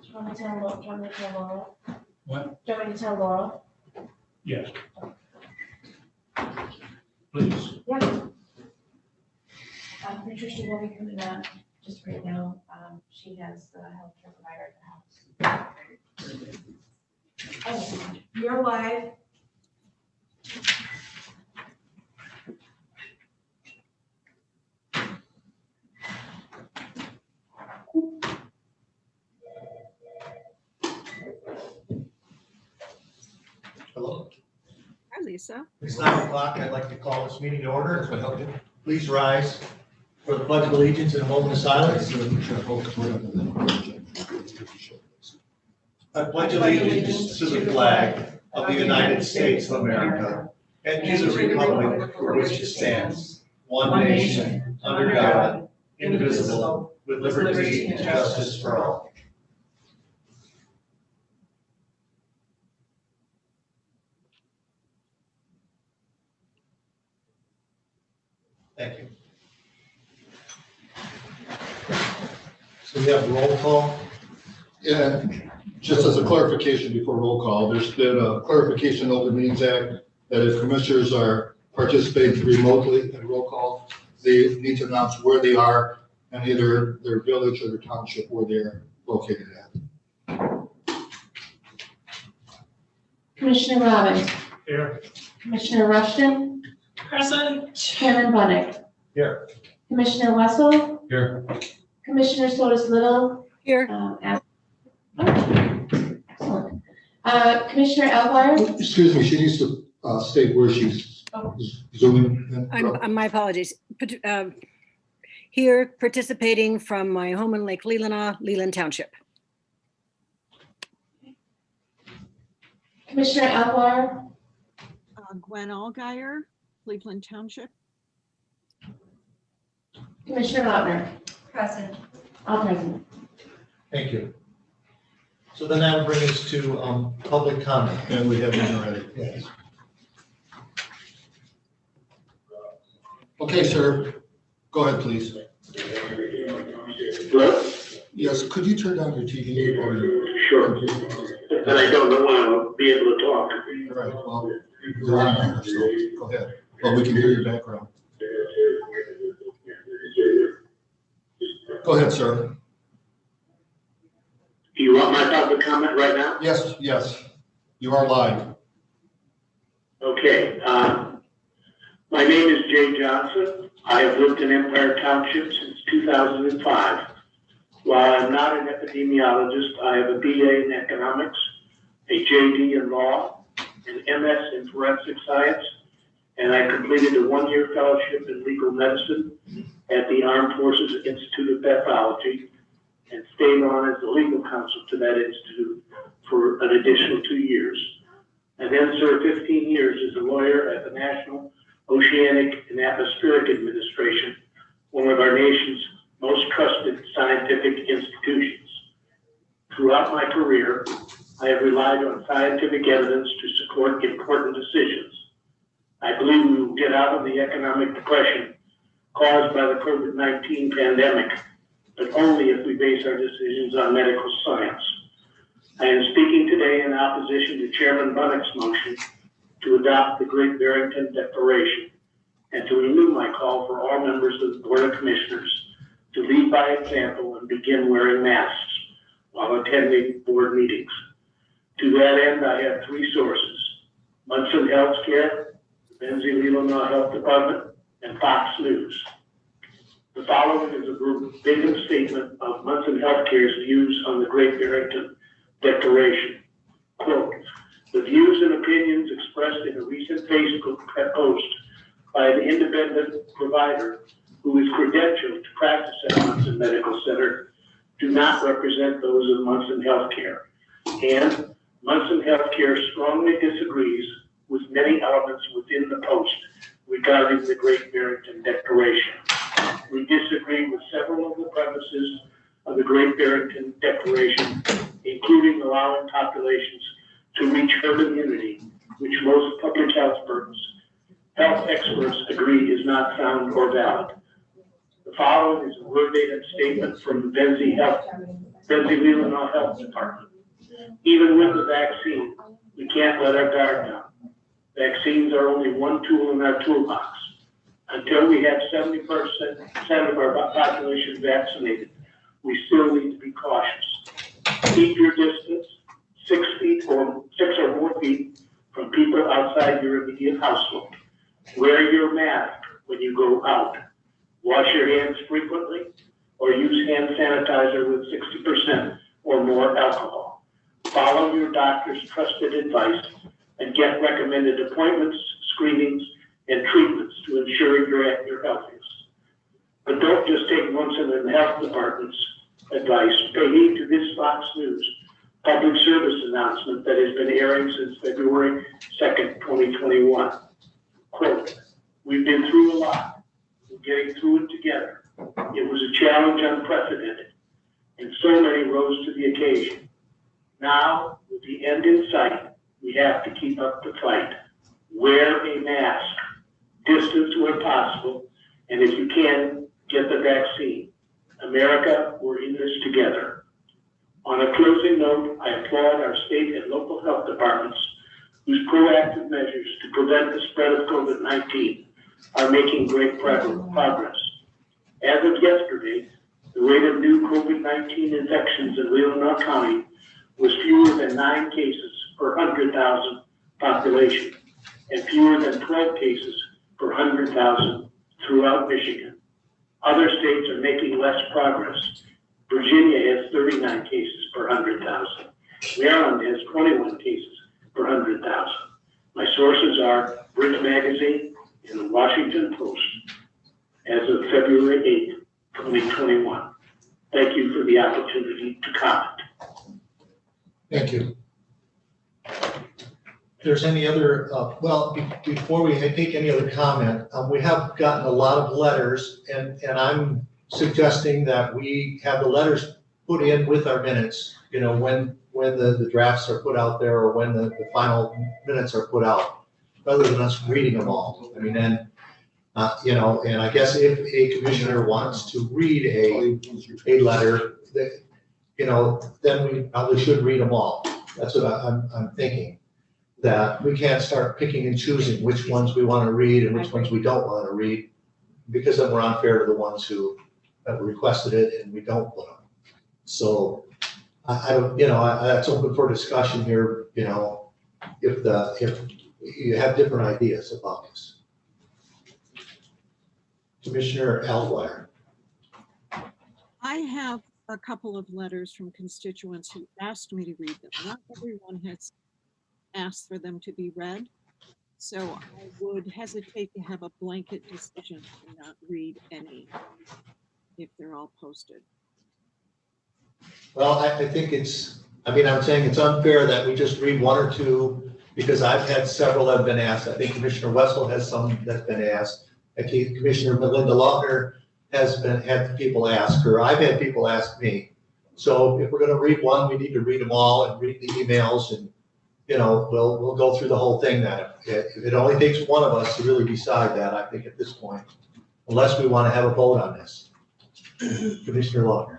Do you want me to tell Laurel? What? Do you want me to tell Laurel? Yes. Please. Yeah. Patricia will be coming up just right now. She has the healthcare provider at the house. Oh, you're live. Hello. Hi, Lisa. It's 9 o'clock. I'd like to call this meeting to order. Please rise for the pledge of allegiance and a moment of silence. I pledge allegiance to the flag of the United States of America and to the republic for which it stands, one nation, under God, indivisible, with liberty and justice for all. Thank you. So we have roll call. Yeah, just as a clarification before roll call, there's been a clarification in the Open Meetings Act that if commissioners are participating remotely in roll call, they need to announce where they are and either their village or their township where they're located at. Commissioner Robbins. Here. Commissioner Rushton. Present. Chairman Bunnick. Here. Commissioner Wessel. Here. Commissioner Solis Little. Here. Excellent. Commissioner Elwire. Excuse me, she needs to state where she's zooming in. My apologies. Here participating from my home in Lake Leelanau, Leland Township. Commissioner Elwire. Gwen Allgaier, Cleveland Township. Commissioner Lautner. Present. All present. Thank you. So then that would bring us to public comment. And we have one already. Yes. Okay, sir, go ahead, please. Hello? Yes, could you turn down your TV or your Sure. computer? And I don't know when I'll be able to talk. All right, well, you're on there, so go ahead. Well, we can hear your background. Go ahead, sir. Do you want my public comment right now? Yes, yes, you are live. Okay. My name is Jay Johnson. I have lived in Empire Township since 2005. While I'm not an epidemiologist, I have a BA in economics, a JD in law, an MS in forensic science, and I completed a one-year fellowship in legal medicine at the Armed Forces Institute of Pathology and stayed on as the legal counsel to that institute for an additional 2 years. I then served 15 years as a lawyer at the National Oceanic and Atmospheric Administration, one of our nation's most trusted scientific institutions. Throughout my career, I have relied on scientific evidence to support important decisions. I believe we will get out of the economic depression caused by the COVID-19 pandemic, but only if we base our decisions on medical science. I am speaking today in opposition to Chairman Bunnick's motion to adopt the Great Barrington Declaration and to renew my call for all members of the Board of Commissioners to lead by example and begin wearing masks while attending board meetings. To that end, I have three sources: Munson Healthcare, the Leelanau Health Department, and Fox News. The following is a verbatim statement of Munson Healthcare's views on the Great Barrington Declaration. Quote, "The views and opinions expressed in a recent Facebook post by an independent provider who is credentialed to practice at Munson Medical Center do not represent those of Munson Healthcare. And Munson Healthcare strongly disagrees with many elements within the post regarding the Great Barrington Declaration. We disagree with several of the premises of the Great Barrington Declaration, including allowing populations to reach herd immunity, which most public health experts agree is not sound or valid. The following is a verbatim statement from the Benzie Health Leelanau Health Department. Even with the vaccine, we can't let our guard down. Vaccines are only one tool in our toolbox. Until we have 70% of our population vaccinated, we still need to be cautious. Keep your distance, 6 or more feet from people outside your immediate household. Wear your mask when you go out. Wash your hands frequently or use hand sanitizer with 60% or more alcohol. Follow your doctor's trusted advice and get recommended appointments, screenings, and treatments to ensure you're at your healthiest. But don't just take Munson and Health Department's advice. Pay heed to this Fox News public service announcement that has been airing since February 2nd, 2021. Quote, we've been through a lot. We're getting through it together. It was a challenge unprecedented, and so many rose to the occasion. Now, with the end in sight, we have to keep up the fight. Wear a mask, distance where possible, and if you can, get the vaccine. America, we're in this together. On a closing note, I applaud our state and local health departments whose proactive measures to prevent the spread of COVID-19 are making great progress. As of yesterday, the rate of new COVID-19 infections in Leelanau County was fewer than 9 cases per 100,000 population and fewer than 12 cases per 100,000 throughout Michigan. Other states are making less progress. Virginia has 39 cases per 100,000. Maryland has 21 cases per 100,000. My sources are Brit Magazine and the Washington Post as of February 8th, 2021. Thank you for the opportunity to comment. Thank you. If there's any other, before we take any other comment, we have gotten a lot of letters, and I'm suggesting that we have the letters put in with our minutes, when the drafts are put out there or when the final minutes are put out, rather than us reading them all. I mean, and I guess if a commissioner wants to read a letter, that, then we probably should read them all. That's what I'm thinking. That we can't start picking and choosing which ones we want to read and which ones we don't want to read, because then we're unfair to the ones who have requested it and we don't put them. So I don't, that's open for discussion here, if you have different ideas about this. Commissioner Alguier. I have a couple of letters from constituents who asked me to read them. Not everyone has asked for them to be read, so I would hesitate to have a blanket decision and not read any if they're all posted. Well, I think I'm saying it's unfair that we just read one or two, because I've had several that have been asked. I think Commissioner Wessel has some that's been asked. I think Commissioner Melinda Lautner has had people ask her. I've had people ask me. So if we're going to read one, we need to read them all and read the emails, and we'll go through the whole thing. That if it only takes one of us to really decide that, I think at this point, unless we want to have a vote on this. Commissioner Lautner.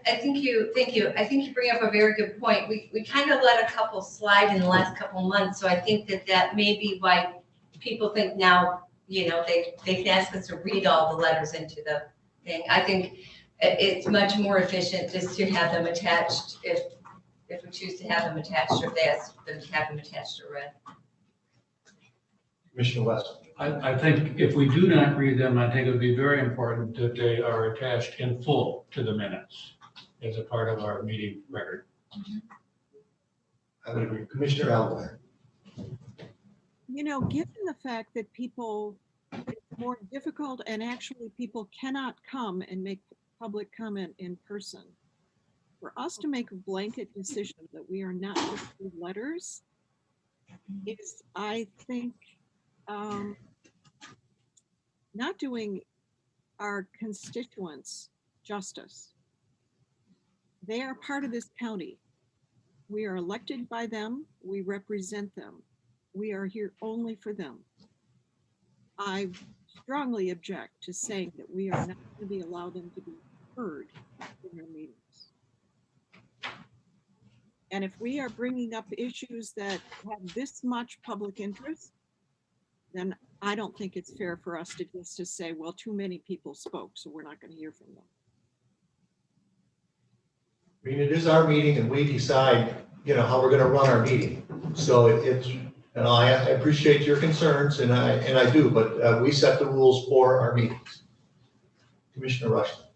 Thank you. I think you bring up a very good point. We kind of let a couple slide in the last couple of months, so I think that may be why people think now, they can ask us to read all the letters into the thing. I think it's much more efficient just to have them attached if we choose to have them attached, or if they ask them to have them attached or read. Commissioner West. I think if we do not read them, I think it would be very important that they are attached in full to the minutes as a part of our meeting record. I would agree. Commissioner Alguier. Given the fact that it's more difficult and actually people cannot come and make public comment in person, for us to make a blanket decision that we are not going to do letters is, I think, not doing our constituents justice. They are part of this county. We are elected by them. We represent them. We are here only for them. I strongly object to saying that we are not going to allow them to be heard in their meetings. And if we are bringing up issues that have this much public interest, then I don't think it's fair for us to just to say, well, too many people spoke, so we're not going to hear from them. I mean, it is our meeting and we decide, how we're gonna run our meeting. So it's, I appreciate your concerns and I do, but we set the rules for our meetings. Commissioner Rushton.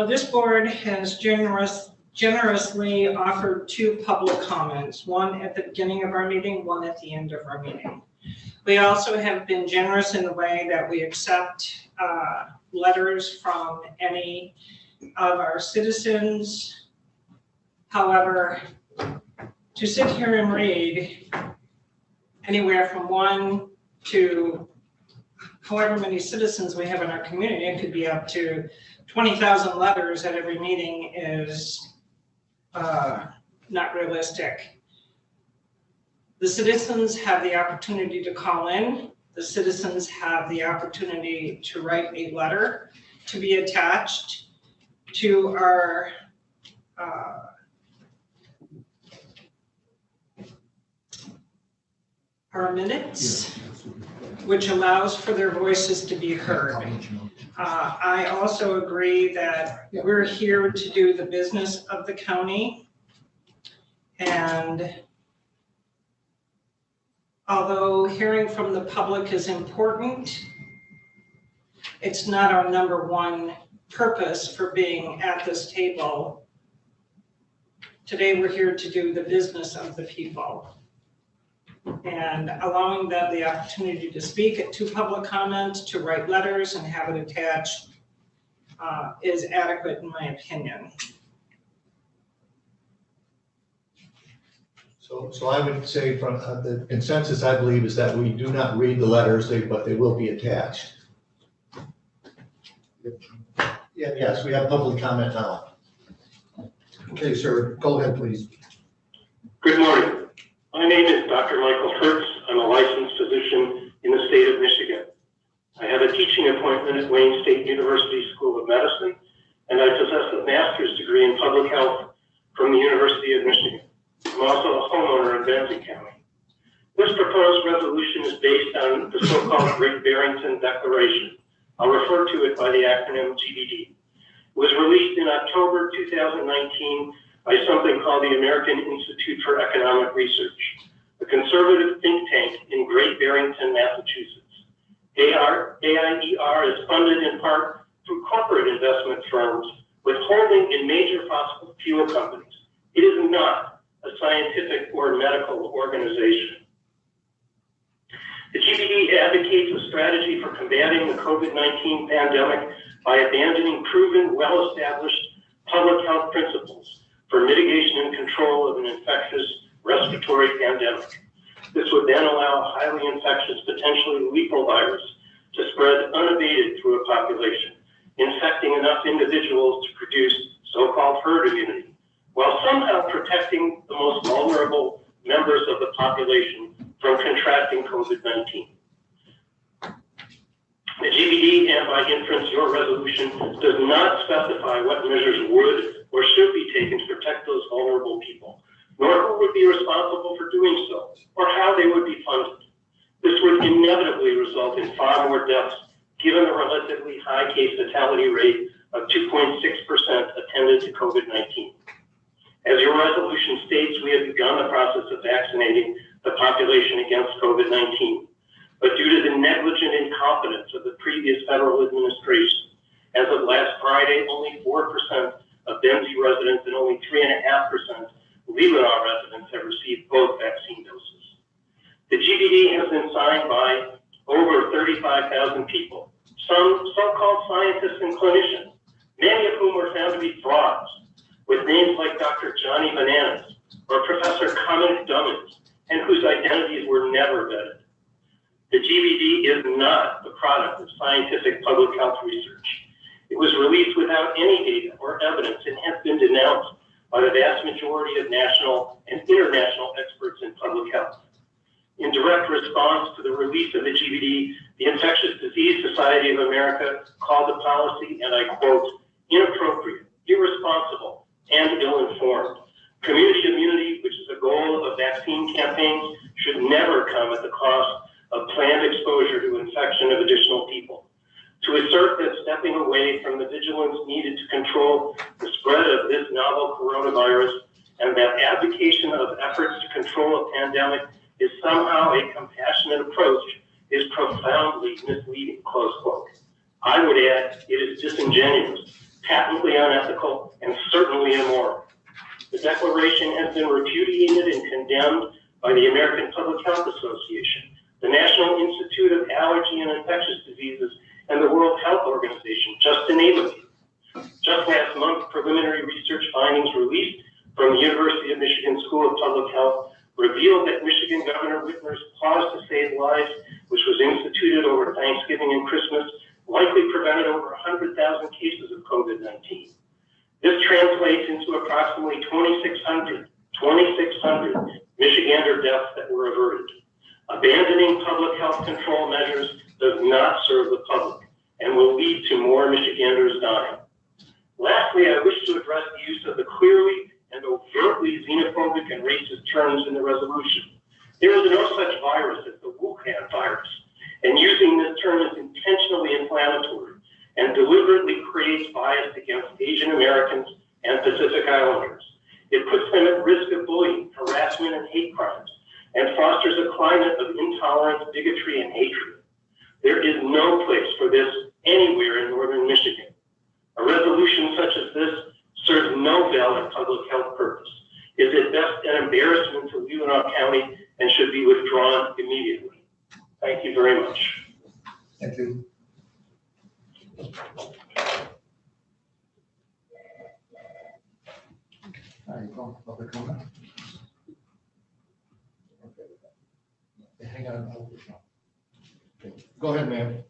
This board has generously offered 2 public comments, one at the beginning of our meeting, one at the end of our meeting. We also have been generous in the way that we accept letters from any of our citizens. However, to sit here and read anywhere from 1 to however many citizens we have in our community, it could be up to 20,000 letters at every meeting is not realistic. The citizens have the opportunity to call in. The citizens have the opportunity to write a letter to be attached to our minutes, which allows for their voices to be heard. I also agree that we're here to do the business of the county. And although hearing from the public is important, it's not our number 1 purpose for being at this table. Today, we're here to do the business of the people. And allowing them the opportunity to speak at 2 public comments, to write letters and have it attached is adequate in my opinion. So I would say from the consensus, I believe, is that we do not read the letters, but they will be attached. Yes, we have public comment now. Okay, sir, go ahead, please. Good morning. My name is Dr. Michael Hertz. I'm a licensed physician in the state of Michigan. I have a teaching appointment at Wayne State University School of Medicine, and I possess a master's degree in public health from the University of Michigan. I'm also a homeowner in Benson County. This proposed resolution is based on the so-called Great Barrington Declaration. I'll refer to it by the acronym GBD. It was released in October 2019 by something called the American Institute for Economic Research, a conservative think tank in Great Barrington, Massachusetts. AIER is funded in part through corporate investment firms with holding in major fossil fuel companies. It is not a scientific or medical organization. The GBD advocates a strategy for combating the COVID-19 pandemic by abandoning proven, well-established public health principles for mitigation and control of an infectious respiratory pandemic. This would then allow a highly infectious, potentially lethal virus to spread unabated through a population, infecting enough individuals to produce so-called herd immunity, while somehow protecting the most vulnerable members of the population from contracting COVID-19. The GBD, and by inference your resolution, does not specify what measures would or should be taken to protect those vulnerable people, nor who would be responsible for doing so, or how they would be funded. This would inevitably result in far more deaths, given the relatively high case fatality rate of 2.6% attended to COVID-19. As your resolution states, we have begun the process of vaccinating the population against COVID-19. But due to the negligent incompetence of the previous federal administration, as of last Friday, only 4% of Benzie residents and only 3.5% Leelanau residents have received both vaccine doses. The GBD has been signed by over 35,000 people, some so-called scientists and clinicians, many of whom were found to be frauds, with names like Dr. Johnny Bananas or Professor Comet Dummins, and whose identities were never vetted. The GBD is not the product of scientific public health research. It was released without any data or evidence and has been denounced by the vast majority of national and international experts in public health. In direct response to the release of the GBD, the Infectious Disease Society of America called the policy, and I quote, inappropriate, irresponsible, and ill-informed. Community immunity campaigns should never come at the cost of planned exposure to infection of additional people. To assert that stepping away from the vigilance needed to control the spread of this novel coronavirus and that abdication of efforts to control a pandemic is somehow a compassionate approach is profoundly misleading, close quote. I would add it is disingenuous, patently unethical, and certainly immoral. The declaration has been repudiated and condemned by the American Public Health Association, the National Institute of Allergy and Infectious Diseases, and the World Health Organization, just to name a few. Just last month, preliminary research findings released from the University of Michigan School of Public Health revealed that Michigan Governor Whitmer's Pause to Save Lives, which was instituted over Thanksgiving and Christmas, likely prevented over 100,000 cases of COVID-19. This translates into approximately 2,600 Michigander deaths that were averted. Abandoning public health control measures does not serve the public and will lead to more Michiganders dying. Lastly, I wish to address the use of the clearly and overtly xenophobic and racist terms in the resolution. There is no such virus as the Wuhan virus, and using this term is intentionally inflammatory and deliberately creates bias against Asian Americans and Pacific Islanders. It puts them at risk of bullying, harassment, and hate crimes, and fosters a climate of intolerance, bigotry, and hatred. There is no place for this anywhere in northern Michigan. A resolution such as this serves no valid public health purpose, is at best an embarrassment to Leelanau County, and should be withdrawn immediately. Thank you very much. Thank you. All right, call for public comment. Okay. Hang on. Okay. Go ahead, ma'am.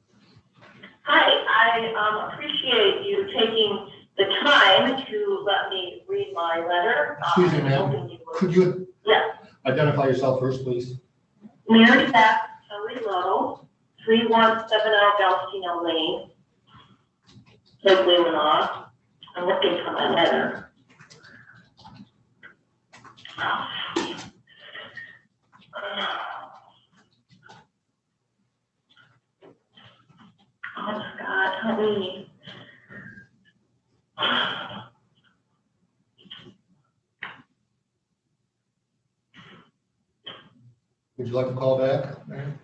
Hi, I appreciate you taking the time to let me read my letter. Excuse me, ma'am. Could you identify yourself first, please? Mary Beth Leelanau, 3170 Galstino Lane, Lake Leelanau. I'm looking for my letter. Oh God, help me. Would you like to call back, ma'am?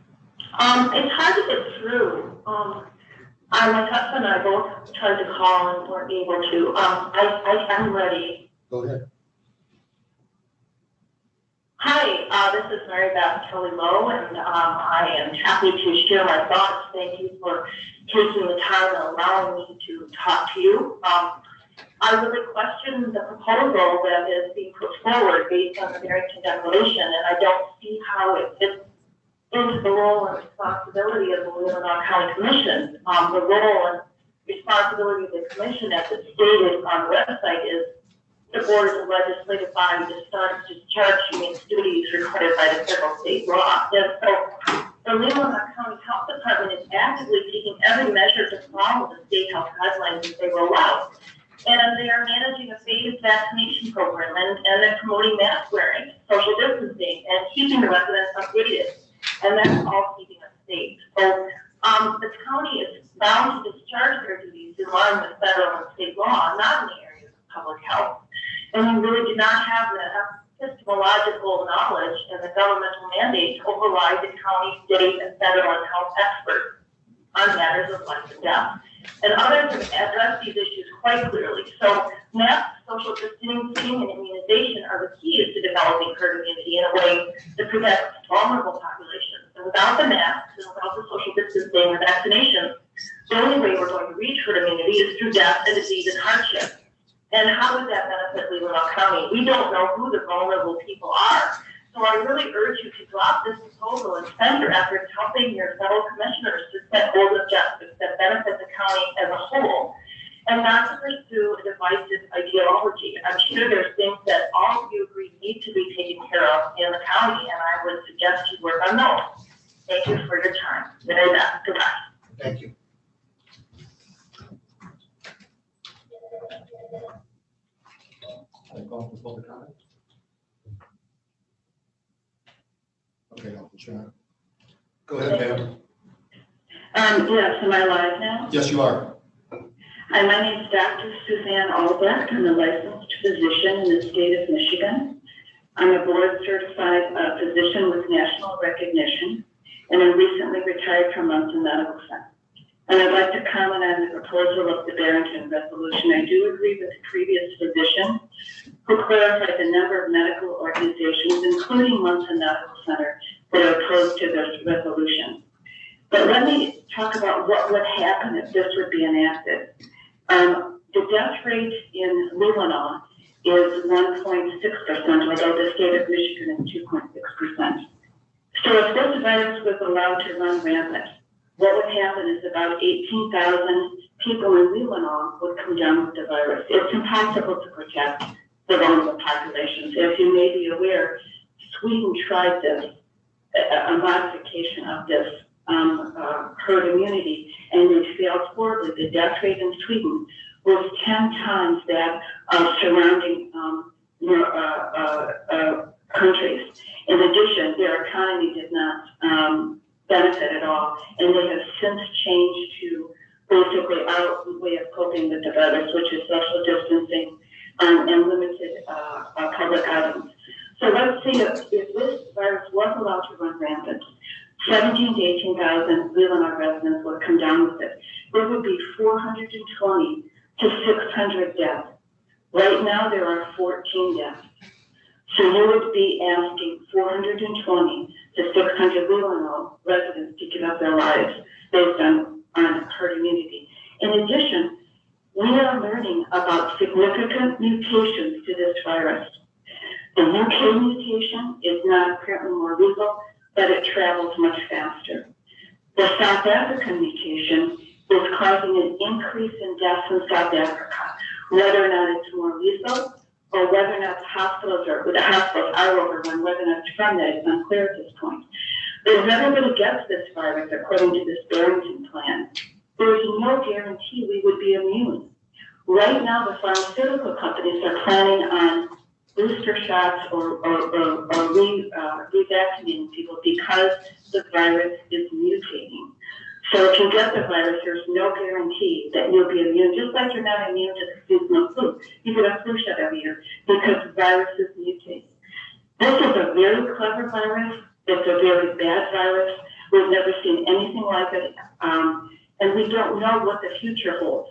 It's hard to get through. My husband and I both tried to call and weren't able to. I'm ready. Go ahead. Hi, this is Mary Beth Kelly Lowe, and I am happy to share my thoughts. Thank you for taking the time and allowing me to talk to you. I really question the proposal that is being put forward based on the Barrington Declaration, and I don't see how it fits into the role and responsibility of the Leelanau County Commission. The role and responsibility of the commission, as it's stated on the website, is the board is a legislative body that starts to discharge its duties required by the federal state law. And so the Leelanau County Health Department is actively taking every measure to follow the state health guidelines as they roll out. And they are managing a phased vaccination program and then promoting mask wearing, social distancing, and keeping the residents updated. And that's all keeping us safe. So the county is bound to discharge their duties in line with federal and state law, not in the areas of public health. And we really do not have the epistemological knowledge and the governmental mandate to override the county, state, and federal and health experts on matters of life and death. And others have addressed these issues quite clearly. So masks, social distancing, and immunization are the keys to developing herd immunity in a way that protects vulnerable populations. And without the masks and without the social distancing and vaccination, the only way we're going to reach herd immunity is through death and disease and hardship. And how does that benefit Leelanau County? We don't know who the vulnerable people are. So I really urge you to drop this proposal and spend your efforts helping your fellow commissioners to set goals of justice that benefit the county as a whole, and not to pursue a divisive ideology. I'm sure there's things that all of you agree need to be taken care of in the county, and I would suggest you work on those. Thank you for your time. Very much. Goodbye. Thank you. I call for public comment. Sharon. Go ahead, ma'am. Yes, am I live now? Yes, you are. Hi, my name is Dr. Suzanne Albrecht. I'm a licensed physician in the state of Michigan. I'm a board certified physician with national recognition, and I recently retired from Munson Medical Center. And I'd like to comment on the proposal of the Barrington resolution. I do agree with the previous physician who clarified the number of medical organizations, including Munson Medical Center, that are opposed to this resolution. But let me talk about what would happen if this would be enacted. The death rate in Leelanau is 1.6%, although the state of Michigan is 2.6%. So if this virus was allowed to run rampant, what would happen is about 18,000 people in Leelanau would come down with the virus. It's impossible to protect the vulnerable populations. As you may be aware, Sweden tried this, a modification of this herd immunity, and it failed horribly. The death rate in Sweden was 10 times that of surrounding countries. In addition, their economy did not benefit at all, and they have since changed to basically our way of coping with the virus, which is social distancing and limited public outings. So let's see if this virus was allowed to run rampant, 17 to 18,000 Leelanau residents would come down with it. There would be 420 to 600 deaths. Right now, there are 14 deaths. So you would be asking 420 to 600 Leelanau residents to give up their lives based on herd immunity. In addition, we are learning about significant mutations to this virus. The UK mutation is not apparently more lethal, but it travels much faster. The South African mutation is causing an increase in deaths in South Africa, whether or not it's more lethal or whether or not the hospitals are overrun, whether or not it's from that is unclear at this point. But if everybody gets this virus, according to this Barrington plan, there is no guarantee we would be immune. Right now, the pharmaceutical companies are planning on booster shots or revaccinating people because the virus is mutating. So if you get the virus, there's no guarantee that you'll be immune, just like you're not immune to the seasonal flu. You get a flu shot every year because viruses mutate. This is a very clever virus. It's a very bad virus. We've never seen anything like it, and we don't know what the future holds.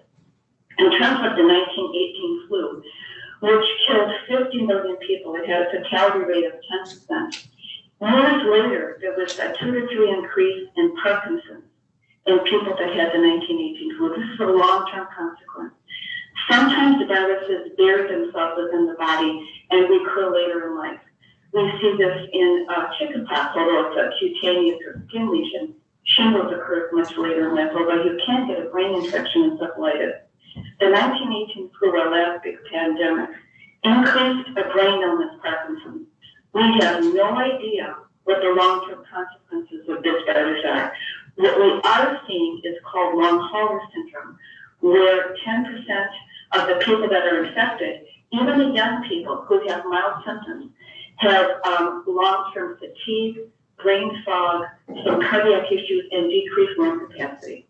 In terms of the 1918 flu, which killed 50 million people, it had a fatality rate of 10%. Years later, there was a 2 to 3 increase in Parkinson's in people that had the 1918 flu. This is a long-term consequence. Sometimes the viruses bury themselves within the body and recur later in life. We see this in chickenpox, although it's a cutaneous or skin lesion. Shingles occurs much later in life, although you can get a brain infection encephalitis. The 1918 flu, our last big pandemic, increased a brain illness, Parkinson's. We have no idea what the long-term consequences of this virus are. What we are seeing is called long hauler syndrome, where 10% of the people that are infected, even the young people who have mild symptoms, have long-term fatigue, brain fog, some cardiac issues, and decreased lung capacity.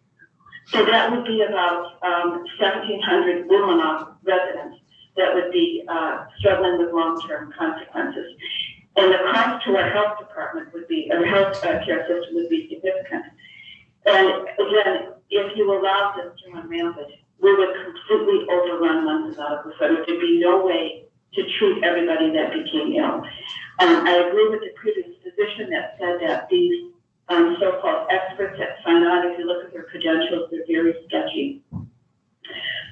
So that would be about 1,700 Leelanau residents that would be struggling with long-term consequences. And the cost to our health department would be, our health care system would be significant. And again, if you allow this to run rampant, we would completely overrun Munson Medical Center. There'd be no way to treat everybody that became ill. I agree with the previous physician that said that these so-called experts that sign on, if you look at their credentials, they're very sketchy.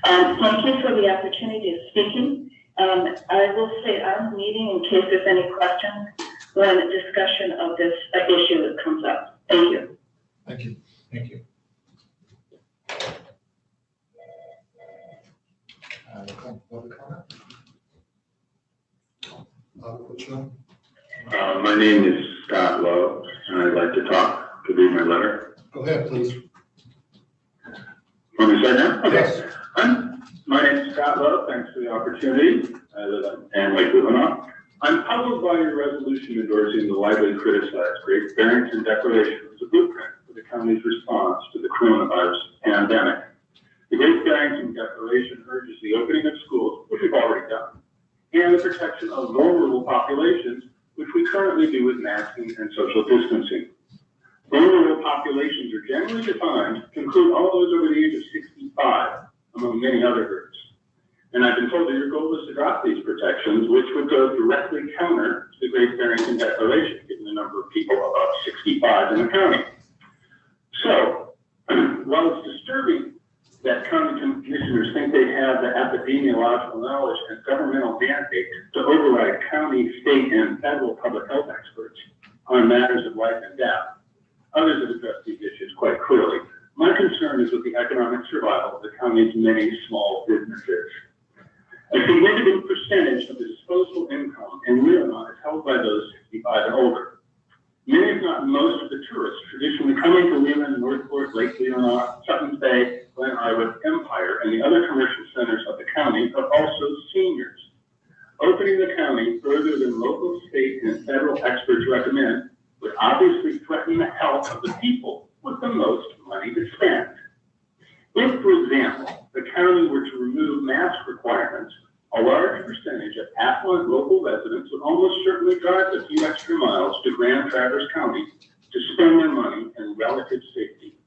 Thank you for the opportunity of speaking. I will say I'm meeting in case there's any questions when a discussion of this issue comes up. Thank you. Thank you. Thank you. Public comment? What's your name? My name is Scott Lowe, and I'd like to talk, to read my letter. Go ahead, please. Want me to say now? Okay. Yes. My name is Scott Lowe. Thanks for the opportunity. I live in Lake Leelanau. I'm puzzled by your resolution resolution endorsing the widely criticized Great Barrington Declaration as a blueprint for the county's response to the coronavirus pandemic. The Great Barrington Declaration urges the opening of schools, which we've already done, and the protection of vulnerable populations, which we currently do with masking and social distancing. Vulnerable populations are generally defined to include all those over the age of 65, among many other groups. And I've been told that your goal is to drop these protections, which would go directly counter to the Great Barrington Declaration, given the number of people above 65 in the county. So, while it's disturbing that county commissioners think they have the epidemiological knowledge and governmental mandate to override county, state, and federal public health experts on matters of life and death, others have addressed these issues quite clearly. My concern is with the economic survival of the county's many small businesses. A significant percentage of the disposable income in Leelanau is held by those 65 and older. Many, if not most, of the tourists traditionally coming to Leland, Northport, Lake Leelanau, Suttons Bay, Glen Irwin, Empire, and the other commercial centers of the county are also seniors. Opening the county further than local, state, and federal experts recommend would obviously threaten the health of the people with the most money to spend. If, for example, the county were to remove mask requirements, a large percentage of affluent local residents would almost certainly drive a few extra miles to Grand Traverse County to spend their money in relative safety.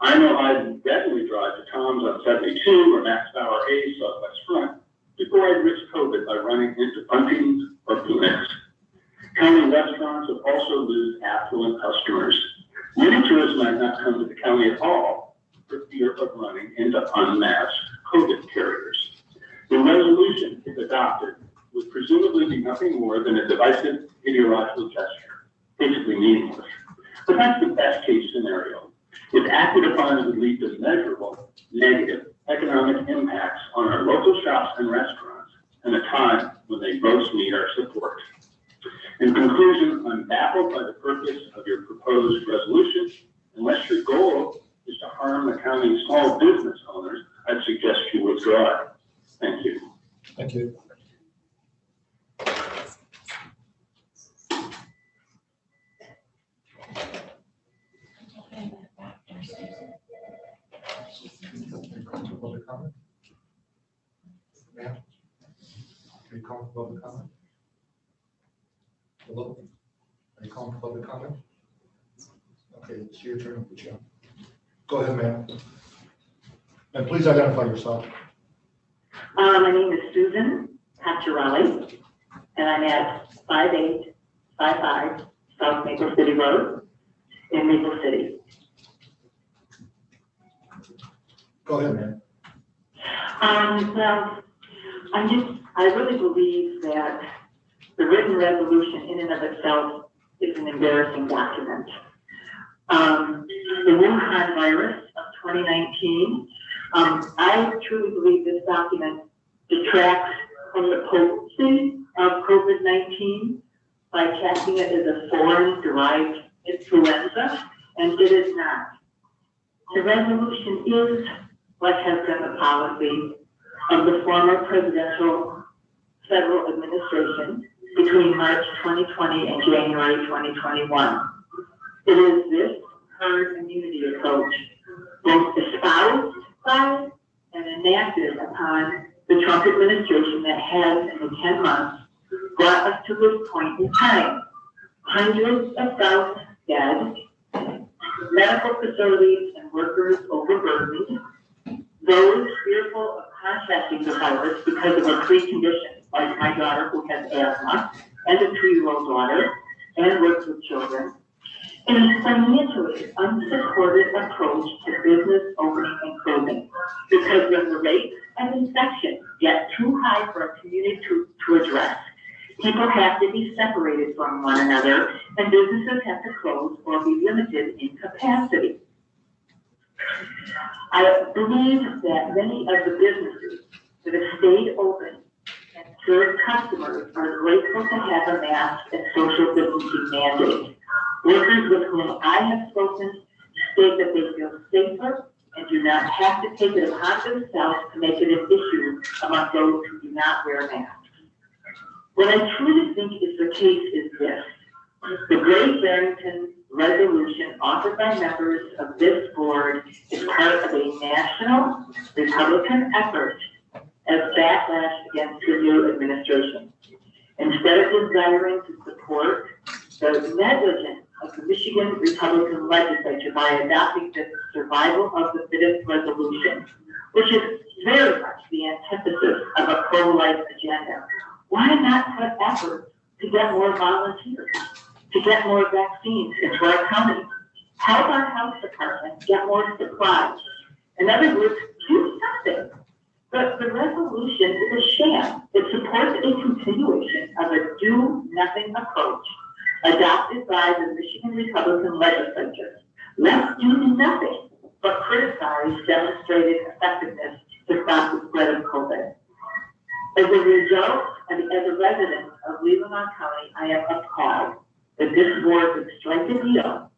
I know I'd readily drive to Tom's on 72 or Max Bauer A Southwest Front before I'd risk COVID by running into Buntings or Phoenix. County restaurants would also lose affluent customers. Many tourists might not come to the county at all for fear of running into unmasked COVID carriers. The resolution, if adopted, would presumably be nothing more than a divisive ideological gesture, basically meaningless. But that's the best case scenario. If acted upon, it would lead to measurable negative economic impacts on our local shops and restaurants in a time when they most need our support. In conclusion, I'm baffled by the purpose of your proposed resolution. Unless your goal is to harm the county's small business owners, I'd suggest you withdraw it. Thank you. Thank you. Public comment? Ma'am? Are you calling for public comment? Hello? Are you calling for public comment? Okay, it's your turn, Michelle. Go ahead, ma'am. And please identify yourself. My name is Susan Pacciarelli, and I'm at 5855 South Maple City Road in Maple City. Go ahead, ma'am. Well, I really believe that the written resolution in and of itself is an embarrassing document. The Wuhan virus of 2019, I truly believe this document detracts from the potency of COVID-19 by casting it as a foreign-derived influenza, and it is not. The resolution is what has been the policy of the former presidential federal administration between March 2020 and January 2021. It is this herd immunity approach, both espoused by and enacted upon the Trump administration, that has, in the 10 months, brought us to this point in time. Hundreds of thousands dead, medical facilities and workers overburdened, those fearful of contracting the virus because of a precondition, like my daughter who has asthma, and a 2-year-old daughter, and works with children, and a financially unsupported approach to business opening and closing. Because when the rate of infection get too high for a community to address, people have to be separated from one another, and businesses have to close or be limited in capacity. I believe that many of the businesses that have stayed open and served customers are grateful to have a mask and social distancing mandate. Workers with whom I have spoken state that they feel safer and do not have to take it upon themselves to make it an issue among those who do not wear masks. What I truly think is the case is this. The Great Barrington resolution offered by members of this board is part of a national Republican effort as backlash against the new administration. Instead of desiring to support the negligence of the Michigan Republican legislature by adopting this survival of the fittest resolution, which is very much the antithesis of a pro-life agenda, why not put effort to get more volunteers, to get more vaccines into our county? Help our health department get more supplies. In other words, do something. But the resolution is a sham. It supports a continuation of a do-nothing approach adopted by the Michigan Republican legislature. Let's do nothing but criticize demonstrated effectiveness to stop the spread of COVID. As a result, and as a resident of Leelanau County, I am appalled that this board would strike a deal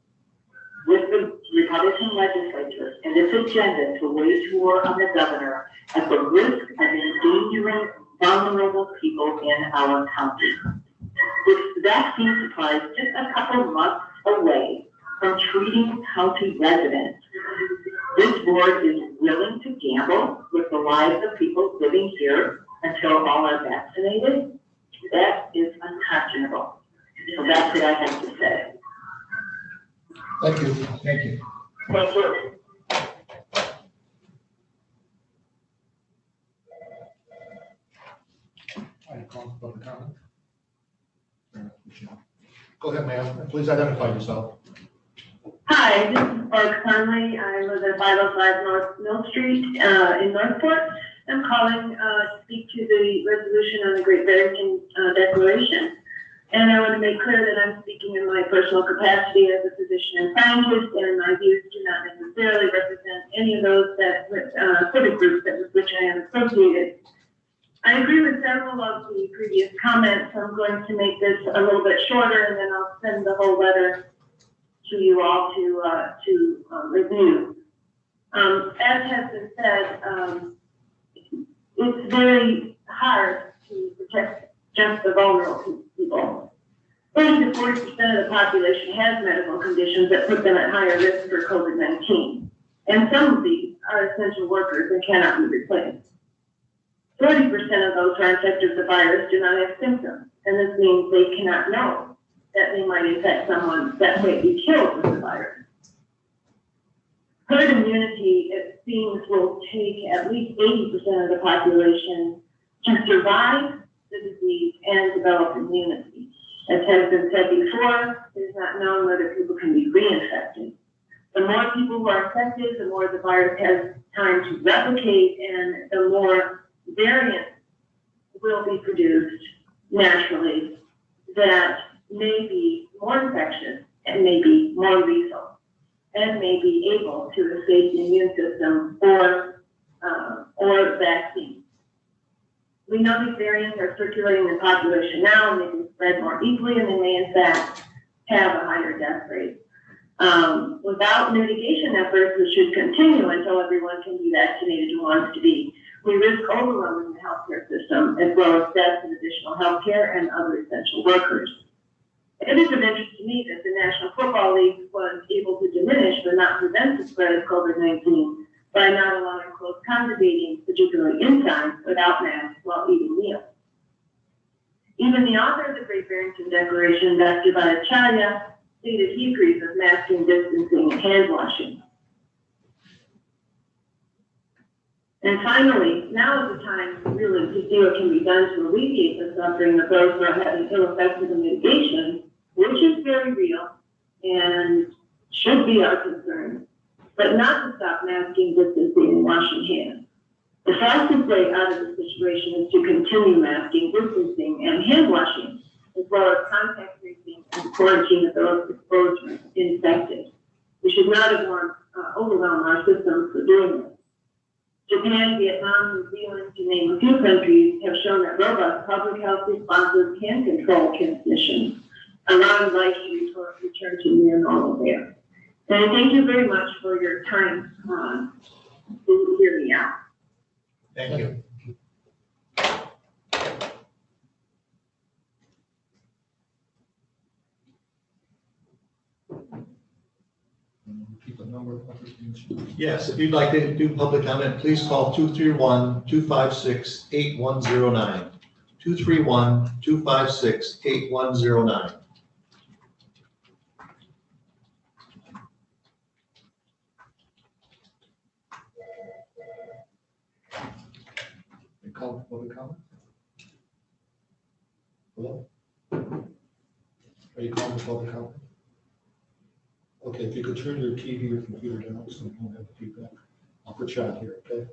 with the Republican legislature and its agenda to wage war on the governor at the risk of endangering vulnerable people in our county. With vaccine supplies just a couple months away from treating county residents, this board is willing to gamble with the lives of people living here until all are vaccinated. That is unconscionable. So that's what I have to say. Thank you. Thank you. Thank you. Go ahead, ma'am. Please identify yourself. Hi, this is Barb Conley. I live at 505 North Mill Street in Northport. I'm calling to speak to the resolution on the Great Barrington Declaration. And I want to make clear that I'm speaking in my personal capacity as a physician and scientist, and my views do not necessarily represent any of those that civic groups with which I am associated. I agree with several of the previous comments. I'm going to make this a little bit shorter, and then I'll send the whole letter to you all to review. As has been said, it's very hard to protect just the vulnerable people. 30 to 40% of the population has medical conditions that put them at higher risk for COVID-19. And some of these are essential workers and cannot be replaced. 40% of those who are infected with the virus do not have symptoms, and this means they cannot know that they might infect someone that might be killed with the virus. Herd immunity, it seems, will take at least 80% of the population to survive the disease and develop immunity. As has been said before, it is not known whether people can be reinfected. The more people who are infected, the more the virus has time to replicate, and the more variants will be produced naturally that may be more infectious and may be more lethal and may be able to escape the immune system or vaccine. We know these variants are circulating in the population now, and they can spread more easily, and they may in fact have a higher death rate. Without mitigation efforts, which should continue until everyone can be vaccinated who wants to be, we risk overwhelming the healthcare system, as well as deaths in additional healthcare and other essential workers. It is of interest to me that the National Football League was able to diminish but not prevent the spread of COVID-19 by not allowing close congregating, particularly inside, without masks while eating meals. Even the author of the Great Barrington Declaration, Dr. Bhattacharya, stated he agrees with masking, distancing, and hand washing. And finally, now is the time really to see what can be done to alleviate the suffering of those who are having ill effects of the mitigation, which is very real and should be our concern, but not to stop masking, distancing, and washing hands. The fastest way out of the situation is to continue masking, distancing, and hand washing, as well as contact tracing and quarantine of those exposed or infected. We should not overwhelm our systems for doing this. Japan, Vietnam, New Zealand, to name a few countries, have shown that robust public health responses can control transmission, allowing life to return to near normal there. And I thank you very much for your time to hear me out. Thank you. keep a number of opportunities. Yes, if you'd like to do public comment, please call 231-256-8109. 231-256-8109. You call for public comment? Hello? Are you calling for public comment? Okay, if you could turn your TV or computer down so we don't have feedback. I'll put you on here, okay?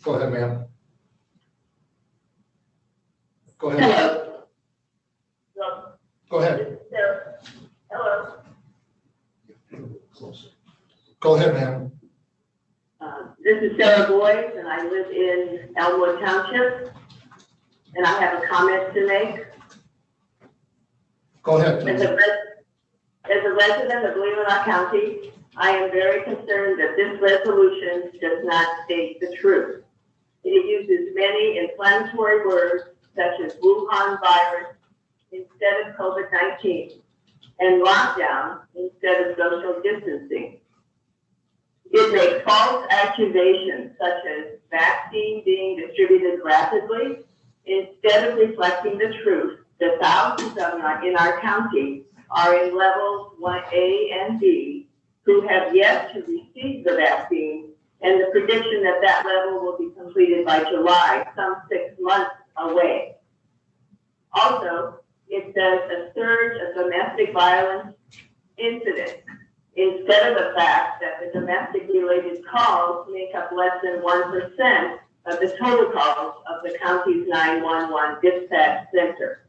Go ahead, ma'am. Go ahead. Hello. Go ahead. Sarah. Hello. Closer. Go ahead, ma'am. This is Sarah Boyd, and I live in Elmwood Township, and I have a comment to make. Go ahead, As please. a resident of Leelanau County, I am very concerned that this resolution does not state the truth. It uses many inflammatory words such as Wuhan virus instead of COVID-19 and lockdown instead of social distancing. It makes false accusations such as vaccine being distributed rapidly instead of reflecting the truth that thousands in our county are in levels 1A and B who have yet to receive the vaccine, and the prediction that that level will be completed by July, some 6 months away. Also, it says a surge of domestic violence incidents instead of the fact that the domestic related calls make up less than 1% of the total calls of the county's 911 dispatch center.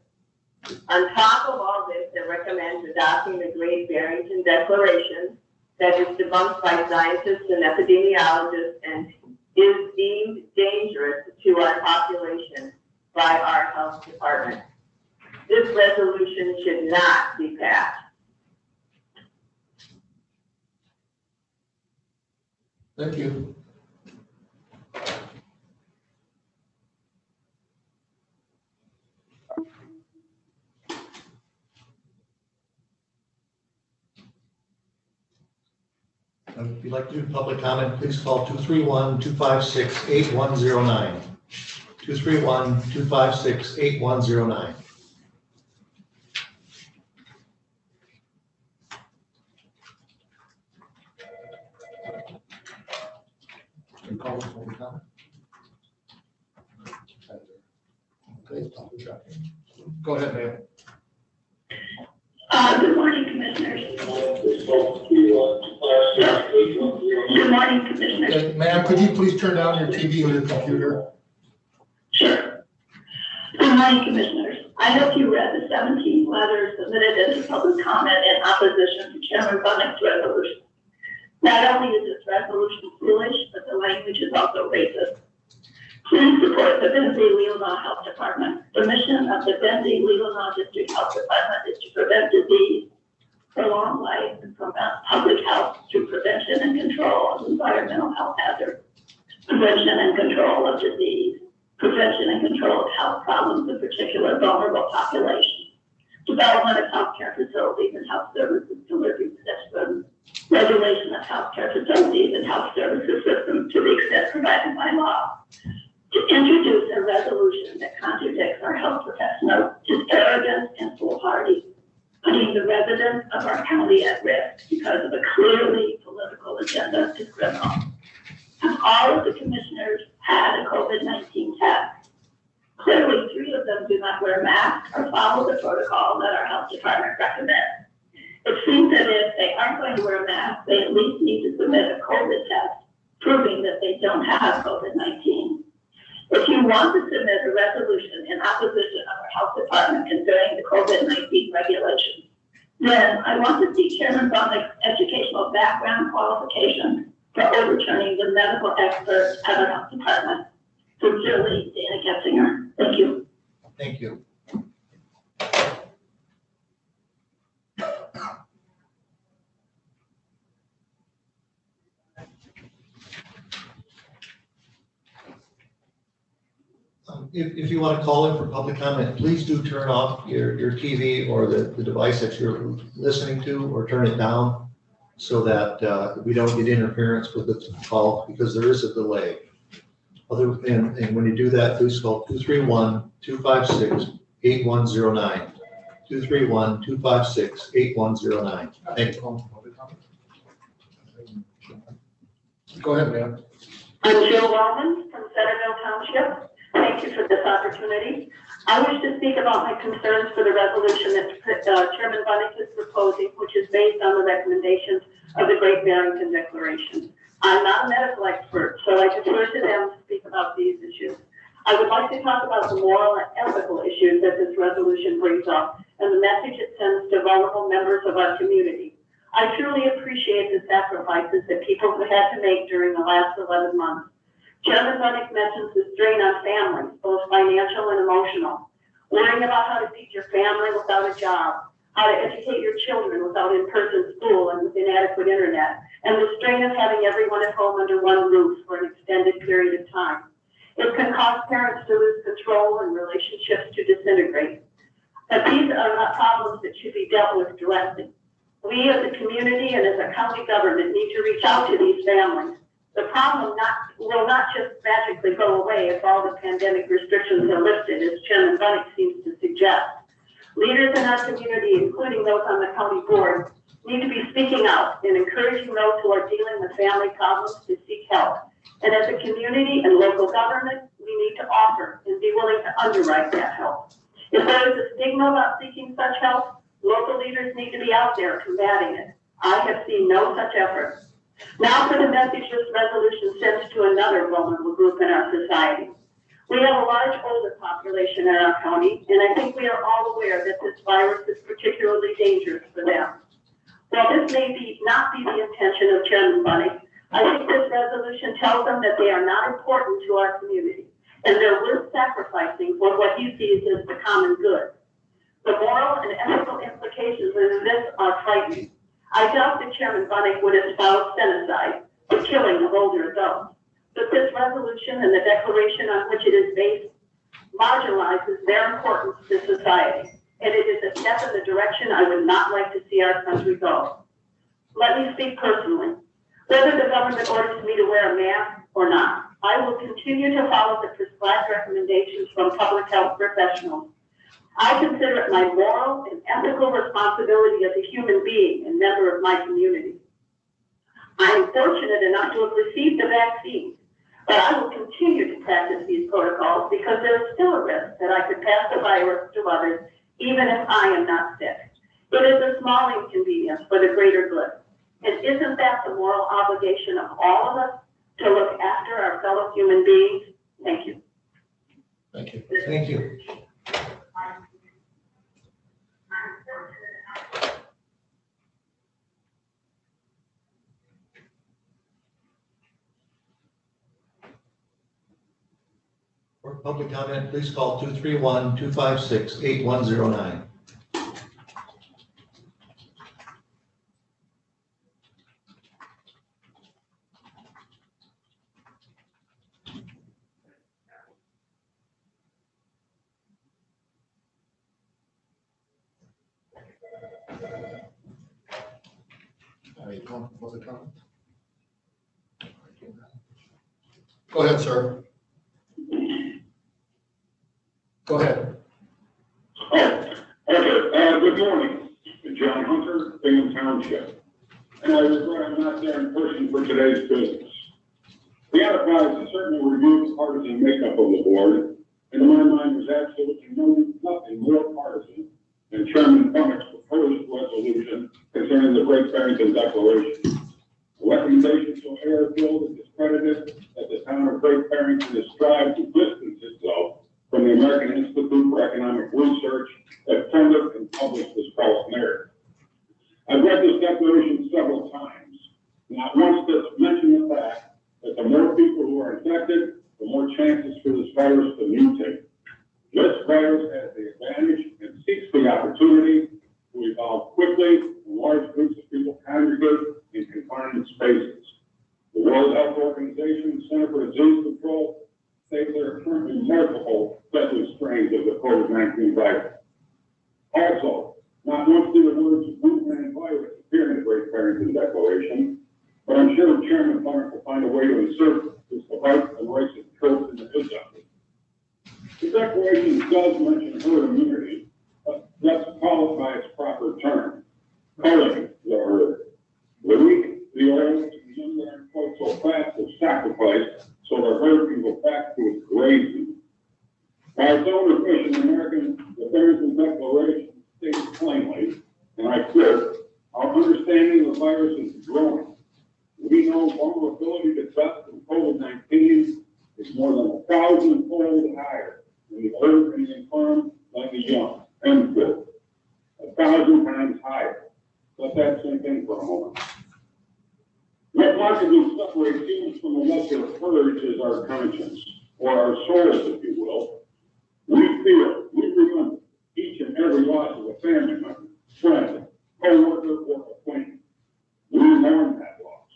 On top of all this, it recommends adopting the Great Barrington Declaration that is debunked by scientists and epidemiologists and is deemed dangerous to our population by our health department. This resolution should not be passed. Thank you. If you'd like to do public comment, please call 231-256-8109. 231-256-8109. You call for public comment? Okay, I'll put you on here. Go ahead, ma'am. Good morning, Commissioners. Good morning, Commissioners. Ma'am, could you please turn down your TV or your computer? Sure. Good morning, Commissioners. I hope you read the 17 letters submitted as a public comment in opposition to Chairman Bunnick's resolution. Not only is this resolution foolish, but the language is also racist. Please support the Leelanau Health Department. The mission of the Leelanau District Health Department is to prevent disease, prolong life, and promote public health through prevention and control of environmental health hazards, prevention and control of disease, prevention and control of health problems in particular vulnerable populations, development of healthcare facilities and health services delivery systems, regulation of healthcare facilities and health services systems to the extent provided by law. To introduce a resolution that contradicts our health professionals is arrogant and foolhardy, putting the residents of our county at risk because of a clearly political agenda is criminal. Have all of the commissioners had a COVID-19 test? Clearly, 3 of them do not wear masks or follow the protocol that our health department recommends. It seems that if they aren't going to wear masks, they at least need to submit a COVID test, proving that they don't have COVID-19. If you want to submit a resolution in opposition of our health department concerning the COVID-19 regulations, then I want to see Chairman Bunnick's educational background qualifications for overturning the medical experts at our health department. Sincerely, Dana Getzinger. Thank you. Thank you. If you you want to call in for public comment, please do turn off your TV or the device that you're listening to, or turn it down so that we don't get interference with the call, because there is a delay. And when you do that, please call 231-256-8109. 231-256-8109. Thank you. Go ahead, ma'am. I'm Jill Wellman from Centerville Township. Thank you for this opportunity. I wish to speak about my concerns for the resolution that Chairman Bunnick is proposing, which is based on the recommendations of the Great Barrington Declaration. I'm not a medical expert, so I defer to them to speak about these issues. I would like to talk about the moral and ethical issues that this resolution brings up and the message it sends to vulnerable members of our community. I truly appreciate the sacrifices that people have had to make during the last 11 months. Chairman Bunnick mentions the strain on families, both financial and emotional. Worrying about how to feed your family without a job, how to educate your children without in-person school and with inadequate internet, and the strain of having everyone at home under one roof for an extended period of time. It can cause parents to lose control and relationships to disintegrate. But these are not problems that should be dealt with directly. We as a community and as a county government need to reach out to these families. The problem will not just magically go away if all the pandemic restrictions are lifted, as Chairman Bunnick seems to suggest. Leaders in our community, including those on the county board, need to be speaking out and encouraging those who are dealing with family problems to seek help. And as a community and local government, we need to offer and be willing to underwrite that help. If there is a stigma about seeking such help, local leaders need to be out there combating it. I have seen no such effort. Now for the message this resolution sends to another vulnerable group in our society. We have a large older population in our county, and I think we are all aware that this virus is particularly dangerous for them. While this may not be the intention of Chairman Bunnick, I think this resolution tells them that they are not important to our community, and they're worth sacrificing for what he sees as the common good. The moral and ethical implications of this are frightening. I doubt that Chairman Bunnick would espouse genocide, the killing of older adults. But this resolution and the declaration on which it is based marginalizes their importance to society, and it is a step in the direction I would not like to see our country go. Let me speak personally. Whether the government orders me to wear a mask or not, I will continue to follow the prescribed recommendations from public health professionals. I consider it my moral and ethical responsibility as a human being and member of my community. I am fortunate enough to have received the vaccine, but I will continue to practice these protocols because there is still a risk that I could pass the virus to others, even if I am not sick. It is a small inconvenience for the greater good. And isn't that the moral obligation of all of us to look after our fellow human beings? Thank you. Thank you. Thank you. For public comment, please call 231-256-8109. Go ahead, sir. Go ahead. Good morning. John Hunter, Bingham Township. And I regret I'm not there in person for today's business. The enterprise has certainly removed the partisan makeup of the board, and in my mind, there's absolutely nothing more partisan than Chairman Bunnick's proposed resolution concerning the Great Barrington Declaration. The recommendation so error-filled and discredited that the town of Great Barrington has strived to distance itself from the American Institute for Economic Research that funded and published this false narrative. I've read this declaration several times. Not once does it mention the fact that the more people who are infected, the more chances for this virus to mutate. This virus has the advantage and seeks the opportunity to evolve quickly when large groups of people congregate in confined spaces. The World Health Organization and Center for Disease Control say there are currently multiple deadly COVID-19 virus. Also, not once do the words blueprint virus appear in the Great Barrington Declaration, but I'm sure Chairman Clark will find a way to insert this polite and racist trope into his effort. The Declaration does mention herd immunity, but let's call it by its proper term, culling the herd. The weak, the old, and the young aren't quite so fast as sacrificed, so the herd can go back to its grazing. By its own admission, the Barrington Declaration states plainly, and I quote, our understanding of the virus is growing. We know vulnerability to death from COVID-19 is more than 1,000-fold higher in the old and the infirm than the young, end quote. 1,000 times higher. Let that sink in for a moment. What markedly separates humans from the lesser herds is our conscience, or our souls, if you will. We feel, we remember each and every loss of a family member, friend, co-worker, or acquaintance. We mourn that loss,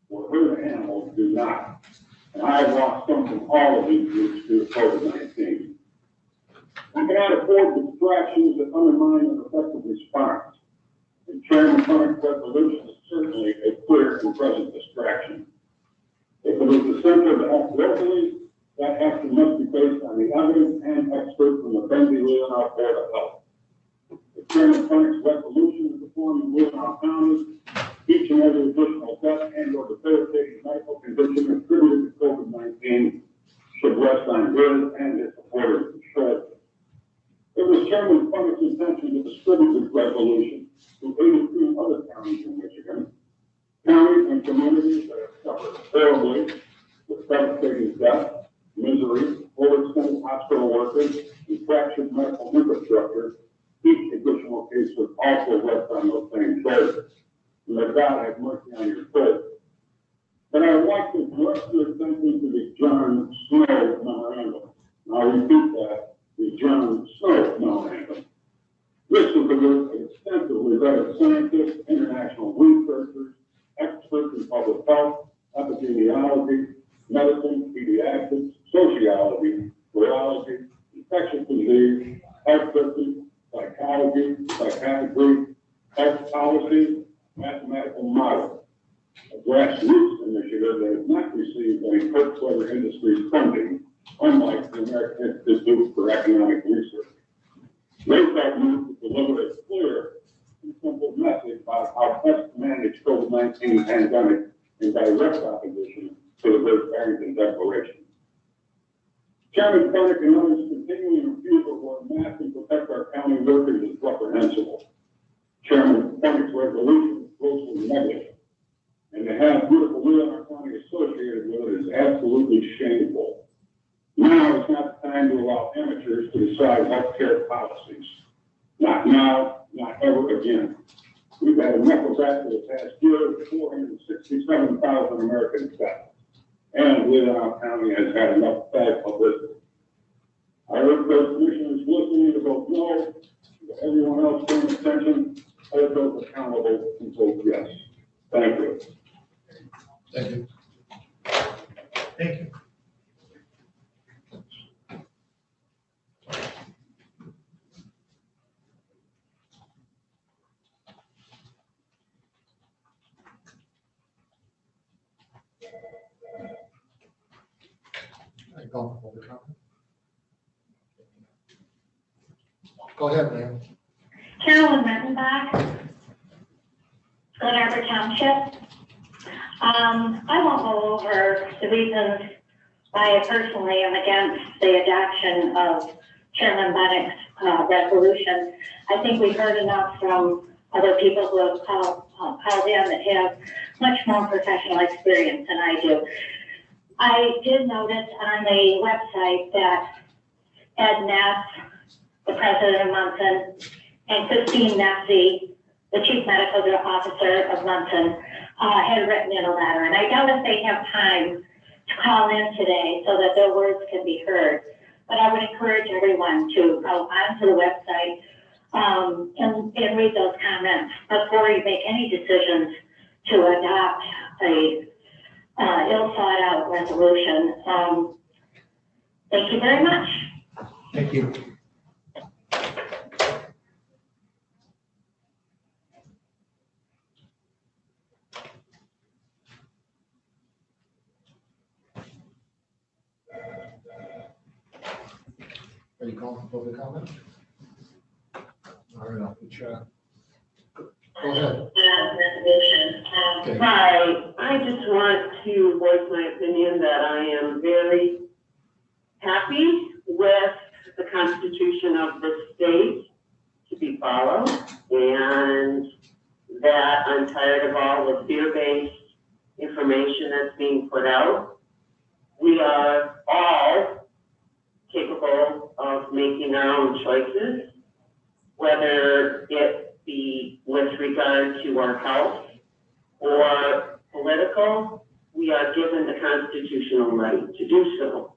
where herd animals do not. And I've lost some from all of these groups due to COVID-19. We cannot afford distractions that undermine an effective response. And Chairman Clark's resolution is certainly a clear and present distraction. If it is essential to act locally, that action must be based on the evidence and experts from the Leelanau Board of Health. If Chairman Clark's resolution is performed in Leelanau County, each and every additional death and or debilitating medical condition attributed to COVID-19 should rest on his and his supporters' shoulders. It was Chairman Clark's intention to distribute this resolution to 82 other counties in Michigan, counties and communities that have suffered horribly with devastating death, misery, overextended hospital workers, and fractured medical infrastructure. Each additional case would also rest on those same shoulders. May God have mercy on your soul. But I would like to direct your attention to the John Snow Memorandum. And I'll repeat that, the John Snow Memorandum. This is the work of extensively vetted scientists, international researchers, experts in public health, epidemiology, medicine, pediatrics, sociology, virology, infectious disease, health system, psychology, psychiatry, health policy, mathematical model. A grassroots initiative that has not received any Kirkweather Industries funding, unlike the American Institute for Economic Research. They felt moved to deliver a clear and simple message about how best to manage COVID-19 pandemic in direct opposition to the Great Barrington Declaration. Chairman Clark and others continuing refusal to wear masks and protect our county workers is reprehensible. Chairman Clark's resolution is grossly negligent, and to have beautiful Leelanau County associated with it is absolutely shameful. Now is not the time to allow amateurs to decide healthcare policies. Not now, not ever again. We've had enough of that for the past year with 467,000 Americans dead. And Leelanau County has had enough bad publicity. I urge those commissioners listening to vote no, to everyone else paying attention, hold those accountable and vote yes. Thank you. Thank you. Thank you. Go ahead, ma'am. Carolyn Rettenbach, Glen Arbor Township. I won't go over the reasons why I personally am against the adoption of Chairman Bennick's resolution. I think we've heard enough from other people who have called in that have much more professional experience than I do. I did notice on the website that Ed Ness, the president of Munson, and Christine Nefsey, the chief medical officer of Munson, had written in a letter. And I doubt if they have time to call in today so that their words can be heard. But I would encourage everyone to go onto the website and read those comments before you make any decisions to adopt a ill thought out resolution. Thank you very much. Thank you. Are you calling for public comment? All right, I'll put you on. Go ahead. Okay. Hi, I just want to voice my opinion that I am very happy with the Constitution of the state to be followed, and that I'm tired of all the fear-based information that's being put out. We are all capable of making our own choices, whether it be with regard to our health or political. We are given the constitutional right to do so.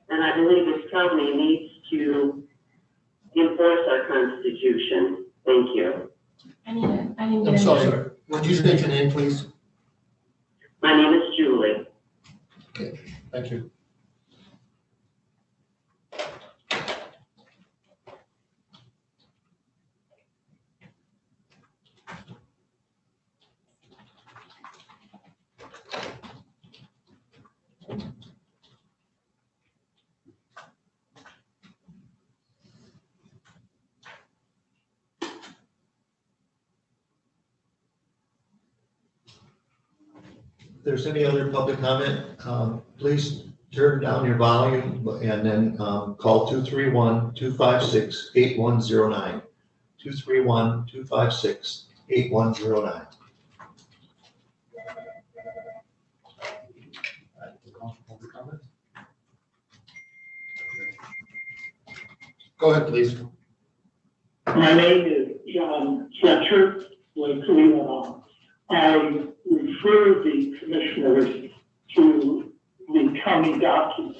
And I believe this county needs to enforce our Constitution. Thank you. I didn't get I'm a sorry, name. would you state your name, please? My name is Julie. Okay, thank you. If there's any other public comment, please turn down your volume and then call 231-256-8109. 231-256-8109. Go ahead, please. My name is John Fletcher, Lake Leelanau. I refer the commissioners to the county document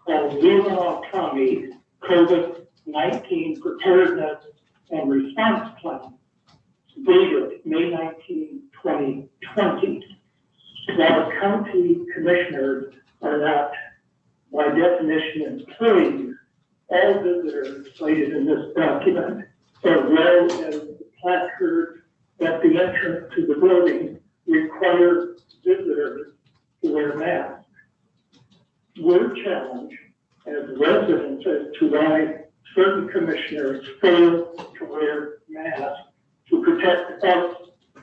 called Leelanau County COVID-19 Preparedness and Response Plan, dated May 19, 2020. While the county commissioners are not, by definition, employees, all visitors cited in this document, as well as the placard at the entrance to the building, require visitors to wear masks. We're challenged as residents as to why certain commissioners fail to wear masks to protect us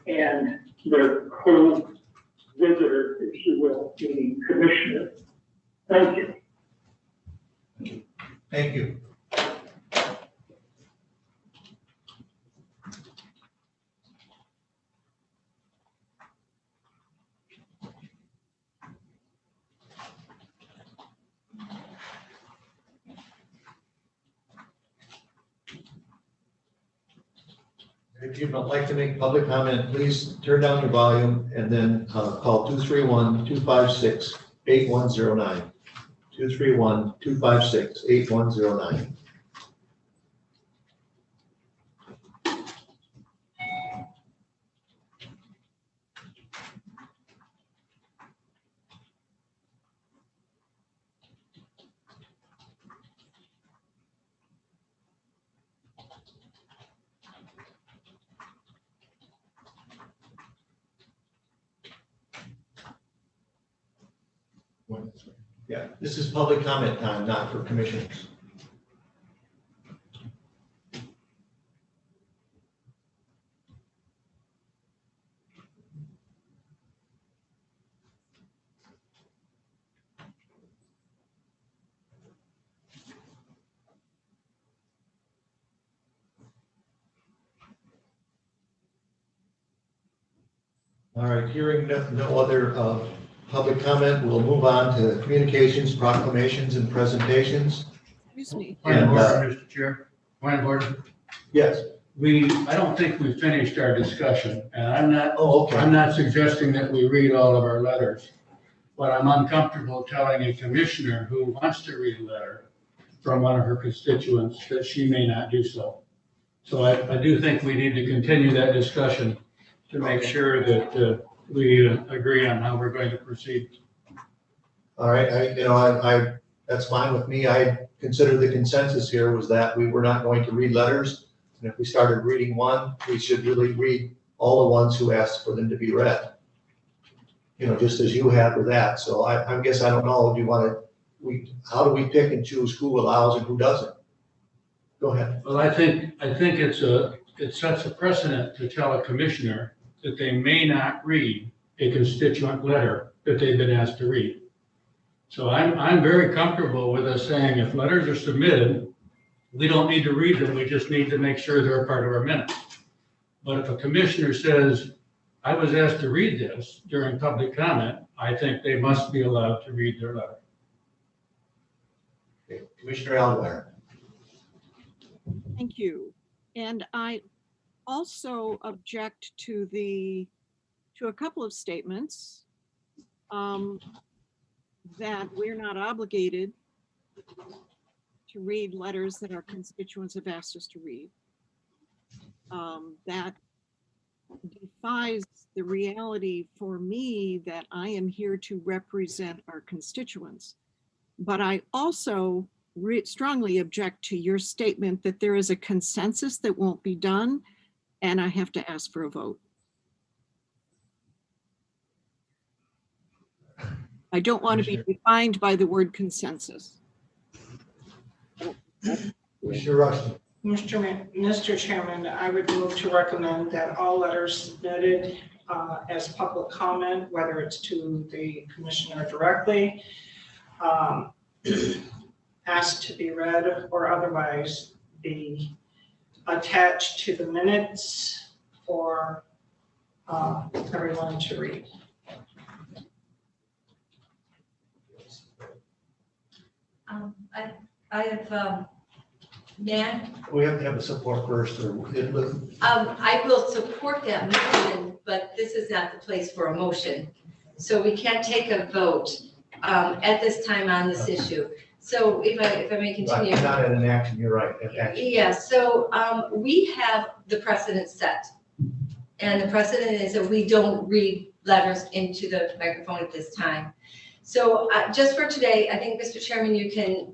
and their co-visitors, if you will, meaning commissioners. Thank you. Thank you. If you'd like to make public comment, please turn down your volume and then call 231-256-8109. 231-256-8109. Yeah, this is public comment time, not for commissioners. All right, hearing no other public comment, we'll move on to communications, proclamations, and presentations. Excuse me. Point of And, order, Mr. Chair. Point of order. Yes. I don't think we finished our discussion, and I'm Okay. not suggesting that we read all of our letters, but I'm uncomfortable telling a commissioner who wants to read a letter from one of her constituents that she may not do so. So I do think we need to continue that discussion to make sure that we agree on how we're going to proceed. All right, I that's fine with me. I consider the consensus here was that we were not going to read letters. And if we started reading one, we should really read all the ones who asked for them to be read. Just as you have with that. So I guess I don't know, do you want to how do we pick and choose who allows and who doesn't? Go ahead. Well, I think it sets a precedent to tell a commissioner that they may not read a constituent letter that they've been asked to read. So I'm very comfortable with us saying if letters are submitted, we don't need to read them, we just need to make sure they're a part of our minutes. But if a commissioner says, I was asked to read this during public comment, I think they must be allowed to read their letter. Okay. Commissioner Alware. Thank you. And I also object to a couple of statements that we're not obligated to read letters that our constituents have asked us to read. That defies the reality for me that I am here to represent our constituents. But I also strongly object to your statement that there is a consensus that won't be done, and I have to ask for a vote. I don't want to be defined by the word consensus. Commissioner Rushton. Mr. Chairman, I would move to recommend that all letters submitted as public comment, whether it's to the commissioner directly, asked to be read or otherwise, be attached to the minutes for everyone to read. I have, Nan? We have to have a support first, or I will support that motion, but this is not the place for a motion. So we can't take a vote at this time on this issue. So if I may continue. Not in an action, you're right. Yeah, so we have the precedent set. And the precedent is that we don't read letters into the microphone at this time. So just for today, I think, Mr. Chairman, you can,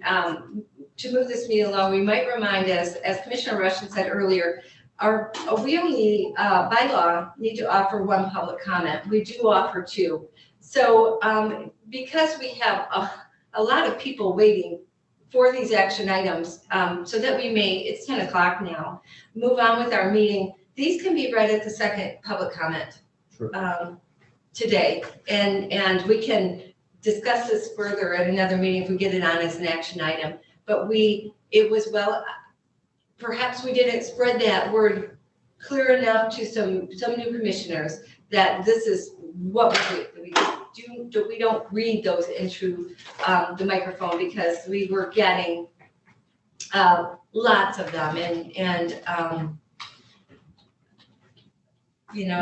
to move this meeting along, we might remind us, as Commissioner Rushton said earlier, we only, by law, need to offer one public comment. We do offer two. So because we have a lot of people waiting for these action items, so that we may, it's 10 o'clock now, move on with our meeting. These can be read at the second public comment today. And we can discuss this further at another meeting if we get it on as an action item. But it was, well, perhaps we didn't spread that word clear enough to some new commissioners that this is what we do. We don't read those into the microphone because we were getting lots of them, and you know,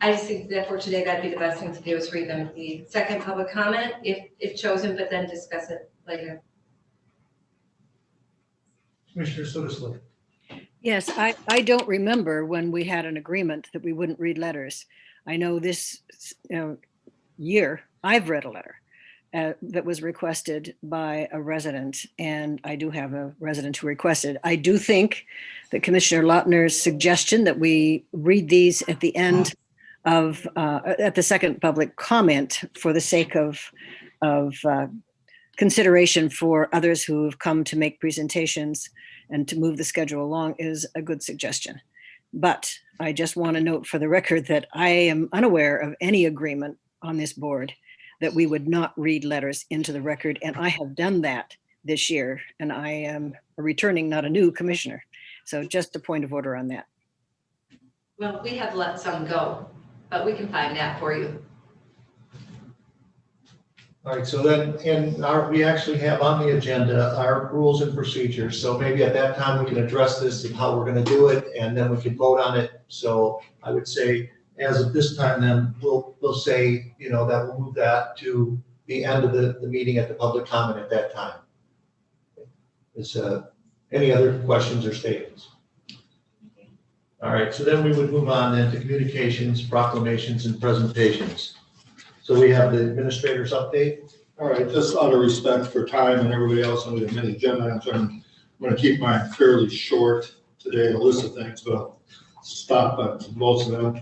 I just think that for today, that'd be the best thing to do is read them at the second public comment if chosen, but then discuss it later. Commissioner Sutherland. Yes, I don't remember when we had an agreement that we wouldn't read letters. I know this year I've read a letter that was requested by a resident, and I do have a resident who requested. I do think that Commissioner Lautner's suggestion that we read these at the end of at the second public comment for the sake of consideration for others who have come to make presentations and to move the schedule along is a good suggestion. But I just want to note for the record that I am unaware of any agreement on this board that we would not read letters into the record. And I have done that this year, and I am a returning, not a new commissioner. So just a point of order on that. Well, we have let some go, but we can find that for you. All right, so then, we actually have on the agenda our rules and procedures. So maybe at that time we can address this and how we're going to do it, and then we can vote on it. So I would say, as of this time, then we'll say, you know, that we'll move that to the end of the meeting at the public comment at that time. Is any other questions or statements? All right, so then we would move on then to communications, proclamations, and presentations. So we have the administrator's update. All right, just out of respect for time and everybody else, and we have many agenda items, I'm going to keep mine fairly short today, a list of things, but I'll stop at most of them.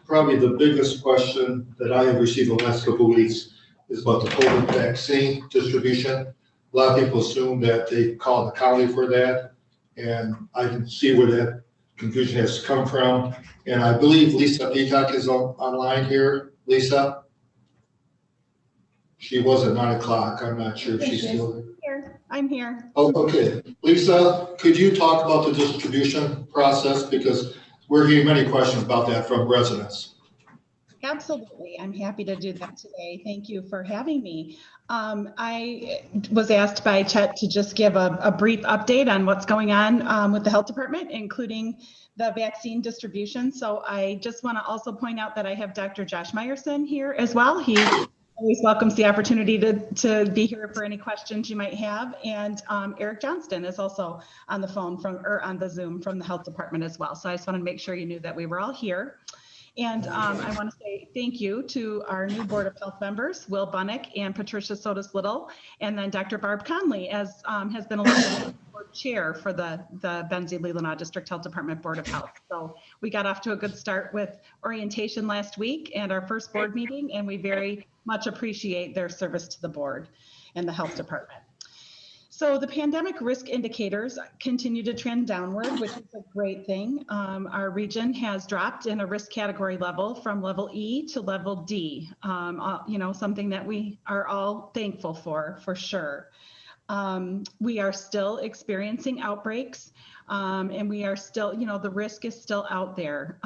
Probably the biggest question that I have received the last couple of weeks is about the COVID vaccine distribution. A lot of people assume that they call the county for that, and I can see where that confusion has come from. And I believe Lisa Peacock is online here. Lisa? She was at 9 o'clock. I'm not sure if she's still there. Here, I'm here. Oh, okay. Lisa, could you talk about the distribution process? Because we're hearing many questions about that from residents. Absolutely. I'm happy to do that today. Thank you for having me. I was asked by Chet to just give a brief update on what's going on with the health department, including the vaccine distribution. So I just want to also point out that I have Dr. Josh Meyerson here as well. He always welcomes the opportunity to be here for any questions you might have. And Eric Johnston is also on the phone or on the Zoom from the health department as well. So I just wanted to make sure you knew that we were all here. And I want to say thank you to our new Board of Health members, Will Bunnick and Patricia Sotis-Little, and then Dr. Barb Conley has been elected board chair for the Benzie Leelanau District Health Department Board of Health. So we got off to a good start with orientation last week and our first board meeting, and we very much appreciate their service to the board and the health department. So the pandemic risk indicators continue to trend downward, which is a great thing. Our region has dropped in a risk category level from level E to level D, something that we are all thankful for sure. We are still experiencing outbreaks, and we are still, the risk is still out there.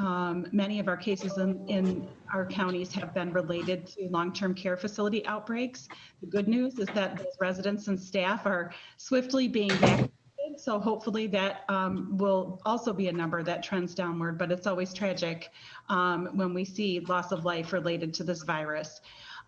Many of our cases in our counties have been related to long-term care facility outbreaks. The good news is that those residents and staff are swiftly being vaccinated. So hopefully that will also be a number that trends downward, but it's always tragic when we see loss of life related to this virus.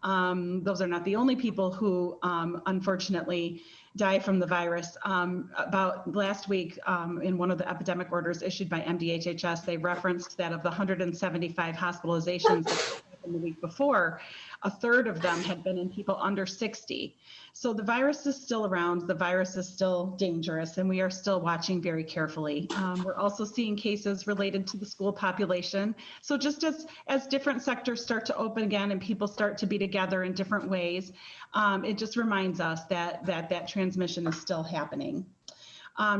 Those are not the only people who unfortunately die from the virus. About last week, in one of the epidemic orders issued by MDHHS, they referenced that of the 175 hospitalizations in the week before, a third of them had been in people under 60. So the virus is still around, the virus is still dangerous, and we are still watching very carefully. We're also seeing cases related to the school population. So just as different sectors start to open again and people start to be together in different ways, it just reminds us that transmission is still happening.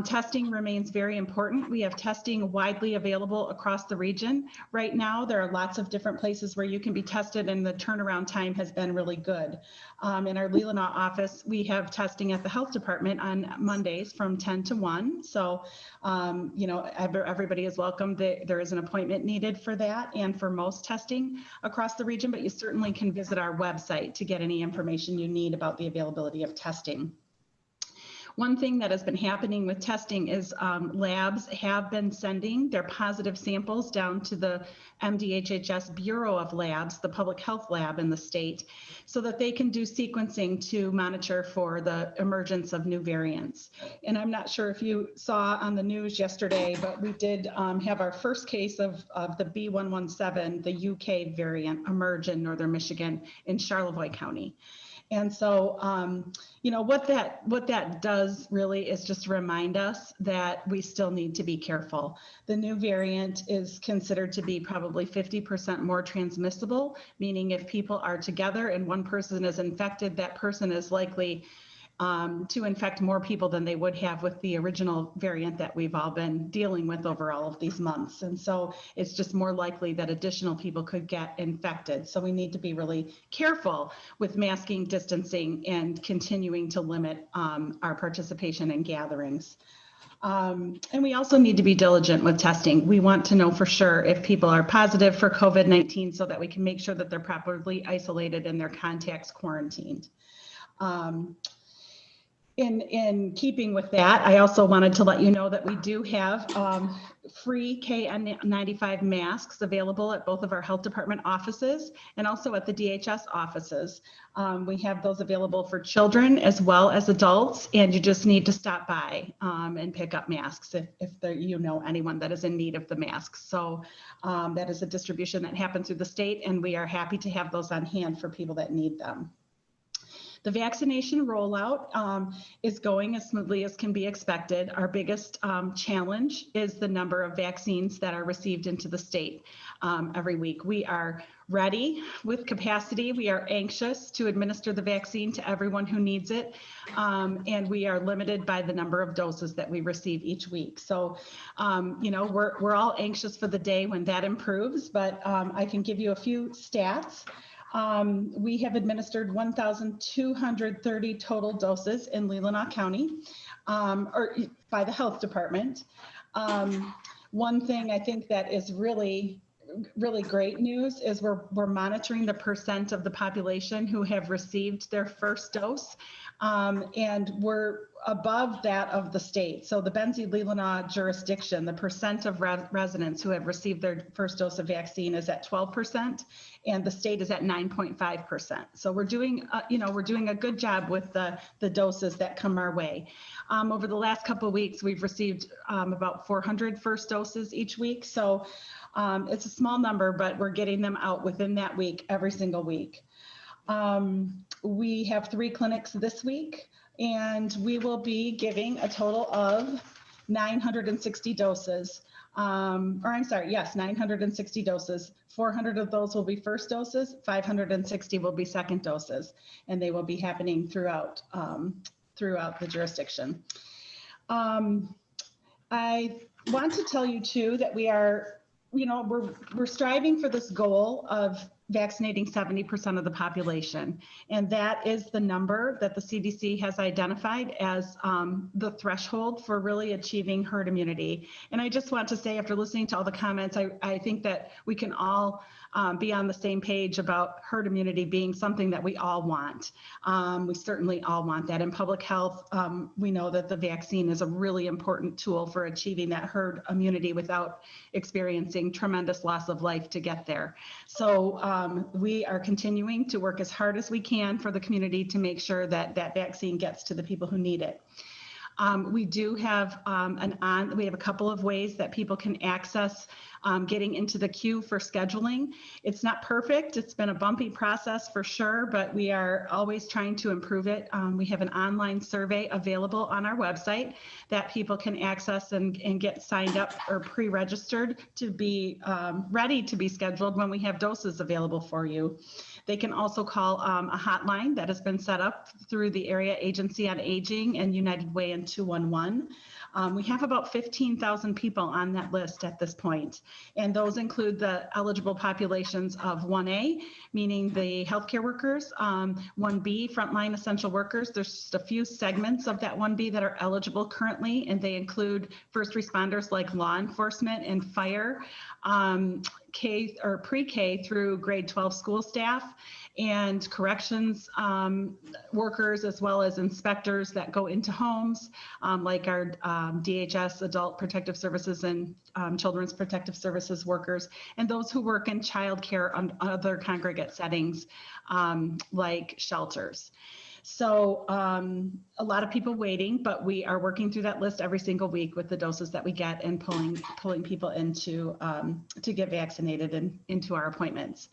Testing remains very important. We have testing widely available across the region. Right now, there are lots of different places where you can be tested, and the turnaround time has been really good. In our Leelanau office, we have testing at the health department on Mondays from 10 to 1. So, everybody is welcome. There is an appointment needed for that and for most testing across the region, but you certainly can visit our website to get any information you need about the availability of testing. One thing that has been happening with testing is labs have been sending their positive samples down to the MDHHS Bureau of Labs, the public health lab in the state, so that they can do sequencing to monitor for the emergence of new variants. And I'm not sure if you saw on the news yesterday, but we did have our first case of the B117, the UK variant, emerge in northern Michigan in Charlevoix County. And so, what that does really is just remind us that we still need to be careful. The new variant is considered to be probably 50% more transmissible, meaning if people are together and one person is infected, that person is likely to infect more people than they would have with the original variant that we've all been dealing with over all of these months. And so it's just more likely that additional people could get infected. So we need to be really careful with masking, distancing, and continuing to limit our participation in gatherings. And we also need to be diligent with testing. We want to know for sure if people are positive for COVID-19 so that we can make sure that they're properly isolated and their contacts quarantined. In keeping with that, I also wanted to let you know that we do have free KN95 masks available at both of our health department offices and also at the DHS offices. We have those available for children as well as adults, and you just need to stop by and pick up masks if you know anyone that is in need of the masks. So that is a distribution that happens through the state, and we are happy to have those on hand for people that need them. The vaccination rollout is going as smoothly as can be expected. Our biggest challenge is the number of vaccines that are received into the state every week. We are ready with capacity. We are anxious to administer the vaccine to everyone who needs it. And we are limited by the number of doses that we receive each week. So, we're all anxious for the day when that improves, but I can give you a few stats. We have administered 1,230 total doses in Leelanau County, or by the health department. One thing I think that is really great news is we're monitoring the percent of the population who have received their first dose, and we're above that of the state. So the Benzie-Leelanau jurisdiction, the percent of residents who have received their first dose of vaccine is at 12%, and the state is at 9.5%. So we're doing, we're doing a good job with the doses that come our way. Over the last couple of weeks, we've received about 400 first doses each week. So it's a small number, but we're getting them out within that week, every single week. We have 3 clinics this week, and we will be giving a total of 960 doses. 960 doses. 400 of those will be first doses, 560 will be second doses, and they will be happening throughout the jurisdiction. I want to tell you too that we are, we're striving for this goal of vaccinating 70% of the population. And that is the number that the CDC has identified as the threshold for really achieving herd immunity. And I just want to say, after listening to all the comments, I think that we can all be on the same page about herd immunity being something that we all want. We certainly all want that. In public health, we know that the vaccine is a really important tool for achieving that herd immunity without experiencing tremendous loss of life to get there. So we are continuing to work as hard as we can for the community to make sure that that vaccine gets to the people who need it. We do have we have a couple of ways that people can access getting into the queue for scheduling. It's not perfect. It's been a bumpy process for sure, but we are always trying to improve it. We have an online survey available on our website that people can access and get signed up or pre-registered to be ready to be scheduled when we have doses available for you. They can also call a hotline that has been set up through the Area Agency on Aging and United Way and 211. We have about 15,000 people on that list at this point, and those include the eligible populations of 1A, meaning the healthcare workers, 1B, frontline essential workers. There's just a few segments of that 1B that are eligible currently, and they include first responders like law enforcement and fire, K or pre-K through grade 12 school staff, and corrections workers, as well as inspectors that go into homes, like our DHS, Adult Protective Services, and Children's Protective Services workers, and those who work in childcare and other congregate settings, like shelters. So a lot of people waiting, but we are working through that list every single week with the doses that we get and pulling people into to get vaccinated and into our appointments.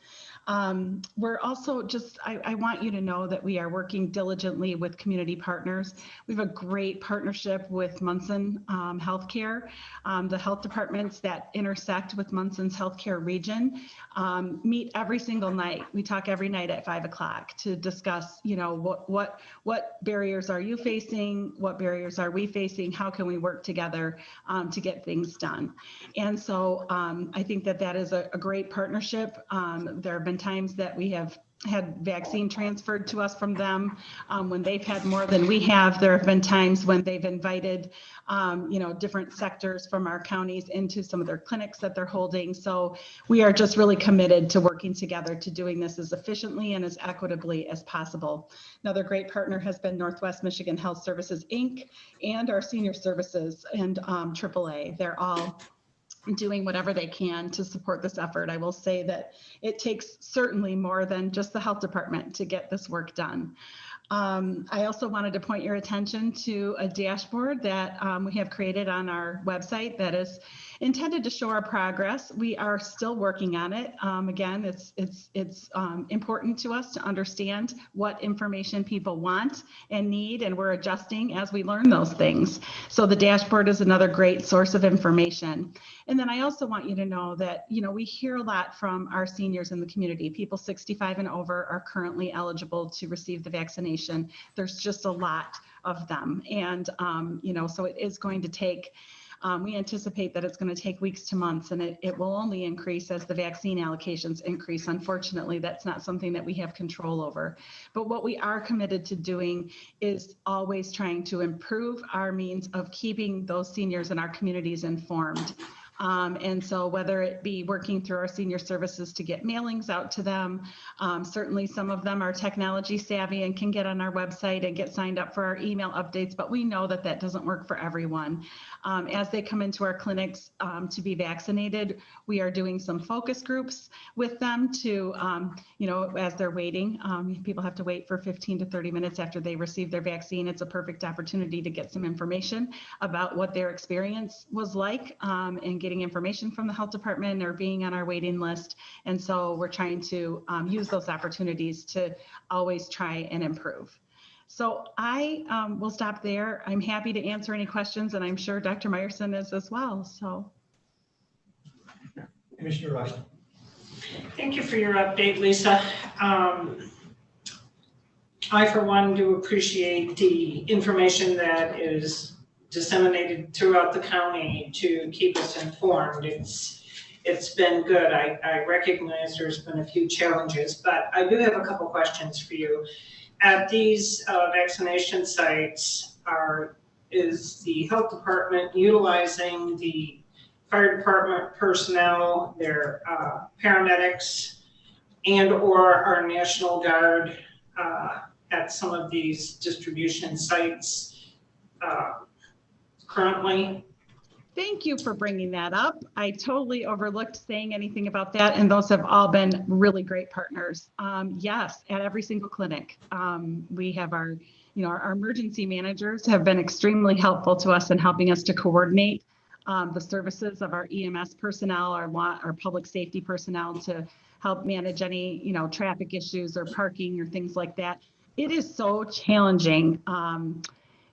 We're also I want you to know that we are working diligently with community partners. We have a great partnership with Munson Healthcare. The health departments that intersect with Munson's healthcare region meet every single night. We talk every night at 5 o'clock to discuss, what barriers are you facing? What barriers are we facing? How can we work together to get things done? And so I think that is a great partnership. There have been times that we have had vaccine transferred to us from them when they've had more than we have. There have been times when they've invited, different sectors from our counties into some of their clinics that they're holding. So we are just really committed to working together to doing this as efficiently and as equitably as possible. Another great partner has been Northwest Michigan Health Services, Inc., and our senior services and AAA. They're all doing whatever they can to support this effort. I will say that it takes certainly more than just the health department to get this work done. I also wanted to point your attention to a dashboard that we have created on our website that is intended to show our progress. We are still working on it. Again, it's important to us to understand what information people want and need, and we're adjusting as we learn those things. So the dashboard is another great source of information. And then I also want you to know that, we hear a lot from our seniors in the community. People 65 and over are currently eligible to receive the vaccination. There's just a lot of them. And, so it is going to take, we anticipate that it's going to take weeks to months, and it will only increase as the vaccine allocations increase. Unfortunately, that's not something that we have control over. But what we are committed to doing is always trying to improve our means of keeping those seniors in our communities informed. And so whether it be working through our senior services to get mailings out to them, certainly some of them are technology savvy and can get on our website and get signed up for our email updates, but we know that that doesn't work for everyone. As they come into our clinics to be vaccinated, we are doing some focus groups with them to, as they're waiting. People have to wait for 15 to 30 minutes after they receive their vaccine. It's a perfect opportunity to get some information about what their experience was like, and getting information from the health department or being on our waiting list. And so we're trying to use those opportunities to always try and improve. So I will stop there. I'm happy to answer any questions, and I'm sure Dr. Meyerson is as well. So, Commissioner Rushton. Thank you for your update, Lisa. I, for one, do appreciate the information that is disseminated throughout the county to keep us informed. It's been good. I recognize there's been a few challenges, but I do have a couple questions for you. At these vaccination sites, is the health department utilizing the fire department personnel, their paramedics, and or our National Guard at some of these distribution sites currently? Thank you for bringing that up. I totally overlooked saying anything about that, and those have all been really great partners. Yes, at every single clinic. We have our emergency managers have been extremely helpful to us in helping us to coordinate the services of our EMS personnel, our public safety personnel to help manage any, traffic issues or parking or things like that. It is so challenging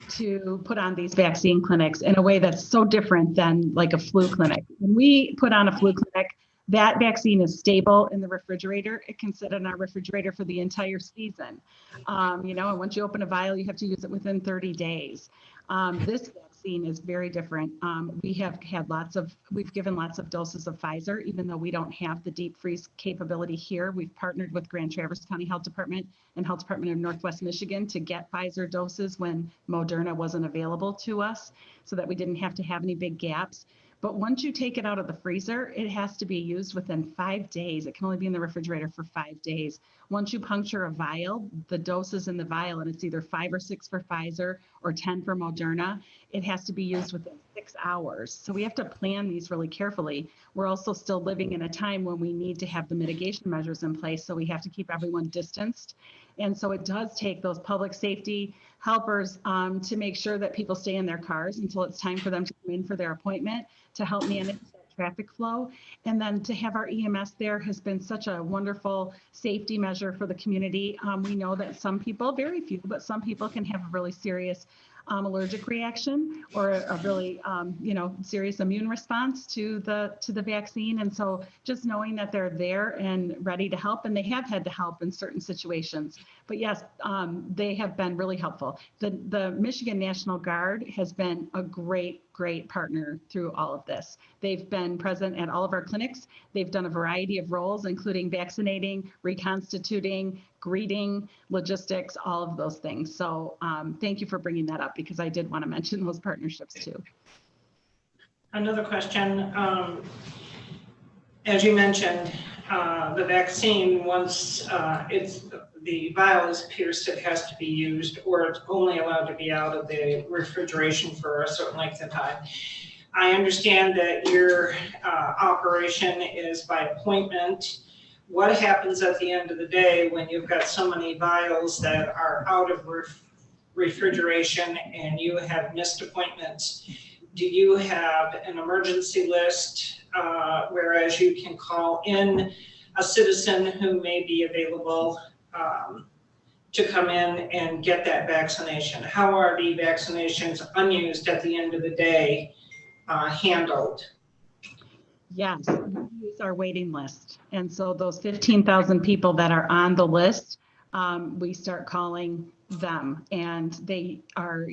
to put on these vaccine clinics in a way that's so different than like a flu clinic. When we put on a flu clinic, that vaccine is stable in the refrigerator. It can sit in our refrigerator for the entire season. And once you open a vial, you have to use it within 30 days. This vaccine is very different. We've given lots of doses of Pfizer, even though we don't have the deep freeze capability here. We've partnered with Grand Traverse County Health Department and Health Department of Northwest Michigan to get Pfizer doses when Moderna wasn't available to us, so that we didn't have to have any big gaps. But once you take it out of the freezer, it has to be used within 5 days. It can only be in the refrigerator for 5 days. Once you puncture a vial, the doses in the vial, and it's either 5 or 6 for Pfizer or 10 for Moderna, it has to be used within 6 hours. So we have to plan these really carefully. We're also still living in a time when we need to have the mitigation measures in place, so we have to keep everyone distanced. And so it does take those public safety helpers to make sure that people stay in their cars until it's time for them to come in for their appointment, to help manage that traffic flow. And then to have our EMS there has been such a wonderful safety measure for the community. We know that some people, very few, but some people can have a really serious allergic reaction or a really serious immune response to the vaccine. And so just knowing that they're there and ready to help, and they have had to help in certain situations. But yes, they have been really helpful. The Michigan National Guard has been a great partner through all of this. They've been present at all of our clinics. They've done a variety of roles, including vaccinating, reconstituting, greeting, logistics, all of those things. So thank you for bringing that up, because I did want to mention those partnerships too. Another question. As you mentioned, the vaccine, once the vial is pierced, it has to be used, or it's only allowed to be out of the refrigeration for a certain length of time. I understand that your operation is by appointment. What happens at the end of the day when you've got so many vials that are out of refrigeration and you have missed appointments? do you have an emergency list, whereas you can call in a citizen who may be available to come in and get that vaccination? How are the vaccinations unused at the end of the day handled? Yes, we use our waiting list. And so those 15,000 people that are on the list, we start calling them, and they are,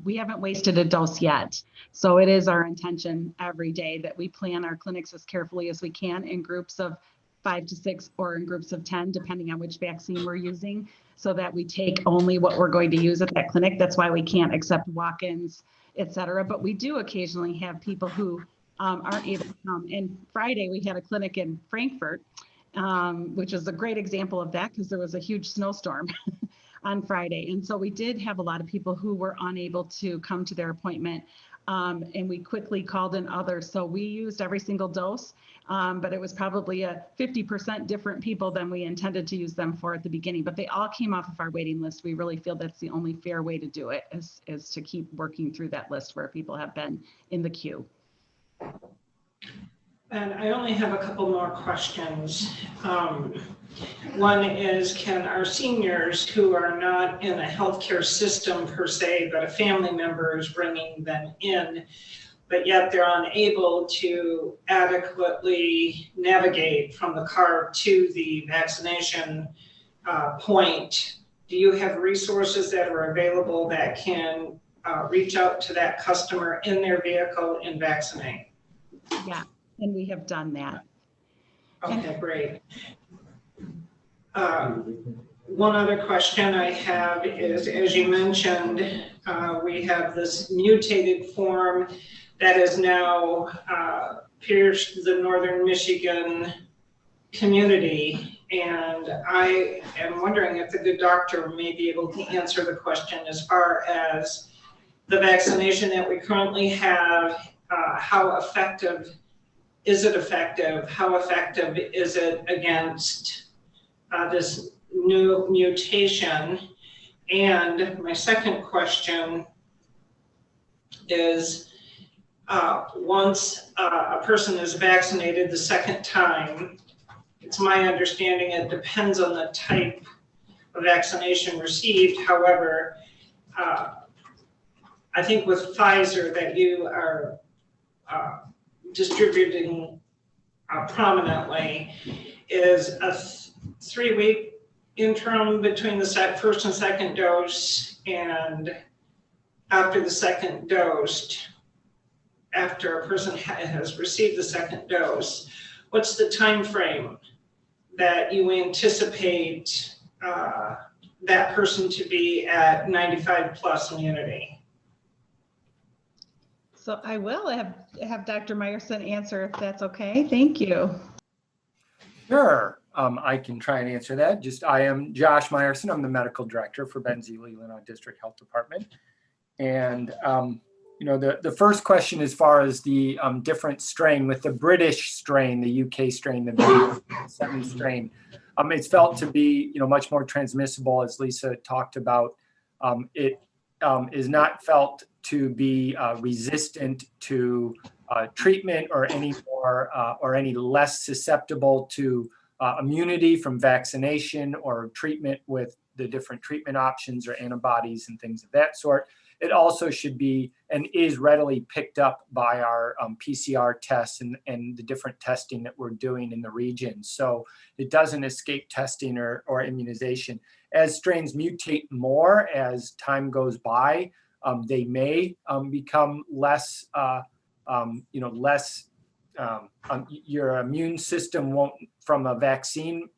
we haven't wasted a dose yet. So it is our intention every day that we plan our clinics as carefully as we can in groups of 5 to 6 or in groups of 10, depending on which vaccine we're using, so that we take only what we're going to use at that clinic. That's why we can't accept walk-ins, et cetera. But we do occasionally have people who aren't able to come. And Friday, we had a clinic in Frankfurt, which is a great example of that because there was a huge snowstorm on Friday. And so we did have a lot of people who were unable to come to their appointment. And we quickly called in others. So we used every single dose, but it was probably a 50% different people than we intended to use them for at the beginning. But they all came off of our waiting list. We really feel that's the only fair way to do it, is to keep working through that list where people have been in the queue. And I only have a couple more questions. One is, can our seniors who are not in a healthcare system per se, but a family member is bringing them in, but yet they're unable to adequately navigate from the car to the vaccination point, do you have resources that are available that can reach out to that customer in their vehicle and vaccinate? Yeah, and we have done that. Okay, great. One other question I have is, as you mentioned, we have this mutated form that is now pierced the northern Michigan community. And I am wondering if the good doctor may be able to answer the question as far as the vaccination that we currently have, how effective is it effective? How effective is it against this new mutation? And my second question is, once a person is vaccinated the second time, it's my understanding it depends on the type of vaccination received. However, I think with Pfizer that you are distributing prominently is a 3-week interim between the first and second dose, and after the second dose, after a person has received the second dose, what's the time frame that you anticipate that person to be at 95+ immunity? So I will have Dr. Meyerson answer if that's okay. Thank you. Sure, I can try and answer that. I am Josh Meyerson. I'm the medical director for Benzie Leelanau District Health Department. And the first question, as far as the different strain, with the British strain, the UK strain, the B7 strain, it's felt to be much more transmissible, as Lisa talked about. It is not felt to be resistant to treatment or any more or any less susceptible to immunity from vaccination or treatment with the different treatment options or antibodies and things of that sort. It also should be and is readily picked up by our PCR tests and the different testing that we're doing in the region. So it doesn't escape testing or immunization. As strains mutate more as time goes by, they may become less, your immune system from a vaccine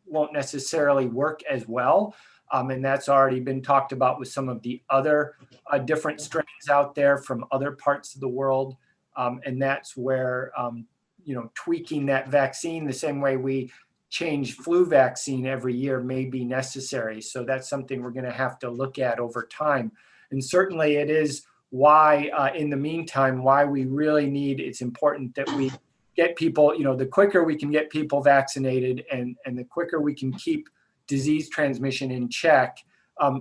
won't necessarily work as well. And that's already been talked about with some of the other different strains out there from other parts of the world. And that's where, tweaking that vaccine the same way we change flu vaccine every year may be necessary. So that's something we're going to have to look at over time. And certainly it is why, in the meantime, why we really it's important that we get people, the quicker we can get people vaccinated and the quicker we can keep disease transmission in check,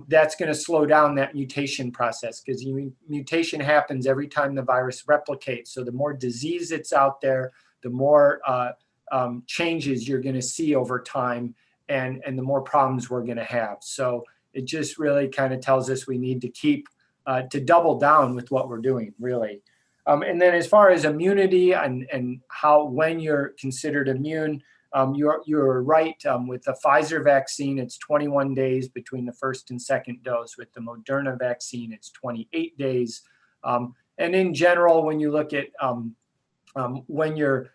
that's going to slow down that mutation process, because mutation happens every time the virus replicates. So the more disease that's out there, the more changes you're going to see over time, and the more problems we're going to have. So it just really kind of tells us we need to keep to double down with what we're doing, really. And then as far as immunity and when you're considered immune, you're right. With the Pfizer vaccine, it's 21 days between the first and second dose. With the Moderna vaccine, it's 28 days. And in general, when you look at when you're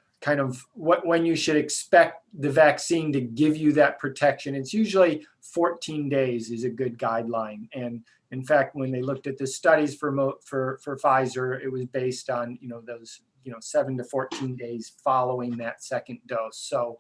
when you should expect the vaccine to give you that protection, it's usually 14 days is a good guideline. And in fact, when they looked at the studies for Pfizer, it was based on those 7 to 14 days following that second dose. So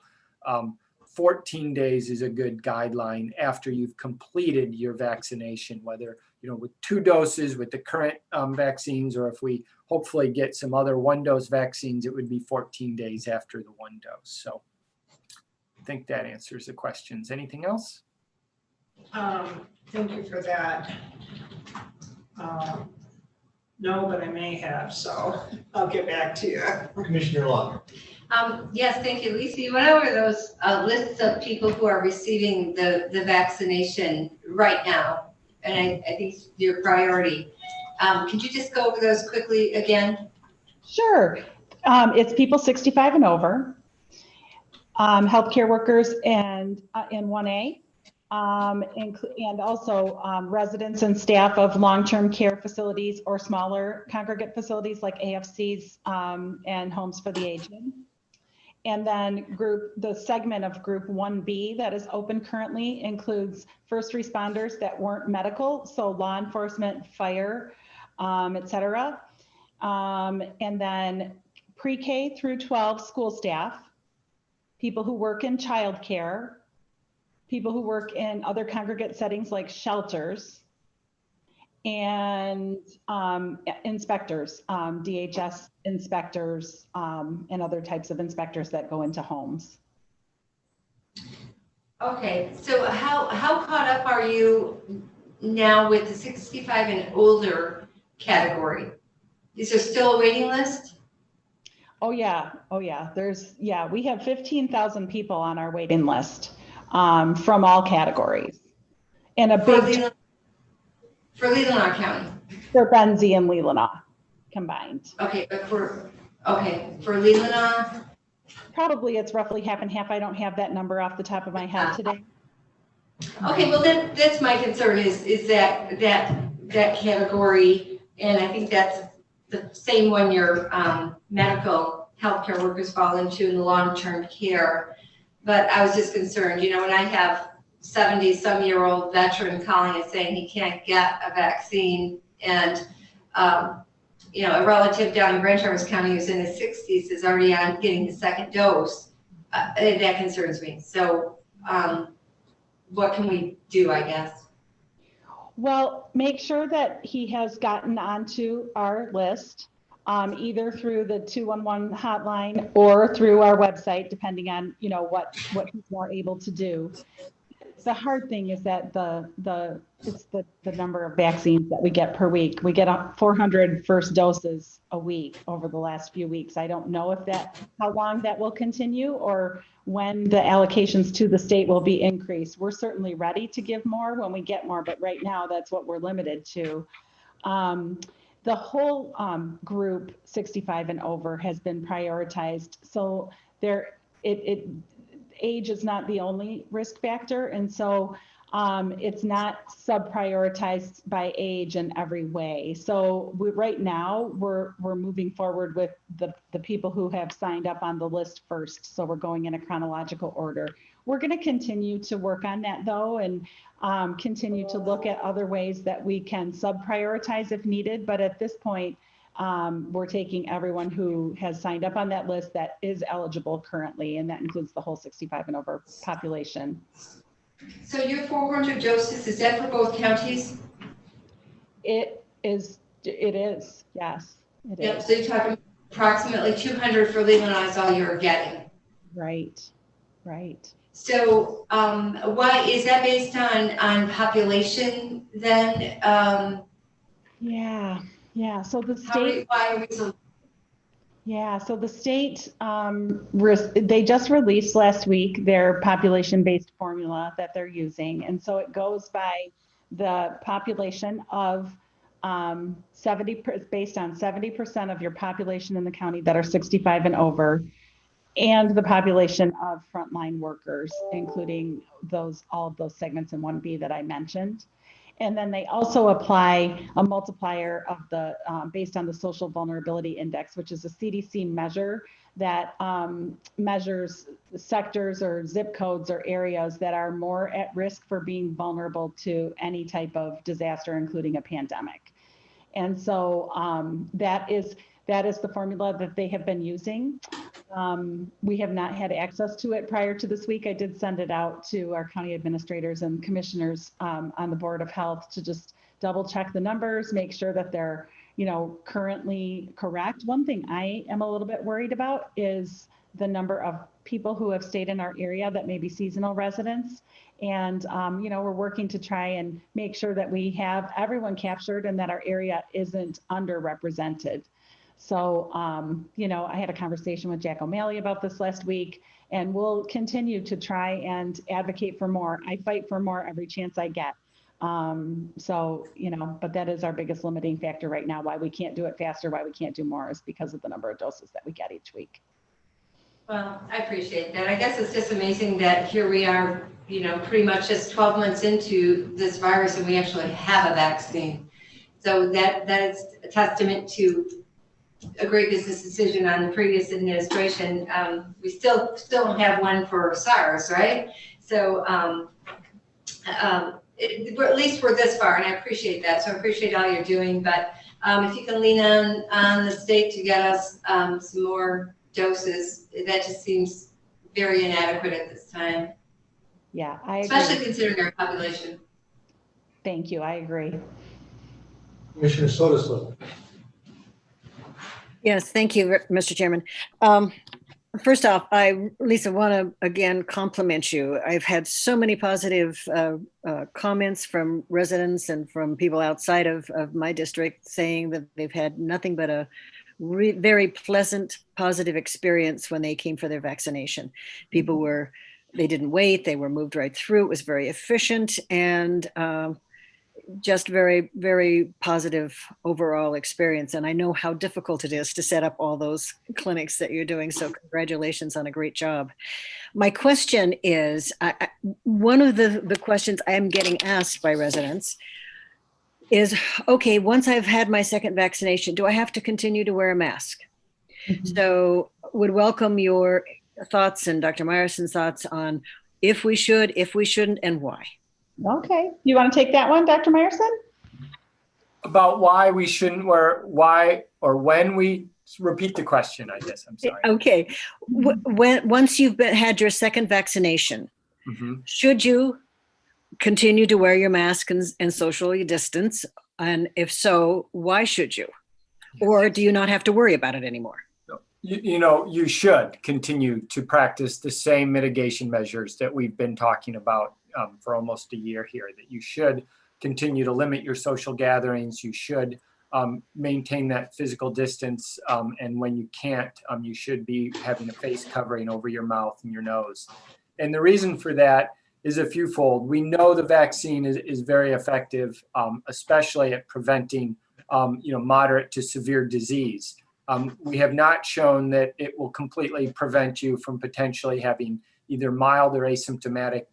14 days is a good guideline after you've completed your vaccination, whether with 2 doses with the current vaccines, or if we hopefully get some other 1-dose vaccines, it would be 14 days after the 1 dose. So I think that answers the questions. Anything else? Thank you for that. No, but I may have, so I'll get back to you. Commissioner Long. Yes, thank you. Lisa, you went over those lists of people who are receiving the vaccination right now, and I think it's your priority. Could you just go over those quickly again? Sure. It's people 65 and over, healthcare workers and in 1A, and also residents and staff of long-term care facilities or smaller congregate facilities like AFCs and homes for the aged. And then the segment of group 1B that is open currently includes first responders that weren't medical, so law enforcement, fire, et cetera. And then pre-K through 12 school staff, people who work in childcare, people who work in other congregate settings like shelters, and inspectors, DHS inspectors, and other types of inspectors that go into homes. Okay, so how caught up are you now with the 65 and older category? Is there still a waiting list? Oh yeah, we have 15,000 people on our waiting list from all categories. And a big for Leelanau County. For Benzie and Leelanau combined. Okay, but for Leelanau? Probably it's roughly half and half. I don't have that number off the top of my head today. Okay, well that's my concern is that category, and I think that's the same one your medical healthcare workers fall into in the long-term care. But I was just concerned, when I have 70-some-year-old veteran calling and saying he can't get a vaccine, and a relative down in Grand Traverse County who's in his 60s is already on getting the second dose, that concerns me. So what can we do, I guess? Well, make sure that he has gotten onto our list, either through the 211 hotline or through our website, depending on what he's more able to do. The hard thing is that it's the number of vaccines that we get per week. We get 400 first doses a week over the last few weeks. I don't know how long that will continue or when the allocations to the state will be increased. We're certainly ready to give more when we get more, but right now that's what we're limited to. The whole group 65 and over has been prioritized. So age is not the only risk factor. And so it's not sub-prioritized by age in every way. So right now we're moving forward with the people who have signed up on the list first. So we're going in a chronological order. We're going to continue to work on that though, and continue to look at other ways that we can sub-prioritize if needed. But at this point, we're taking everyone who has signed up on that list that is eligible currently, and that includes the whole 65 and over population. So your 400 doses, is that for both counties? It is, yes, it Yep, is. so you're talking approximately 200 for Leelanau is all you're getting. Right. So, why, is that based on population then? Yeah, so the How are we, state, why are we so, yeah, so the state, they just released last week their population-based formula that they're using. And so it goes by the population of 70, based on 70% of your population in the county that are 65 and over, and the population of frontline workers, including all of those segments in 1B that I mentioned. And then they also apply a multiplier of the based on the social vulnerability index, which is a CDC measure that measures sectors or zip codes or areas that are more at risk for being vulnerable to any type of disaster, including a pandemic. And so that is the formula that they have been using. We have not had access to it prior to this week. I did send it out to our county administrators and commissioners on the Board of Health to just double check the numbers, make sure that they're, currently correct. One thing I am a little bit worried about is the number of people who have stayed in our area that may be seasonal residents. And, we're working to try and make sure that we have everyone captured and that our area isn't underrepresented. So, I had a conversation with Jack O'Malley about this last week, and we'll continue to try and advocate for more. I fight for more every chance I get. But that is our biggest limiting factor right now. Why we can't do it faster, why we can't do more is because of the number of doses that we get each week. well, I appreciate that. I guess it's just amazing that here we are, pretty much just 12 months into this virus and we actually have a vaccine. So that is a testament to a great business decision on the previous administration. We still don't have one for SARS, right? So at least we're this far, and I appreciate that. So I appreciate all you're doing. But if you can lean on the state to get us some more doses, that just seems very inadequate at this time. Yeah, I agree. Especially considering our population. Thank you. I agree. Commissioner Sotosley. Yes, thank you, Mr. Chairman. First off, Lisa, want to again compliment you. I've had so many positive comments from residents and from people outside of my district saying that they've had nothing but a very pleasant, positive experience when they came for their vaccination. People they didn't wait, they were moved right through. It was very efficient and just very, very positive overall experience. And I know how difficult it is to set up all those clinics that you're doing. So congratulations on a great job. My question is, one of the questions I am getting asked by residents is, okay, once I've had my second vaccination, do I have to continue to wear a mask? Mm-hmm. So would welcome your thoughts and Dr. Meyerson's thoughts on if we should, if we shouldn't, and why. Okay. You want to take that one, Dr. Meyerson? About why we shouldn't wear, why or when we, repeat the question, I guess. I'm sorry. Okay. Once you've had your second vaccination, mm-hmm. should you continue to wear your mask and socially distance? And if so, why should you? Or do you not have to worry about it anymore? You should continue to practice the same mitigation measures that we've been talking about for almost a year here, that you should continue to limit your social gatherings. You should maintain that physical distance. And when you can't, you should be having a face covering over your mouth and your nose. And the reason for that is a fewfold. We know the vaccine is very effective, especially at preventing moderate to severe disease. We have not shown that it will completely prevent you from potentially having either mild or asymptomatic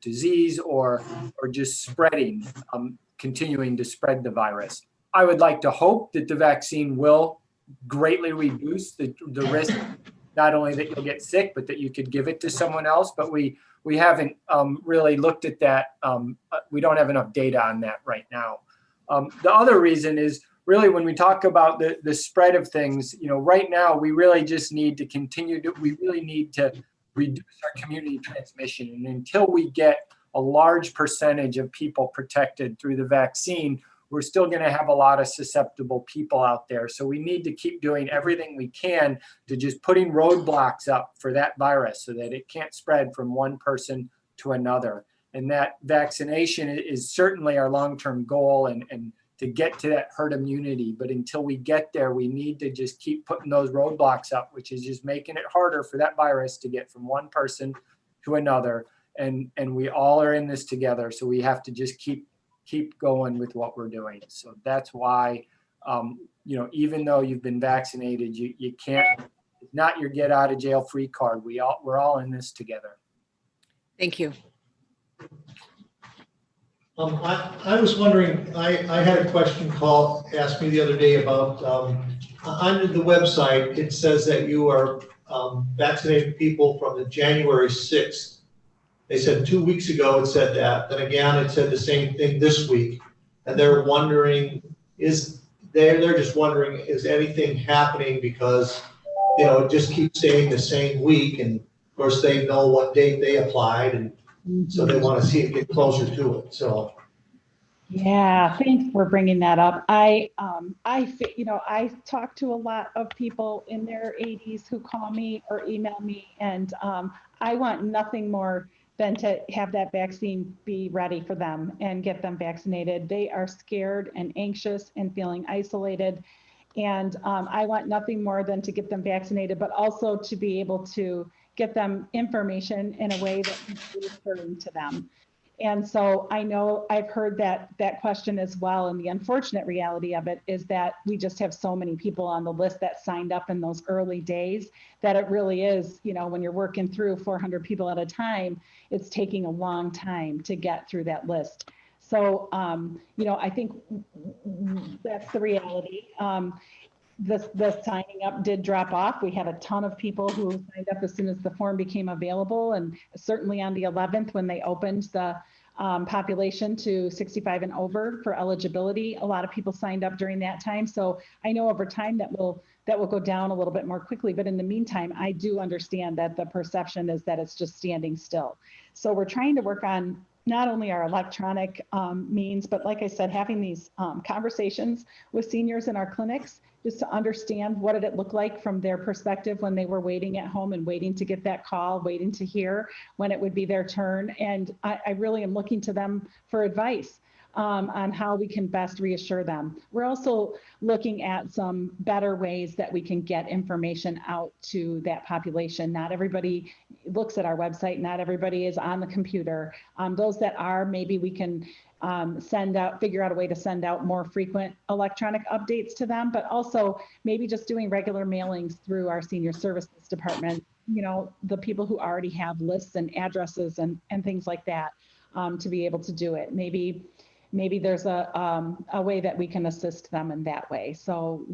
disease or just spreading, continuing to spread the virus. I would like to hope that the vaccine will greatly reduce the risk, not only that you'll get sick, but that you could give it to someone else. But we haven't really looked at that. We don't have enough data on that right now. The other reason is really when we talk about the spread of things, right now we really just need to we really need to reduce our community transmission. And until we get a large percentage of people protected through the vaccine, we're still going to have a lot of susceptible people out there. So we need to keep doing everything we can to just putting roadblocks up for that virus so that it can't spread from one person to another. And that vaccination is certainly our long-term goal and to get to that herd immunity. But until we get there, we need to just keep putting those roadblocks up, which is just making it harder for that virus to get from one person to another. And we all are in this together. So we have to just keep going with what we're doing. So that's why, even though you've been vaccinated, you can't, it's not your get out of jail free card. We're all in this together. Thank you. I was wondering, I had a question asked me the other day about, on the website, it says that you are vaccinating people from the January 6th. They said 2 weeks ago it said that, then again it said the same thing this week. And they're wondering, they're just wondering, is anything happening because, it just keeps saying the same week, and of course they know what date they applied, and so they want to see it get closer to it. So. Yeah, thanks for bringing that up. I talk to a lot of people in their 80s who call me or email me, and I want nothing more than to have that vaccine be ready for them and get them vaccinated. They are scared and anxious and feeling isolated. And I want nothing more than to get them vaccinated, but also to be able to get them information in a way that is reassuring to them. And so I know I've heard that question as well. And the unfortunate reality of it is that we just have so many people on the list that signed up in those early days that it really is, when you're working through 400 people at a time, it's taking a long time to get through that list. So, I think that's the reality. The signing up did drop off. We had a ton of people who signed up as soon as the form became available, and certainly on the 11th when they opened the population to 65 and over for eligibility, a lot of people signed up during that time. So I know over time that will go down a little bit more quickly. But in the meantime, I do understand that the perception is that it's just standing still. So we're trying to work on not only our electronic means, but like I said, having these conversations with seniors in our clinics, just to understand what did it look like from their perspective when they were waiting at home and waiting to get that call, waiting to hear when it would be their turn. And I really am looking to them for advice on how we can best reassure them. We're also looking at some better ways that we can get information out to that population. Not everybody looks at our website. Not everybody is on the computer. Those that are, maybe we can figure out a way to send out more frequent electronic updates to them, but also maybe just doing regular mailings through our senior services department, the people who already have lists and addresses and things like that, to be able to do it. Maybe there's a way that we can assist them in that way. So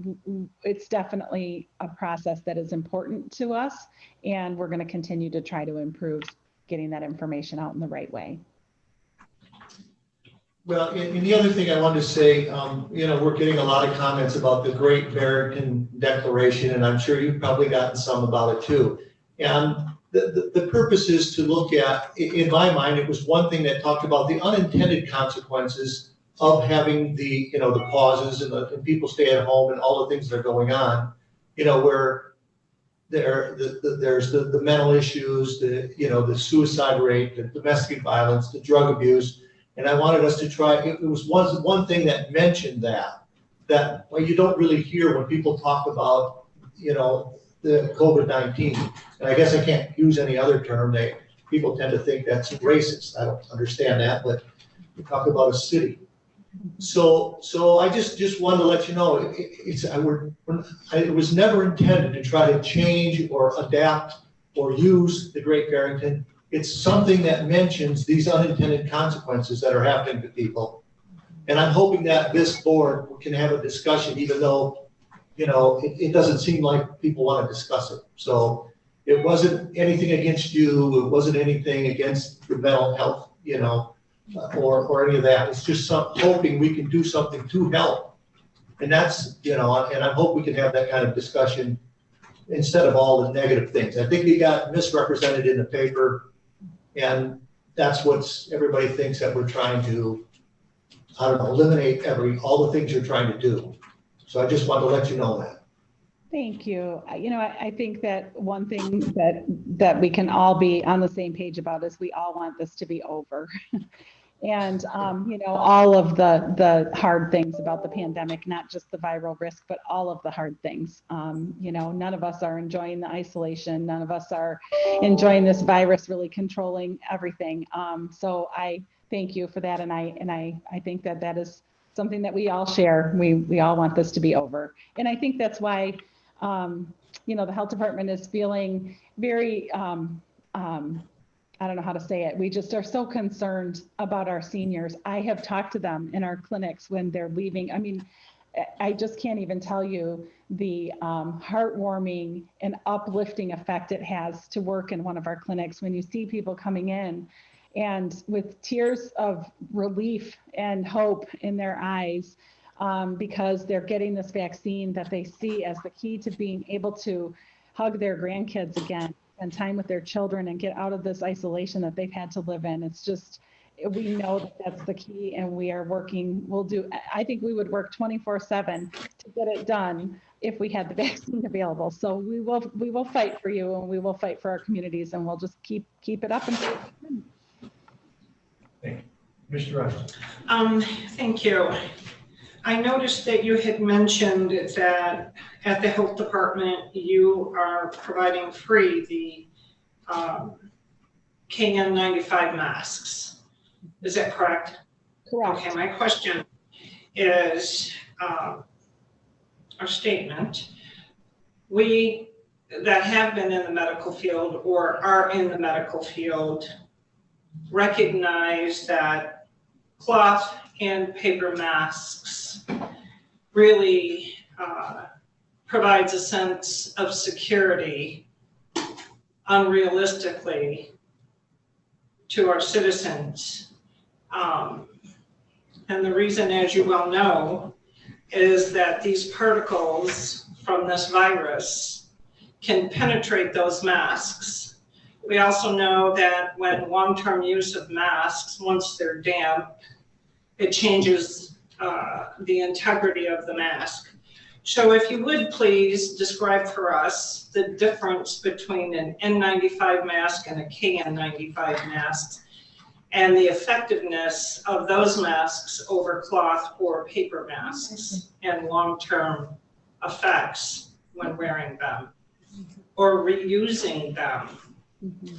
it's definitely a process that is important to us, and we're going to continue to try to improve getting that information out in the right way. Well, and the other thing I wanted to say, we're getting a lot of comments about the Great Barrington Declaration, and I'm sure you've probably gotten some about it too. And the purpose is to look at, in my mind, it was one thing that talked about the unintended consequences of having the pauses and people stay at home and all the things that are going on, where there's the mental issues, the suicide rate, the domestic violence, the drug abuse. And I wanted us to try, it was one thing that mentioned that you don't really hear when people talk about, the COVID-19. And I guess I can't use any other term. People tend to think that's racist. I don't understand that, but we talk about a city. So I just wanted to let you know, it was never intended to try to change or adapt or use the Great Barrington. It's something that mentions these unintended consequences that are happening to people. And I'm hoping that this board can have a discussion, even though, it doesn't seem like people want to discuss it. So it wasn't anything against you. It wasn't anything against your mental health, or any of that. It's just hoping we can do something to help. And that's, and I hope we can have that kind of discussion instead of all the negative things. I think we got misrepresented in the paper, and that's what everybody thinks, that we're trying to I don't know, eliminate all the things you're trying to do. So I just wanted to let you know that. Thank you. I think that one thing that we can all be on the same page about is we all want this to be over. And, all of the hard things about the pandemic, not just the viral risk, but all of the hard things. None of us are enjoying the isolation. None of us are enjoying this virus really controlling everything. So I thank you for that. And I think that is something that we all share. We all want this to be over. And I think that's why, the health department is feeling very, I don't know how to say it. We just are so concerned about our seniors. I have talked to them in our clinics when they're leaving. I mean, I just can't even tell you the heartwarming and uplifting effect it has to work in one of our clinics when you see people coming in and with tears of relief and hope in their eyes because they're getting this vaccine that they see as the key to being able to hug their grandkids again, spend time with their children and get out of this isolation that they've had to live in. It's just, we know that that's the key and we are working, I think we would work 24/7 to get it done if we had the vaccine available. So we will fight for you and we will fight for our communities and we'll just keep it up. And Thank you. Mr. Rush. Thank you. I noticed that you had mentioned that at the health department, you are providing free the KN95 masks. Is that correct? Correct. Okay, my question is a statement. We that have been in the medical field or are in the medical field recognize that cloth and paper masks really provides a sense of security unrealistically to our citizens. And the reason, as you well know, is that these particles from this virus can penetrate those masks. We also know that when long-term use of masks, once they're damp, it changes the integrity of the mask. So if you would please describe for us the difference between an N95 mask and a KN95 mask and the effectiveness of those masks over cloth or paper masks and long-term effects when wearing them or reusing them.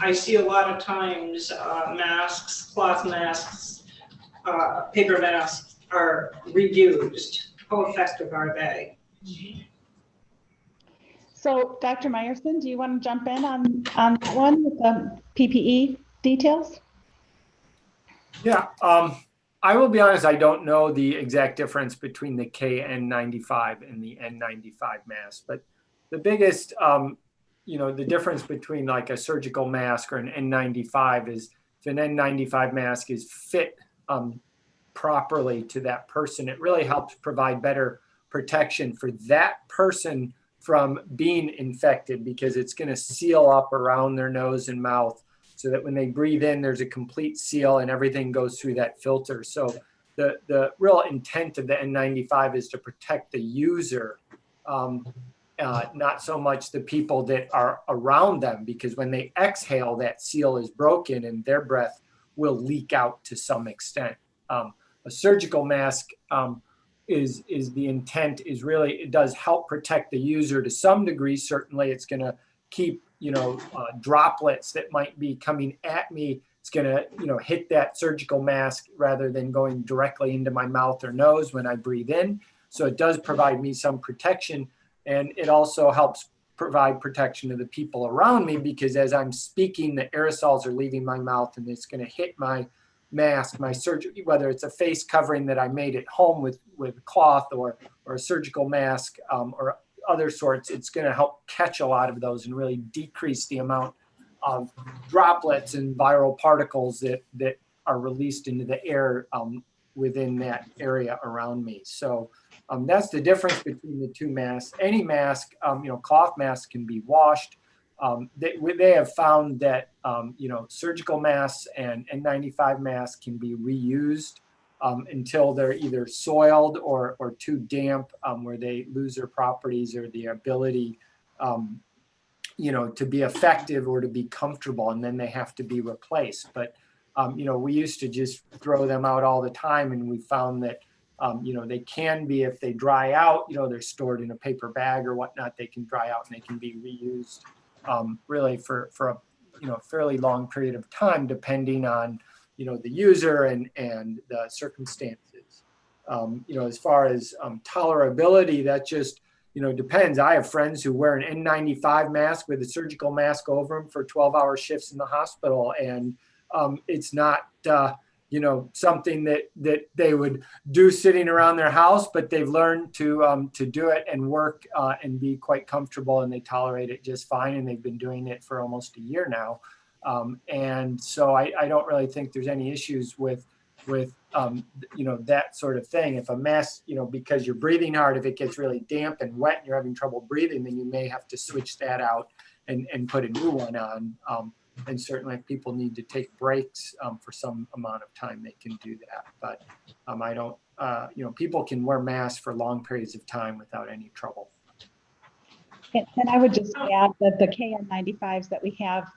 I see a lot of times masks, cloth masks, paper masks are reused. How effective are they? So Dr. Meyerson, do you want to jump in on that one with the PPE details? Yeah, I will be honest, I don't know the exact difference between the KN95 and the N95 mask, but the biggest, the difference between like a surgical mask or an N95 is if an N95 mask is fit properly to that person, it really helps provide better protection for that person from being infected because it's going to seal up around their nose and mouth so that when they breathe in, there's a complete seal and everything goes through that filter. So the real intent of the N95 is to protect the user, not so much the people that are around them, because when they exhale, that seal is broken and their breath will leak out to some extent. A surgical mask is the intent is really, it does help protect the user to some degree. Certainly it's going to keep, droplets that might be coming at me. It's going to, hit that surgical mask rather than going directly into my mouth or nose when I breathe in. So it does provide me some protection, and it also helps provide protection to the people around me because as I'm speaking, the aerosols are leaving my mouth and it's going to hit my mask, my surgery, whether it's a face covering that I made at home with cloth or a surgical mask or other sorts. It's going to help catch a lot of those and really decrease the amount of droplets and viral particles that are released into the air within that area around me. So that's the difference between the two masks. Any mask, cloth masks can be washed. They have found that, surgical masks and N95 masks can be reused until they're either soiled or too damp, where they lose their properties or the ability, to be effective or to be comfortable, and then they have to be replaced. But, we used to just throw them out all the time, and we found that, they can be, if they dry out, they're stored in a paper bag or whatnot, they can dry out and they can be reused really for a fairly long period of time, depending on, the user and the circumstances. As far as tolerability, that just, depends. I have friends who wear an N95 mask with a surgical mask over them for 12-hour shifts in the hospital. And it's not, something that they would do sitting around their house, but they've learned to do it and work and be quite comfortable, and they tolerate it just fine. And they've been doing it for almost a year now. And so I don't really think there's any issues with that sort of thing. If a mask, because you're breathing hard, if it gets really damp and wet and you're having trouble breathing, then you may have to switch that out and put a new one on. And certainly if people need to take breaks for some amount of time, they can do that. But I don't, people can wear masks for long periods of time without any trouble. And I would just add that the KN95s that we have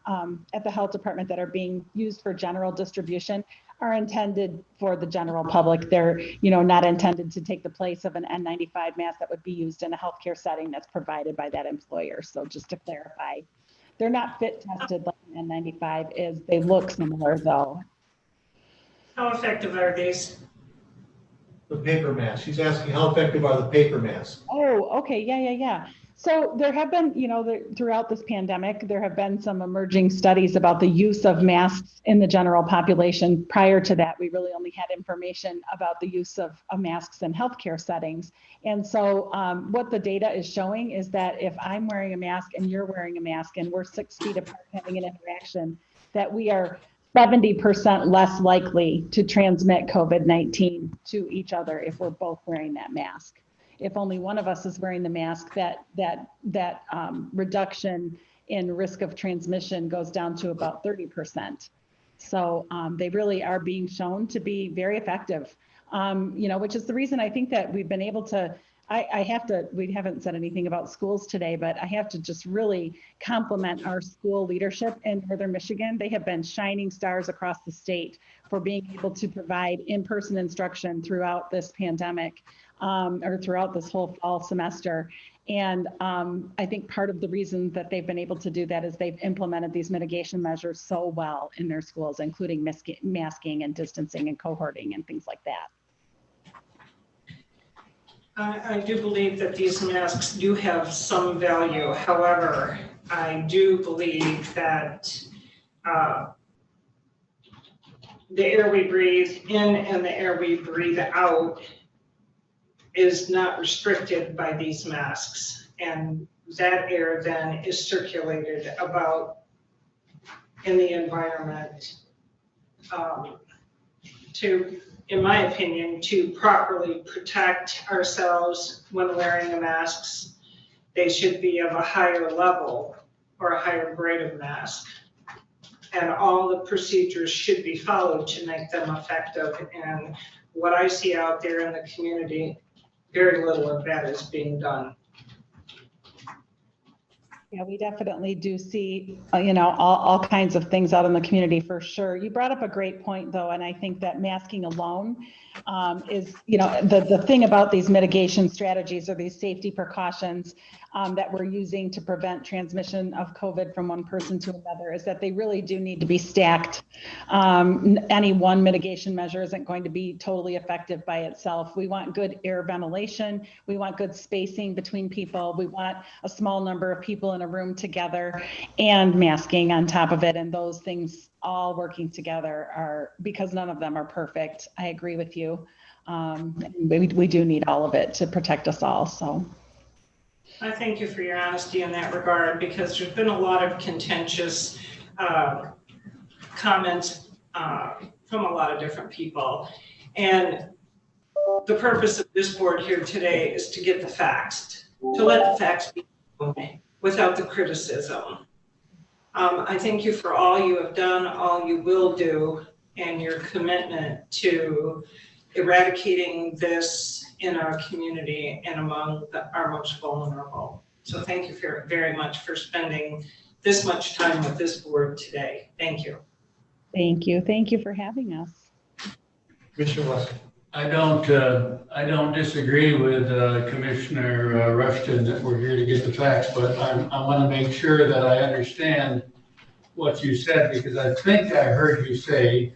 at the health department that are being used for general distribution are intended for the general public. They're, not intended to take the place of an N95 mask that would be used in a healthcare setting that's provided by that employer. So just to clarify, they're not fit tested like an N95 is. They look similar though. How effective are these? The paper masks. She's asking how effective are the paper masks? Oh, okay. Yeah. So there have been, throughout this pandemic, there have been some emerging studies about the use of masks in the general population. Prior to that, we really only had information about the use of masks in healthcare settings. And so what the data is showing is that if I'm wearing a mask and you're wearing a mask and we're 6 feet apart having an interaction, that we are 70% less likely to transmit COVID-19 to each other if we're both wearing that mask. If only one of us is wearing the mask, that reduction in risk of transmission goes down to about 30%. So they really are being shown to be very effective, which is the reason I think that we've been able to, we haven't said anything about schools today, but I have to just really compliment our school leadership in Northern Michigan. They have been shining stars across the state for being able to provide in-person instruction throughout this pandemic. Or throughout this whole fall semester. And I think part of the reason that they've been able to do that is they've implemented these mitigation measures so well in their schools, including masking and distancing and cohorting and things like that. I do believe that these masks do have some value. However, I do believe that the air we breathe in and the air we breathe out is not restricted by these masks. And that air then is circulated about in the environment in my opinion, to properly protect ourselves when wearing the masks. They should be of a higher level or a higher grade of mask. And all the procedures should be followed to make them effective. And what I see out there in the community, very little of that is being done. Yeah, we definitely do see, all kinds of things out in the community for sure. You brought up a great point though, and I think that masking alone is, the thing about these mitigation strategies or these safety precautions that we're using to prevent transmission of COVID from one person to another is that they really do need to be stacked. Any one mitigation measure isn't going to be totally effective by itself. We want good air ventilation. We want good spacing between people. We want a small number of people in a room together and masking on top of it. And those things all working together are, because none of them are perfect. I agree with you. We do need all of it to protect us all, so. I thank you for your honesty in that regard, because there's been a lot of contentious comments from a lot of different people. And the purpose of this board here today is to get the facts, to let the facts be known without the criticism. I thank you for all you have done, all you will do, and your commitment to eradicating this in our community and among our most vulnerable. So thank you very much for spending this much time with this board today. Thank you. Thank you. Thank you for having us. Commissioner Wesson. I don't disagree with Commissioner Rushton that we're here to get the facts, but I want to make sure that I understand what you said, because I think I heard you say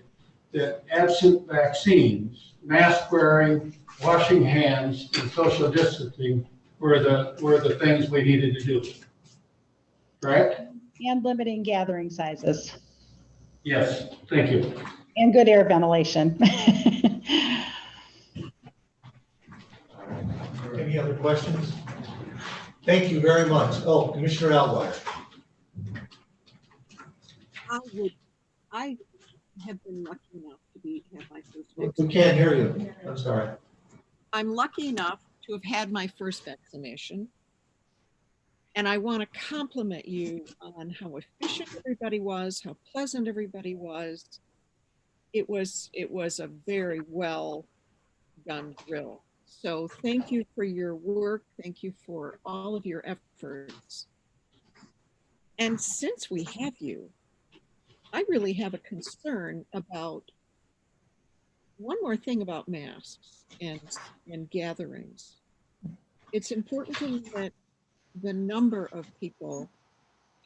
that absent vaccines, mask wearing, washing hands, and social distancing were the things we needed to do. Correct? And limiting gathering sizes. Yes, thank you. And good air ventilation. Any other questions? Thank you very much. Oh, Commissioner Alguier. I have been lucky enough to have my first We vaccine. can't hear you. I'm sorry. I'm lucky enough to have had my first vaccination. And I want to compliment you on how efficient everybody was, how pleasant everybody was. It was a very well done drill. So thank you for your work. Thank you for all of your efforts. And since we have you, I really have a concern about one more thing about masks and gatherings. It's important to limit the number of people.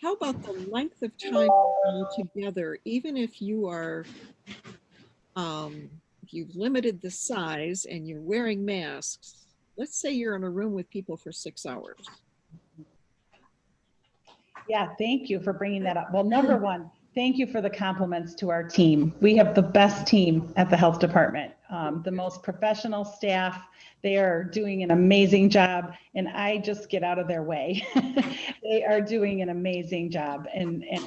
How about the length of time all together, even if you are, if you've limited the size and you're wearing masks, let's say you're in a room with people for 6 hours. Yeah, thank you for bringing that up. Well, number one, thank you for the compliments to our team. We have the best team at the health department, the most professional staff. They are doing an amazing job, and I just get out of their way. They are doing an amazing job, and have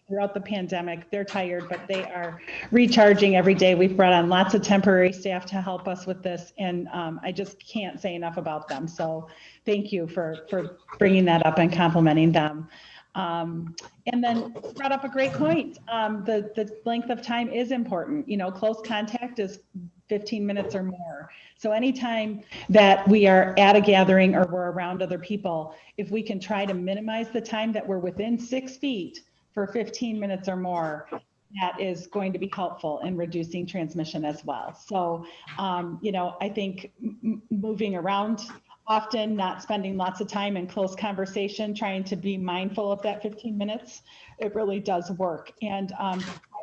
throughout the pandemic. They're tired, but they are recharging every day. We've brought on lots of temporary staff to help us with this, and I just can't say enough about them. So thank you for bringing that up and complimenting them. And then brought up a great point. The length of time is important. You know, close contact is 15 minutes or more. So anytime that we are at a gathering or we're around other people, if we can try to minimize the time that we're within 6 feet for 15 minutes or more, that is going to be helpful in reducing transmission as well. So, you know, I think moving around often, not spending lots of time in close conversation, trying to be mindful of that 15 minutes, it really does work. And I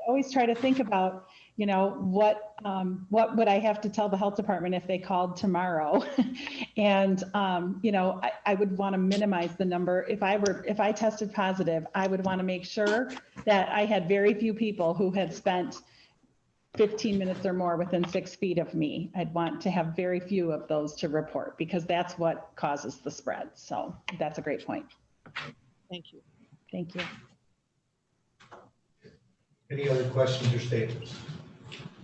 always try to think about, you know, what would I have to tell the health department if they called tomorrow? And, you know, I would want to minimize the number. If I tested positive, I would want to make sure that I had very few people who had spent 15 minutes or more within 6 feet of me. I'd want to have very few of those to report, because that's what causes the spread. So that's a great point. Thank you. Thank you. Any other questions or statements?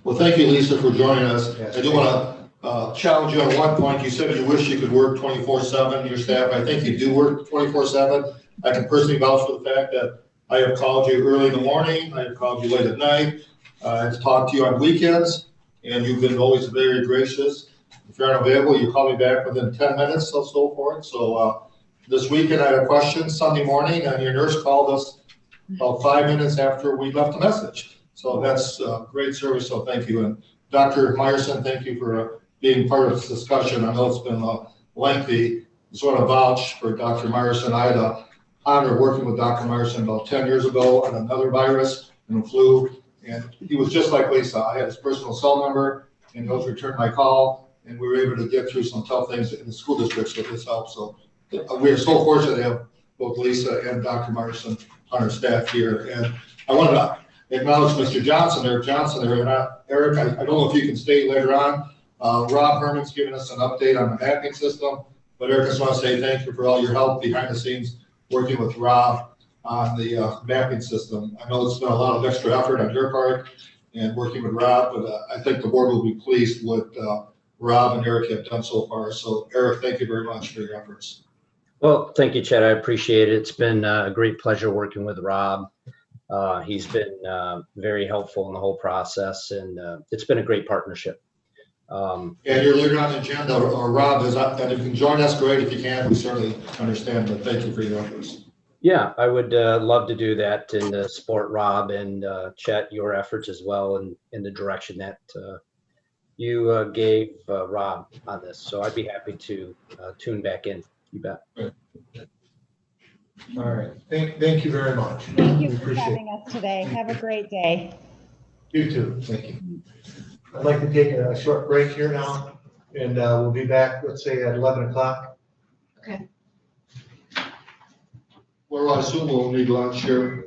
Well, thank you, Lisa, for joining us. Yes. I do want to challenge you on one point. You said you wish you could work 24/7, your staff. I think you do work 24/7. I can personally vouch for the fact that I have called you early in the morning, I have called you late at night, I've talked to you on weekends, and you've been always very gracious. If you're unavailable, you call me back within 10 minutes or so forth. So this weekend I had a question Sunday morning, and your nurse called us about 5 minutes after we left a message. So that's great service, so thank you. And Dr. Meyerson, thank you for being part of this discussion. I know it's been lengthy. I just want to vouch for Dr. Meyerson. I had the honor of working with Dr. Meyerson about 10 years ago on another virus and the flu. And he was just like Lisa. I had his personal cell number, and he always returned my call, and we were able to get through some tough things in the school districts with his help. So we are so fortunate to have both Lisa and Dr. Meyerson on our staff here. And I want to acknowledge Mr. Johnson, Eric Johnson there. And Eric, I don't know if you can stay later on. Rob Herman's giving us an update on the mapping system. But Eric, I just want to say thank you for all your help behind the scenes working with Rob on the mapping system. I know it's been a lot of extra effort on your part and working with Rob, but I think the board will be pleased with what Rob and Eric have done so far. So Eric, thank you very much for your efforts. Well, thank you, Chet. I appreciate it. It's been a great pleasure working with Rob. He's been very helpful in the whole process, and it's been a great partnership. And you're later on the agenda, or Rob is up, and if you can join us, great. If you can't, we certainly understand, but thank you for your efforts. Yeah, I would love to do that and support Rob and Chet, your efforts as well in the direction that you gave Rob on this. So I'd be happy to tune back in. You bet. All right, thank you very much. Thank you We for appreciate it. having us today. Have a great day. You too, thank you. I'd like to take a short break here now, and we'll be back, let's say at 11 o'clock. Well, I assume we'll need lunch here.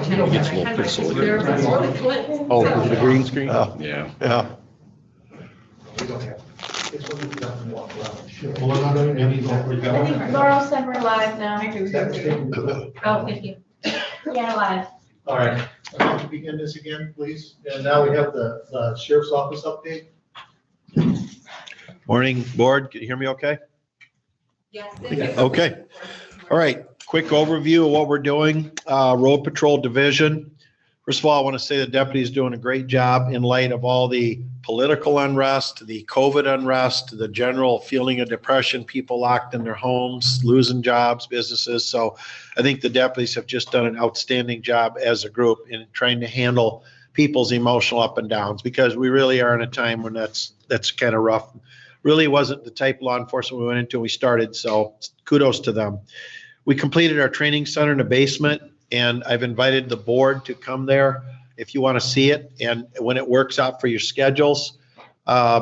Gets a little pixely. Oh, The green screen? Yeah. Yeah. Yeah. Laurel said we're live now. Oh, thank you. Yeah, live. All right, I'd like to begin this again, please. And now we have the sheriff's office update. Morning, board. Can you hear me okay? Yes. Okay. All right. Quick overview of what we're doing. Road Patrol Division. First of all, I want to say the deputy's doing a great job in light of all the political unrest, the COVID unrest, the general feeling of depression, people locked in their homes, losing jobs, businesses. So I think the deputies have just done an outstanding job as a group in trying to handle people's emotional up and downs, because we really are in a time when that's kind of rough. Really wasn't the type of law enforcement we went into when we started. So kudos to them. We completed our training center in the basement, and I've invited the board to come there if you want to see it. And when it works out for your schedules,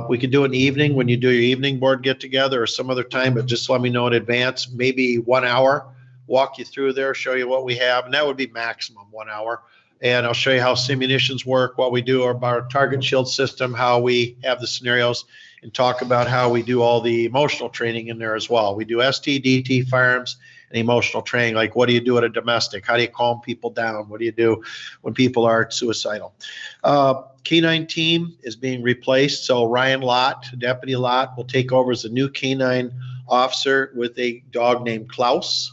we could do it in the evening when you do your evening board get together or some other time, but just let me know in advance, maybe 1 hour, walk you through there, show you what we have. And that would be maximum 1 hour. And I'll show you how simunitions work, what we do about our target shield system, how we have the scenarios, and talk about how we do all the emotional training in there as well. We do ST, DT, firearms, and emotional training, like what do you do at a domestic? How do you calm people down? What do you do when people are suicidal? K9 team is being replaced. So Ryan Lott, Deputy Lott, will take over as a new K9 officer with a dog named Klaus.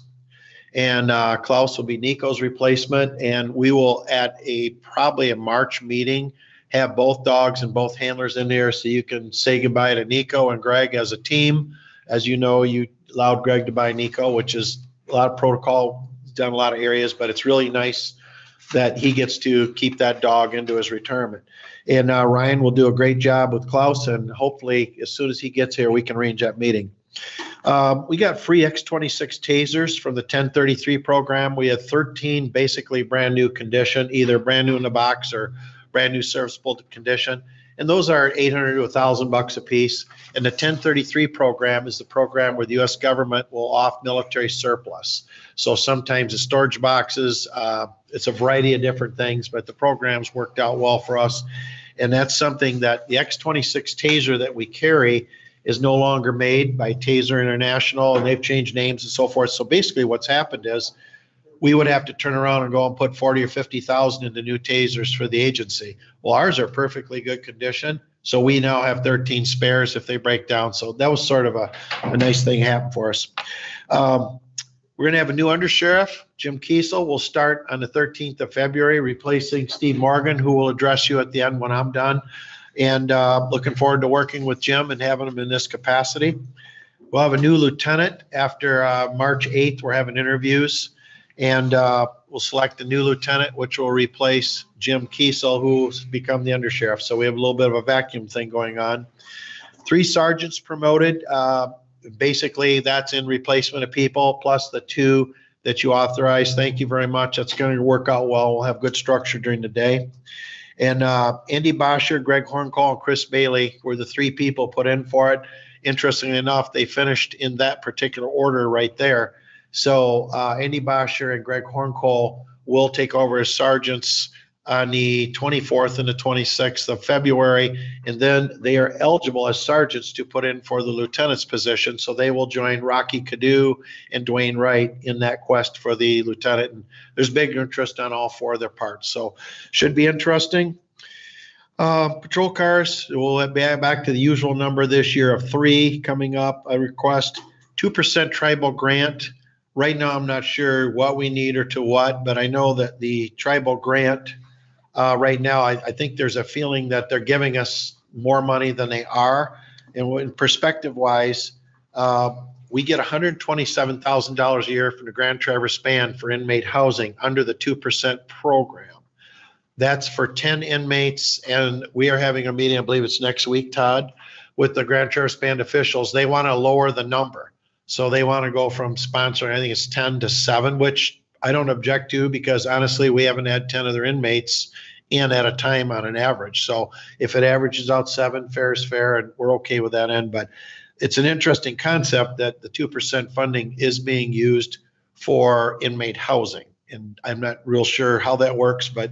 And Klaus will be Nico's replacement. And we will, at probably a March meeting, have both dogs and both handlers in there so you can say goodbye to Nico and Greg as a team. As you know, you allowed Greg to buy Nico, which is a lot of protocol, done a lot of areas, but it's really nice that he gets to keep that dog into his retirement. And Ryan will do a great job with Klaus, and hopefully as soon as he gets here, we can arrange that meeting. We got free X26 tasers from the 1033 program. We had 13 basically brand new condition, either brand new in the box or brand new serviceable condition. And those are $800 to $1,000 a piece. And the 1033 program is the program where the U.S. government will off military surplus. So sometimes it's storage boxes, it's a variety of different things, but the program's worked out well for us. And that's something that the X26 taser that we carry is no longer made by Taser International, and they've changed names and so forth. So basically what's happened is we would have to turn around and go and put 40 or 50,000 into new tasers for the agency. Well, ours are perfectly good condition. So we now have 13 spares if they break down. So that was sort of a nice thing happen for us. We're going to have a new undersheriff. Jim Kiesel will start on the 13th of February, replacing Steve Morgan, who will address you at the end when I'm done. And looking forward to working with Jim and having him in this capacity. We'll have a new lieutenant after March 8th. We're having interviews. And we'll select a new lieutenant, which will replace Jim Kiesel, who's become the undersheriff. So we have a little bit of a vacuum thing going on. 3 sergeants promoted. Basically, that's in replacement of people, plus the 2 that you authorized. Thank you very much. That's going to work out well. We'll have good structure during the day. And Andy Bosher, Greg Horncall, and Chris Bailey were the 3 people put in for it. Interestingly enough, they finished in that particular order right there. So Andy Bosher and Greg Horncall will take over as sergeants on the 24th and the 26th of February. And then they are eligible as sergeants to put in for the lieutenant's position. So they will join Rocky Cadu and Dwayne Wright in that quest for the lieutenant. And there's big interest on all 4 of their parts. So should be interesting. Patrol cars, we'll be back to the usual number this year of 3 coming up. I request 2% tribal grant. Right now, I'm not sure what we need or to what, but I know that the tribal grant right now, I think there's a feeling that they're giving us more money than they are. And in perspective wise, we get $127,000 a year from the Grand Traverse Band for inmate housing under the 2% program. That's for 10 inmates. And we are having a meeting, I believe it's next week, Todd, with the Grand Traverse Band officials. They want to lower the number. So they want to go from sponsoring, I think it's 10 to 7, which I don't object to, because honestly, we haven't had 10 other inmates in at a time on an average. So if it averages out 7, fair is fair, and we're okay with that end. But it's an interesting concept that the 2% funding is being used for inmate housing. and I'm not real sure how that works, but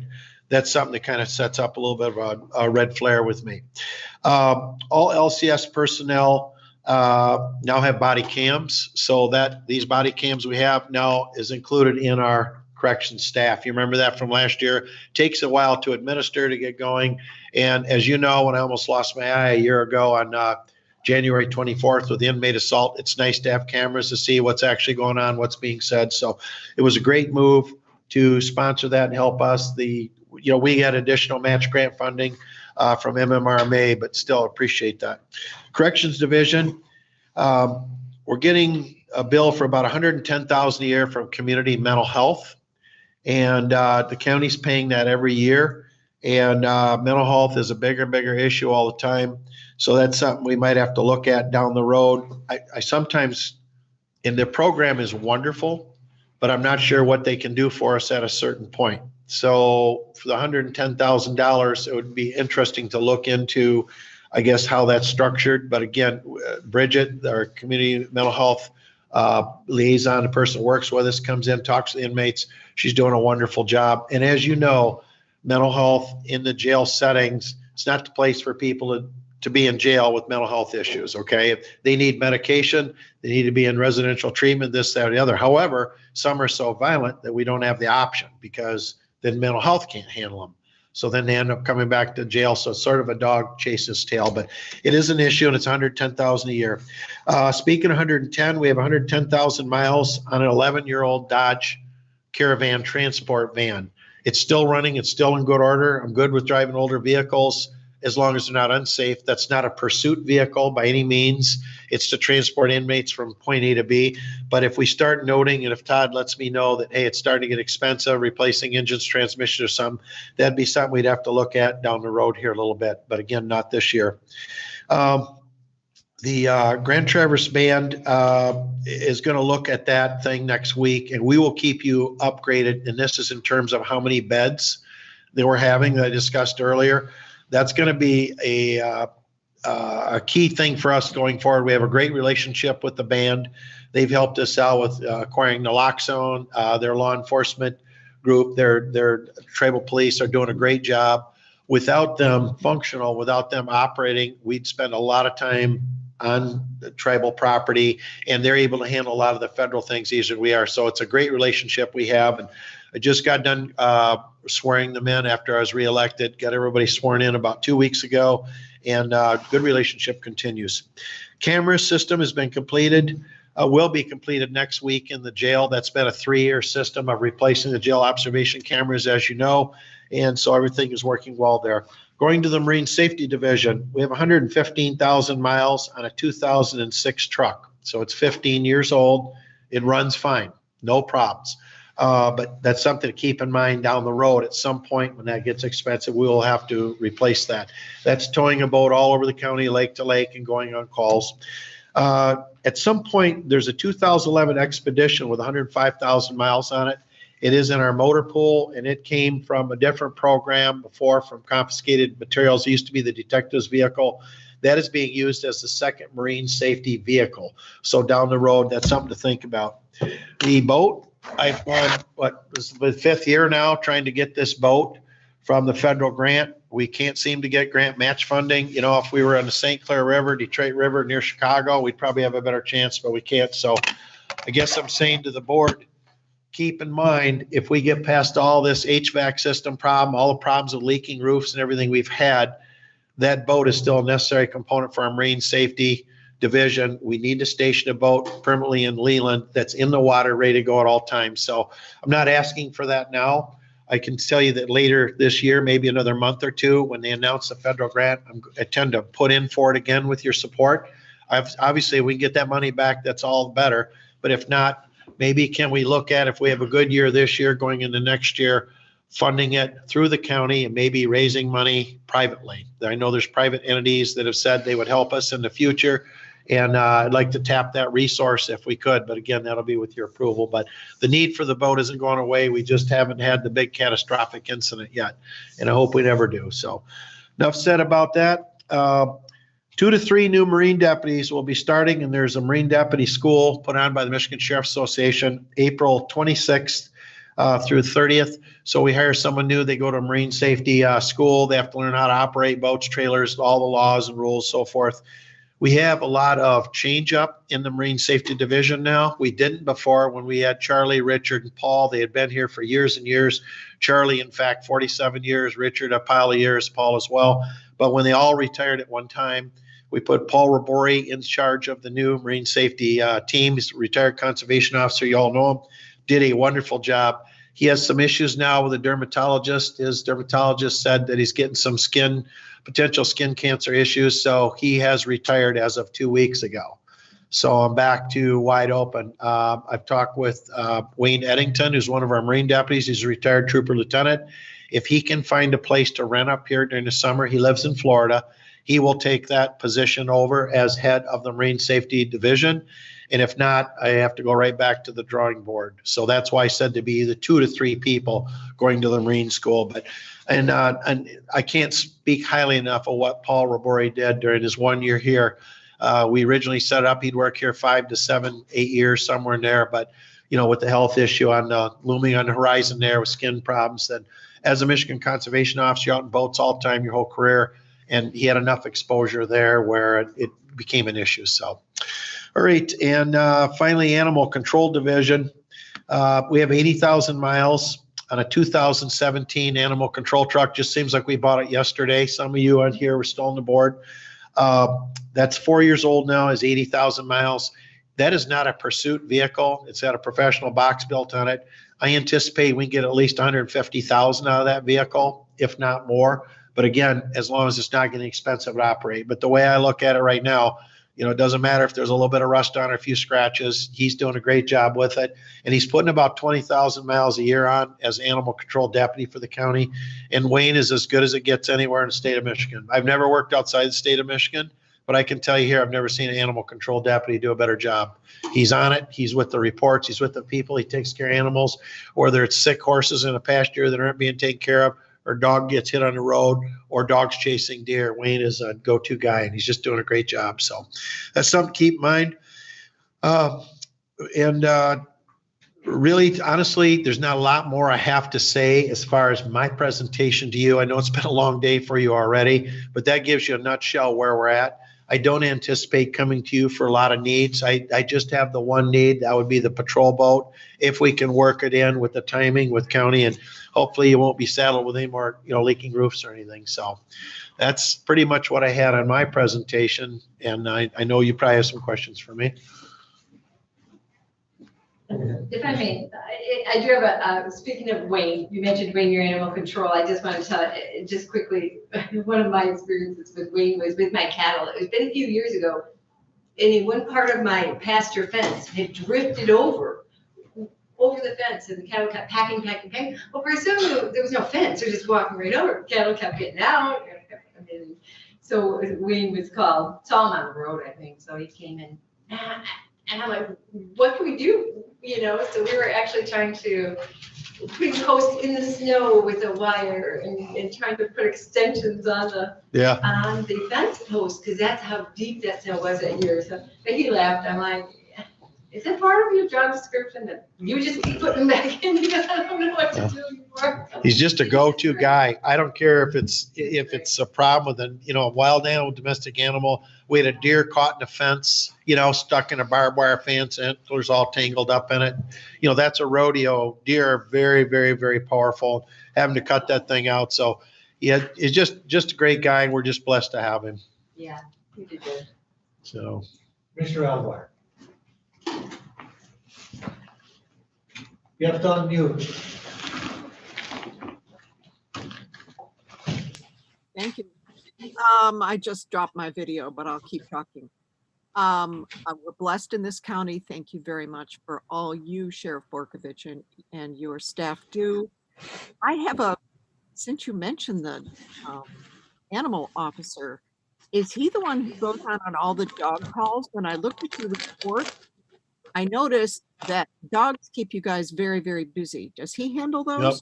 that's something that kind of sets up a little bit of a red flare with me. All LCS personnel now have body cams, so that these body cams we have now is included in our corrections staff. You remember that from last year? Takes a while to administer, to get going. And as you know, when I almost lost my eye a year ago on January 24th with inmate assault, it's nice to have cameras to see what's actually going on, what's being said. So it was a great move to sponsor that and help us. We had additional match grant funding from MMRMA, but still appreciate that. Corrections Division, we're getting a bill for about $110,000 a year from community mental health, and the county's paying that every year. And mental health is a bigger and bigger issue all the time, so that's something we might have to look at down the road. I sometimes, and the program is wonderful, but I'm not sure what they can do for us at a certain point. So for the $110,000, it would be interesting to look into, I guess, how that's structured. But again, Bridget, our community mental health liaison, the person who works with us, comes in, talks to the inmates. She's doing a wonderful job. And as you know, mental health in the jail settings, it's not the place for people to be in jail with mental health issues, okay? If they need medication, they need to be in residential treatment, this, that, or the other. However, some are so violent that we don't have the option, because then mental health can't handle them. So then they end up coming back to jail. So it's sort of a dog chases tail, but it is an issue, and it's $110,000 a year. Speaking of 110, we have 110,000 miles on an 11-year-old Dodge Caravan transport van. It's still running. It's still in good order. I'm good with driving older vehicles as long as they're not unsafe. That's not a pursuit vehicle by any means. It's to transport inmates from point A to B. But if we start noting, and if Todd lets me know that, hey, it's starting to get expensive, replacing engines, transmission, or something, that'd be something we'd have to look at down the road here a little bit. But again, not this year. The Grand Traverse Band is going to look at that thing next week, and we will keep you upgraded. And this is in terms of how many beds that we're having that I discussed earlier. That's going to be a key thing for us going forward. We have a great relationship with the band. They've helped us out with acquiring naloxone. Their law enforcement group, their tribal police are doing a great job. Without them functional, without them operating, we'd spend a lot of time on the tribal property, and they're able to handle a lot of the federal things easier than we are. So it's a great relationship we have. And I just got done swearing them in after I was reelected, got everybody sworn in about 2 weeks ago, and good relationship continues. Camera system has been completed, will be completed next week in the jail. That's been a 3-year system of replacing the jail observation cameras, as you know, and so everything is working well there. Going to the Marine Safety Division, we have 115,000 miles on a 2006 truck. So it's 15 years old. It runs fine, no problems. But that's something to keep in mind down the road. At some point when that gets expensive, we will have to replace that. That's towing a boat all over the county, lake to lake, and going on calls. At some point, there's a 2011 Expedition with 105,000 miles on it. It is in our motor pool, and it came from a different program before, from confiscated materials. It used to be the detective's vehicle. That is being used as the second marine safety vehicle. So down the road, that's something to think about. The boat, I've gone, this is the 5th year now trying to get this boat from the federal grant. We can't seem to get grant match funding. You know, if we were on the St. Clair River, Detroit River near Chicago, we'd probably have a better chance, but we can't. So I guess I'm saying to the board, keep in mind, if we get past all this HVAC system problem, all the problems of leaking roofs and everything we've had, that boat is still a necessary component for our marine safety division. We need to station a boat permanently in Leland that's in the water, ready to go at all times. So I'm not asking for that now. I can tell you that later this year, maybe another month or two, when they announce the federal grant, I tend to put in for it again with your support. Obviously, if we can get that money back, that's all better. But if not, maybe can we look at, if we have a good year this year going into next year, funding it through the county and maybe raising money privately. I know there's private entities that have said they would help us in the future, and I'd like to tap that resource if we could. But again, that'll be with your approval. But the need for the boat isn't going away. We just haven't had the big catastrophic incident yet, and I hope we never do. So enough said about that. 2 to 3 new Marine deputies will be starting, and there's a Marine deputy school put on by the Michigan Sheriff's Association April 26th through 30th. So we hire someone new, they go to a marine safety school, they have to learn how to operate boats, trailers, all the laws and rules, so forth. We have a lot of change up in the Marine Safety Division now. We didn't before when we had Charlie, Richard, and Paul. They had been here for years and years. Charlie, in fact, 47 years, Richard, a pile of years, Paul as well. But when they all retired at one time, we put Paul Rabori in charge of the new Marine Safety team. He's a retired conservation officer. You all know him. Did a wonderful job. He has some issues now with a dermatologist. His dermatologist said that he's getting some potential skin cancer issues. So he has retired as of 2 weeks ago. So I'm back to wide open. I've talked with Wayne Eddington, who's one of our Marine deputies. He's a retired trooper lieutenant. If he can find a place to rent up here during the summer, he lives in Florida, he will take that position over as head of the Marine Safety Division. And if not, I have to go right back to the drawing board. So that's why I said to be the 2 to 3 people going to the Marine School. And I can't speak highly enough of what Paul Rabori did during his 1 year here. We originally set up, he'd work here 5 to 7, 8 years, somewhere in there. But, with the health issue looming on the horizon there with skin problems, then as a Michigan conservation officer, you're out in boats all the time, your whole career. And he had enough exposure there where it became an issue. So, all right. And finally, Animal Control Division. We have 80,000 miles on a 2017 animal control truck. Just seems like we bought it yesterday. Some of you on here were still on the board. That's 4 years old now, is 80,000 miles. That is not a pursuit vehicle. It's got a professional box built on it. I anticipate we can get at least 150,000 out of that vehicle, if not more. But again, as long as it's not getting expensive to operate. But the way I look at it right now, it doesn't matter if there's a little bit of rust on or a few scratches. He's doing a great job with it. And he's putting about 20,000 miles a year on as animal control deputy for the county. And Wayne is as good as it gets anywhere in the state of Michigan. I've never worked outside the state of Michigan, but I can tell you here, I've never seen an animal control deputy do a better job. He's on it. He's with the reports. He's with the people. He takes care of animals, whether it's sick horses in a pasture that aren't being taken care of, or dog gets hit on the road, or dogs chasing deer. Wayne is a go-to guy, and he's just doing a great job. So that's something to keep in mind. Really, honestly, there's not a lot more I have to say as far as my presentation to you. I know it's been a long day for you already, but that gives you a nutshell where we're at. I don't anticipate coming to you for a lot of needs. I just have the one need. That would be the patrol boat. If we can work it in with the timing with county, and hopefully you won't be saddled with any more, leaking roofs or anything. So that's pretty much what I had on my presentation. And I know you probably have some questions for me. If I may, I do have speaking of Wayne, you mentioned Wayne, your animal control. I just want to tell just quickly, one of my experiences with Wayne was with my cattle. It's been a few years ago. And in one part of my pasture fence had drifted over the fence, and the cattle kept packing. Well, pretty soon there was no fence. They're just walking right over. Cattle kept getting out. So Wayne was called. Saw him on the road, I think. So he came in. And I'm like, what can we do? So we were actually trying to put posts in the snow with a wire and trying to put extensions on the fence post, because that's how deep that snow was that year. So but he laughed. I'm like, is that part of your job description that you just keep putting them back in because I don't know what to do anymore? He's just a go-to guy. I don't care if it's a problem with a wild animal, domestic animal. We had a deer caught in a fence, stuck in a barbed wire fence, antlers all tangled up in it. That's a rodeo. Deer are very, very, very powerful. Having to cut that thing out. So yeah, he's just a great guy, and we're just blessed to have him. Yeah, you did good. So, Mr. Elwire. You have to unmute. Thank you. I just dropped my video, but I'll keep talking. We're blessed in this county. Thank you very much for all you, Sheriff Borkovich, and your staff do. I have since you mentioned the animal officer, is he the one who goes on all the dog calls? When I looked at your report, I noticed that dogs keep you guys very, very busy. Does he handle those? Yep.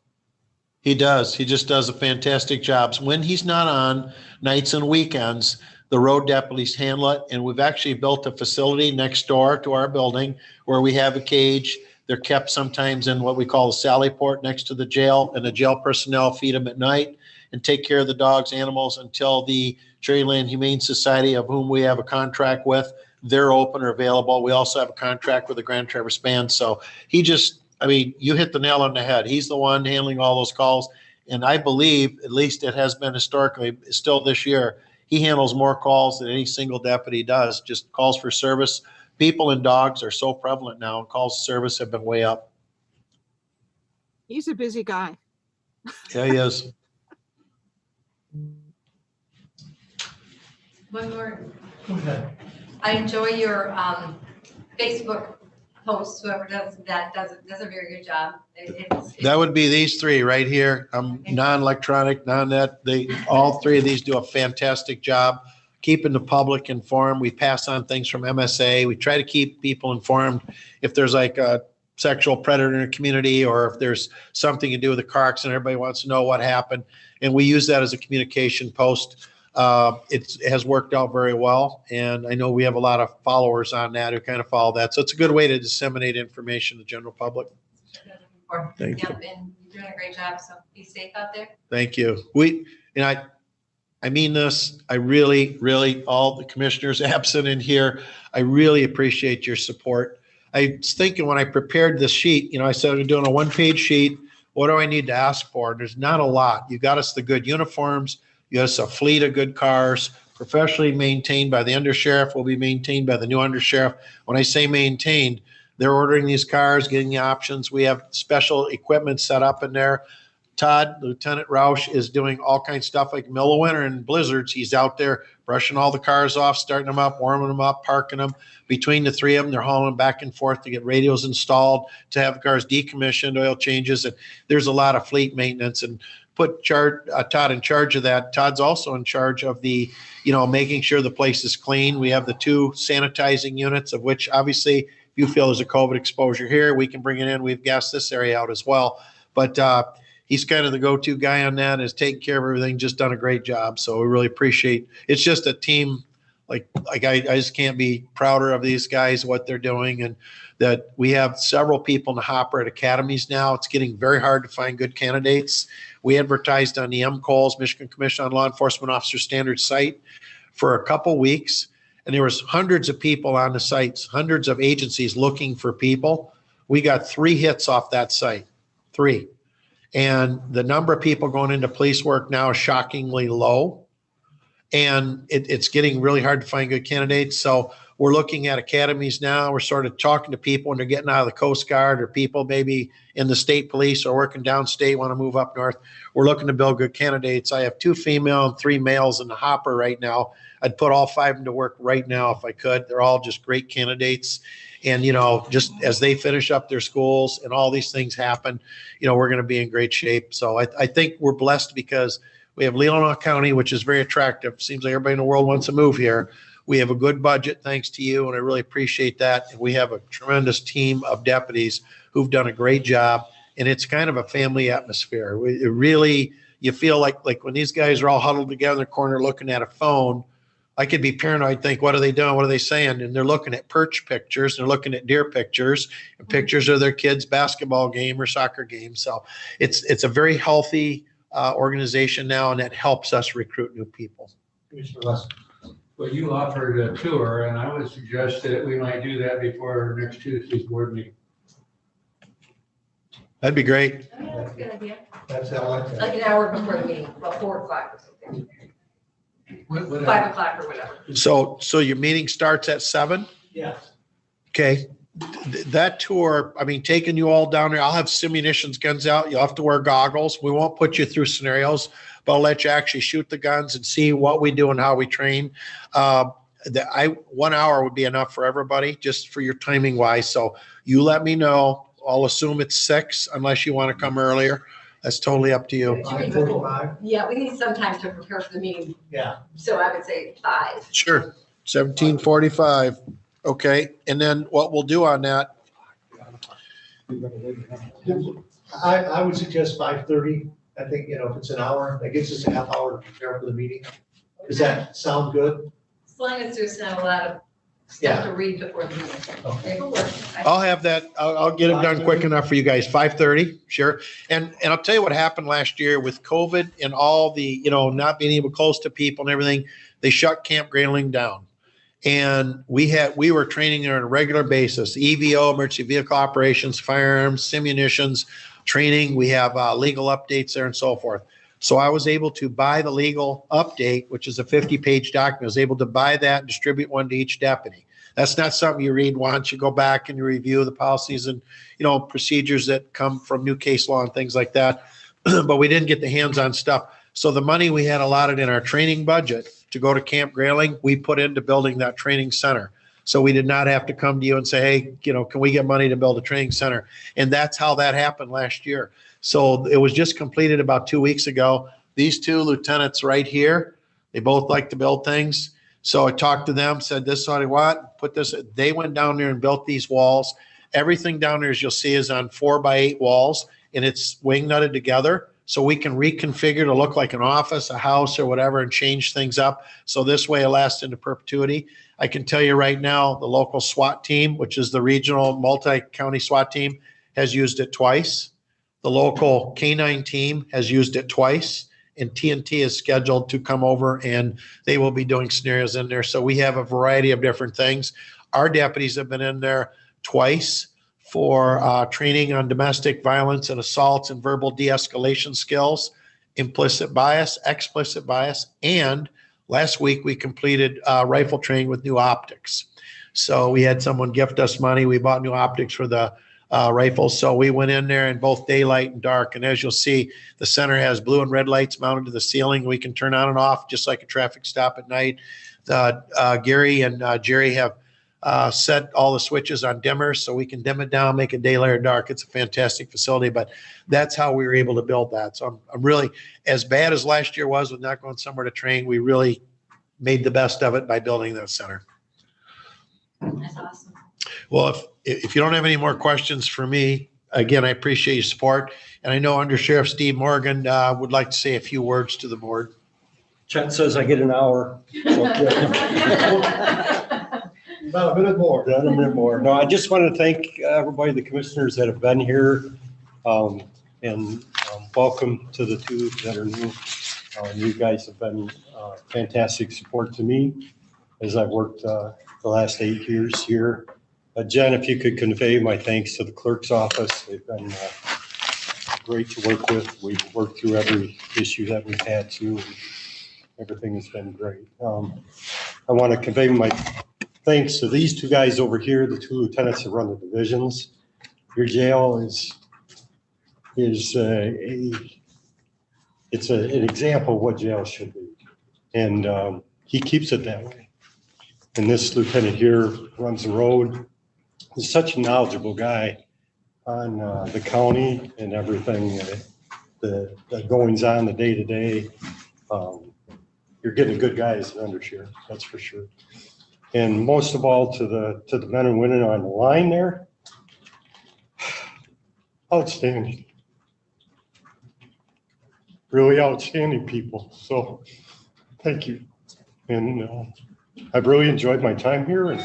He does. He just does a fantastic job. When he's not on nights and weekends, the road deputies handle it. And we've actually built a facility next door to our building where we have a cage They're kept sometimes in what we call the Sally Port next to the jail, and the jail personnel feed them at night and take care of the dogs, animals until the Cherryland Humane Society, of whom we have a contract with, they're open or available. We also have a contract with the Grand Traverse Band. So he just, I mean, you hit the nail on the head. He's the one handling all those calls. And I believe, at least it has been historically, still this year, he handles more calls than any single deputy does, just calls for service. People and dogs are so prevalent now, and calls to service have been way up. He's a busy guy. Yeah, he is. One more. Go ahead. I enjoy your Facebook posts. Whoever does that does a very good job. That would be these three right here. Non-electronic, non-net. All three of these do a fantastic job keeping the public informed. We pass on things from MSA. We try to keep people informed if there's like a sexual predator in a community, or if there's something to do with the car accident, everybody wants to know what happened. And we use that as a communication post. It has worked out very well. And I know we have a lot of followers on that who kind of follow that. So it's a good way to disseminate information to the general public. Thank you. Yep, and you're doing a great job. So be safe out there. Thank you. I mean this, I really, all the commissioners absent in here, I really appreciate your support. I was thinking when I prepared this sheet, I said I'm doing a one-page sheet. What do I need to ask for? There's not a lot. You got us the good uniforms. You got us a fleet of good cars, professionally maintained by the undersheriff, will be maintained by the new undersheriff. When I say maintained, they're ordering these cars, getting the options. We have special equipment set up in there. Todd, Lieutenant Roush, is doing all kinds of stuff like middle of winter and blizzards. He's out there brushing all the cars off, starting them up, warming them up, parking them. Between the three of them, they're hauling back and forth to get radios installed, to have the cars decommissioned, oil changes. And there's a lot of fleet maintenance, and put Todd in charge of that. Todd's also in charge of the, making sure the place is clean. We have the 2 sanitizing units, of which obviously if you feel there's a COVID exposure here, we can bring it in. We've gassed this area out as well. But he's kind of the go-to guy on that, and has taken care of everything, just done a great job. So we really appreciate, it's just a team. Like I just can't be prouder of these guys, what they're doing, and that we have several people in the hopper at academies now. It's getting very hard to find good candidates. We advertised on the MCOLS, Michigan Commission on Law Enforcement Officer Standards site, for a couple weeks, and there was hundreds of people on the sites, hundreds of agencies looking for people. We got 3 hits off that site, 3. And the number of people going into police work now is shockingly low. And it's getting really hard to find good candidates. So we're looking at academies now. We're sort of talking to people when they're getting out of the Coast Guard, or people maybe in the state police or working downstate, want to move up north. We're looking to build good candidates. I have 2 female and 3 males in the hopper right now. I'd put all 5 of them to work right now if I could. They're all just great candidates. And, just as they finish up their schools and all these things happen, we're going to be in great shape. So I think we're blessed because we have Leelanau County, which is very attractive. Seems like everybody in the world wants to move here. We have a good budget, thanks to you, and I really appreciate that. And we have a tremendous team of deputies who've done a great job, and it's kind of a family atmosphere. It really, you feel like when these guys are all huddled together in the corner looking at a phone, I could be paranoid, think, what are they doing? What are they saying? And they're looking at perch pictures, they're looking at deer pictures, and pictures of their kids' basketball game or soccer game. So it's a very healthy organization now, and that helps us recruit new people. Well, you offered a tour, and I would suggest that we might do that before next Tuesday's board meeting. That'd be great. Oh, yeah, that's a good idea. That's how I like that. Like an hour before the meeting, about 4 o'clock or something. 5 o'clock or whatever. So your meeting starts at 7? Yes. Okay. That tour, taking you all down there, I'll have simunitions guns out. You'll have to wear goggles. We won't put you through scenarios, but I'll let you actually shoot the guns and see what we do and how we train. 1 hour would be enough for everybody, just for your timing wise. So you let me know. I'll assume it's 6 unless you want to come earlier. That's totally up to you. 5:45? Yeah, we need some time to prepare for the meeting. Yeah. So I would say 5. Sure. 17:45. Okay. And then what we'll do on that, I would suggest 5:30. I think, if it's an hour, that gives us a half hour to prepare for the meeting. Does that sound good? As long as there's not a lot of stuff to read before the meeting. It will work. I'll have that, I'll get it done quick enough for you guys, 5:30, sure. And I'll tell you what happened last year with COVID and all the, not being able close to people and everything, they shut Camp Grayling down. And we were training there on a regular basis, EVO, emergency vehicle operations, firearms, ammunitions, training. We have legal updates there and so forth. So I was able to buy the legal update, which is a 50-page document. I was able to buy that and distribute one to each deputy. That's not something you read once. You go back and you review the policies and, procedures that come from new case law and things like that. But we didn't get the hands-on stuff. So the money we had allotted in our training budget to go to Camp Grayling, we put into building that training center. So we did not have to come to you and say, hey, can we get money to build a training center? And that's how that happened last year. So it was just completed about 2 weeks ago. These two lieutenants right here, they both like to build things. So I talked to them, said, this is what I want, put this. They went down there and built these walls. Everything down there, as you'll see, is on 4x8 walls, and it's wing nutted together. So we can reconfigure to look like an office, a house, or whatever, and change things up. So this way it lasts into perpetuity. I can tell you right now, the local SWAT team, which is the regional multi-county SWAT team, has used it twice. The local K-9 team has used it twice, and TNT is scheduled to come over and they will be doing scenarios in there. So we have a variety of different things. Our deputies have been in there twice for training on domestic violence and assaults and verbal de-escalation skills, implicit bias, explicit bias, and last week we completed rifle training with new optics. So we had someone gift us money. We bought new optics for the rifles. So we went in there in both daylight and dark. And as you'll see, the center has blue and red lights mounted to the ceiling. We can turn on and off just like a traffic stop at night. Gary and Jerry have set all the switches on dimmers so we can dim it down, make it daylight or dark. It's a fantastic facility, but that's how we were able to build that. So I'm really, as bad as last year was with not going somewhere to train, we really made the best of it by building that center. That's awesome. Well, if you don't have any more questions for me, again, I appreciate your support. And I know Under Sheriff Steve Morgan would like to say a few words to the board. Chet says I get an hour. So, About a minute more. About a minute more. No, I just want to thank everybody, the commissioners that have been here, and welcome to the two that are new. You guys have been fantastic support to me as I've worked the last 8 years here. Jen, if you could convey my thanks to the clerk's office. They've been great to work with. We've worked through every issue that we've had to. And everything has been great. I want to convey my thanks to these two guys over here, the two lieutenants that run the divisions. Your jail is an example of what jail should be. And he keeps it that way. And this lieutenant here runs the road. He's such a knowledgeable guy on the county and everything, the goings on, the day-to-day. You're getting a good guy as an undersheriff, that's for sure. And most of all, to the men and women on the line there, outstanding. Really outstanding people. So thank you. And I've really enjoyed my time here, and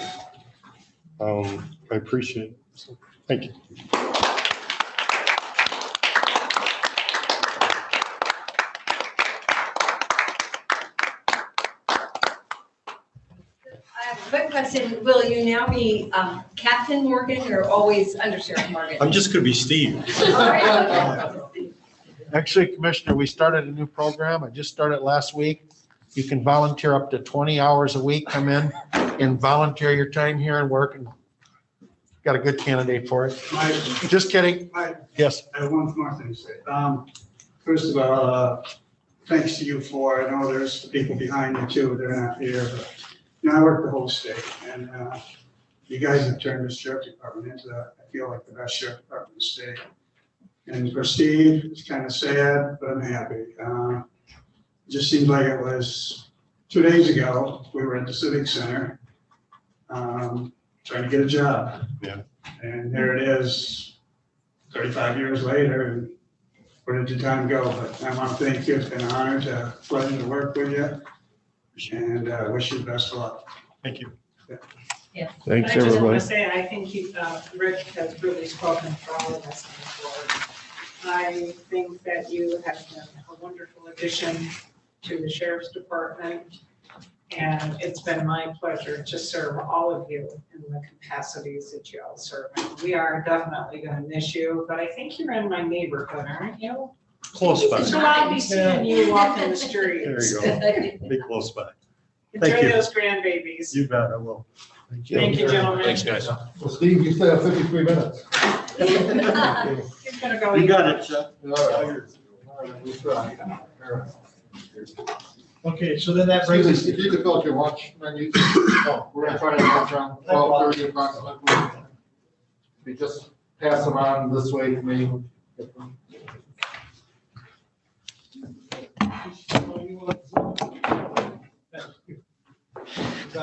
I appreciate it. So thank you. Quick question, will you now be Captain Morgan or always Under Sheriff Morgan? I'm just going to be Steve. All right. Actually, Commissioner, we started a new program. I just started last week. You can volunteer up to 20 hours a week, come in and volunteer your time here and work, and got a good candidate for it. Just kidding. Yes. I have one more thing to say. First of all, thanks to you four. I know there's people behind you too. They're not here, but I work the whole state, and you guys have turned the sheriff department into, I feel like, the best sheriff department in the state. And for Steve, it's kind of sad, but I'm happy. It just seems like it was 2 days ago, we were at the Civic Center trying to get a job. Yeah. And there it is, 35 years later, and where did the time go? But I want to thank you. It's been an honor, pleasure to work with you. And wish you the best of luck. Thank you. Yeah. Thanks, I just want everybody. to say, I think Rick has really spoken for all of us on the board. I think that you have been a wonderful addition to the sheriff's department. And it's been my pleasure to serve all of you in the capacities that you all serve. We are definitely going to miss you, but I think you're in my neighborhood, aren't you? Close by. So I'll be seeing you walking the streets. There you go. Be close by. Enjoy Thank you. those grandbabies. You bet, I will. Thank you, gentlemen. Thanks, guys. Well, Steve, you still have 53 minutes. He's gonna go. You eat got lunch. it, Chuck. All right, we try. All right. Okay, so then that brings us If you could fill out your lunch menu. Oh, we're gonna try to lunch around 12:30 approximately. If you just pass them on this way to me.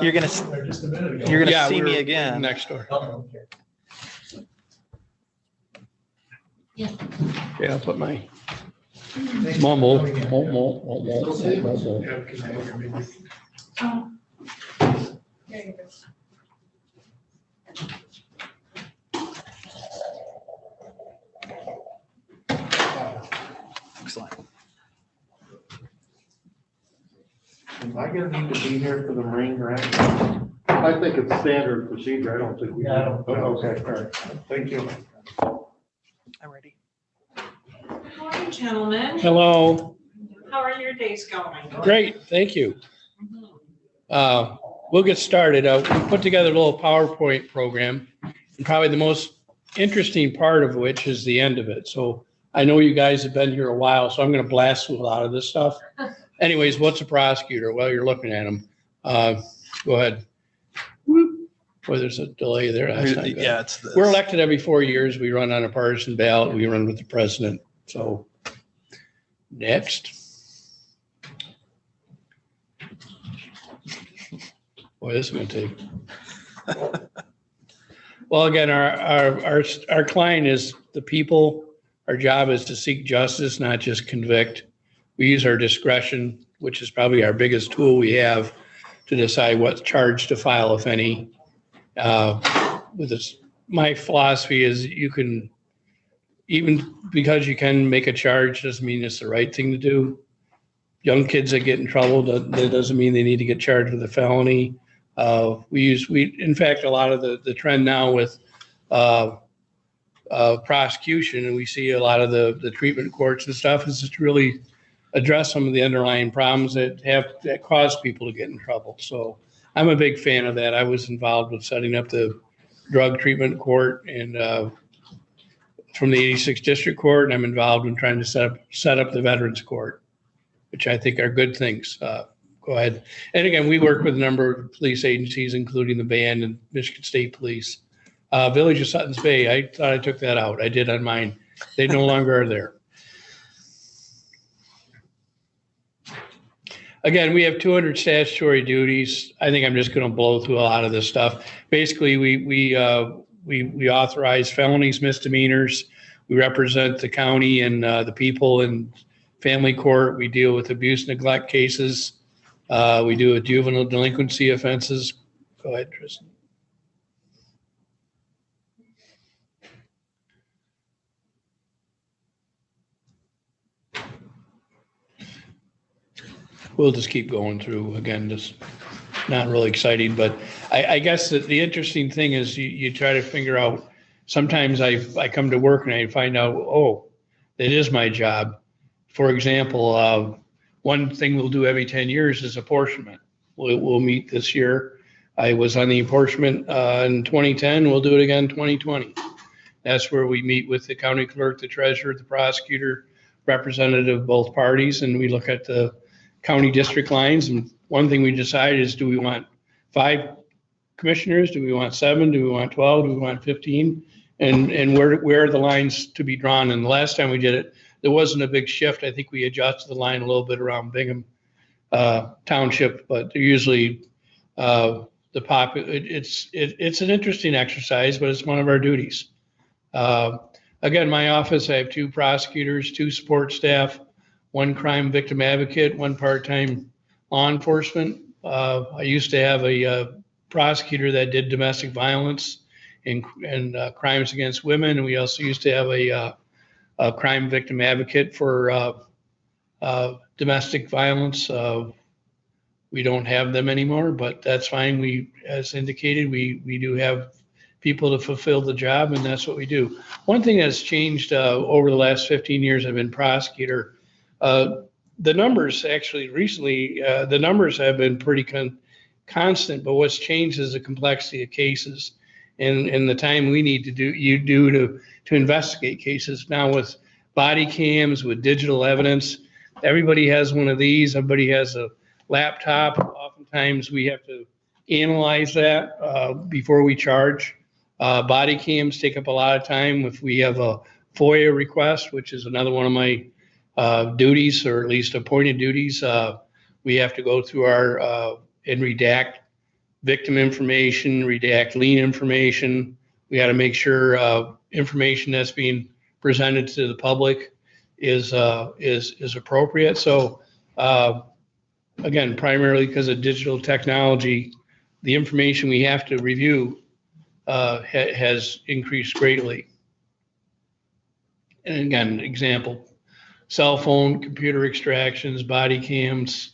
You're gonna see me again. Next door. Yes. Yeah, I'll put my Mumble. Excellent. Am I gonna need to be here for the Marine grant? I think it's standard procedure. I don't think we. Yeah, I don't- Okay, all right. Thank you. I'm ready. Good morning, gentlemen. Hello, How are your days going? great, thank you. We'll get started. We put together a little PowerPoint program, and probably the most interesting part of which is the end of it. So I know you guys have been here a while, so I'm gonna blast through a lot of this stuff. Anyways, what's a prosecutor? Well, you're looking at him. Go ahead. Boy, there's a delay there. That's not good. Yeah, it's this. We're elected every 4 years. We run on a partisan ballot. We run with the president. So next. Boy, this is gonna take. Well, again, our client is the people. Our job is to seek justice, not just convict. We use our discretion, which is probably our biggest tool we have to decide what charge to file, if any. With this, my philosophy is you can, even because you can make a charge doesn't mean it's the right thing to do. Young kids that get in trouble, that doesn't mean they need to get charged with a felony. In fact, a lot of the trend now with prosecution, and we see a lot of the treatment courts and stuff, is to really address some of the underlying problems that cause people to get in trouble. So I'm a big fan of that. I was involved with setting up the drug treatment court and from the 86th District Court, and I'm involved in trying to set up the Veterans Court, which I think are good things. Go ahead. And again, we work with a number of police agencies, including the band and Michigan State Police. Village of Sutton's Bay, I thought I took that out. I did on mine. They no longer are there. Again, we have 200 statutory duties. I think I'm just going to blow through a lot of this stuff. Basically, we authorize felonies, misdemeanors. We represent the county and the people in family court. We deal with abuse, neglect cases. We do with juvenile delinquency offenses. Go ahead, Tristan. We'll just keep going through, again, just not really exciting, but I guess that the interesting thing is you try to figure out, sometimes I come to work and I find out, oh, it is my job. For example, one thing we'll do every 10 years is apportionment. We'll meet this year. I was on the apportionment in 2010. We'll do it again 2020. That's where we meet with the county clerk, the treasurer, the prosecutor, representative of both parties, and we look at the county district lines. And one thing we decide is, do we want 5 commissioners? Do we want 7? Do we want 12? Do we want 15? And where are the lines to be drawn? And the last time we did it, there wasn't a big shift. I think we adjusted the line a little bit around Bingham Township, but they're usually it's an interesting exercise, but it's one of our duties. Again, my office, I have 2 prosecutors, 2 support staff, 1 crime victim advocate, 1 part-time law enforcement. I used to have a prosecutor that did domestic violence and crimes against women. And we also used to have a crime victim advocate for domestic violence. We don't have them anymore, but that's fine. We, as indicated, we do have people to fulfill the job, and that's what we do. One thing that's changed over the last 15 years I've been prosecutor, the numbers actually recently, the numbers have been pretty constant, but what's changed is the complexity of cases and the time we need to do to investigate cases. Now with body cams, with digital evidence, everybody has one of these, everybody has a laptop. Oftentimes we have to analyze that before we charge. Body cams take up a lot of time. If we have a FOIA request, which is another one of my duties, or at least appointed duties, we have to go through our and redact victim information, redact lien information. We got to make sure information that's being presented to the public is appropriate. So again, primarily because of digital technology, the information we have to review has increased greatly. And again, example, cell phone, computer extractions, body cams,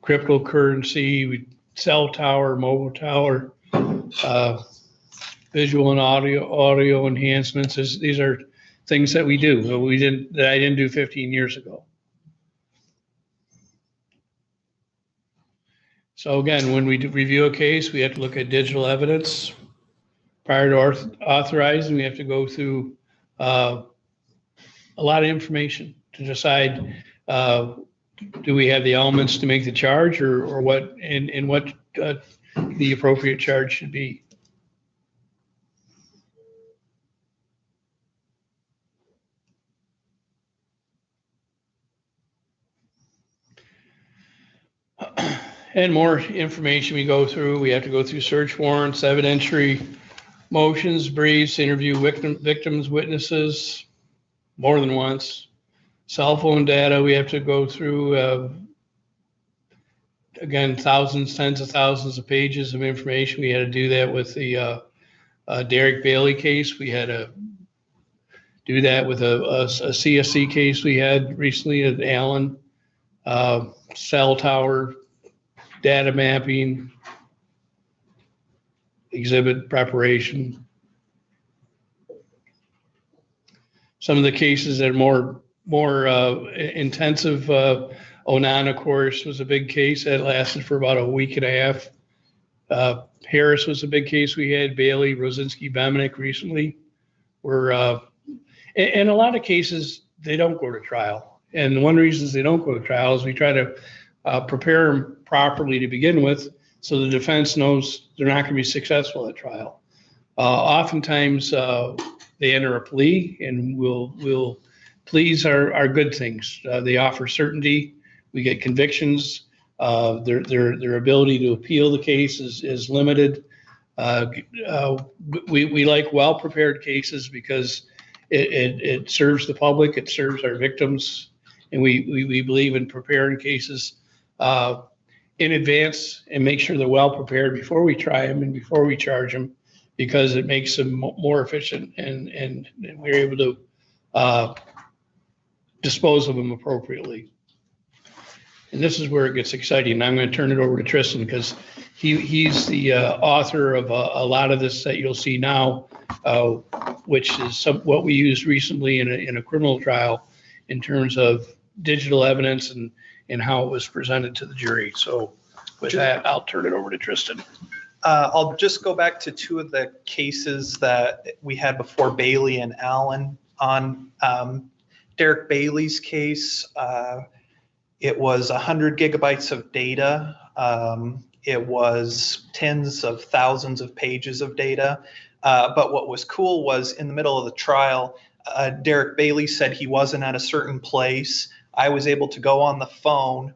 cryptocurrency, cell tower, mobile tower, visual and audio enhancements. These are things that we do that I didn't do 15 years ago. So again, when we review a case, we have to look at digital evidence. Prior to authorizing, we have to go through a lot of information to decide do we have the elements to make the charge, or what and what the appropriate charge should be. And more information we go through. We have to go through search warrants, evidentiary motions, briefs, interview victims, witnesses more than once. Cell phone data, we have to go through, again, thousands, tens of thousands of pages of information. We had to do that with the Derek Bailey case. We had to do that with a CSC case we had recently at Allen. Cell tower data mapping, exhibit preparation. Some of the cases that are more intensive, Onan, of course, was a big case that lasted for about a week and a half. Harris was a big case we had, Bailey, Rosinski, Bemenick recently. And a lot of cases, they don't go to trial. And one of the reasons they don't go to trial is we try to prepare them properly to begin with, so the defense knows they're not going to be successful at trial. Oftentimes, they enter a plea, and pleas are good things. They offer certainty. We get convictions. Their ability to appeal the case is limited. We like well-prepared cases because it serves the public, it serves our victims, and we believe in preparing cases in advance and make sure they're well prepared before we try them and before we charge them, because it makes them more efficient and we're able to dispose of them appropriately. And this is where it gets exciting. I'm going to turn it over to Tristan because he's the author of a lot of this that you'll see now, which is what we used recently in a criminal trial in terms of digital evidence and how it was presented to the jury. So with that, I'll turn it over to Tristan. I'll just go back to two of the cases that we had before Bailey and Allen. On Derek Bailey's case, it was 100 gigabytes of data. It was tens of thousands of pages of data. But what was cool was in the middle of the trial, Derek Bailey said he wasn't at a certain place. I was able to go on the phone,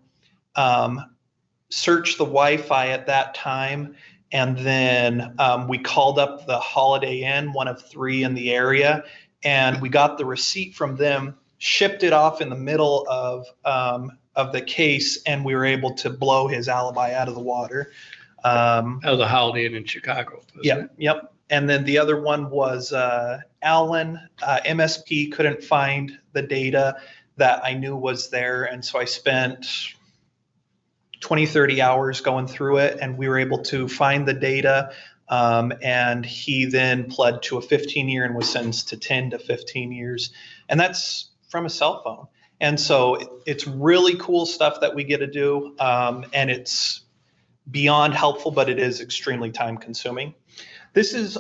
search the Wi-Fi at that time, and then we called up the Holiday Inn, one of 3 in the area, and we got the receipt from them, shipped it off in the middle of the case, and we were able to blow his alibi out of the water. That was a Holiday Inn in Chicago. Yep, yep. And then the other one was Allen. MSP couldn't find the data that I knew was there. And so I spent 20, 30 hours going through it, and we were able to find the data. And he then pled to a 15-year and was sentenced to 10 to 15 years. And that's from a cell phone. And so it's really cool stuff that we get to do. And it's beyond helpful, but it is extremely time consuming. This is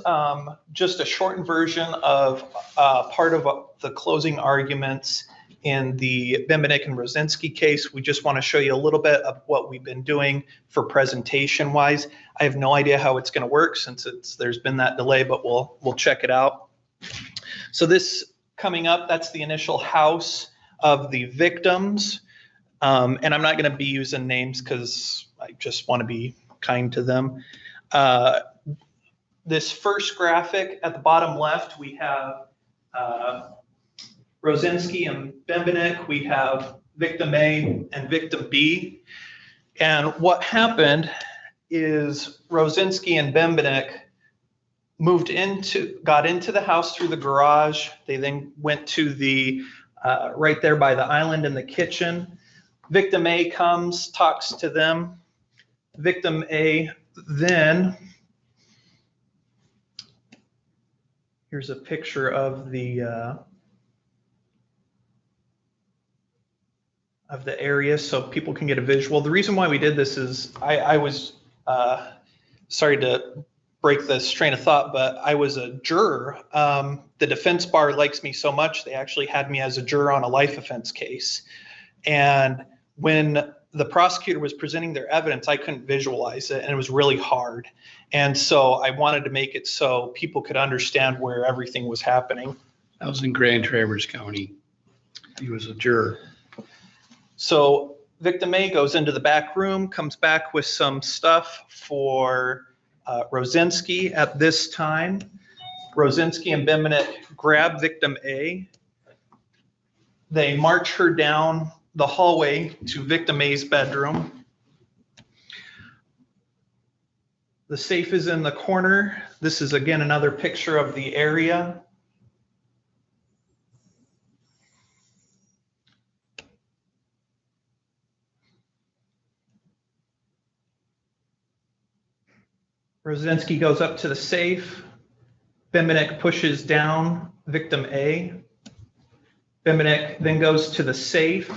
just a shortened version of part of the closing arguments in the Bembenek and Rosinski case. We just want to show you a little bit of what we've been doing for presentation wise. I have no idea how it's going to work since there's been that delay, but we'll check it out. So this coming up, that's the initial house of the victims. And I'm not going to be using names because I just want to be kind to them. This first graphic at the bottom left, we have Rosinski and Bembenek. We have victim A and victim B. And what happened is Rosinski and Bembenek got into the house through the garage. They then went to the right there by the island in the kitchen. Victim A comes, talks to them. Victim A then, here's a picture of the area so people can get a visual. The reason why we did this is I was, sorry to break this train of thought, but I was a juror. The defense bar likes me so much, they actually had me as a juror on a life offense case. And when the prosecutor was presenting their evidence, I couldn't visualize it, and it was really hard. And so I wanted to make it so people could understand where everything was happening. I was in Grand Traverse County. He was a juror. So victim A goes into the back room, comes back with some stuff for Rosinski. At this time, Rosinski and Bembenek grab victim A. They march her down the hallway to victim A's bedroom. The safe is in the corner. This is again another picture of the area. Rosinski goes up to the safe. Bembenek pushes down victim A. Bembenek then goes to the safe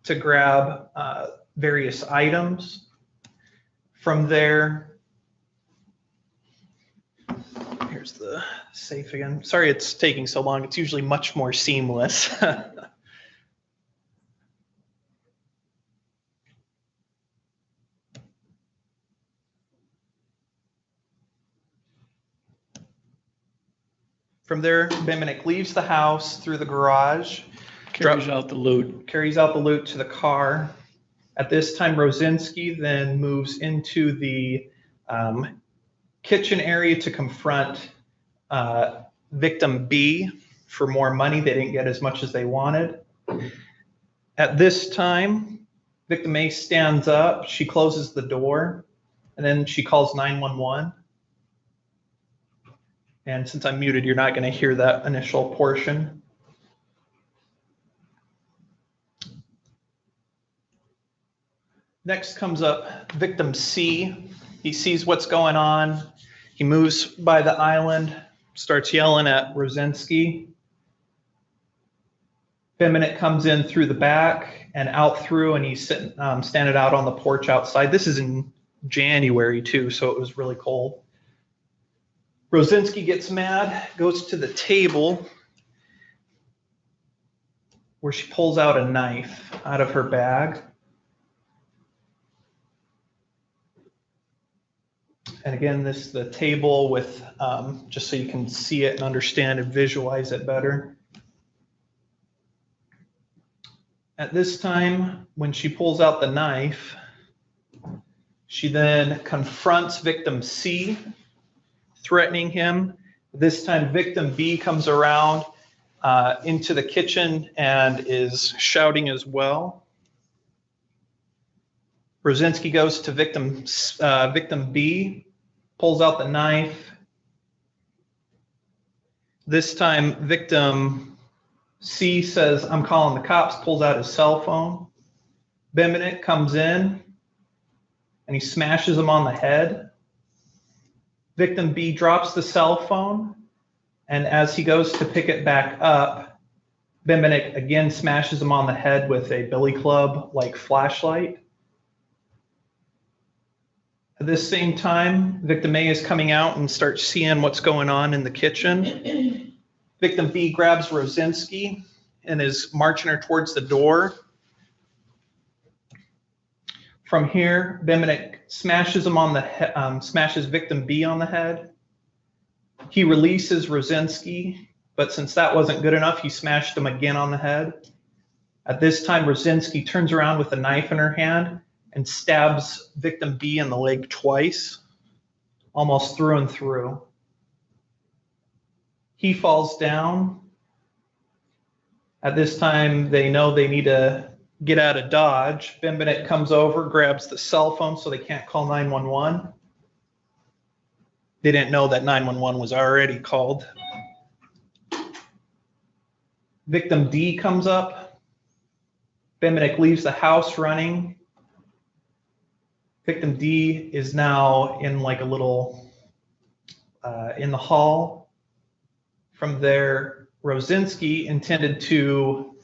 to grab various items. From there, here's the safe again. Sorry it's taking so long. It's usually much more seamless. From there, Bembenek leaves the house through the garage. Carries out the loot. Carries out the loot to the car. At this time, Rosinski then moves into the kitchen area to confront victim B for more money. They didn't get as much as they wanted. At this time, victim A stands up. She closes the door, and then she calls 911. And since I'm muted, you're not going to hear that initial portion. Next comes up victim C. He sees what's going on. He moves by the island, starts yelling at Rosinski. Bembenek comes in through the back and out through, and he's sitting, standing out on the porch outside. This is in January too, so it was really cold. Rosinski gets mad, goes to the table where she pulls out a knife out of her bag. And again, this is the table with, just so you can see it and understand and visualize it better. At this time, when she pulls out the knife, she then confronts victim C, threatening him. This time, victim B comes around into the kitchen and is shouting as well. Rosinski goes to victim B, pulls out the knife. This time, victim C says, "I'm calling the cops," pulls out his cell phone. Benedict comes in and he smashes him on the head. Victim B drops the cell phone, and as he goes to pick it back up, Benedict again smashes him on the head with a billy club like flashlight. At this same time, victim A is coming out and starts seeing what's going on in the kitchen. Victim B grabs Rosinski and is marching her towards the door. From here, Benedict smashes him on the smashes victim B on the head. He releases Rosinski, but since that wasn't good enough, he smashed him again on the head. At this time, Rosinski turns around with a knife in her hand and stabs victim B in the leg twice, almost through and through. He falls down. At this time, they know they need to get out of Dodge. Benedict comes over, grabs the cell phone so they can't call 911. They didn't know that 911 was already called. Victim D comes up. Benedict leaves the house running. Victim D is now in like a little, in the hall. From there, Rosinski intended to,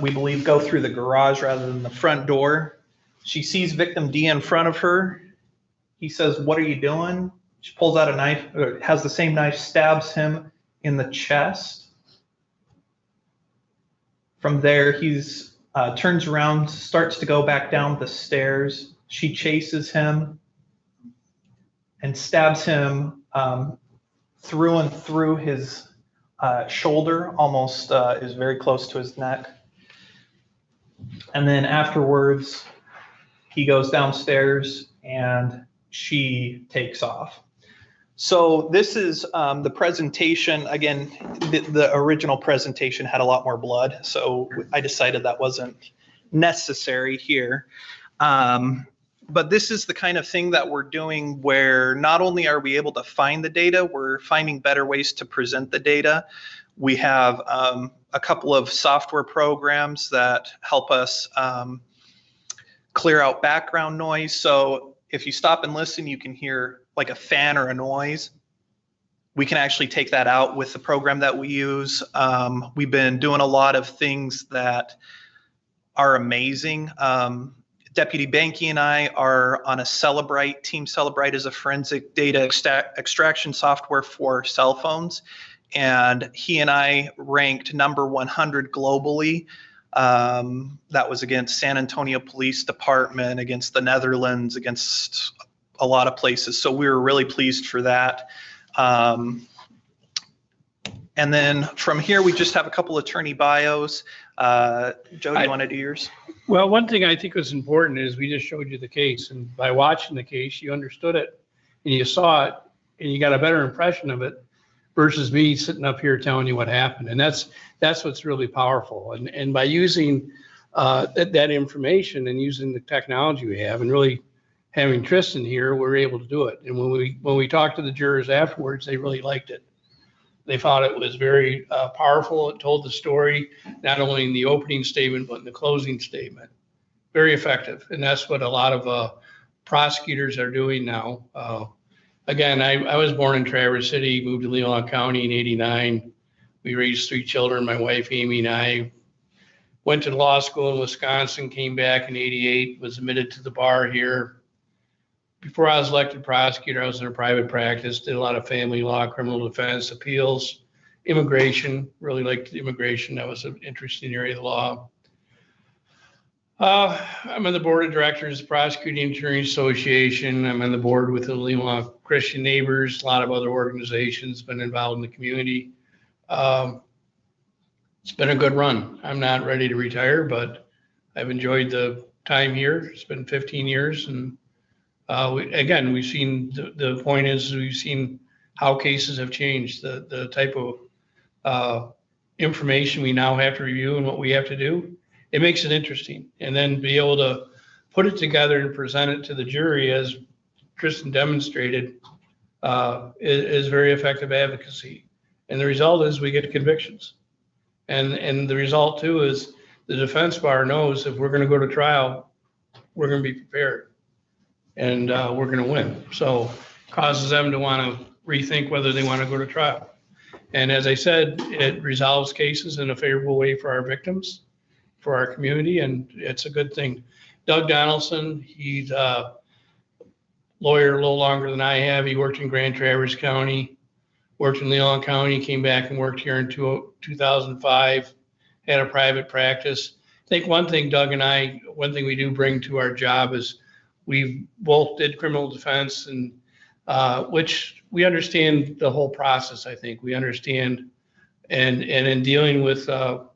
we believe, go through the garage rather than the front door. She sees victim D in front of her. He says, "What are you doing?" She pulls out a knife, or has the same knife, stabs him in the chest. From there, he's turns around, starts to go back down the stairs. She chases him and stabs him through and through his shoulder, almost is very close to his neck. And then afterwards, he goes downstairs and she takes off. So this is the presentation. Again, the original presentation had a lot more blood, so I decided that wasn't necessary here. But this is the kind of thing that we're doing where not only are we able to find the data, we're finding better ways to present the data. We have a couple of software programs that help us clear out background noise. So if you stop and listen, you can hear like a fan or a noise. We can actually take that out with the program that we use. We've been doing a lot of things that are amazing. Deputy Banky and I are on a Celebrite. Team Celebrite is a forensic data extraction software for cell phones. And he and I ranked number 100 globally. That was against San Antonio Police Department, against the Netherlands, against a lot of places. So we were really pleased for that. And then from here, we just have a couple attorney bios. Joe, do you want to do yours? Well, one thing I think was important is we just showed you the case, and by watching the case, you understood it and you saw it and you got a better impression of it versus me sitting up here telling you what happened. And that's what's really powerful. And by using that information and using the technology we have and really having Tristan here, we're able to do it. And when we talked to the jurors afterwards, they really liked it. They thought it was very powerful. It told the story, not only in the opening statement, but in the closing statement. Very effective. And that's what a lot of prosecutors are doing now. Again, I was born in Traverse City, moved to Leelanau County in '89. We raised 3 children, my wife, Amy, and I. Went to law school in Wisconsin, came back in '88, was admitted to the bar here. Before I was elected prosecutor, I was in a private practice, did a lot of family law, criminal defense, appeals, immigration, really liked immigration. That was an interesting area of the law. I'm on the board of directors of the Prosecuting Attorney Association. I'm on the board with the Leelanau Christian Neighbors, a lot of other organizations, been involved in the community. It's been a good run. I'm not ready to retire, but I've enjoyed the time here. It's been 15 years. And we've seen, the point is we've seen how cases have changed, the type of information we now have to review and what we have to do. It makes it interesting. And then be able to put it together and present it to the jury, as Tristan demonstrated, is very effective advocacy. And the result is we get convictions. And the result too is the defense bar knows if we're going to go to trial, we're going to be prepared and we're going to win. So causes them to want to rethink whether they want to go to trial. And as I said, it resolves cases in a favorable way for our victims, for our community, and it's a good thing. Doug Donaldson, he's a lawyer a little longer than I have. He worked in Grand Traverse County, worked in Leelanau County, came back and worked here in 2005, had a private practice. I think one thing Doug and I, one thing we do bring to our job is we both did criminal defense, and which we understand the whole process. I think we understand, and in dealing with the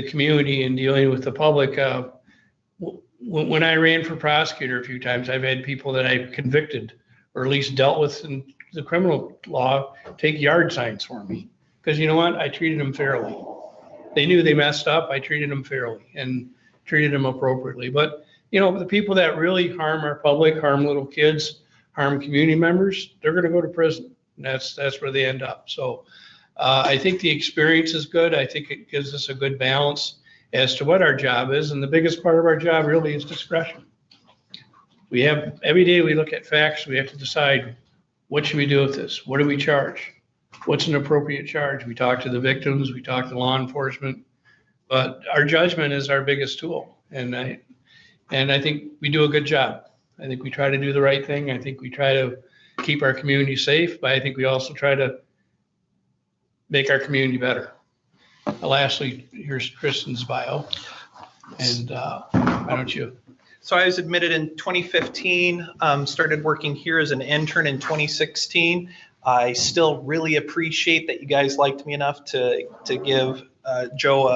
community and dealing with the public, when I ran for prosecutor a few times, I've had people that I convicted or at least dealt with in the criminal law take yard signs for me, because you know what, I treated them fairly. They knew they messed up. I treated them fairly and treated them appropriately. But you know, the people that really harm our public, harm little kids, harm community members, they're going to go to prison. And that's where they end up. So I think the experience is good. I think it gives us a good balance as to what our job is. And the biggest part of our job really is discretion. We have, every day we look at facts, we have to decide, what should we do with this? What do we charge? What's an appropriate charge? We talk to the victims, we talk to law enforcement, but our judgment is our biggest tool. And I think we do a good job. I think we try to do the right thing. I think we try to keep our community safe, but I think we also try to make our community better. Lastly, here's Kristen's bio. And why don't you? So I was admitted in 2015, started working here as an intern in 2016. I still really appreciate that you guys liked me enough to give Joe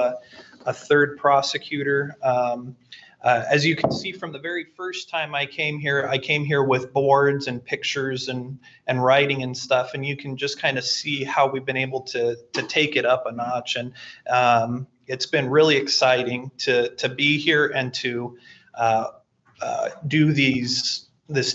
a third prosecutor. As you can see from the very first time I came here with boards and pictures and writing and stuff, and you can just kind of see how we've been able to take it up a notch. And it's been really exciting to be here and to do this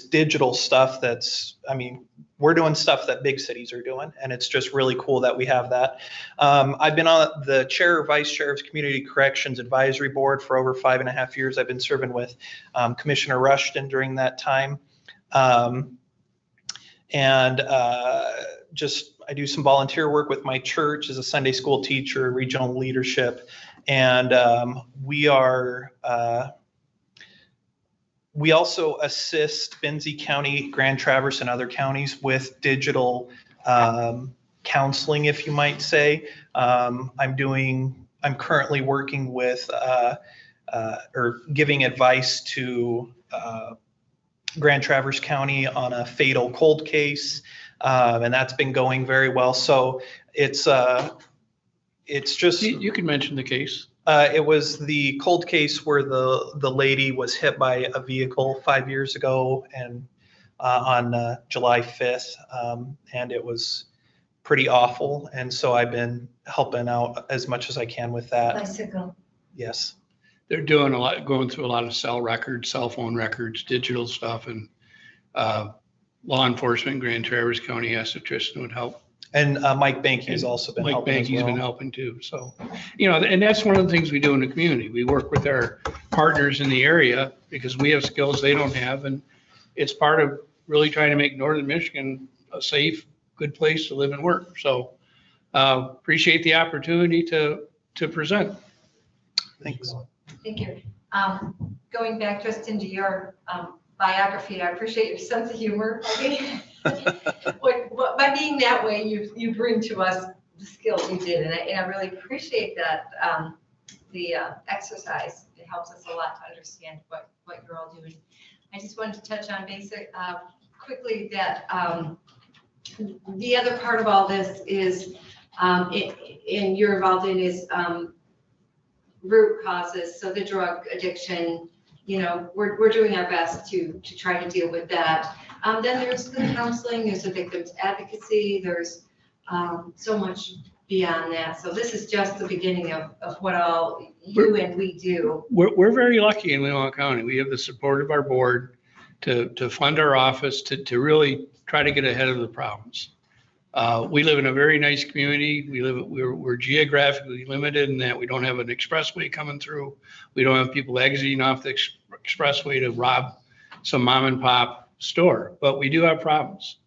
digital stuff that's, I mean, we're doing stuff that big cities are doing, and it's just really cool that we have that. I've been on the chair or vice chair of Community Corrections Advisory Board for over 5.5 years. I've been serving with Commissioner Rushton during that time. I do some volunteer work with my church as a Sunday school teacher, regional leadership, and we also assist Benzie County, Grand Traverse, and other counties with digital counseling, if you might say. I'm currently working with or giving advice to Grand Traverse County on a fatal cold case, and that's been going very well. So it's just, you can mention the case. It was the cold case where the lady was hit by a vehicle 5 years ago, and on July 5th, and it was pretty awful. And so I've been helping out as much as I can with that. Bicycle. Yes. They're doing going through a lot of cell records, cell phone records, digital stuff, and law enforcement in Grand Traverse County asked if Tristan would help. And Mike Banky's also been helping as well. Mike Banky's been helping too. So, you know, and that's one of the things we do in the community. We work with our partners in the area because we have skills they don't have. And it's part of really trying to make Northern Michigan a safe, good place to live and work. So appreciate the opportunity to present. Thanks. Thank you. Going back just into your biography, I appreciate your sense of humor. I mean, by being that way, you bring to us the skills you did, and I really appreciate that. The exercise, it helps us a lot to understand what you're all doing. I just wanted to touch on quickly that the other part of all this is, and you're involved in, is root causes. So the drug addiction, you know, we're doing our best to try to deal with that. Then there's the counseling, there's the victims advocacy, there's so much beyond that. So this is just the beginning of what all you and we do. We're very lucky in Leelanau County. We have the support of our board to fund our office, to really try to get ahead of the problems. We live in a very nice community. We're geographically limited in that we don't have an expressway coming through. We don't have people exiting off the expressway to rob some mom and pop store, but we do have problems.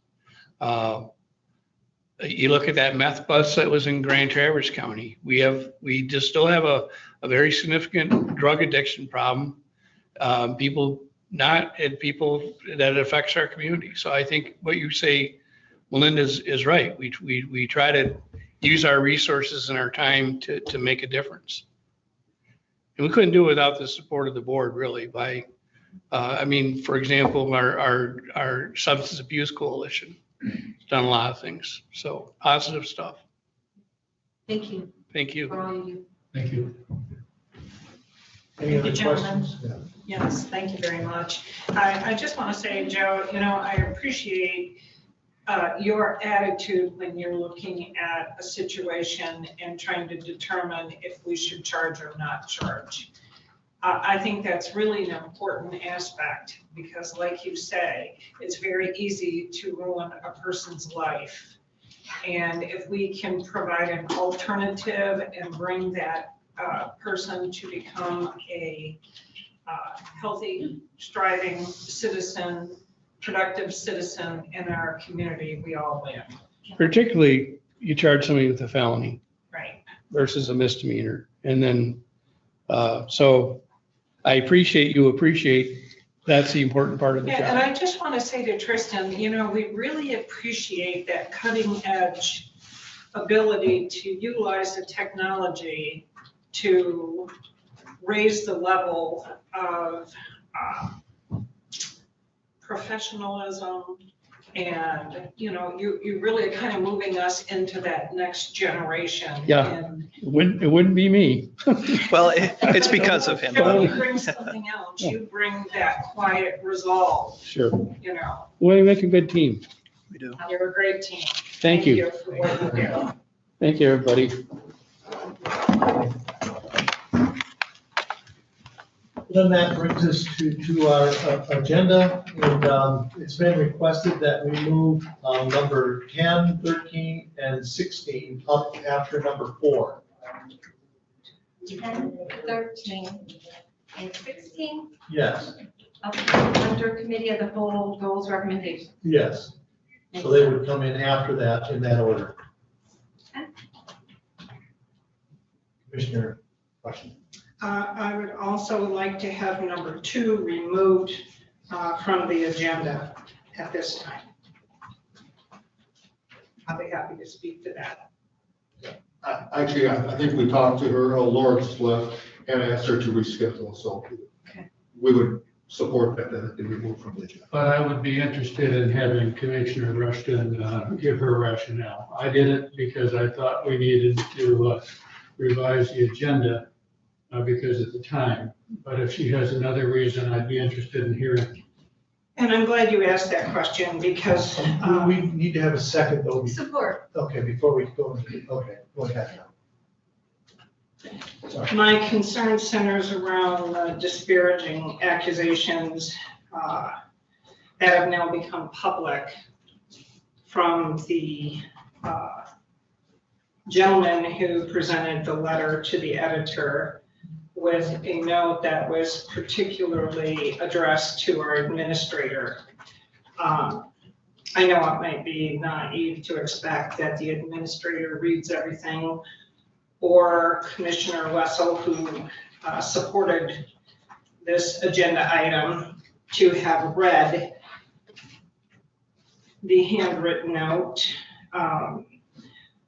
You look at that meth bust that was in Grand Traverse County. We just still have a very significant drug addiction problem. People that affects our community. So I think what you say, Melinda, is right. We try to use our resources and our time to make a difference. And we couldn't do it without the support of the board, really. For example, our substance abuse coalition has done a lot of things. So positive stuff. Thank you. Thank you. For all you do. Thank you. Any Thank you, other gentlemen. questions? Yes, thank you very much. I just want to say, Joe, I appreciate your attitude when you're looking at a situation and trying to determine if we should charge or not charge. I think that's really an important aspect because, like you say, it's very easy to ruin a person's life. And if we can provide an alternative and bring that person to become a healthy, striving citizen, productive citizen in our community, we all win. Particularly, you charge somebody with a felony. Right. Versus a misdemeanor. And then, so I appreciate that's the important part of the Yeah, job. and I just want to say to Tristan, we really appreciate that cutting edge ability to utilize the technology to raise the level of professionalism. And, you really are kind of moving us into that next generation. Yeah, And it wouldn't be me. Well, it's because of him. you bring something else. You bring that quiet resolve, Sure. Well, you make a good team. We do. You're a great team. Thank you. For what you do. Thank you, everybody. Then that brings us to our agenda, and it's been requested that we move number 10, 13, and 16 up after number 4. 10, 13, and 16 Yes, under committee of the whole goals recommendation. yes. So they would come in after that in that order. Okay. Commissioner, question? I would also like to have number 2 removed from the agenda at this time. I'll be happy to speak to that. Actually, I think we talked to her, Laura's left, and asked her to reschedule, so Okay. we would support that it be removed from the agenda. But I would be interested in having Commissioner Rushton give her rationale. I did it because I thought we needed to revise the agenda because of the time. But if she has another reason, I'd be interested in hearing. And I'm glad you asked that question because We need to have a second though. Support. Okay, before we go, okay, go ahead now. Sorry. my concern centers around disparaging accusations that have now become public from the gentleman who presented the letter to the editor with a note that was particularly addressed to our administrator. I know it might be naive to expect that the administrator reads everything, or Commissioner Wessel, who supported this agenda item, to have read the handwritten note.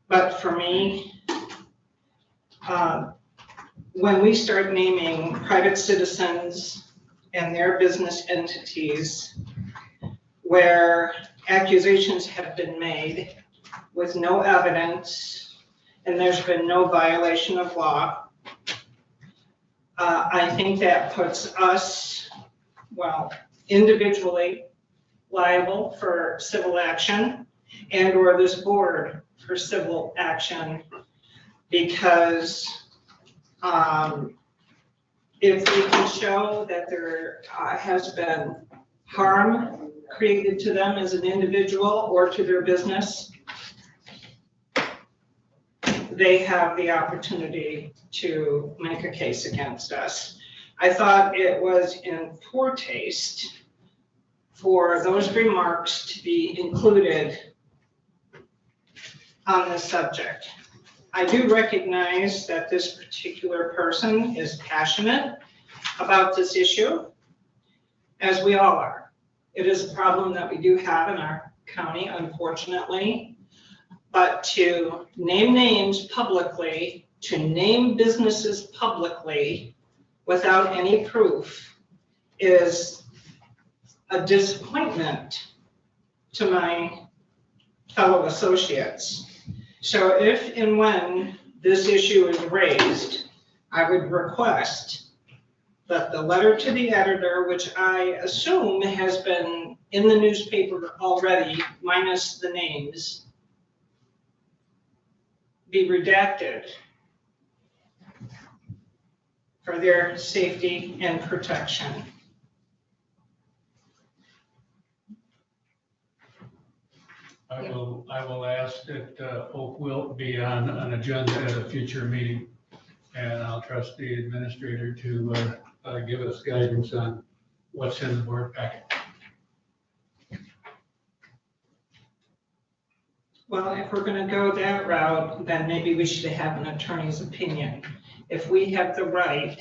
But for me, when we start naming private citizens and their business entities where accusations have been made with no evidence and there's been no violation of law, I think that puts us, individually liable for civil action and or this board for civil action because if we can show that there has been harm created to them as an individual or to their business, they have the opportunity to make a case against us. I thought it was in poor taste for those remarks to be included on this subject. I do recognize that this particular person is passionate about this issue, as we all are. It is a problem that we do have in our county, unfortunately. But to name names publicly, to name businesses publicly without any proof is a disappointment to my fellow associates. So if and when this issue is raised, I would request that the letter to the editor, which I assume has been in the newspaper already, minus the names, be redacted for their safety and protection. I will ask that Oak Wilt be on an agenda at a future meeting, and I'll trust the administrator to give us guidance on what's in the board packet. Well, if we're going to go that route, then maybe we should have an attorney's opinion. If we have the right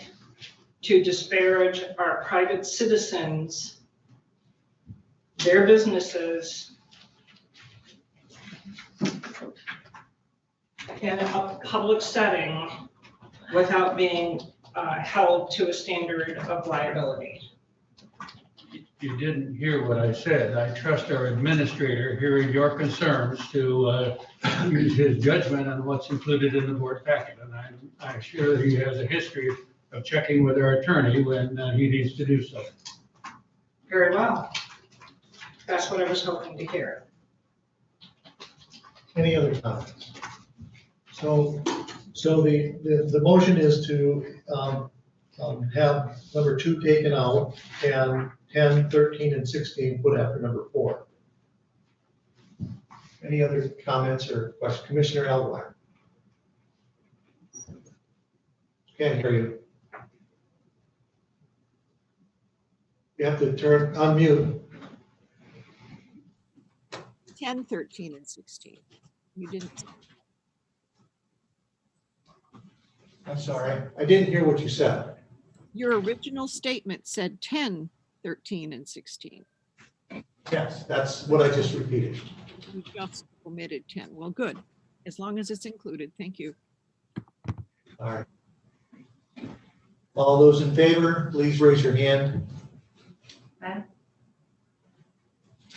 to disparage our private citizens, their businesses, in a public setting without being held to a standard of liability. You didn't hear what I said. I trust our administrator, hearing your concerns, to use his judgment on what's included in the board packet. And I'm sure he has a history of checking with our attorney when he needs to do so. Very well. That's what I was hoping to hear. Any other comments? So the motion is to have number 2 taken out and 10, 13, and 16 put after number 4. Any other comments or questions? Commissioner Elwine? Can't hear you. You have to unmute. 10, 13, and 16. You didn't. I'm sorry, I didn't hear what you said. Your original statement said 10, 13, and 16. Yes, that's what I just repeated. You just omitted 10. Well, good. As long as it's included. Thank you. All right. All those in favor, please raise your hand. Aye.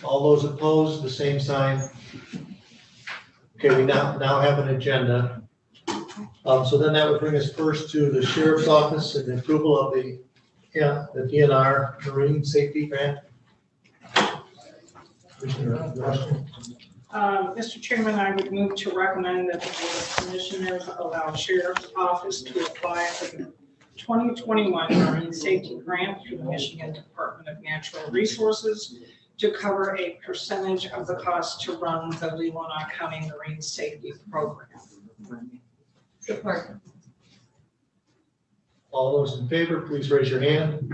All those opposed, the same sign. Okay, we now have an agenda. So then that would bring us first to the sheriff's office and the approval of the DNR Marine Safety Grant. Mr. Chairman, I would move to recommend that the Board of Commissioners allow Sheriff's Office to apply for the 2021 Marine Safety Grant through the Michigan Department of Natural Resources to cover a percentage of the cost to run the Leelanau County Marine Safety Program. Support. All those in favor, please raise your hand.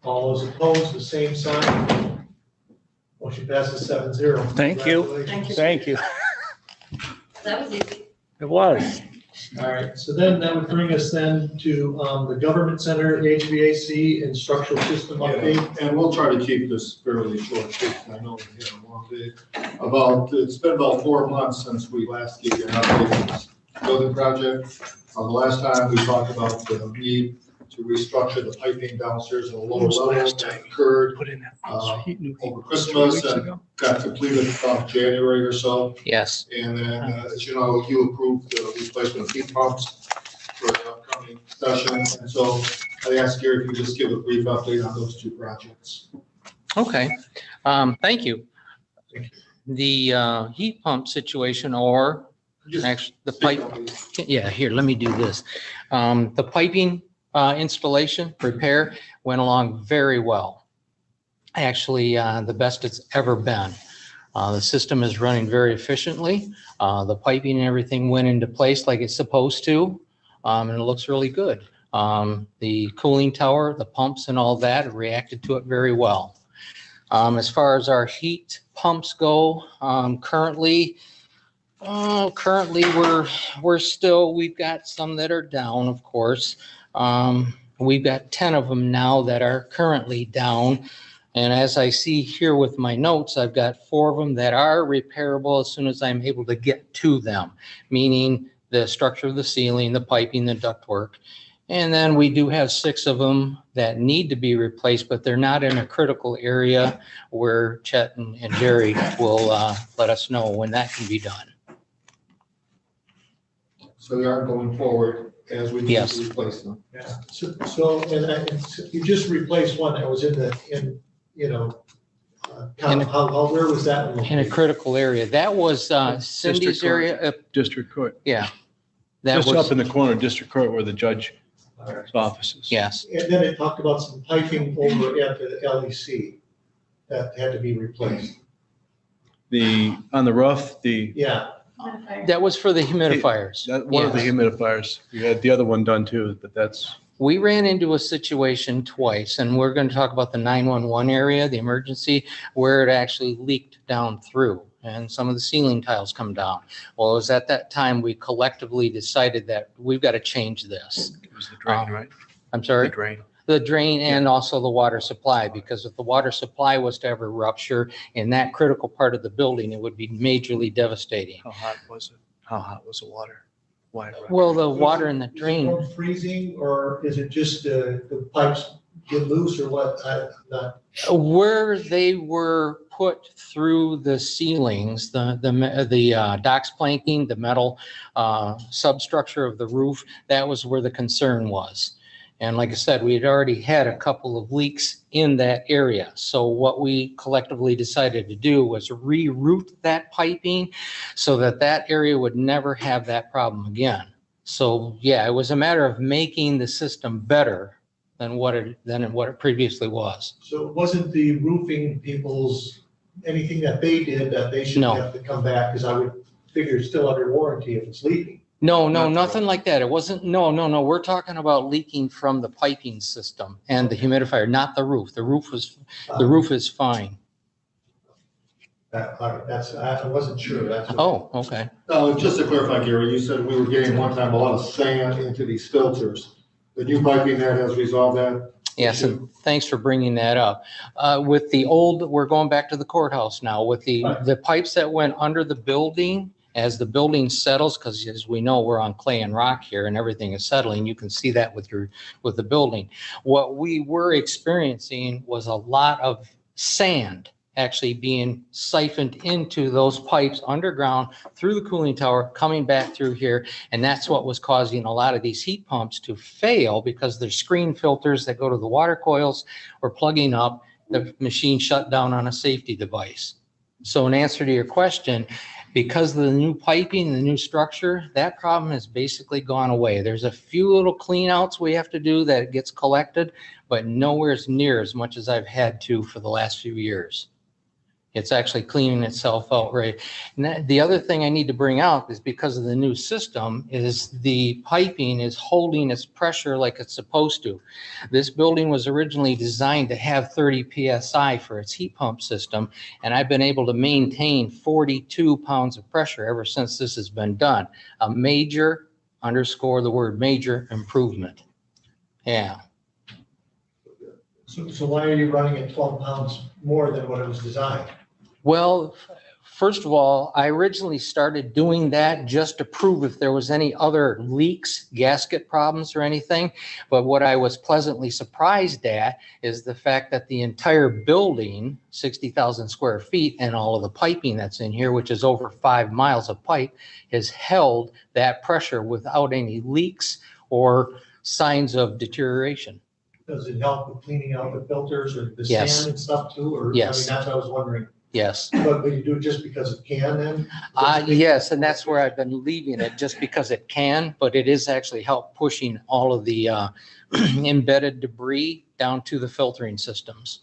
All those opposed, the same sign. Motion passes 7-0. Thank you. Thank you. That was easy. It was. All right, so then that would bring us then to the Government Center HVAC and structural system update. And we'll try to keep this fairly short, because I know we had a long day. It's been about 4 months since we last gave you an update on this building project. The last time we talked about the need to restructure the piping downstairs at a lower level that occurred over Christmas and got completed about January or so. Yes. And then, as you know, you approved the replacement of heat pumps for the upcoming session. And so I asked Gary if you could just give a brief update on those 2 projects. Okay. Thank you. The heat pump situation, or Actually, the pipe, yeah, here, let me do this. The piping installation, repair went along very well. Actually, the best it's ever been. The system is running very efficiently. The piping and everything went into place like it's supposed to, and it looks really good. The cooling tower, the pumps and all that reacted to it very well. As far as our heat pumps go, currently we've got some that are down, of course. We've got 10 of them now that are currently down. And as I see here with my notes, I've got 4 of them that are repairable as soon as I'm able to get to them, meaning the structure of the ceiling, the piping, the ductwork. And then we do have 6 of them that need to be replaced, but they're not in a critical area where Chet and Jerry will let us know when that can be done. So they are going forward as we need to replace them. Yeah, you just replaced one that was where was that one? In a critical area. That was Cindy's area. District Court. Yeah. Just up in the corner of District Court where the judge's office is. Yes. And then it talked about some piping over at the LEC that had to be replaced. On the roof, Yeah. That was for the humidifiers. One of the humidifiers. You had the other one done too, but that's. We ran into a situation twice, and we're going to talk about the 911 area, the emergency, where it actually leaked down through and some of the ceiling tiles come down. Well, it was at that time we collectively decided that we've got to change this. It was the drain, right? I'm sorry? The drain. The drain and also the water supply, because if the water supply was to ever rupture in that critical part of the building, it would be majorly devastating. How hot was it? How hot was the water? Why? Well, the water in the Is it drain. from freezing, or is it just the pipes get loose, or what? Where they were put through the ceilings, the dox planking, the metal substructure of the roof, that was where the concern was. And like I said, we had already had a couple of leaks in that area. So what we collectively decided to do was reroute that piping so that that area would never have that problem again. So yeah, it was a matter of making the system better than what it previously was. So it wasn't the roofing people's, anything that they did that they should have to come back, because I would figure it's still under warranty if it's leaking. No, nothing like that. It wasn't, no. We're talking about leaking from the piping system and the humidifier, not the roof. The roof is fine. I wasn't sure. Oh, okay. Just to clarify, Gary, you said we were getting one time a lot of sand into these filters. The new piping that has resolved that? Yes, and thanks for bringing that up. With the old, we're going back to the courthouse now, with the pipes that went under the building, as the building settles, because as we know, we're on clay and rock here and everything is settling. You can see that with the building. What we were experiencing was a lot of sand actually being siphoned into those pipes underground through the cooling tower, coming back through here. And that's what was causing a lot of these heat pumps to fail, because there's screen filters that go to the water coils or plugging up, the machine shut down on a safety device. So in answer to your question, because of the new piping, the new structure, that problem has basically gone away. There's a few little clean outs we have to do that gets collected, but nowhere near as much as I've had to for the last few years. It's actually cleaning itself out, right? And the other thing I need to bring out is, because of the new system, is the piping is holding its pressure like it's supposed to. This building was originally designed to have 30 PSI for its heat pump system, and I've been able to maintain 42 pounds of pressure ever since this has been done. A major, underscore the word major, improvement. Yeah. So why are you running at 12 pounds more than what it was designed? Well, first of all, I originally started doing that just to prove if there was any other leaks, gasket problems or anything. But what I was pleasantly surprised at is the fact that the entire building, 60,000 square feet, and all of the piping that's in here, which is over 5 miles of pipe, has held that pressure without any leaks or signs of deterioration. Does it help with cleaning out the filters or the Yes. sand and stuff too? Or, Yes. I mean, that's what I was wondering. Yes. But you do it just because it can then? Yes, and that's where I've been leaving it, just because it can, but it is actually help pushing all of the embedded debris down to the filtering systems.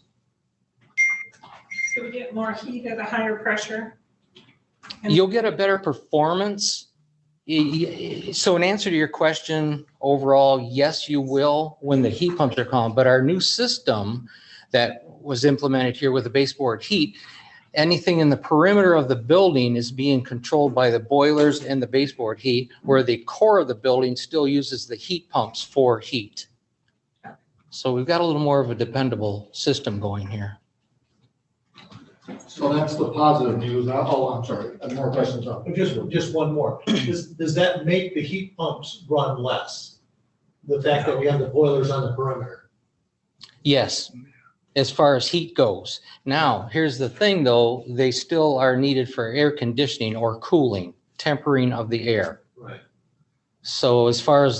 So we get more heat at a higher pressure? You'll get a better performance. So in answer to your question, overall, yes, you will when the heat pumps are calm, but our new system that was implemented here with the baseboard heat, anything in the perimeter of the building is being controlled by the boilers and the baseboard heat, where the core of the building still uses the heat pumps for heat. So we've got a little more of a dependable system going here. So that's the positive news. Oh, I'm sorry, I have more questions on. Just one more. Does that make the heat pumps run less? The fact that we have the boilers on the perimeter? Yes, as far as heat goes. Now, here's the thing though, they still are needed for air conditioning or cooling, tempering of the air. Right. So as far as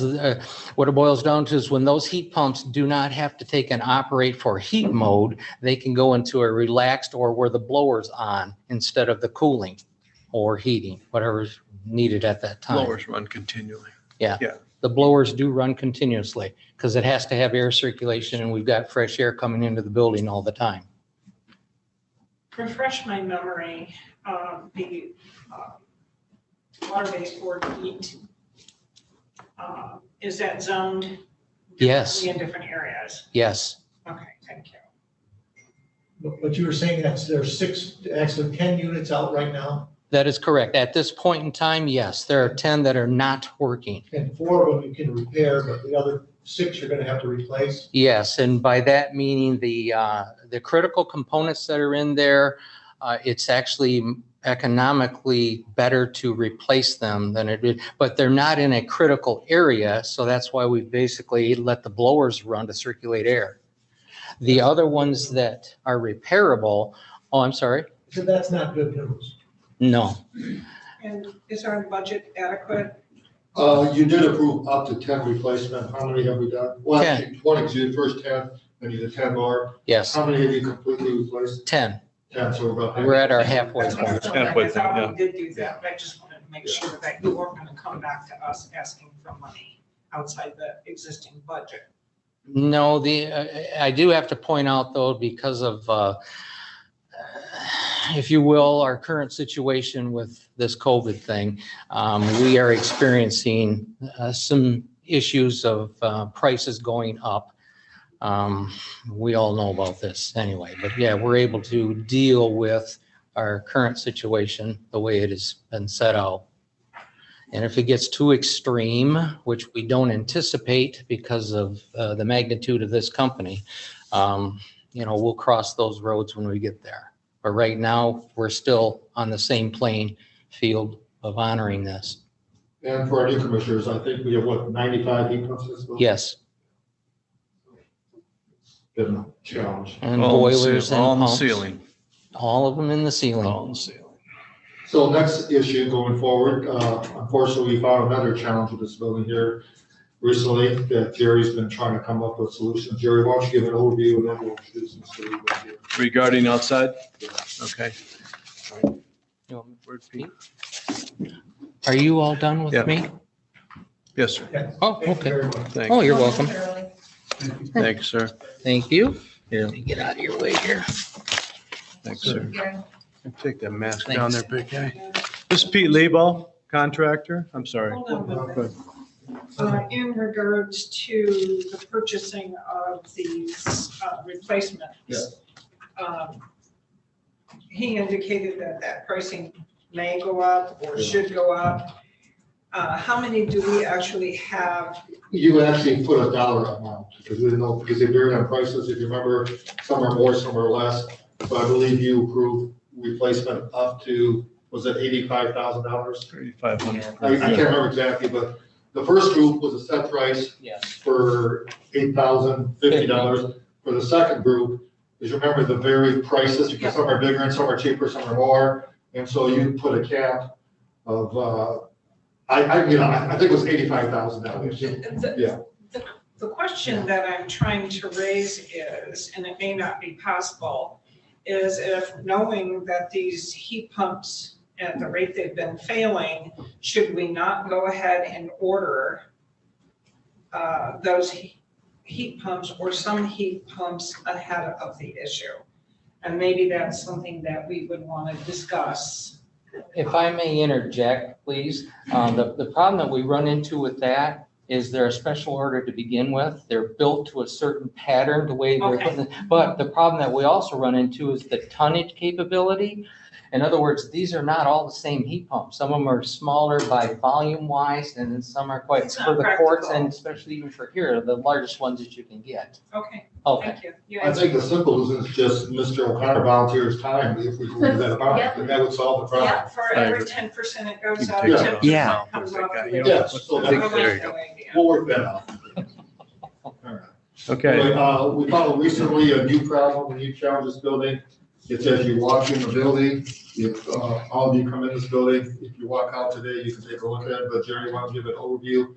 what it boils down to is when those heat pumps do not have to take and operate for heat mode, they can go into a relaxed or where the blower's on instead of the cooling or heating, whatever's needed at that time. Blowers run continually. Yeah. Yeah. The blowers do run continuously because it has to have air circulation and we've got fresh air coming into the building all the time. Refresh my memory, the water baseboard heat, is that zoned? Yes. In different areas? Yes. Okay, thank you. But you were saying that there's actually 10 units out right now? That is correct. At this point in time, yes, there are 10 that are not working. And 4 of them you can repair, but the other 6 you're gonna have to replace? Yes, and by that meaning the critical components that are in there, it's actually economically better to replace them than it did, but they're not in a critical area, so that's why we basically let the blowers run to circulate air. The other ones that are repairable, oh, I'm sorry? So that's not good news. No. And is our budget adequate? You did approve up to 10 replacement. How many have we done? Well, 10. actually 20, because you did first 10, then you did 10 more. Yes. How many have you completely replaced? 10. 10, so we're about. We're at our halfway That's what I point. was wondering. I thought we did do that, but I just wanted to make sure that you weren't gonna come back to us asking for money outside the existing budget. No, I do have to point out though, because of, if you will, our current situation with this COVID thing, we are experiencing some issues of prices going up. We all know about this anyway, but yeah, we're able to deal with our current situation the way it has been set out. And if it gets too extreme, which we don't anticipate because of the magnitude of this company, we'll cross those roads when we get there. But right now, we're still on the same playing field of honoring this. And for our new commissioners, I think we have, 95 heat pumps this month? Yes. Been a challenge. And boilers and all in the pumps. ceiling. All of them in the ceiling. All in the ceiling. So next issue going forward, unfortunately, we found another challenge with this building here recently that Jerry's been trying to come up with solutions. Jerry, why don't you give an overview and then we'll introduce Mr. Lee. Regarding outside? Okay. Where'd Pete? Are you all done with Yeah. me? Yes, sir. Oh, okay. Thanks. Oh, you're welcome. Thanks, sir. Thank you. Yeah. Let me get out of your way here. Thanks, sir. Take that mask Thanks. down there, big guy. This is Pete Leiball, contractor. I'm sorry. Hold on one minute. In regards to the purchasing of these replacements, he indicated that pricing may go up or should go up. How many do we actually have? You actually put a dollar amount because we didn't know, because they varied on prices. If you remember, some are more, some are less. But I believe you approved replacement up to, was it $85,000? $3,500. I can't remember exactly, but the first group was a set price Yes. for $8,050. For the second group, is remember the varied prices, because some are bigger and some are cheaper, some are more. And so you put a cap of, I think it was $85,000. Yeah. The question that I'm trying to raise is, and it may not be possible, is if knowing that these heat pumps at the rate they've been failing, should we not go ahead and order those heat pumps or some heat pumps ahead of the issue? And maybe that's something that we would want to discuss. If I may interject, please, the problem that we run into with that is they're a special order to begin with. They're built to a certain pattern, the way they're putting it. But the problem that we also run into is the tonnage capability. In other words, these are not all the same heat pumps. Some of them are smaller by volume wise, and then some are quite, It's not for the courts, practical. and especially even for here, the largest ones that you can get. Okay, Okay. thank you. You I answered. think the simple is just Mr. O'Connor volunteers time if we can do that about, and that would solve the problem. Yeah, for every 10% it goes up, Yeah. 10% Yeah. comes off the Yeah, bill. so I like that's, that idea. we'll work that out. Okay. We found recently a new problem, a new challenge in this building. It's as you walk in the building, if, all of you come in this building, if you walk out today, you can take a look at it, but Jerry, want to give an overview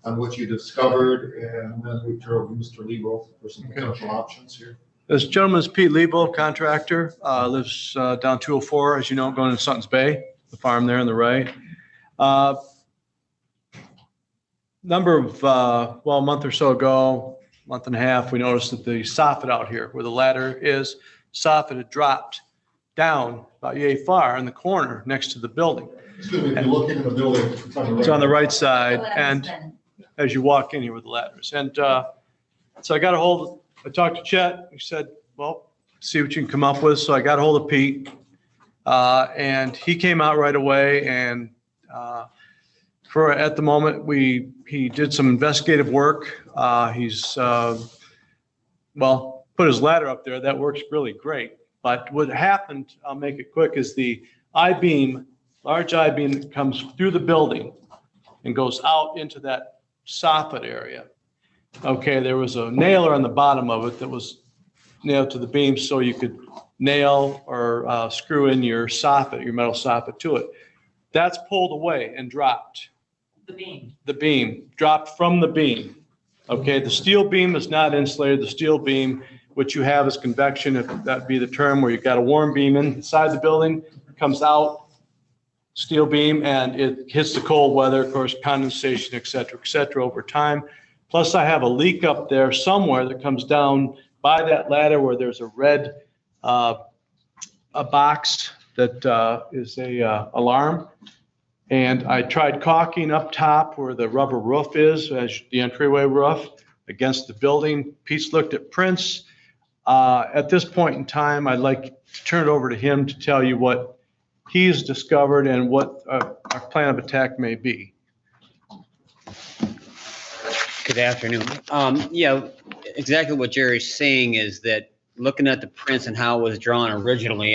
on what you discovered, and then we turn over to Mr. Lebo for some potential options here. This gentleman is Pete Lebo, contractor, lives down 204, as you know, going to Sutton's Bay, the farm there on the right. Number of, well, a month or so ago, month and a half, we noticed that the soffit out here, where the ladder is, soffit had dropped down about yay far in the corner next to the building. Excuse me, if you look into the building, it's on the right. It's on the right side, and as you walk in here with the ladders. And so I got a hold, I talked to Chet, he said, well, see what you can come up with. So I got a hold of Pete, and he came out right away, and for at the moment, he did some investigative work. He's, well, put his ladder up there. That works really great. But what happened, I'll make it quick, is the I-beam, large I-beam that comes through the building and goes out into that soffit area. Okay, there was a nailer on the bottom of it that was nailed to the beam so you could nail or screw in your soffit, your metal soffit to it. That's pulled away and dropped. The beam. The beam dropped from the beam. Okay, the steel beam is not insulated. The steel beam, what you have is convection, if that be the term, where you've got a warm beam inside the building, comes out, steel beam, and it hits the cold weather, of course, condensation, et cetera, over time. Plus, I have a leak up there somewhere that comes down by that ladder where there's a red a box that is a alarm. And I tried caulking up top where the rubber roof is, as the entryway roof, against the building. Pete's looked at prints. At this point in time, I'd like to turn it over to him to tell you what he's discovered and what our plan of attack may be. Good afternoon. Yeah, exactly what Jerry's saying is that looking at the prints and how it was drawn originally,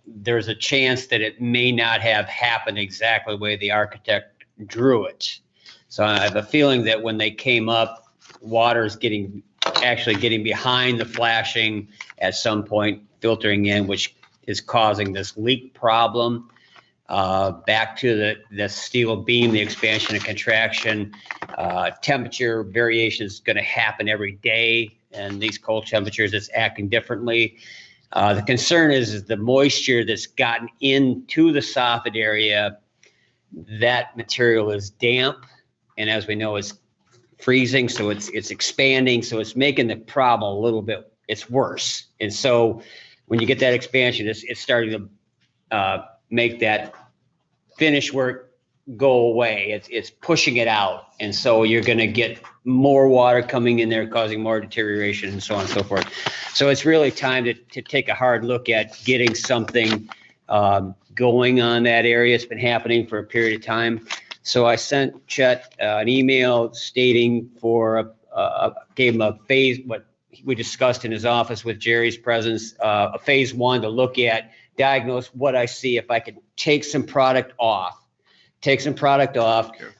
there's a chance that it may not have happened exactly the way the architect drew it. So I have a feeling that when they came up, water's actually getting behind the flashing at some point, filtering in, which is causing this leak problem. Back to the steel beam, the expansion and contraction, temperature variation is going to happen every day. And these cold temperatures, it's acting differently. The concern is the moisture that's gotten into the soffit area, that material is damp. And as we know, it's freezing, so it's expanding. So it's making the problem a little bit, it's worse. And so when you get that expansion, it's starting to make that finish work go away. It's pushing it out. And so you're going to get more water coming in there, causing more deterioration and so on and so forth. So it's really time to take a hard look at getting something going on that area. It's been happening for a period of time. So I sent Chet an email stating gave him a phase, what we discussed in his office with Jerry's presence, a phase 1 to look at, diagnose what I see, if I could take some product off,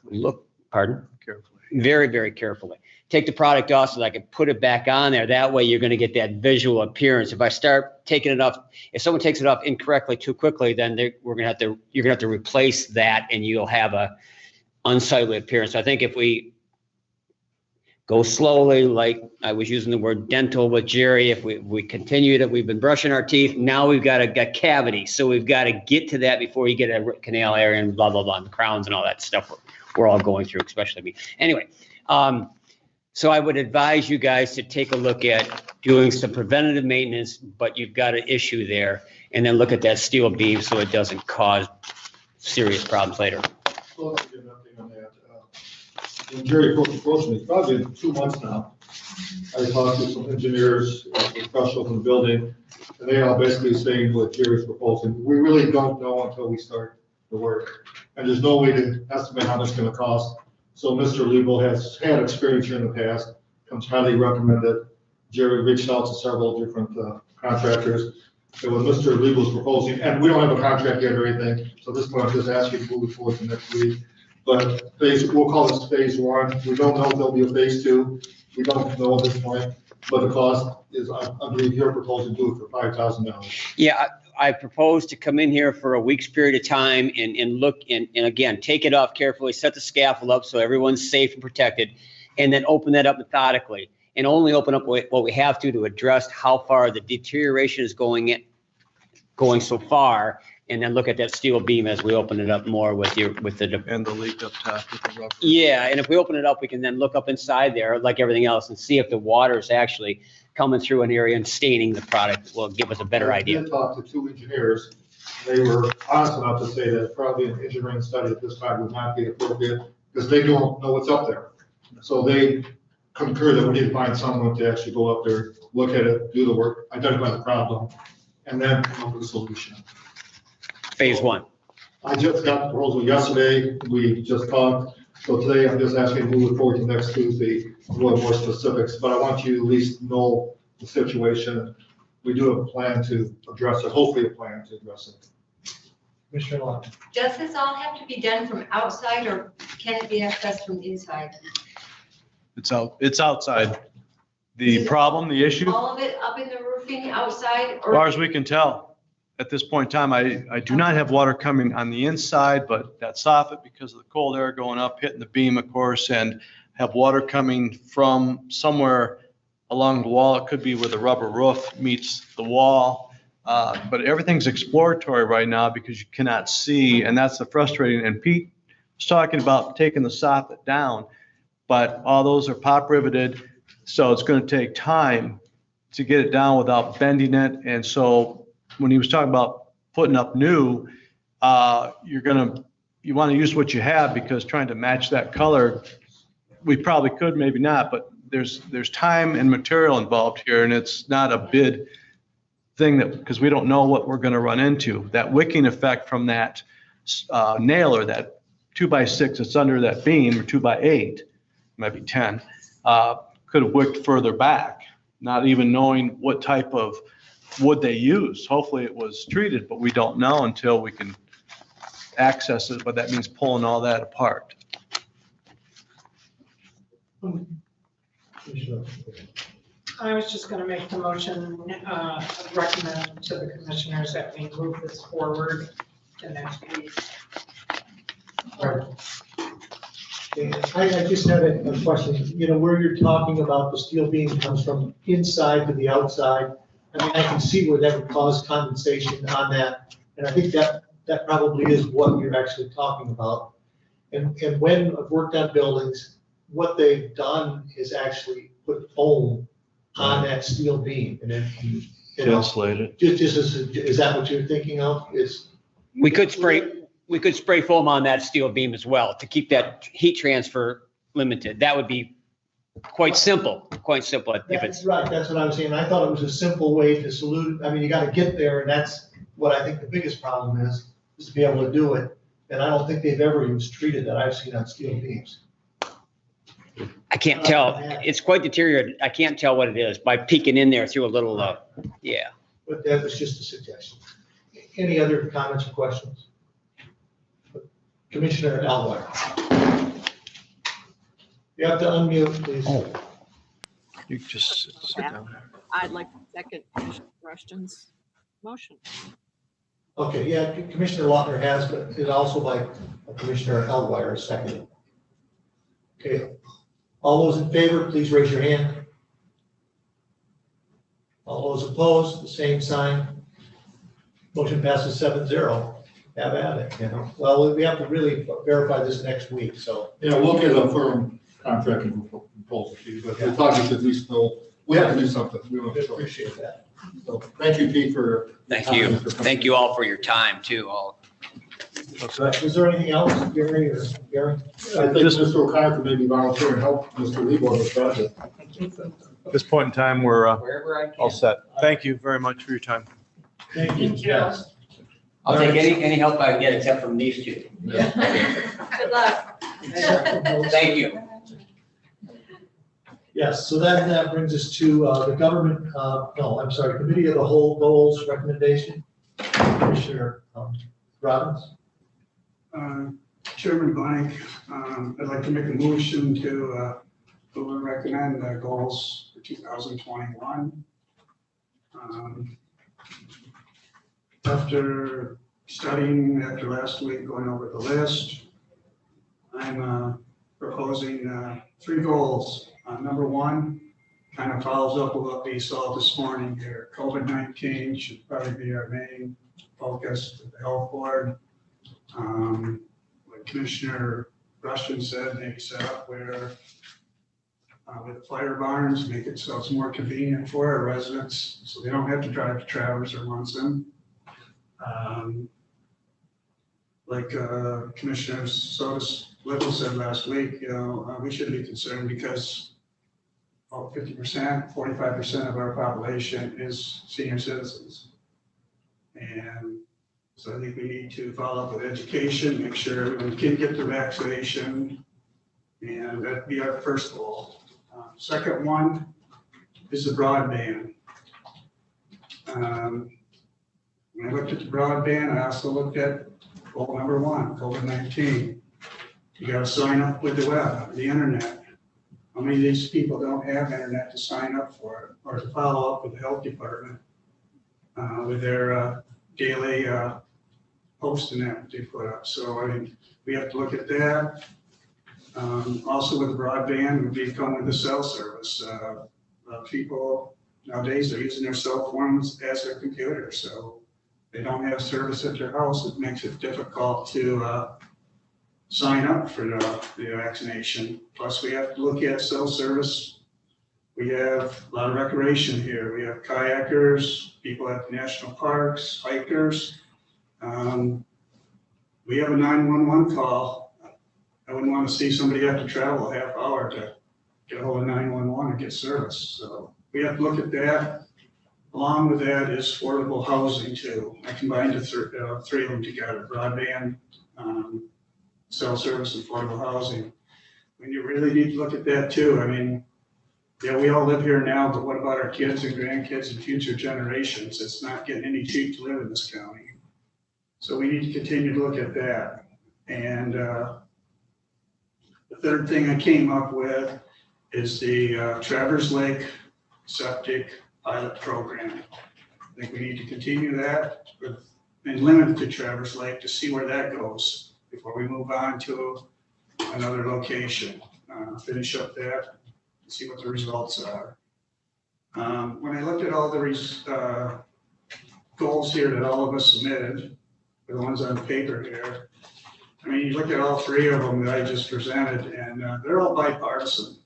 look, pardon? Carefully. Very, very carefully. Take the product off so that I can put it back on there. That way you're going to get that visual appearance. If I start taking it off, if someone takes it off incorrectly too quickly, then you're going to have to replace that and you'll have a unsightly appearance. So I think if we go slowly, like I was using the word dental with Jerry. If we continue to, we've been brushing our teeth, now we've got a cavity. So we've got to get to that before you get a root canal area and blah, blah, blah, and the crowns and all that stuff we're all going through, especially me. Anyway, so I would advise you guys to take a look at doing some preventative maintenance, but you've got an issue there. And then look at that steel beam so it doesn't cause serious problems later. So let's give an update on that. When Jerry approached me, it's probably been 2 months now. I talked to some engineers, professionals in the building, and they are basically saying what Jerry's proposing. We really don't know until we start the work. And there's no way to estimate how much it's gonna cost. So Mr. Liebel has had experience here in the past, comes highly recommended. Jerry reached out to several different contractors. So what Mr. Liebel's proposing, and we don't have a contract yet or anything, so this point I'm just asking to move it forward to next week. But we'll call this phase 1. We don't know if there'll be a phase 2. We don't know at this point, but the cost is, I believe you're proposing to do it for $5,000. Yeah, I propose to come in here for a week's period of time and look and again, take it off carefully, set the scaffold up so everyone's safe and protected, and then open that up methodically. And only open up what we have to address how far the deterioration is going so far, and then look at that steel beam as we open it up more with the and the leak up top with the rubber. Yeah, and if we open it up, we can then look up inside there like everything else and see if the water is actually coming through an area and staining the product. Will give us a better idea. I did talk to 2 engineers. They were honest enough to say that probably an engineering study at this time would not be appropriate because they don't know what's up there. So they concur that we need to find someone to actually go up there, look at it, do the work, identify the problem, and then come up with a solution. Phase 1. I just got the proposal yesterday. We just talked. So today I'm just asking to move it forward to next Tuesday, a little more specifics, but I want you to at least know the situation. We do have a plan to address it, hopefully a plan to address it. Commissioner Lott. Does this all have to be done from outside or can it be accessed from inside? It's outside. The problem, the issue, as All of it up in the roofing outside or? far as we can tell, at this point in time, I do not have water coming on the inside, but that's soffit because of the cold air going up, hitting the beam, of course, and have water coming from somewhere along the wall. It could be where the rubber roof meets the wall. But everything's exploratory right now because you cannot see, and that's the frustrating. And Pete was talking about taking the soffit down, but all those are pop riveted. So it's going to take time to get it down without bending it. And so when he was talking about putting up new, you want to use what you have because trying to match that color, we probably could, maybe not, but there's time and material involved here, and it's not a bid thing that, because we don't know what we're going to run into. That wicking effect from that nailer, that 2x6 that's under that beam, or 2x8, might be 10, could have wicked further back, not even knowing what type of wood they used. Hopefully it was treated, but we don't know until we can access it, but that means pulling all that apart. I was just gonna make the motion, recommend to the commissioners that we move this forward to next week. I just had a question. You know, where you're talking about the steel beam comes from inside to the outside. I mean, I can see where that would cause condensation on that. And I think that probably is what you're actually talking about. And when I've worked on buildings, what they've done is actually put foam on that steel beam and then, you know, Insulated. is that what you're thinking of? We could spray foam on that steel beam as well to keep that heat transfer limited. That would be quite simple if it's. Right, that's what I'm saying. I thought it was a simple way to salute. I mean, you got to get there, and that's what I think the biggest problem is to be able to do it. And I don't think they've ever used treated that I've seen on steel beams. I can't tell. It's quite deteriorated. I can't tell what it is by peeking in there through a little, yeah. But that was just a suggestion. Any other comments or questions? Commissioner Elwire. You have to unmute, please. You just sit down there. I'd like to second Commissioner Rushton's motion. Okay, yeah, Commissioner Lautner has, but it also by Commissioner Elwire second. Okay, All those in favor, please raise your hand. All those opposed, the same sign. Motion passes 7-0. Have at it, you know. Well, we have to really verify this next week, so. Yeah, we'll get a firm contracting proposal to you, but we're talking to at least know, we have to do something. We don't have to. Appreciate that. So, thank you, Pete, for. Thank you. Thank you all for your time too, all. Is there anything else, Gary or Gary? I think Mr. O'Connor could maybe volunteer and help Mr. Lebo on this project. At this point in time, we're all set. Thank you very much for your time. Thank you. Yes. I'll take any help I can get except from these two. Good luck. Thank you. Yes, so that brings us to the government, Committee of the Whole Goals recommendation. Commissioner Robbins. Chairman Blank, I'd like to make a motion to recommend the goals for 2021. After studying after last week, going over the list, I'm proposing 3 goals. Number 1 kind of follows up with what we saw this morning here. COVID-19 should probably be our main focus of the health board. Like Commissioner Rushton said, maybe set up where with the fire barns, make it so it's more convenient for our residents, so they don't have to drive to Traverse or Munson. Like Commissioner Sotis Little said last week, we should be concerned because 50%, 45% of our population is senior citizens. And so I think we need to follow up with education, make sure everyone can get their vaccination, and that'd be our first goal. Second one is the broadband. When I looked at the broadband, I also looked at goal number 1, COVID-19. You got to sign up with the web, the internet. How many of these people don't have internet to sign up for it or to follow up with the health department with their daily posting that they put up? So I mean, we have to look at that. Also with the broadband, would be come with the cell service. People nowadays are using their cell phones as their computer, so they don't have service at their house. It makes it difficult to sign up for the vaccination. Plus, we have to look at cell service. We have a lot of recreation here. We have kayakers, people at the national parks, hikers. We have a 911 call. I wouldn't want to see somebody have to travel a half hour to get a hold of 911 and get service. So we have to look at that. Along with that is affordable housing too. I combined the 3 of them together: broadband, cell service, and affordable housing. When you really need to look at that too. I mean, yeah, we all live here now, but what about our kids and grandkids and future generations? It's not getting any cheap to live in this county. So we need to continue to look at that. And the third thing I came up with is the Traverse Lake Septic Pilot Program. I think we need to continue that and limit it to Traverse Lake to see where that goes before we move on to another location. Finish up that and see what the results are. When I looked at all the goals here that all of us submitted, the ones on paper here, I mean, you look at all 3 of them that I just presented, and they're all bipartisan.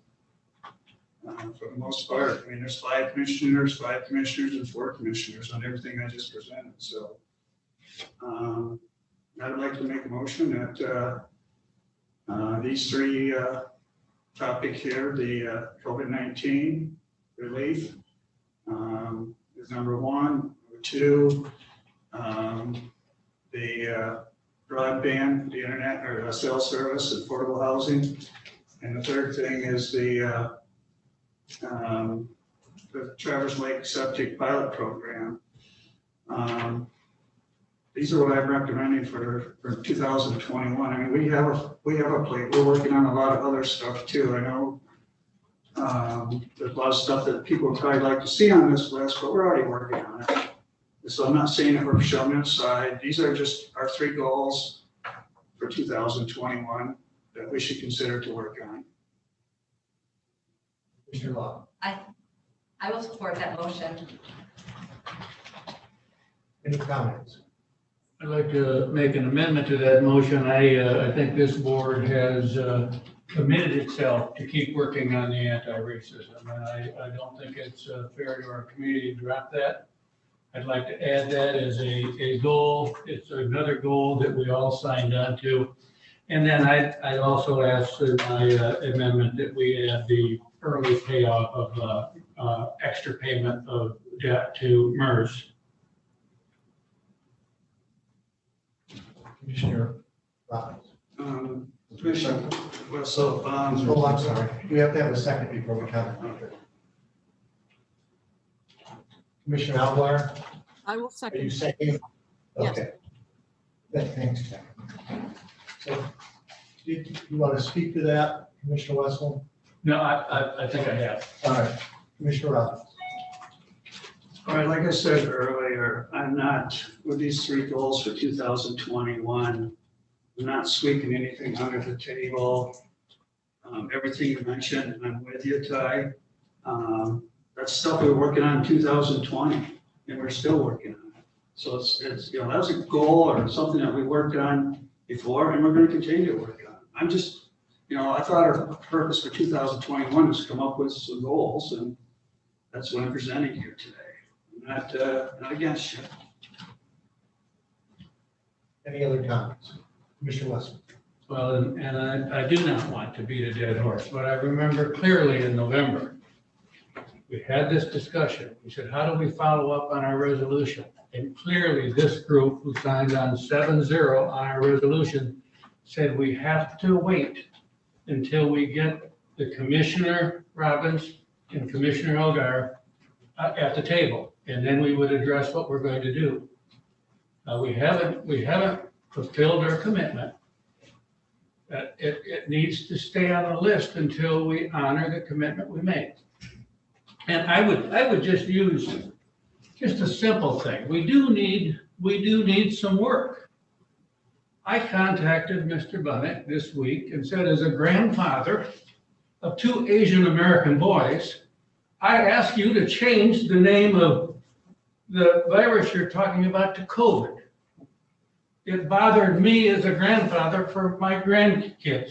For the most part, I mean, there's 5 commissioners, and 4 commissioners on everything I just presented. So I'd like to make a motion that these 3 topics here, the COVID-19 relief is number 1. Number 2, the broadband, the internet or cell service, and affordable housing. And the third thing is the Traverse Lake Septic Pilot Program. These are what I'm recommending for 2021. I mean, we have a plate. We're working on a lot of other stuff too. I know there's a lot of stuff that people would probably like to see on this list, but we're already working on it. So I'm not saying that we're shoving it aside. These are just our 3 goals for 2021 that we should consider to work on. Commissioner Law. I will support that motion. Any comments? I'd like to make an amendment to that motion. I think this board has committed itself to keep working on the anti-racism. And I don't think it's fair to our community to drop that. I'd like to add that as a goal. It's another goal that we all signed on to. And then I'd also ask in my amendment that we add the early payoff of extra payment of debt to MERS. Commissioner Robbins. Commissioner, well, so, Oh, I'm sorry. We have to have a second before we comment. Commissioner Alvar, I will are you second. second? Yes. Okay. Thanks, Jack. So, do you want to speak to that, Commissioner Wessel? No, I think I have. All right, Commissioner Robbins. all right, like I said earlier, I'm not, with these three goals for 2021, I'm not sweeping anything under the table. Everything you mentioned, I'm with you, Ty. That's stuff we were working on in 2020, and we're still working on it. So it's, that was a goal or something that we worked on before, and we're gonna continue to work on. I'm just, I thought our purpose for 2021 was to come up with some goals, and that's what I'm presenting here today. I'm not against you. Any other comments? Commissioner Wessel. Well, and I do not want to beat a dead horse, but I remember clearly in November, we had this discussion. We said, how do we follow up on our resolution? And clearly this group who signed on 7-0 on our resolution said we have to wait until we get the Commissioner Robbins and Commissioner Elgar at the table, and then we would address what we're going to do. We haven't fulfilled our commitment. It needs to stay on the list until we honor the commitment we made. And I would just use just a simple thing. We do need some work. I contacted Mr. Bunnick this week and said, as a grandfather of 2 Asian American boys, I ask you to change the name of the virus you're talking about to COVID. It bothered me as a grandfather for my grandkids.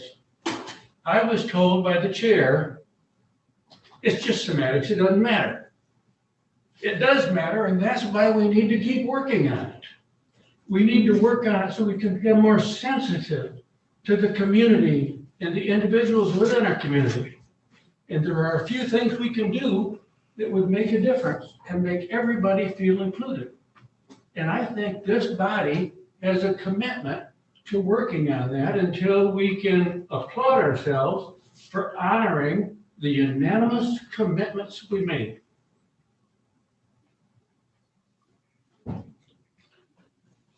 I was told by the chair, it's just semantics, it doesn't matter. It does matter, and that's why we need to keep working on it. We need to work on it so we can become more sensitive to the community and the individuals within our community. And there are a few things we can do that would make a difference and make everybody feel included. And I think this body has a commitment to working on that until we can applaud ourselves for honoring the unanimous commitments we made.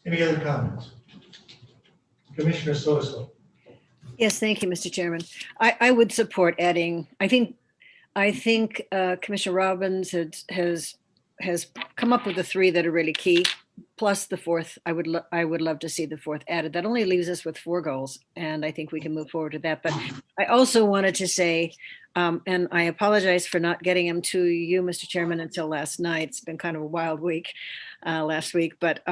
Any other comments? Commissioner Soto. Yes, thank you, Mr. Chairman. I would support adding, I think Commissioner Robbins has come up with the 3 that are really key, plus the 4th. I would love to see the 4th added. That only leaves us with 4 goals, and I think we can move forward with that. But I also wanted to say, and I apologize for not getting them to you, Mr. Chairman, until last night. It's been kind of a wild week last week, but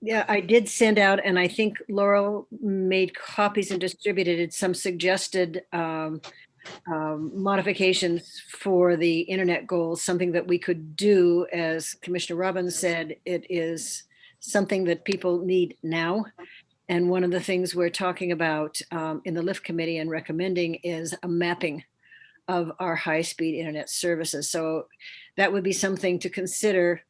yeah, I did send out, and I think Laurel made copies and distributed some suggested modifications for the internet goals, something that we could do. As Commissioner Robbins said, it is something that people need now. And one of the things we're talking about in the LIFT committee and recommending is a mapping of our high-speed internet services. So that would be something to consider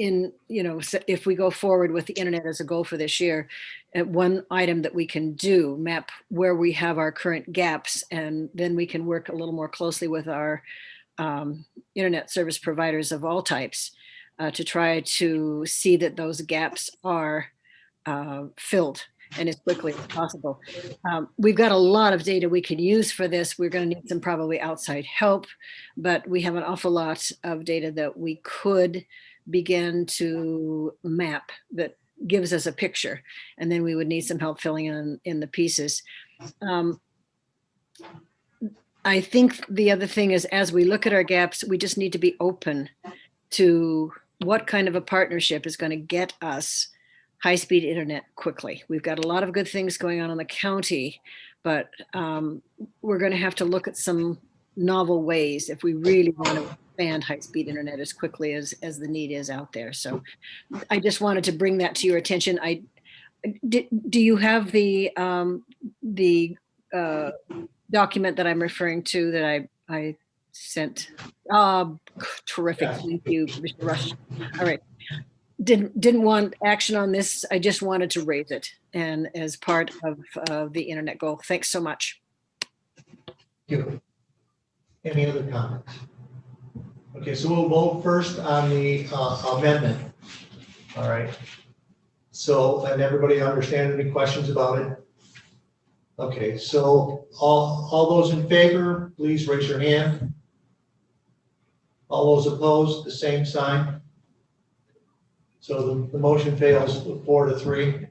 if we go forward with the internet as a goal for this year. One item that we can do, map where we have our current gaps, and then we can work a little more closely with our internet service providers of all types to try to see that those gaps are filled and as quickly as possible. We've got a lot of data we could use for this. We're going to need some probably outside help, but we have an awful lot of data that we could begin to map that gives us a picture, and then we would need some help filling in the pieces. I think the other thing is, as we look at our gaps, we just need to be open to what kind of a partnership is going to get us high-speed internet quickly. We've got a lot of good things going on in the county, but we're going to have to look at some novel ways if we really want to expand high-speed internet as quickly as the need is out there. So I just wanted to bring that to your attention. Do you have the document that I'm referring to that I sent? Terrific. Yes. Thank you, Mr. Rush. All right. Didn't want action on this. I just wanted to raise it and as part of the internet goal. Thanks so much. Thank you. Any other comments? Okay, so we'll vote first on the amendment. All right. So, and everybody understand any questions about it? Okay, so all those in favor, please raise your hand. All those opposed, the same sign. So the motion fails 4-3.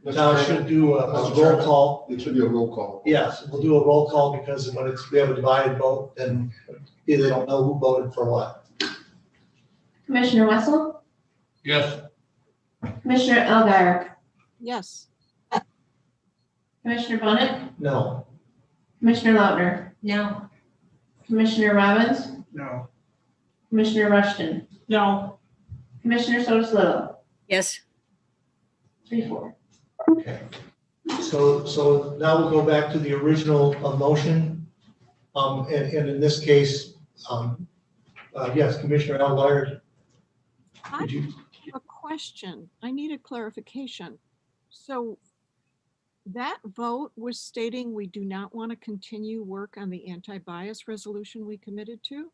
Now I should do a roll call. It should be a roll call. Yes, we'll do a roll call because when we have a divided vote, then they don't know who voted for what. Commissioner Wessel, Yes. Commissioner Elguyer, Yes. Commissioner Bonnet, No. Commissioner Lautner, No. Commissioner Robbins, No. Commissioner Rushton, No. Commissioner Sotis Little, Yes. 4. 3-4. Okay. So now we'll go back to the original motion. And in this case, yes, Commissioner Elguyer. I Did you? have a question. I need a clarification. So that vote was stating we do not want to continue work on the anti-bias resolution we committed to?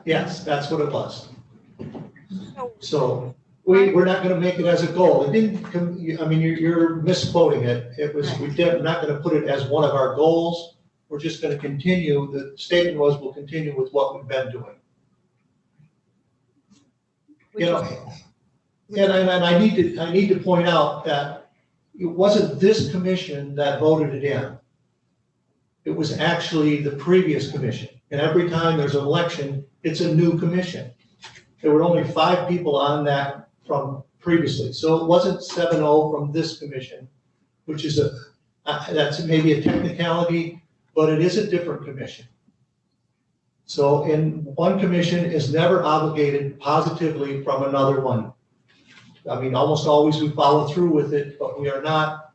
Yes, that's what it was. So we're not gonna make it as a goal. It didn't, I mean, you're misquoting it. It was, we're not gonna put it as one of our goals. We're just gonna continue. The statement was we'll continue with what we've been doing. You know, and I need to point out that it wasn't this commission that voted it in. It was actually the previous commission. And every time there's an election, it's a new commission. There were only 5 people on that from previously. So it wasn't 7-0 from this commission, which is that's maybe a technicality, but it is a different commission. So one commission is never obligated positively from another one. I mean, almost always we follow through with it, but we are not,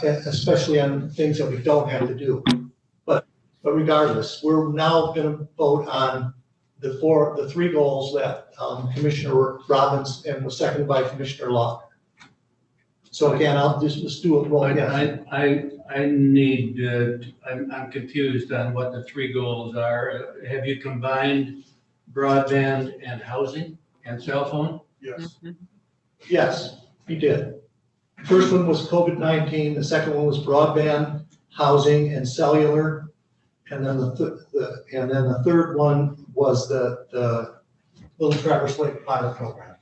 especially on things that we don't have to do. But regardless, we're now going to vote on the 3 goals that Commissioner Robbins and was seconded by Commissioner Law. So again, let's do a roll. I need, I'm confused on what the 3 goals are. Have you combined broadband and housing and cell phone? Yes. Yes, we did. First one was COVID-19. The second one was broadband, housing, and cellular. And then the third one was the Little Traverse Lake pilot program.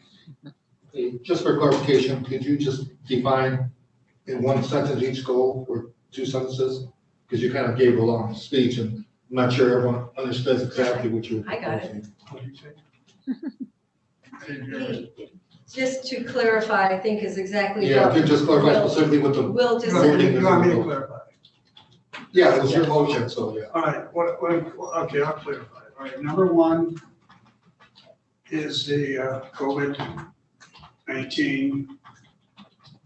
Just for clarification, could you just define in one sentence each goal or 2 sentences? Because you kind of gave a long speech and I'm not sure everyone understands exactly what you were proposing. Just to clarify, I think is exactly. Yeah, if you just clarify specifically what the. We'll just. You want me to clarify? Yeah, it was your motion, so yeah. All right, okay, I'll clarify. All right, number 1 is the COVID-19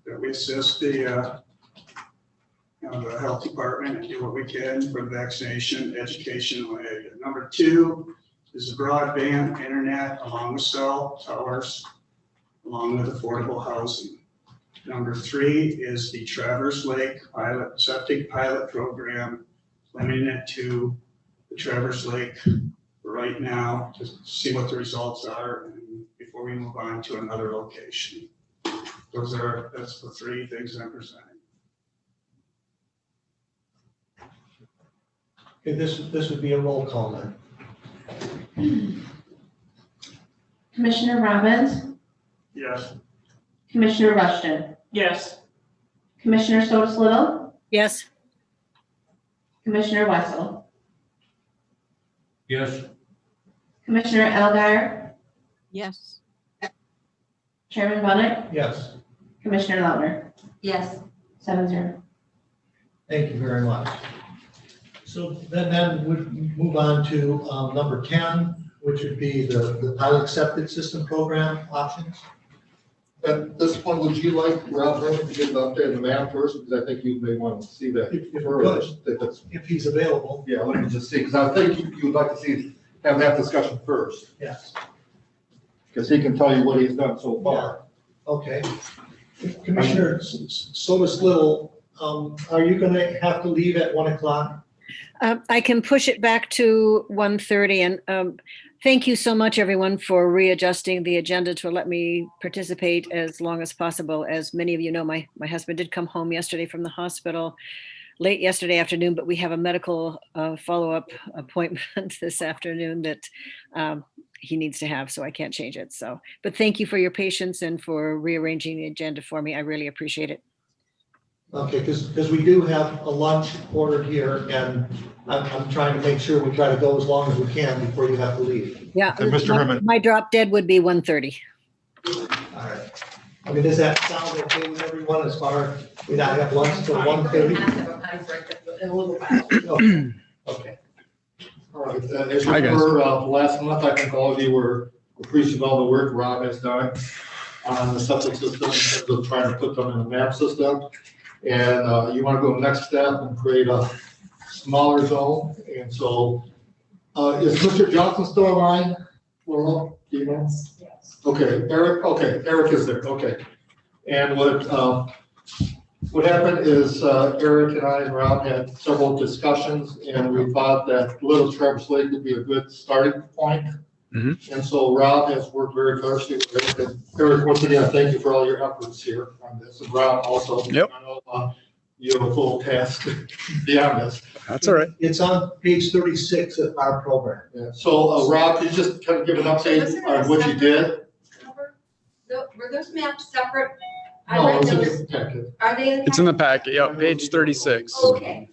that we assist the health department and do what we can for vaccination, education. Number 2 is the broadband internet along with cell towers, along with affordable housing. Number 3 is the Traverse Lake septic pilot program, limiting it to the Traverse Lake right now to see what the results are before we move on to another location. That's the 3 things I'm presenting. Okay, this would be a roll call then. Commissioner Robbins, Yes. Commissioner Rushton, Yes. Commissioner Sotos Little, Yes. Commissioner Wessel, Yes. Commissioner Elguyer, Yes. Chairman Bennett, Yes. Commissioner Louder, Yes. 7-0. Thank you very much. So then we'd move on to number 10, which would be the pilot septic system program options. At this point, would you like Rob Herman to give an update on the map first? Because I think you may want to see that If first. If he's available. Yeah, let me just see, because I think you would like to see, have that discussion first. Yes. Because he can tell you what he's done so far. Okay. Commissioner Solis Little, are you going to have to leave at 1 o'clock? I can push it back to 1:30, and thank you so much, everyone, for readjusting the agenda to let me participate as long as possible. As many of you know, my husband did come home yesterday from the hospital late yesterday afternoon, but we have a medical follow-up appointment this afternoon that he needs to have, so I can't change it. So, but thank you for your patience and for rearranging the agenda for me. I really appreciate it. Okay, because we do have a lunch ordered here, and I'm trying to make sure we try to go as long as we can before you have to leave. Yeah, And Mr. Herman. my drop dead would be 1:30. All right. I mean, does that sound okay with everyone as far as we not have lunch till 1:30? Okay. All right, as you heard last month, I think all of you were appreciative of all the work Rob has done on the septic system, in terms of trying to put them in a map system. And you want to go next step and create a smaller zone. And so, is Mr. Johnson still online? Laurel, do you know? Yes. Okay, Eric is there, okay. And what happened is Eric and I and Rob had several discussions, and we thought that Little Traverse Lake would be a good starting point. And so Rob has worked very closely with Eric. And Eric, once again, thank you for all your efforts here on this. And Rob also. Yep. I know you have a full task beyond this. That's all right. It's on page 36 of our program. Yeah. So Rob, could you just kind of give an update on what you did? Were those maps separate? No, it's in your packet. Are they in the It's in the packet. Yep, page 36. Okay.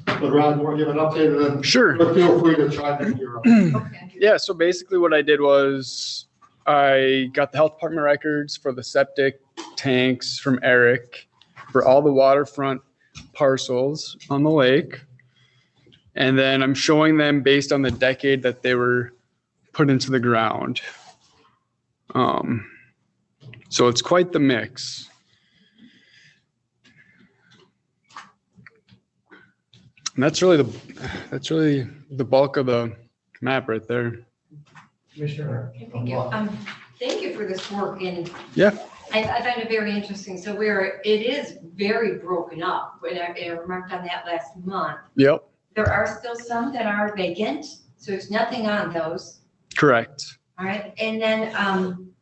But Rob, you want to give an update and then Sure. feel free to chime in here. Okay. Yeah, so basically what I did was I got the health department records for the septic tanks from Eric for all the waterfront parcels on the lake. And then I'm showing them based on the decade that they were put into the ground. So it's quite the mix. And that's really the bulk of the map right there. Commissioner. Thank you. Thank you for this work, and Yeah. I find it very interesting. So it is very broken up. When I remarked on that last month. Yep. There are still some that are vacant, so there's nothing on those. Correct. All right, and then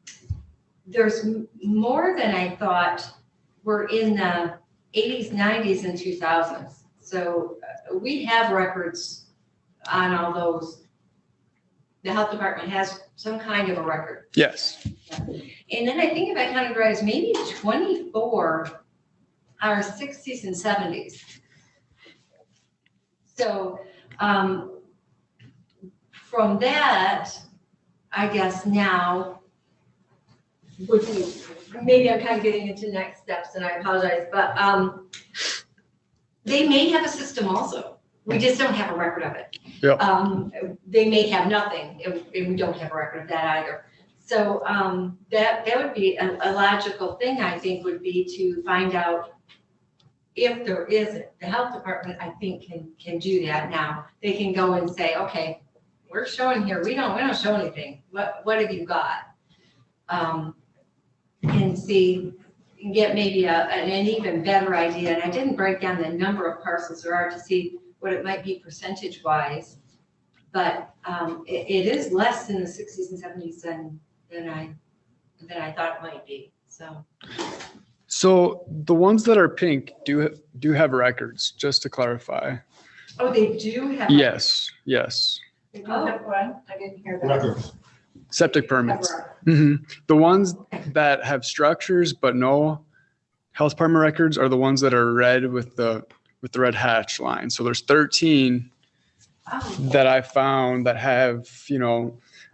there's more than I thought were in the 80s, 90s, and 2000s. So we have records on all those. The health department has some kind of a record. Yes. And then I think if I counted right, it's maybe 24 are 60s and 70s. So from that, I guess now would be, maybe I'm kind of getting into next steps and I apologize, but they may have a system also. We just don't have a record of it. Yep. They may have nothing and we don't have a record of that either. So that would be a logical thing, I think, would be to find out if there isn't. The health department, I think, can do that now. They can go and say, okay, we're showing here, we don't show anything. What have you got? And see, and get maybe an even better idea. And I didn't break down the number of parcels there are to see what it might be percentage wise. But it is less in the 60s and 70s than I thought it might be. So the ones that are pink do have records, just to clarify. oh, they do have. Yes, yes. They do have one. I didn't hear that. Records. Septic permits. The ones that have structures but no health department records are the ones that are red with the red hatch line. So there's 13 that I found that have,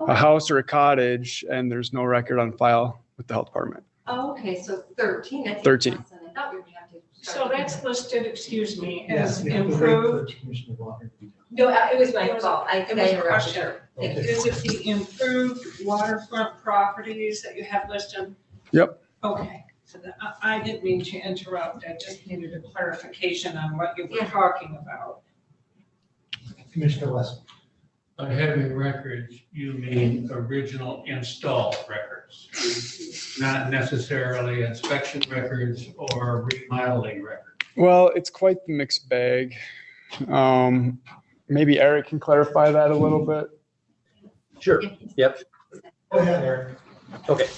a house or a cottage, and there's no record on file with the health department. Oh, okay, so 13. I think 13. less than I thought we would have to So start. that's listed, excuse me, as improved. No, it was my fault. I It was a interrupted question. her. Thank you. Is it the improved waterfront properties that you have listed? Yep. Okay, so I didn't mean to interrupt. I just needed a clarification on what you were talking about. Commissioner West. By having records, you mean original installed records, not necessarily inspection records or remodeling records. Well, it's quite the mixed bag. Maybe Eric can clarify that a little bit. Sure, yep. Go ahead, Eric. Okay,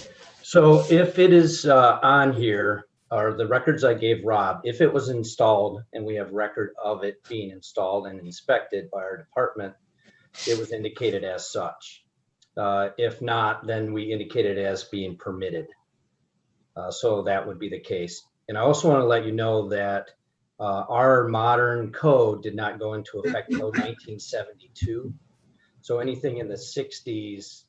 so if it is on here, or the records I gave Rob, if it was installed and we have record of it being installed and inspected by our department, it was indicated as such. If not, then we indicate it as being permitted. So that would be the case. And I also want to let you know that our modern code did not go into effect until 1972. So anything in the 60s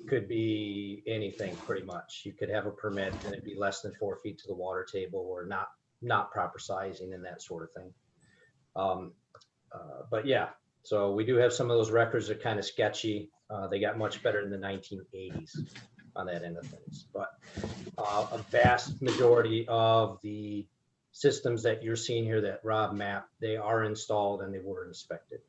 could be anything pretty much. You could have a permit and it'd be less than 4 feet to the water table, or not proper sizing and that sort of thing. But yeah, so we do have some of those records that are kind of sketchy. They got much better in the 1980s on that end of things. But a vast majority of the systems that you're seeing here that Rob mapped, they are installed and they were inspected.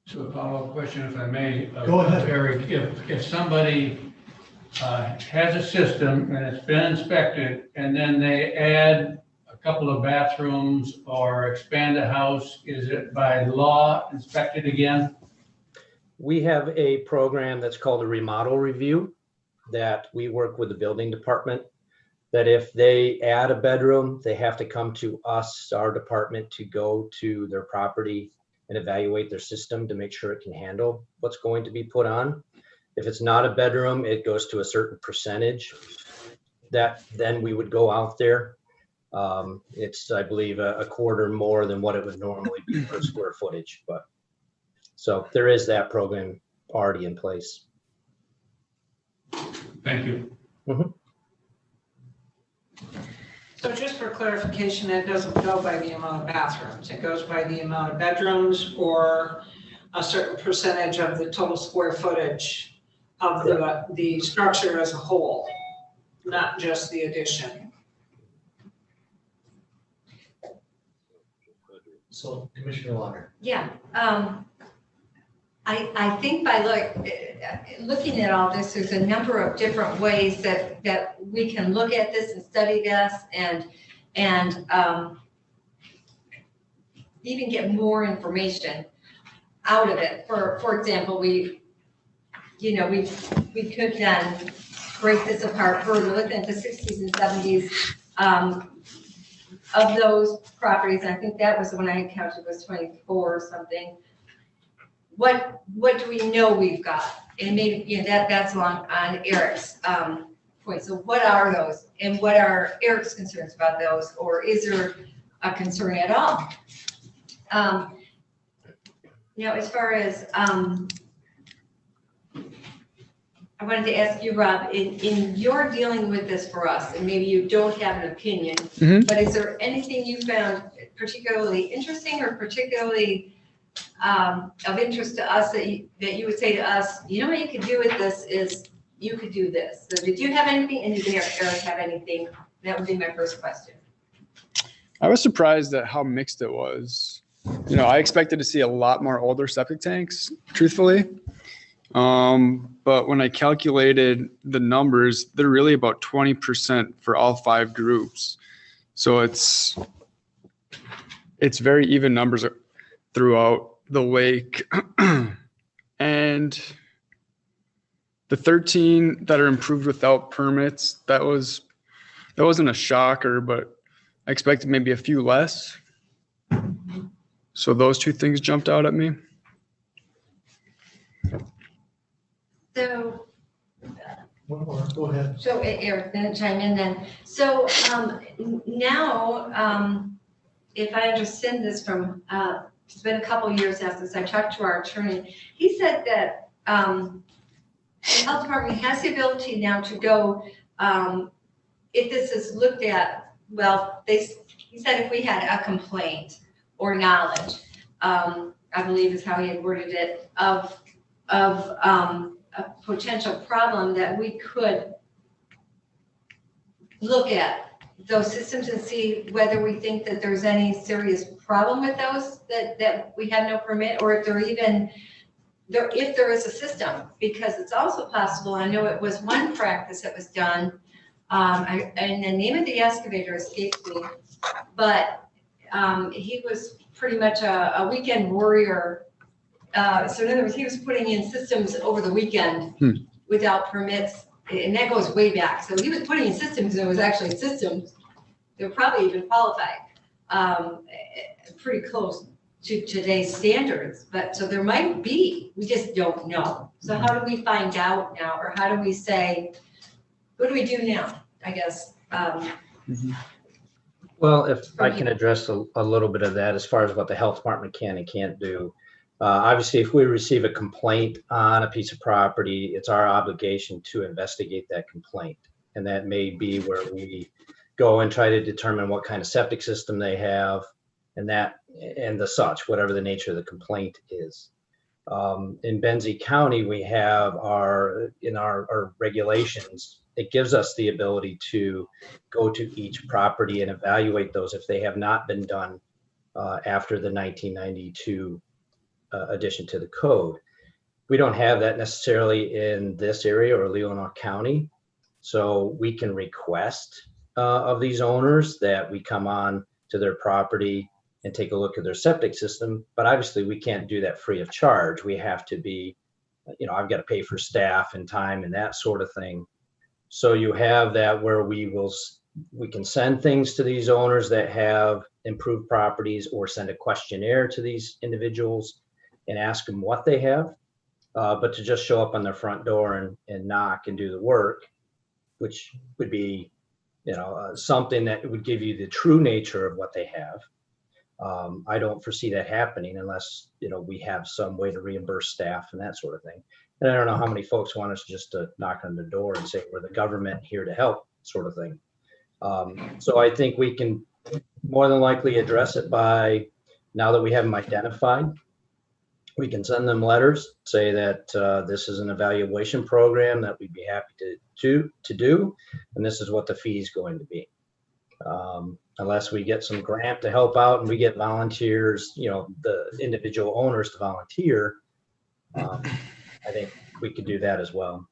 So a follow-up question, if I may. Go ahead. Eric, if somebody has a system and it's been inspected, and then they add a couple of bathrooms or expand a house, is it by law inspected again? We have a program that's called a remodel review that we work with the building department, that if they add a bedroom, they have to come to us, our department, to go to their property and evaluate their system to make sure it can handle what's going to be put on. If it's not a bedroom, it goes to a certain percentage that then we would go out there. It's, I believe, a quarter more than what it would normally be per square footage. But so there is that program already in place. Thank you. Mhm. So just for clarification, it doesn't go by the amount of bathrooms. It goes by the amount of bedrooms or a certain percentage of the total square footage of the structure as a whole, not just the addition. So Commissioner Langer. Yeah, I think by looking at all this, there's a number of different ways that we can look at this and study this and even get more information out of it. For example, we could then break this apart further, looking at the 60s and 70s of those properties. And I think that was the one I had counted was 24 or something. What do we know we've got? And maybe that's along on Eric's point. So what are those, and what are Eric's concerns about those, or is there a concern at all? As far as I wanted to ask you, Rob, in your dealing with this for us, and maybe you don't have an opinion, but is there anything you found particularly interesting or particularly of interest to us that you would say to us, what you could do with this is you could do this. So did you have anything, and did Eric have anything? That would be my first question. I was surprised at how mixed it was. I expected to see a lot more older septic tanks, truthfully. But when I calculated the numbers, they're really about 20% for all 5 groups. So it's very even numbers throughout the lake. And the 13 that are improved without permits, that wasn't a shocker, but I expected maybe a few less. So those 2 things jumped out at me. So One more, go ahead. So Eric, then chime in then. So now, if I understand this from, it's been a couple years now since I talked to our attorney. He said that the health department has the ability now to go, if this is looked at, well, he said if we had a complaint or knowledge, I believe is how he had worded it, of a potential problem, that we could look at those systems and see whether we think that there's any serious problem with those, that we have no permit, or if if there is a system, because it's also possible, I know it was one practice that was done, and the name of the excavator escapes me, but he was pretty much a weekend warrior. So in other words, he was putting in systems over the weekend without permits, and that goes way back. So he was putting in systems, and it was actually systems that were probably even qualified, pretty close to today's standards. But so there might be, we just don't know. So how do we find out now, or how do we say, what do we do now, I guess? Well, if I can address a little bit of that as far as what the health department can and can't do. Obviously, if we receive a complaint on a piece of property, it's our obligation to investigate that complaint. And that may be where we go and try to determine what kind of septic system they have and the such, whatever the nature of the complaint is. In Benzie County, we have our regulations, it gives us the ability to go to each property and evaluate those if they have not been done after the 1992 addition to the code. We don't have that necessarily in this area or Leelanau County. So we can request of these owners that we come on to their property and take a look at their septic system. But obviously we can't do that free of charge. We have to be, I've got to pay for staff and time and that sort of thing. So you have that where we can send things to these owners that have improved properties, or send a questionnaire to these individuals and ask them what they have. But to just show up on their front door and knock and do the work, which would be, something that would give you the true nature of what they have. I don't foresee that happening unless, we have some way to reimburse staff and that sort of thing. And I don't know how many folks want us just to knock on the door and say, we're the government here to help, sort of thing. So I think we can more than likely address it by, now that we have them identified, we can send them letters, say that this is an evaluation program that we'd be happy to do, and this is what the fee is going to be. Unless we get some grant to help out and we get volunteers, the individual owners to volunteer, I think we could do that as well.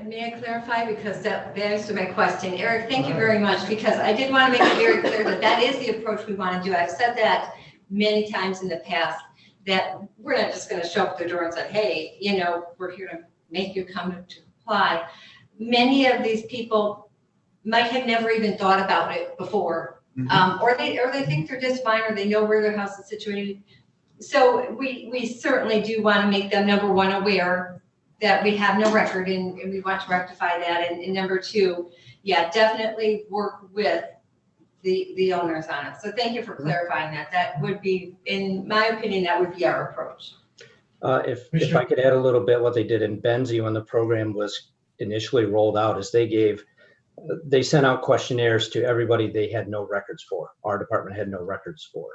May I clarify, because that answered my question. Eric, thank you very much, because I did want to make it very clear that is the approach we want to do. I've said that many times in the past, that we're not just going to show up at the door and say, hey, we're here to make you come to apply. Many of these people might have never even thought about it before, or they think they're just fine, or they know where their house is situated. So we certainly do want to make them, number one, aware that we have no record, and we want to rectify that. And number two, yeah, definitely work with the owners on it. So thank you for clarifying that. That would be, in my opinion, that would be our approach. If I could add a little bit, what they did in Benzie when the program was initially rolled out is they sent out questionnaires to everybody they had no records for. Our department had no records for.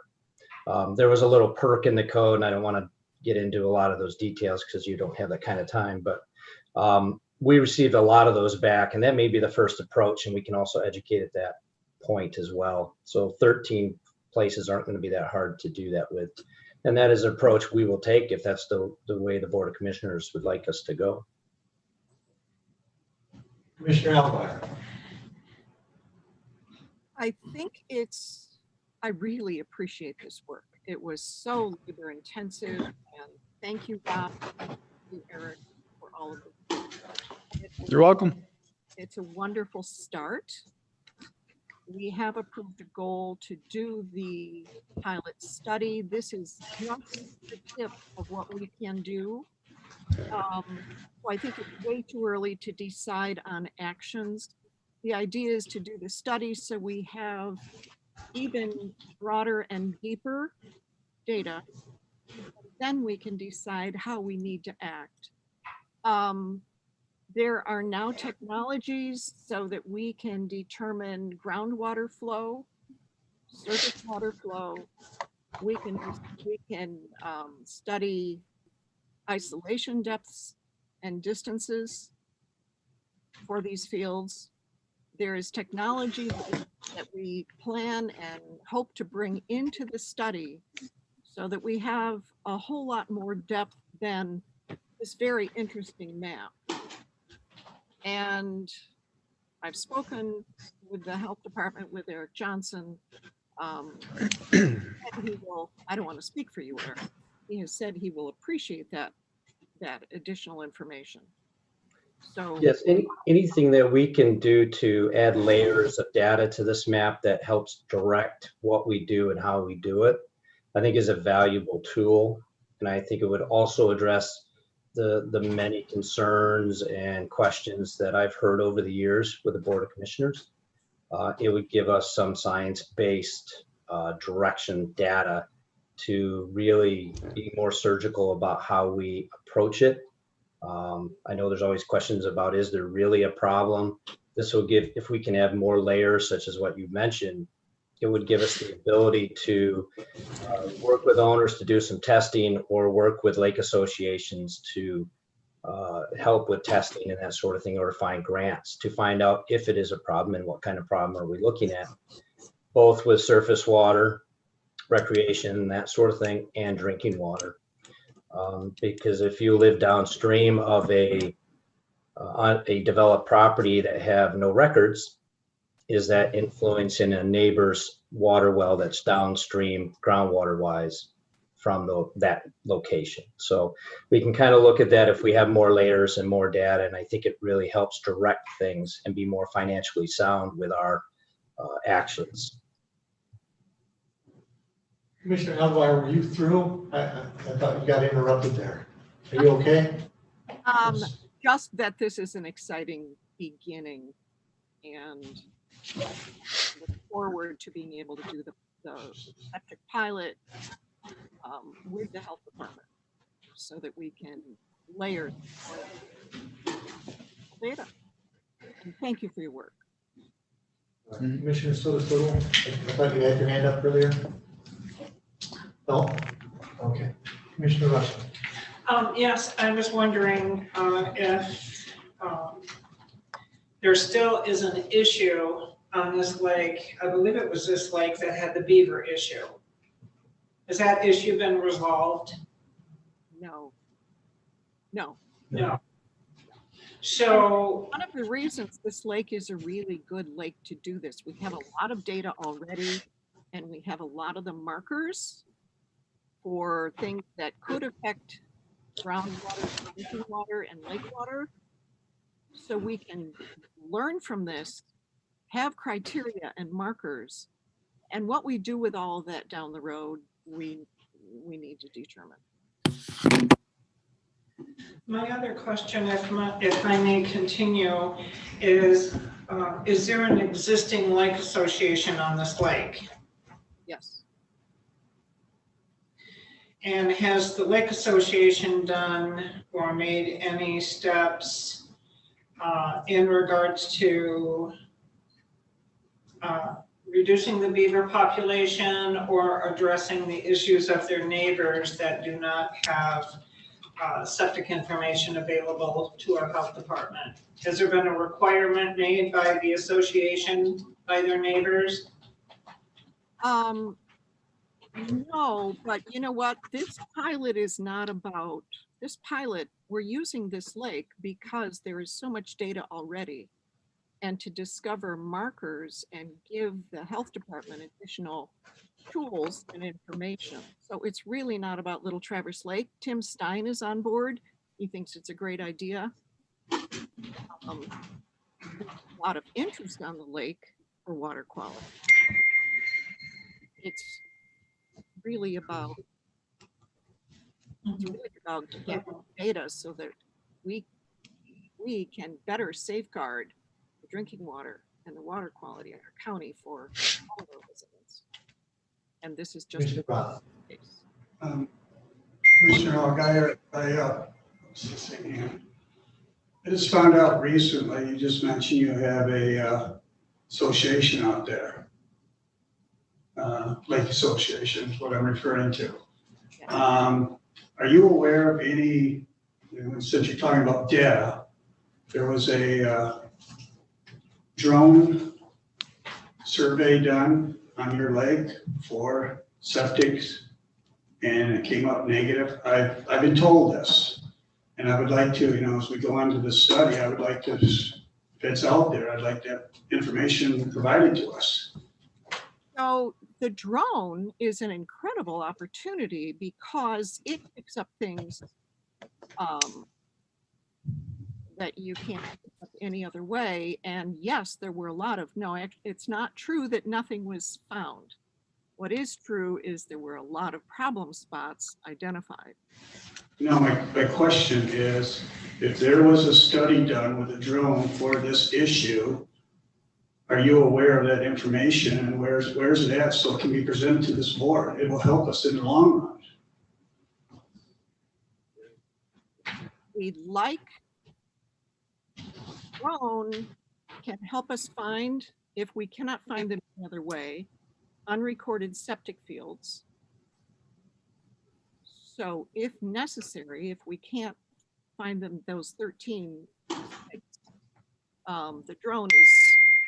There was a little perk in the code, and I don't want to get into a lot of those details because you don't have that kind of time, but we received a lot of those back, and that may be the first approach, and we can also educate at that point as well. So 13 places aren't going to be that hard to do that with. And that is an approach we will take if that's the way the Board of Commissioners would like us to go. Commissioner Alvarez. I think I really appreciate this work. It was so labor intensive, and thank you, Bob, thank you, Eric, for all of it. You're welcome. It's a wonderful start. We have approved a goal to do the pilot study. This is just the tip of what we can do. So I think it's way too early to decide on actions. The idea is to do the study so we have even broader and deeper data. Then we can decide how we need to act. There are now technologies so that we can determine groundwater flow, surface water flow. We can study isolation depths and distances for these fields. There is technology that we plan and hope to bring into the study so that we have a whole lot more depth than this very interesting map. And I've spoken with the health department, with Eric Johnson. He will, I don't want to speak for you, Eric. He has said he will appreciate that additional information. So Yes, anything that we can do to add layers of data to this map that helps direct what we do and how we do it, I think is a valuable tool. And I think it would also address the many concerns and questions that I've heard over the years with the Board of Commissioners. It would give us some science-based direction data to really be more surgical about how we approach it. I know there's always questions about, is there really a problem? This will give, if we can add more layers, such as what you mentioned, it would give us the ability to work with owners to do some testing, or work with lake associations to help with testing and that sort of thing, or find grants to find out if it is a problem and what kind of problem are we looking at, both with surface water, recreation, that sort of thing, and drinking water. Because if you live downstream of a developed property that have no records, is that influencing a neighbor's water well that's downstream groundwater wise from that location? So we can kind of look at that if we have more layers and more data, and I think it really helps direct things and be more financially sound with our actions. Commissioner Elwire, were you through? I thought you got interrupted there. Are you okay? Just that this is an exciting beginning, and look forward to being able to do the septic pilot with the health department so that we can layer data. And thank you for your work. Commissioner Sotomayor, I thought you had your hand up earlier. No? Okay. Commissioner Rushing. Yes, I was wondering if there still is an issue on this lake. I believe it was this lake that had the beaver issue. Has that issue been resolved? No. No. No. So one of the reasons this lake is a really good lake to do this, we have a lot of data already, and we have a lot of the markers for things that could affect groundwater, drinking water, and lake water. So we can learn from this, have criteria and markers, and what we do with all of that down the road, we need to determine. my other question, if I may continue, is there an existing lake association on this lake? Yes. And has the Lake Association done or made any steps in regards to reducing the beaver population or addressing the issues of their neighbors that do not have septic information available to our health department? Has there been a requirement made by the association, by their neighbors? No, but you know what? This pilot is not about, this pilot, we're using this lake because there is so much data already, and to discover markers and give the health department additional tools and information. So it's really not about Little Traverse Lake. Tim Stein is on board. He thinks it's a great idea. There's a lot of interest on the lake for water quality. It's really about It's really about getting data so that we can better safeguard the drinking water and the water quality in our county for all of our residents. And this is just Commissioner a case. Commissioner Alguier, I just found out recently, you just mentioned you have a association out there. Lake Association is what I'm referring to. Are you aware of any, since you're talking about data, there was a drone survey done on your lake for septics, and it came up negative. I've been told this, and I would like to, as we go on to this study, I would like to, if it's out there, I'd like that information provided to us. So the drone is an incredible opportunity because it picks up things that you can't pick up any other way. And yes, there were a lot of, no, it's not true that nothing was found. What is true is there were a lot of problem spots identified. Now, my question is, if there was a study done with a drone for this issue, are you aware of that information, and where's it at so it can be presented to this board? It will help us in the long run. We'd like drone can help us find, if we cannot find them any other way, unrecorded septic fields. So if necessary, if we can't find them, those 13 sites, the drone is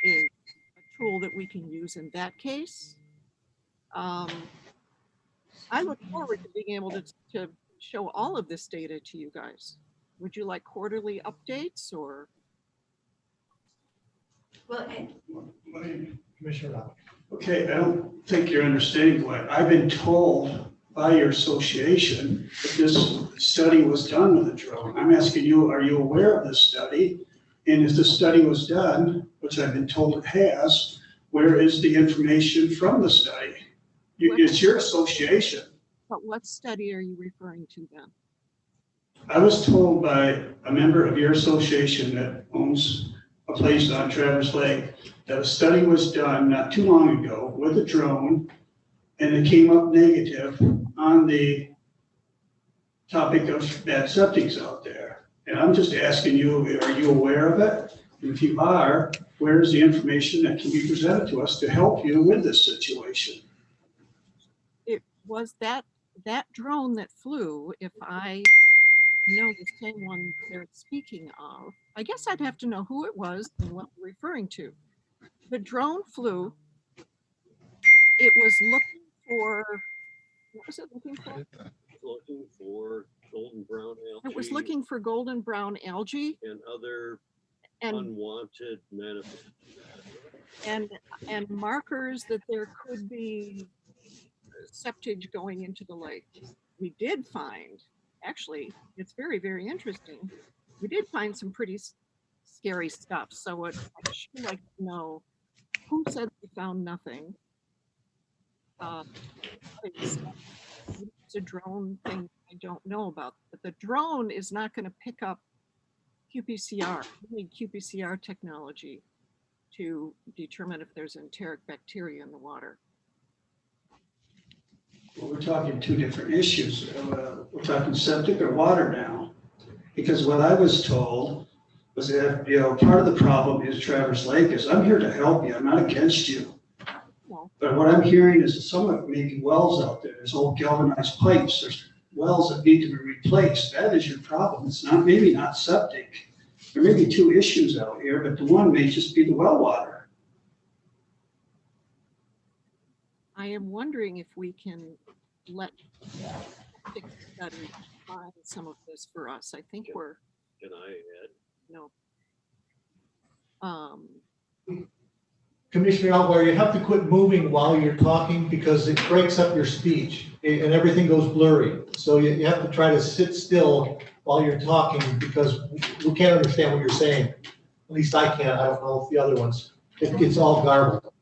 a tool that we can use in that case. I look forward to being able to show all of this data to you guys. Would you like quarterly updates or? Well, Commissioner Lau. Okay, I don't think you're understanding what I've been told by your association that this study was done with a drone. I'm asking you, are you aware of this study? And if the study was done, which I've been told it has, where is the information from the study? It's your association. But what study are you referring to then? I was told by a member of your association that owns a place on Traverse Lake that a study was done not too long ago with a drone, and it came up negative on the topic of bad septics out there. And I'm just asking you, are you aware of it? And if you are, where's the information that can be presented to us to help you with this situation? It was that drone that flew, if I know the same one they're speaking of. I guess I'd have to know who it was and what they're referring to. The drone flew. It was looking for, what was it looking for? Looking for golden brown algae. It was looking for golden brown algae. And other unwanted manifestations. And markers that there could be septage going into the lake. We did find, actually, it's very, very interesting. We did find some pretty scary stuff. So I'd sure like to know who said they found nothing. It's a drone thing I don't know about, but the drone is not going to pick up qPCR. We need qPCR technology to determine if there's enteric bacteria in the water. Well, we're talking two different issues. We're talking septic or water now. Because what I was told was that, part of the problem is Traverse Lake is I'm here to help you. I'm not against you. But what I'm hearing is some of it may be wells out there. There's old galvanized pipes. There's wells that need to be replaced. That is your problem. It's not, maybe not septic. There may be two issues out here, but the one may just be the well water. I am wondering if we can let septic study find some of this for us. I think we're. Can I add? No. Commissioner Alguier, you have to quit moving while you're talking because it breaks up your speech and everything goes blurry. So you have to try to sit still while you're talking because we can't understand what you're saying. At least I can't. I don't know if the other ones. It gets all garbled.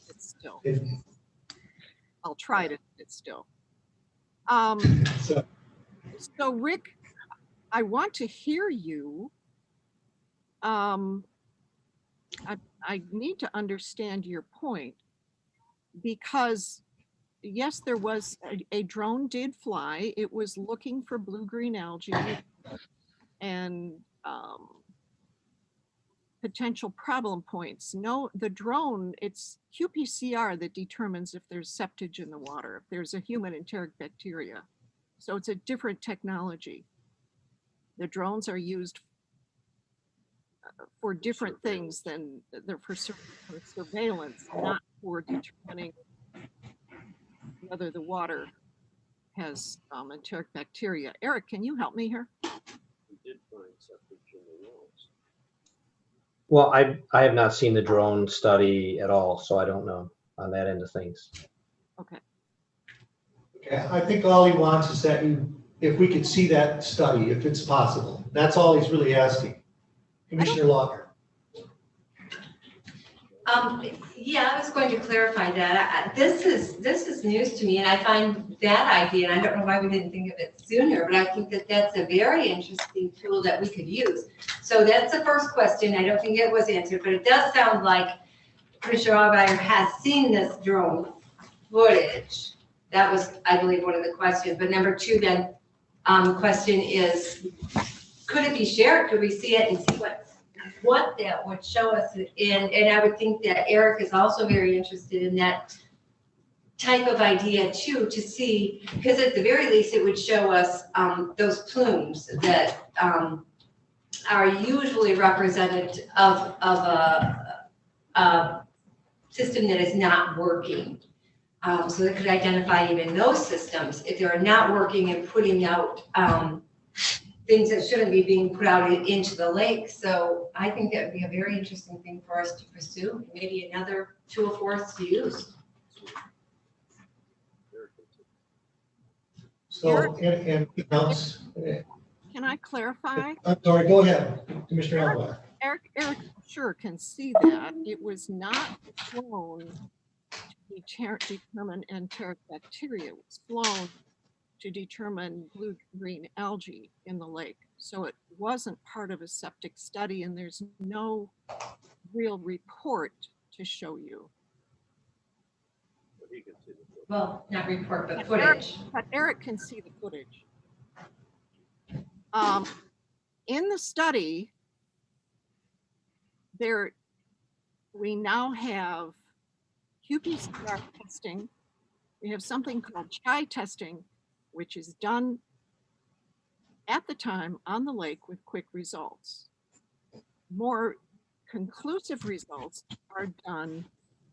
It's still. I'll try to sit sit still. So Rick, I want to hear you. I need to understand your point, because yes, there was a drone did fly. It was looking for blue-green algae and potential problem points. No, the drone, it's qPCR that determines if there's septage in the water, if there's a human enteric bacteria. So it's a different technology. The drones are used for different things than they're for surveillance, not for determining whether the water has enteric bacteria. Eric, can you help me here? We did find septic in the walls. Well, I have not seen the drone study at all, so I don't know on that end of things. Okay. Okay, I think all he wants is that if we could see that study, if it's possible. That's all he's really asking. Commissioner Locker. Yeah, I was going to clarify that. This is news to me, and I find that idea, and I don't know why we didn't think of it sooner, but I think that that's a very interesting tool that we could use. So that's the first question. I don't think it was answered, but it does sound like Commissioner Allgaier has seen this drone footage. That was, I believe, one of the questions. But number two, then, question is, could it be shared? Could we see it and see what that would show us? And I would think that Eric is also very interested in that type of idea too, to see, because at the very least it would show us those plumes that are usually representative of a system that is not working. So that could identify even those systems if they're not working and putting out things that shouldn't be being put out into the lake. So I think that would be a very interesting thing for us to pursue, maybe another tool for us to use. So, anything else? Can I clarify? I'm sorry, go ahead, Commissioner Alba. Eric sure can see that. It was not flown to determine enteric bacteria. It was flown to determine blue-green algae in the lake. So it wasn't part of a septic study, and there's no real report to show you. Well, not report, but footage. But Eric can see the footage. In the study, we now have qPCR testing. We have something called CHI testing, which is done at the time on the lake with quick results. More conclusive results are done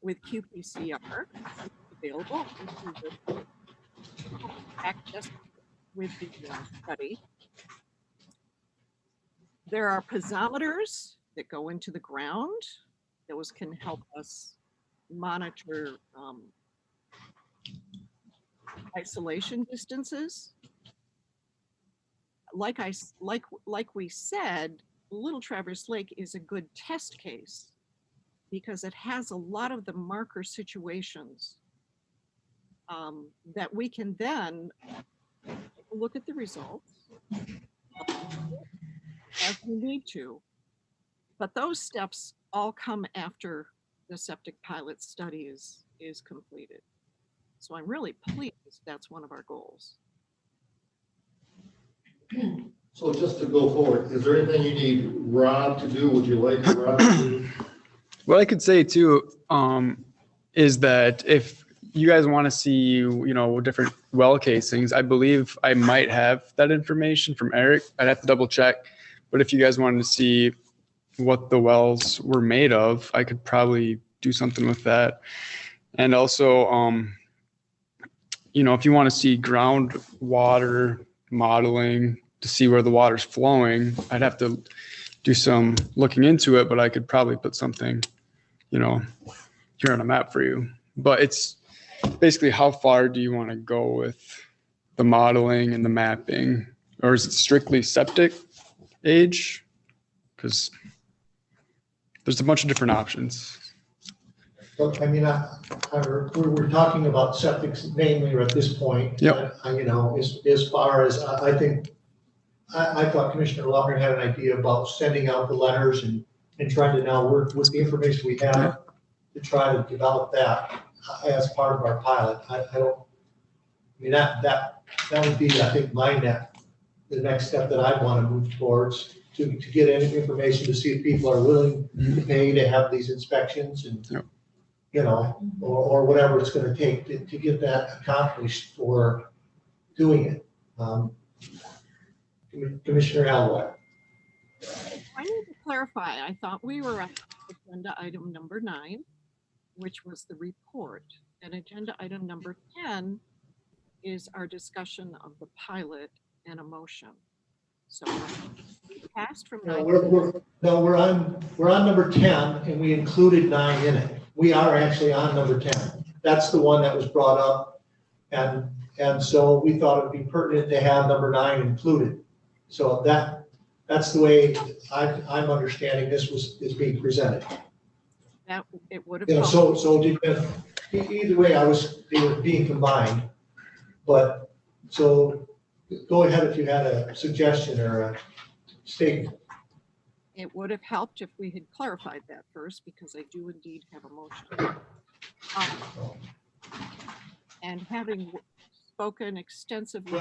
with qPCR, available access with the study. There are piezometers that go into the ground. Those can help us monitor isolation distances. Like we said, Little Traverse Lake is a good test case because it has a lot of the marker situations that we can then look at the results as we need to. But those steps all come after the septic pilot study is completed. So I'm really pleased that's one of our goals. So just to go forward, is there anything you need Rob to do? Would you like Rob to do? What I could say too is that if you guys want to see, different well casings, I believe I might have that information from Eric. I'd have to double check. But if you guys wanted to see what the wells were made of, I could probably do something with that. And also, if you want to see groundwater modeling to see where the water's flowing, I'd have to do some looking into it, but I could probably put something, here on a map for you. But it's basically how far do you want to go with the modeling and the mapping? Or is it strictly septic age? Because there's a bunch of different options. But I mean, we're talking about septics mainly at this point. Yep. You know, as far as, I think, I thought Commissioner Lautner had an idea about sending out the letters and trying to now work with the information we have to try to develop that as part of our pilot. I mean, that would be, I think, the next step that I'd want to move towards, to get any information to see if people are willing to pay to have these inspections and, you know, or whatever it's gonna take to get that accomplished for doing it. Commissioner Alwell. I need to clarify, I thought we were on agenda item number 9, which was the report, and agenda item number 10 is our discussion of the pilot and a motion. So we passed from 9. We're on number 10, and we included 9 in it. We are actually on number 10. That's the one that was brought up, and so we thought it would be pertinent to have number 9 included. So that's the way I'm understanding this is being presented. That it would have. You know, so either way, they were being combined. But so go ahead if you had a suggestion or a statement. It would have helped if we had clarified that first, because I do indeed have a motion. And having spoken extensively.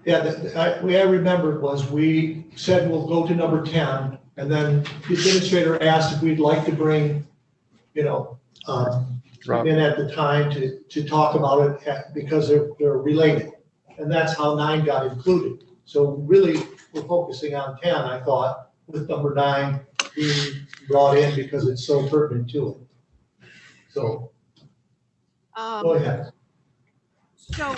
Yeah, the way I remembered was we said we'll go to number 10, and then the administrator asked if we'd like to bring, you know, in at the time to talk about it because they're related. And that's how 9 got included. So really, we're focusing on 10, I thought, with number 9 being brought in because it's so pertinent to it. So, go ahead. So,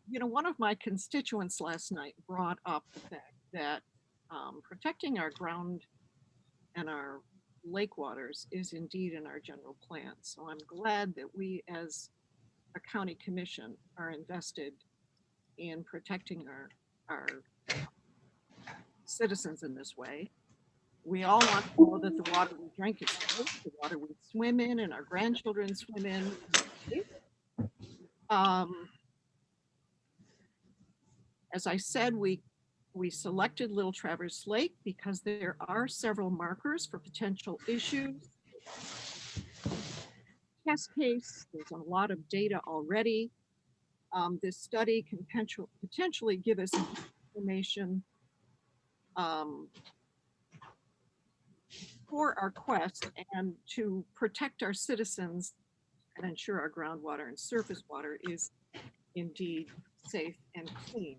you know, one of my constituents last night brought up the fact that protecting our ground and our lake waters is indeed in our general plan. So I'm glad that we as a county commission are invested in protecting our citizens in this way. We all want to know that the water we drink is safe, the water we swim in and our grandchildren swim in. As I said, we selected Little Traverse Lake because there are several markers for potential issues. Test case, there's a lot of data already. This study can potentially give us information for our quest and to protect our citizens and ensure our groundwater and surface water is indeed safe and clean.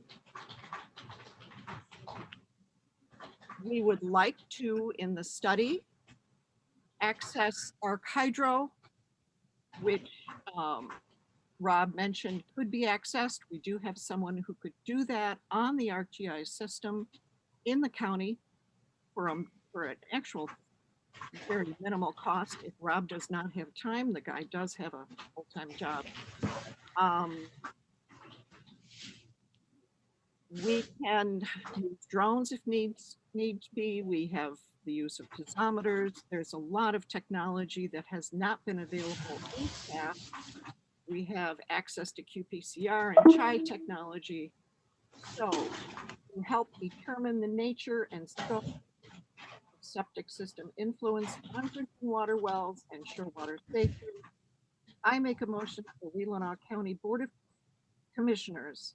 We would like to, in the study, access ARC Hydro, which Rob mentioned could be accessed. We do have someone who could do that on the ArcGIS system in the county for an actual very minimal cost. If Rob does not have time, the guy does have a full-time job. We can use drones if needs be. We have the use of piezometers. There's a lot of technology that has not been available in the past. We have access to qPCR and CHI technology. So to help determine the nature and scope of septic system influence on drinking water wells and shore water safety, I make a motion for Leelanau County Board of Commissioners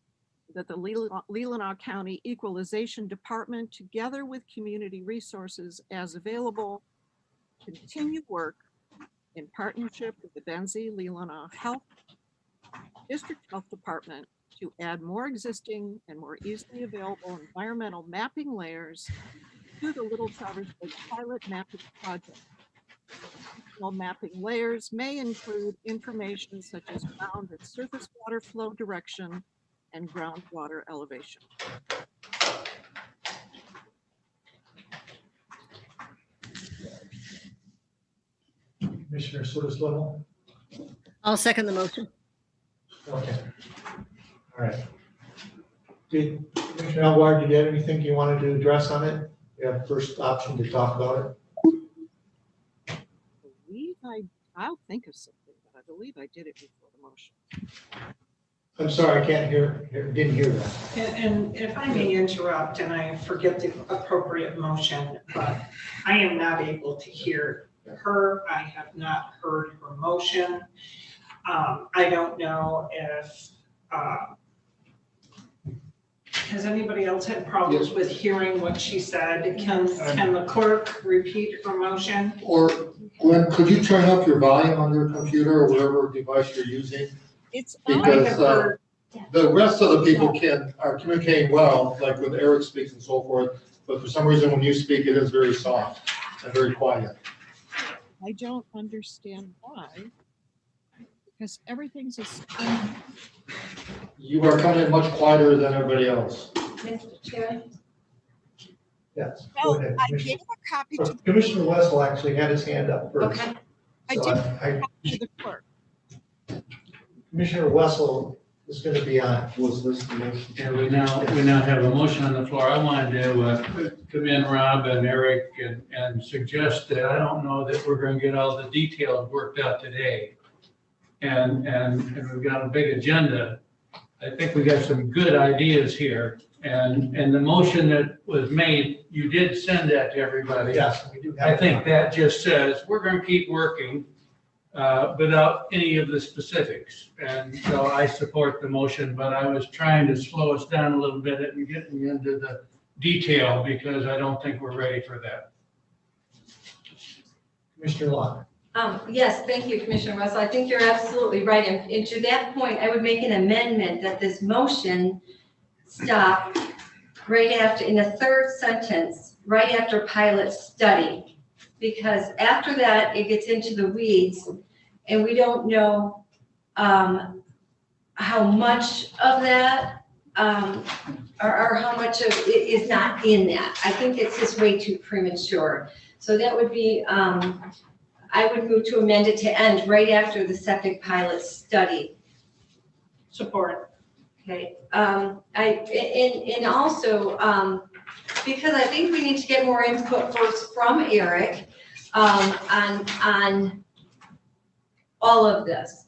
that the Leelanau County Equalization Department, together with community resources as available, continue work in partnership with the Benzie Leelanau Health District Health Department to add more existing and more easily available environmental mapping layers to the Little Traverse Lake Pilot Mapping Project. Additional mapping layers may include information such as ground and surface water flow direction and groundwater elevation. Commissioner Sotis-Little? I'll second the motion. Okay. All right. Commissioner Alward, did you have anything you wanted to address on it? You have first option to talk about it. I'll think of something, but I believe I did it before the motion. I'm sorry, I didn't hear that. And if I may interrupt, and I forget the appropriate motion, but I am not able to hear her. I have not heard her motion. I don't know if, has anybody else had problems with hearing what she said? Can the clerk repeat her motion? Or Gwen, could you turn up your volume on your computer or whatever device you're using? It's Because the rest of the people are communicating well, like when Eric speaks and so forth, but for some reason when you speak, it is very soft and very quiet. I don't understand why, because everything's a. You are coming in much quieter than everybody else. Mr. Chair? Yes. Well, Go ahead, I Commissioner. gave a copy to. Commissioner Wessel actually had his hand up first. Okay. I So did give a copy to the clerk. Commissioner Wessel is going to be on. Was this the motion? And we now have a motion on the floor. I wanted to commend Rob and Eric and suggest that I don't know that we're going to get all the details worked out today. And we've got a big agenda. I think we got some good ideas here. And the motion that was made, you did send that to everybody. Yes, we do. I think that just says, we're going to keep working without any of the specifics. And so I support the motion, but I was trying to slow us down a little bit and getting into the detail because I don't think we're ready for that. Commissioner Locke. Yes, thank you, Commissioner Russell. I think you're absolutely right. And to that point, I would make an amendment that this motion stop right after, in the third sentence, right after pilot study. Because after that, it gets into the weeds and we don't know how much of that or how much of it is not in that. I think it's just way too premature. So that would be, I would move to amend it to end right after the septic pilot study. Support. Okay, and also, because I think we need to get more input first from Eric, on all of this.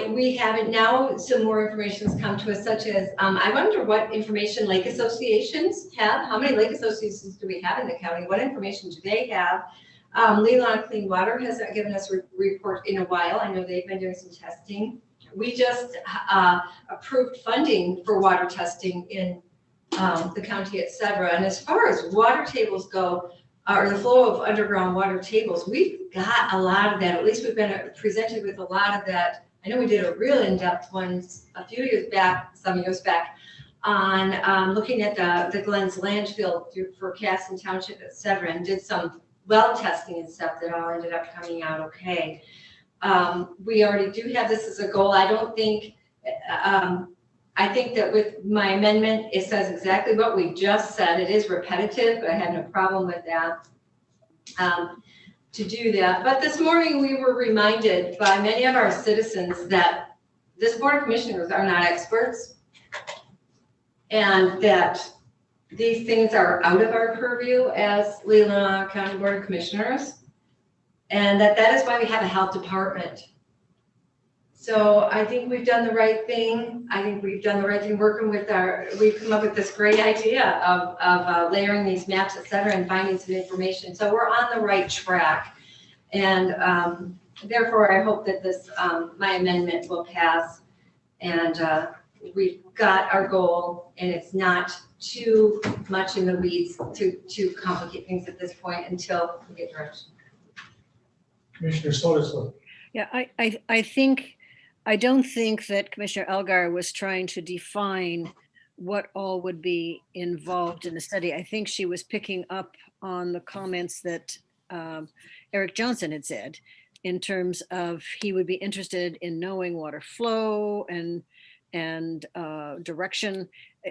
We haven't now, some more information has come to us, such as, I wonder what information lake associations have. How many lake associations do we have in the county? What information do they have? Leelanau Clean Water has not given us a report in a while. I know they've been doing some testing. We just approved funding for water testing in the county, et cetera. And as far as water tables go, or the flow of underground water tables, we've got a lot of that. At least we've been presented with a lot of that. I know we did a real in-depth one a few years back, some years back, on looking at the Glens landfill for Casson Township, et cetera, and did some well testing and stuff that all ended up coming out okay. We already do have this as a goal. I don't think, I think that with my amendment, it says exactly what we just said. It is repetitive, but I have no problem with that, to do that. But this morning we were reminded by many of our citizens that this Board of Commissioners are not experts and that these things are out of our purview as Leelanau County Board of Commissioners, and that is why we have a health department. So I think we've done the right thing. I think we've done the right thing working with we've come up with this great idea of layering these maps, et cetera, and finding some information. So we're on the right track. And therefore, I hope that this, my amendment will pass and we've got our goal and it's not too much in the weeds to complicate things at this point until we get direction. Commissioner Soderslund. Yeah, I don't think that Commissioner Elgar was trying to define what all would be involved in the study. I think she was picking up on the comments that Eric Johnson had said in terms of he would be interested in knowing water flow and direction.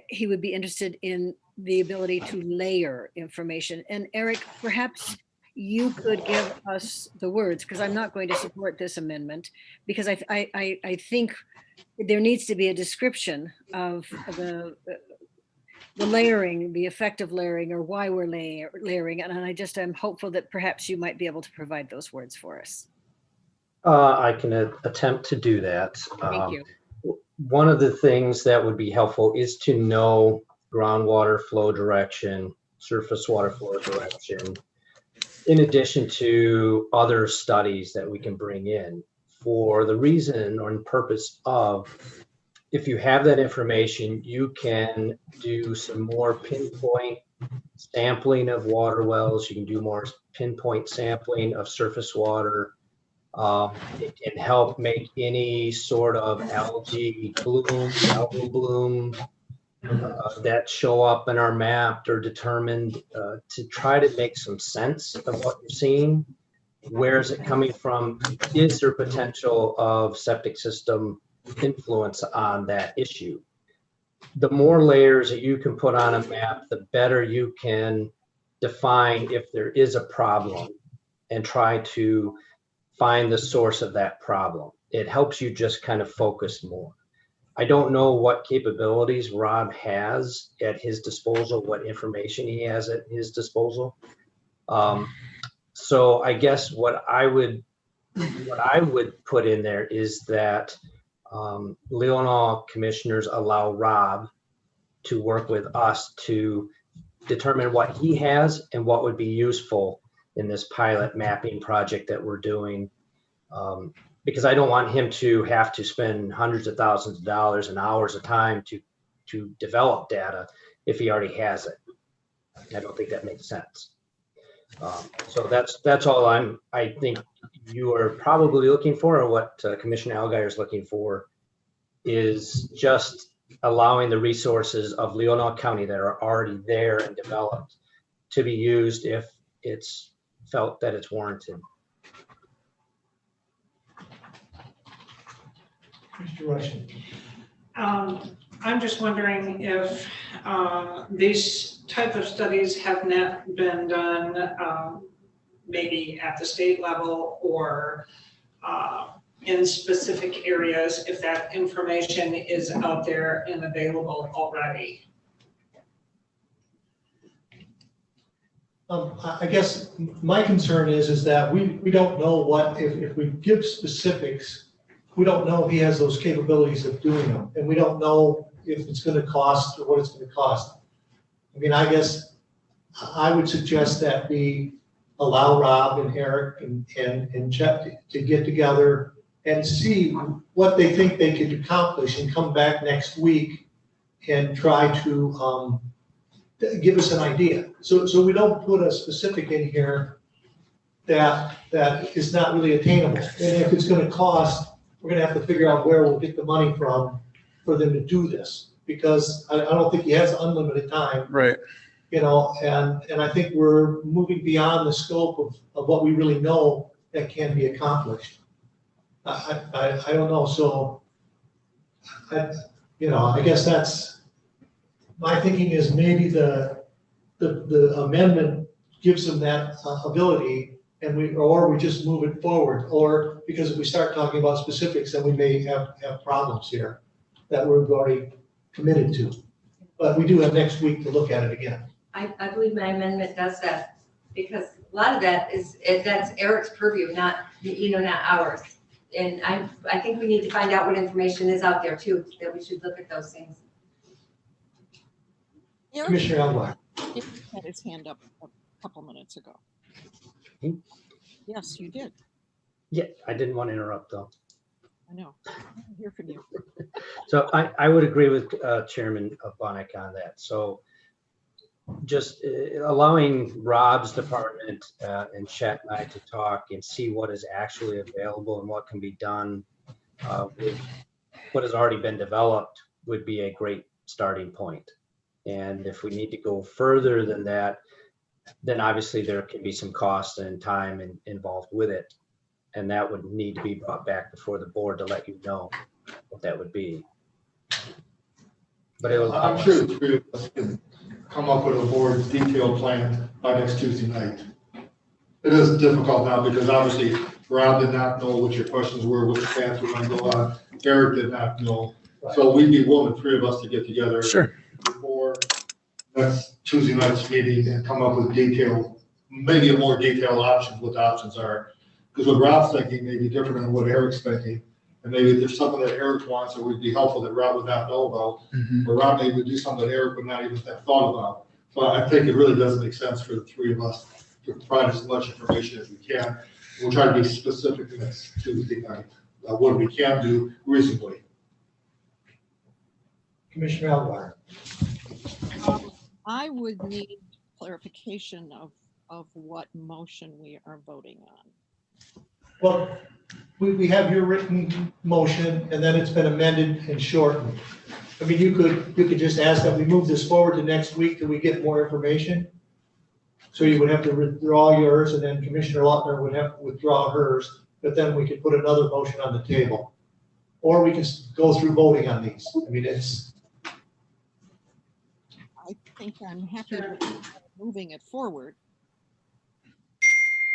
He would be interested in the ability to layer information. And Eric, perhaps you could give us the words, because I'm not going to support this amendment, because I think there needs to be a description of the layering, the effect of layering, or why we're layering. And I'm hopeful that perhaps you might be able to provide those words for us. I can attempt to do that. Thank you. One of the things that would be helpful is to know groundwater flow direction, surface water flow direction, in addition to other studies that we can bring in for the reason or purpose of, if you have that information, you can do some more pinpoint sampling of water wells. You can do more pinpoint sampling of surface water. It can help make any sort of algae bloom that show up in our map or determined to try to make some sense of what you're seeing. Where is it coming from? Is there potential of septic system influence on that issue? The more layers that you can put on a map, the better you can define if there is a problem and try to find the source of that problem. It helps you just kind of focus more. I don't know what capabilities Rob has at his disposal, what information he has at his disposal. So I guess what I would put in there is that Leelanau commissioners allow Rob to work with us to determine what he has and what would be useful in this pilot mapping project that we're doing. Because I don't want him to have to spend hundreds of thousands of dollars and hours of time to develop data if he already has it. I don't think that makes sense. So that's all I think you are probably looking for, or what Commissioner Allgaier is looking for, is just allowing the resources of Leelanau County that are already there and developed to be used if it's felt that it's warranted. Mr. Rushing. I'm just wondering if these type of studies have not been done maybe at the state level or in specific areas, if that information is out there and available already. I guess my concern is that we don't know what, if we give specifics, we don't know if he has those capabilities of doing them. And we don't know if it's going to cost or what it's going to cost. I mean, I guess I would suggest that we allow Rob and Eric and Chet to get together and see what they think they could accomplish and come back next week and try to give us an idea. So we don't put a specific in here that is not really attainable. And if it's going to cost, we're going to have to figure out where we'll get the money from for them to do this, because I don't think he has unlimited time. Right. You know, and I think we're moving beyond the scope of what we really know that can be accomplished. I don't know. So, I guess that's my thinking, is maybe the amendment gives them that ability, and we just move it forward, or because if we start talking about specifics, then we may have problems here that we've already committed to. But we do have next week to look at it again. I believe my amendment does that, because a lot of that that's Eric's purview, not ours. And I think we need to find out what information is out there too, that we should look at those things. Commissioner Elway. He had his hand up a couple minutes ago. Yes, you did. Yeah, I didn't want to interrupt though. I know. I hear from you. So I would agree with Chairman Bonick on that. So just allowing Rob's department and Chet and I to talk and see what is actually available and what can be done with what has already been developed would be a great starting point. And if we need to go further than that, then obviously there can be some cost and time involved with it. And that would need to be brought back before the board to let you know what that would be. But I'm sure the three of us can come up with a more detailed plan by next Tuesday night. It is difficult now because obviously Rob did not know what your questions were, which path we're going to go on. Eric did not know. Right. So we'd be willing, the three of us, to get together before next Tuesday night's meeting and come up with maybe a more detailed options, what the options are. Because what Rob's thinking may be different than what Eric's thinking. And maybe there's something that Eric wants that would be helpful that Rob would not know about. Or Rob may would do something that Eric would not even have thought about. So I think it really does make sense for the three of us to provide as much information as we can. We'll try to be specific next Tuesday night, what we can do reasonably. Commissioner Alvar. I would need clarification of what motion we are voting on. Well, we have your written motion and then it's been amended and shortened. I mean, you could just ask that we move this forward to next week till we get more information. So you would have to withdraw yours and then Commissioner Lautner would have to withdraw hers, but then we could put another motion on the table. Or we can go through voting on these. I mean, I think I'm happy with moving it forward.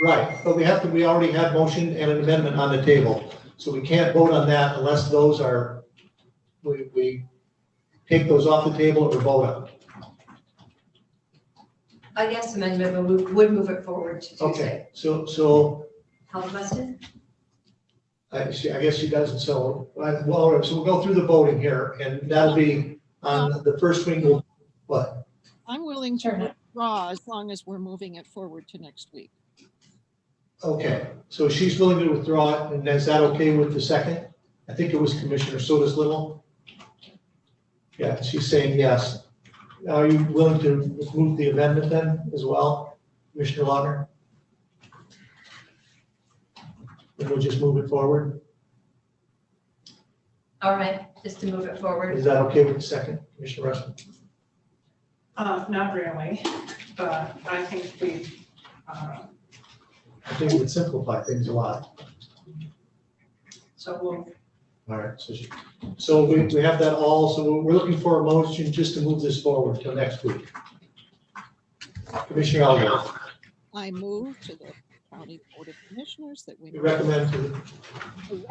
right, but we already had motion and an amendment on the table. So we can't vote on that unless those are, we take those off the table or vote on them. I guess amendment would move it forward to Tuesday. Okay, so Health question? I guess she doesn't, so, well, so we'll go through the voting here, and that'll be on the first week, what? I'm willing to withdraw as long as we're moving it forward to next week. Okay, so she's willing to withdraw it, and is that okay with the second? I think it was Commissioner Sotis Little. Yeah, she's saying yes. Are you willing to move the amendment then as well, Commissioner Lautner? And we'll just move it forward? All right, just to move it forward. Is that okay with the second, Commissioner Russell? Not really, but I think I think it would simplify things a lot. so we'll, All right, so we have that all, so we're looking for a motion just to move this forward till next week. Commissioner Elder, I move to the County Board of Commissioners that we we recommend to, the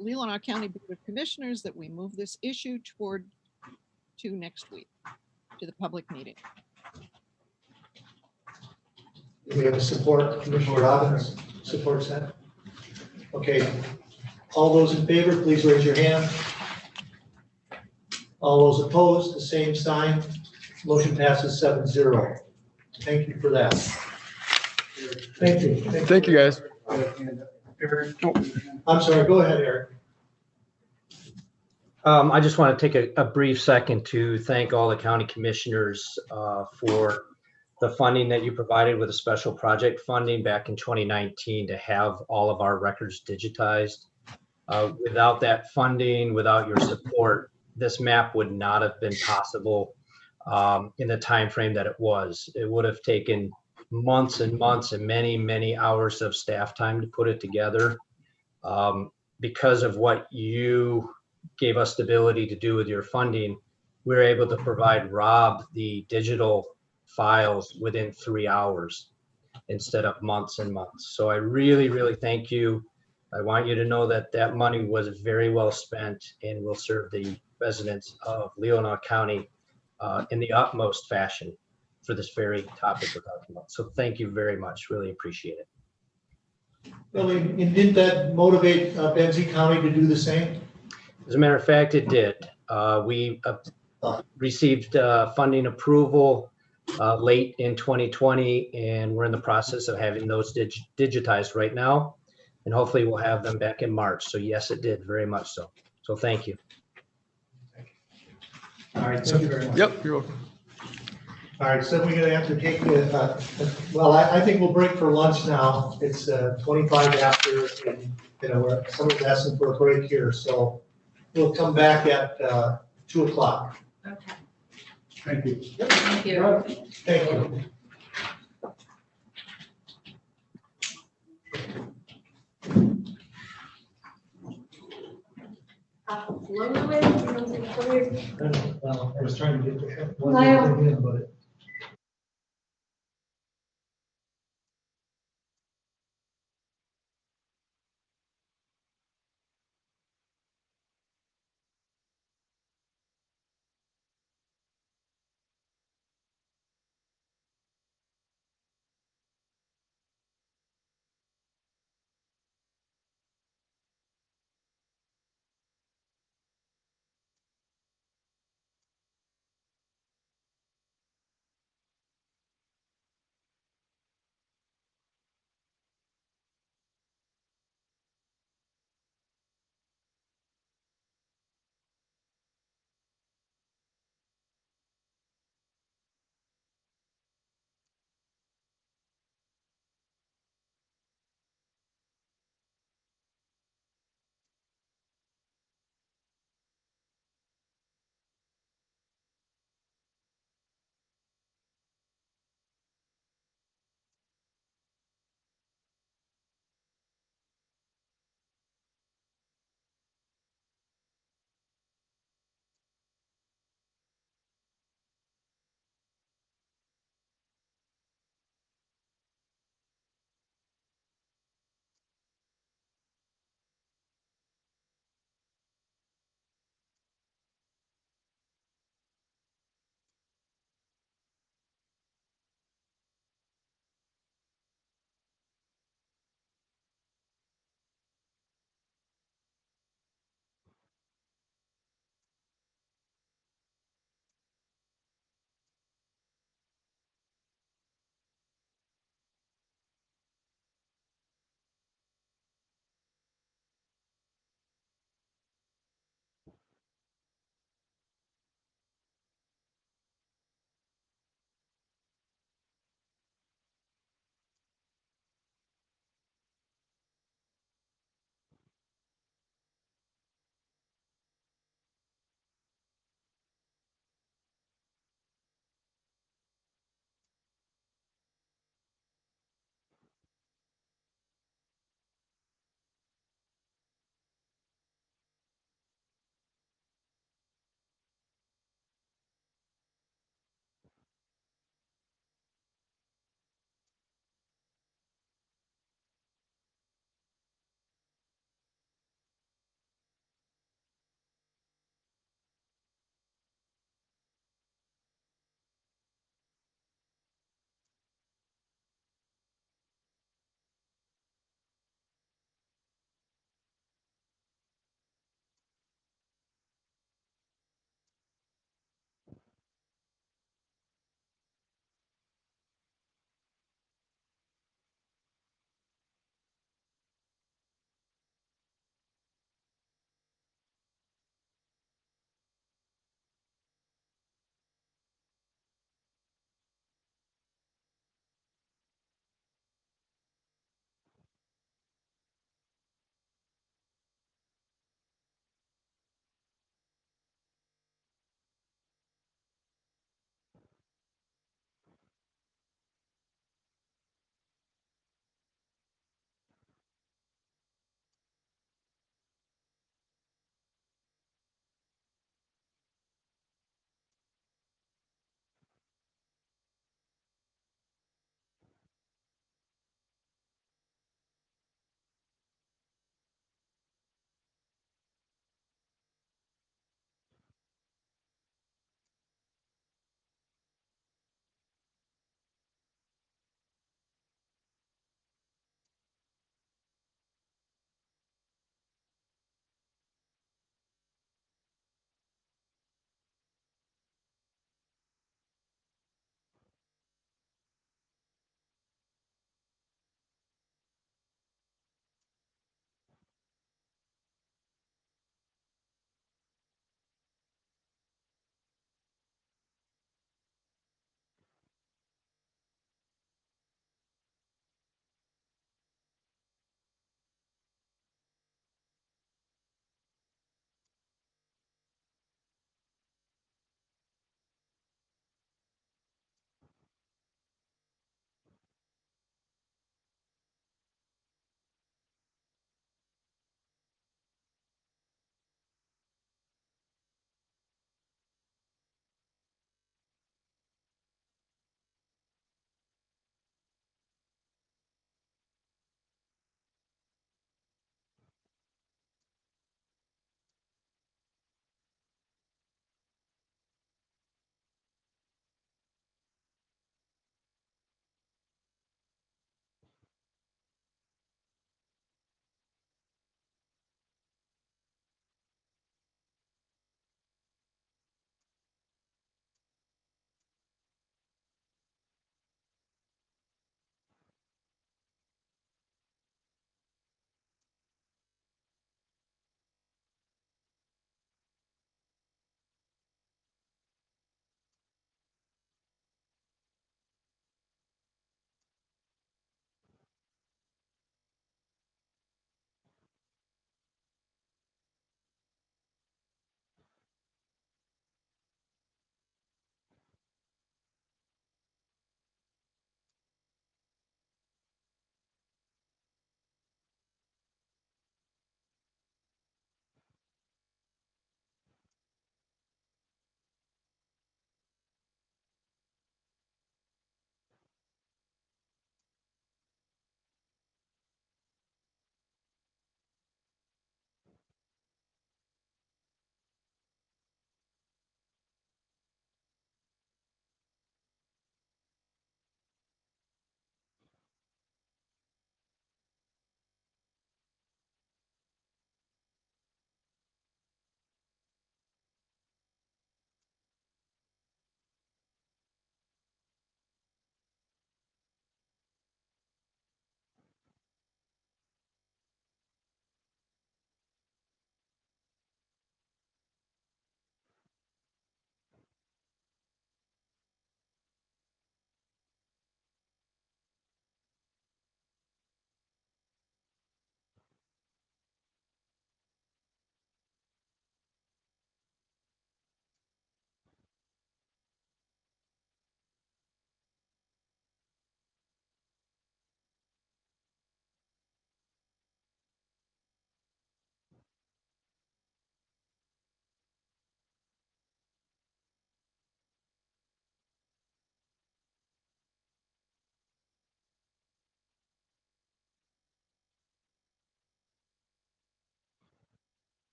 Leelanau County Board of Commissioners that we move this issue to next week, to the public meeting. we have a support, Commissioner Robbins supports that. Okay, all those in favor, please raise your hand. All those opposed, the same sign. Motion passes 7-0. Thank you for that. Thank you. Thank you, guys. Eric, I'm sorry, go ahead, Eric. I just want to take a brief second to thank all the county commissioners for the funding that you provided with a special project funding back in 2019 to have all of our records digitized. Without that funding, without your support, this map would not have been possible in the time frame that it was. It would have taken months and months and many, many hours of staff time to put it together. Because of what you gave us the ability to do with your funding, we were able to provide Rob the digital files within 3 hours instead of months and months. So I really, really thank you. I want you to know that that money was very well spent and will serve the residents of Leelanau County in the utmost fashion for this very topic we're talking about. So thank you very much. Really appreciate it. Well, and didn't that motivate Benzie County to do the same? As a matter of fact, it did. We received funding approval late in 2020, and we're in the process of having those digitized right now. And hopefully we'll have them back in March. So yes, it did, very much so. So thank you. All right, thank you very much. Yep, you're welcome. All right, so we're gonna have to take, well, I think we'll break for lunch now. It's 25 after, and, someone's asking for a break here, so we'll come back at 2 o'clock. Okay. Thank you. Thank you. Thank you. Well, I was trying to get the one in, but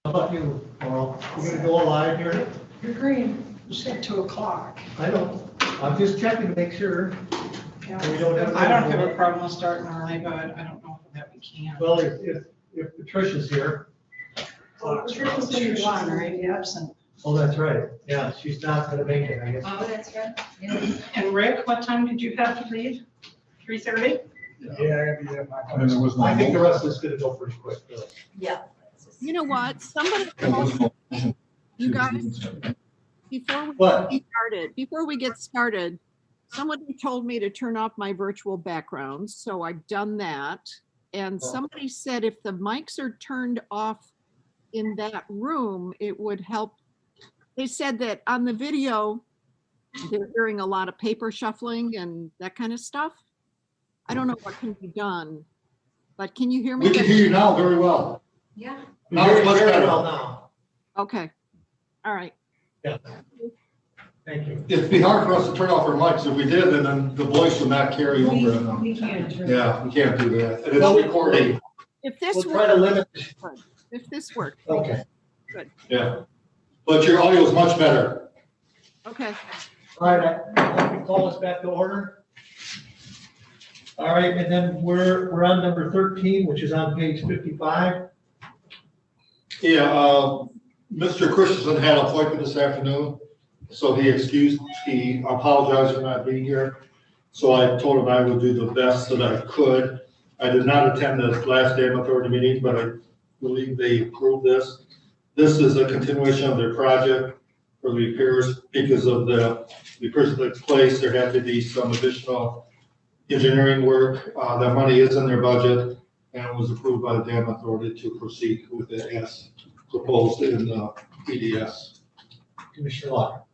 How about you, Laurel? You gonna go live here? You're green. You said 2:00. I know. I'm just checking to make sure. Yeah. We don't have- I don't have a problem with starting early, but I don't know that we can. Well, if Patricia's here. Patricia's gonna be gone, right? Absent. Oh, that's right. Yeah, she's not gonna make it, I guess. Oh, that's right. Yeah. And Rick, what time did you have to leave? 3:30? Yeah, I gotta be there by. And there was no- I think the rest is gonna go pretty quick, really. Yeah. You know what? Somebody, told me- you guys, before we get started, somebody told me to turn off my virtual background, so I've done that. And somebody said if the mics are turned off in that room, it would help. They said that on the video, they're hearing a lot of paper shuffling and that kind of stuff. I don't know what can be done, but can you hear me? We can hear you now very well. Yeah. Now it's much Very better. well now. Okay, all right. Yeah. Thank you. It'd be hard for us to turn off our mics. If we did, then the voice would not carry over. We can't. Yeah, we can't do that. And it's recording. If this We'll try to limit. works, if this works. Okay. Good, Yeah. But your audio is much better. okay. All right, I'll have to call us back to order. All right, and then we're on number 13, which is on page 55. Yeah, Mr. Christensen had an appointment this afternoon, so he apologized for not being here. So I told him I would do the best that I could. I did not attend the last Dam Authority meeting, but I believe they approved this. This is a continuation of their project for the repairs. Because of the repairs that took place, there had to be some additional engineering work. That money is in their budget and was approved by the Dam Authority to proceed with it as proposed in the EDS. Commissioner Locke.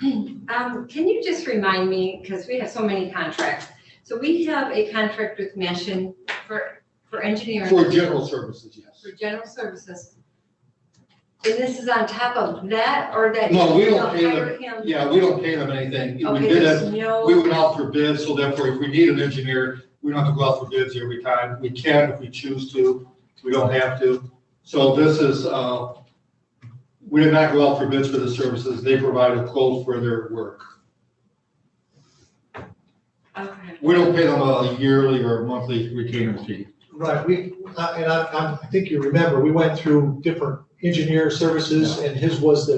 Can you just remind me, because we have so many contracts. So we have a contract with Mission for engineering. For general services, yes. For general services. And this is on top of that, or that? No, we you don't pay hire them, him? yeah, we don't pay them anything. We Okay, did there's it, no. we went out for bids, so therefore if we need an engineer, we don't have to go out for bids every time. We can if we choose to, we don't have to. So this is, we did not go out for bids for the services. They provide a quote for their work. Okay. We don't pay them a yearly or monthly retainer fee. Right, I think you remember, we went through different engineer services and his was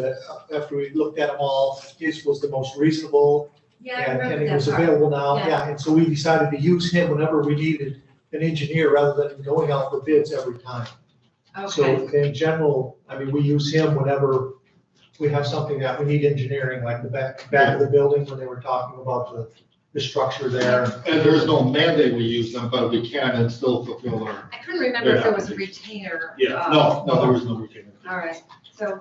after we looked at them all, his was the most reasonable. Yeah, I And remember he that was part. available now, Yeah. yeah, and so we decided to use him whenever we needed an engineer rather than going out for bids every time. So Okay, in general, I mean, we use him whenever we have something that we need engineering, like the back of the building when they were talking about the structure there. And there's no mandate we use them, but we can and still fulfill our. I couldn't remember if there was a retainer. Yeah, no, there was no retainer. All right, so,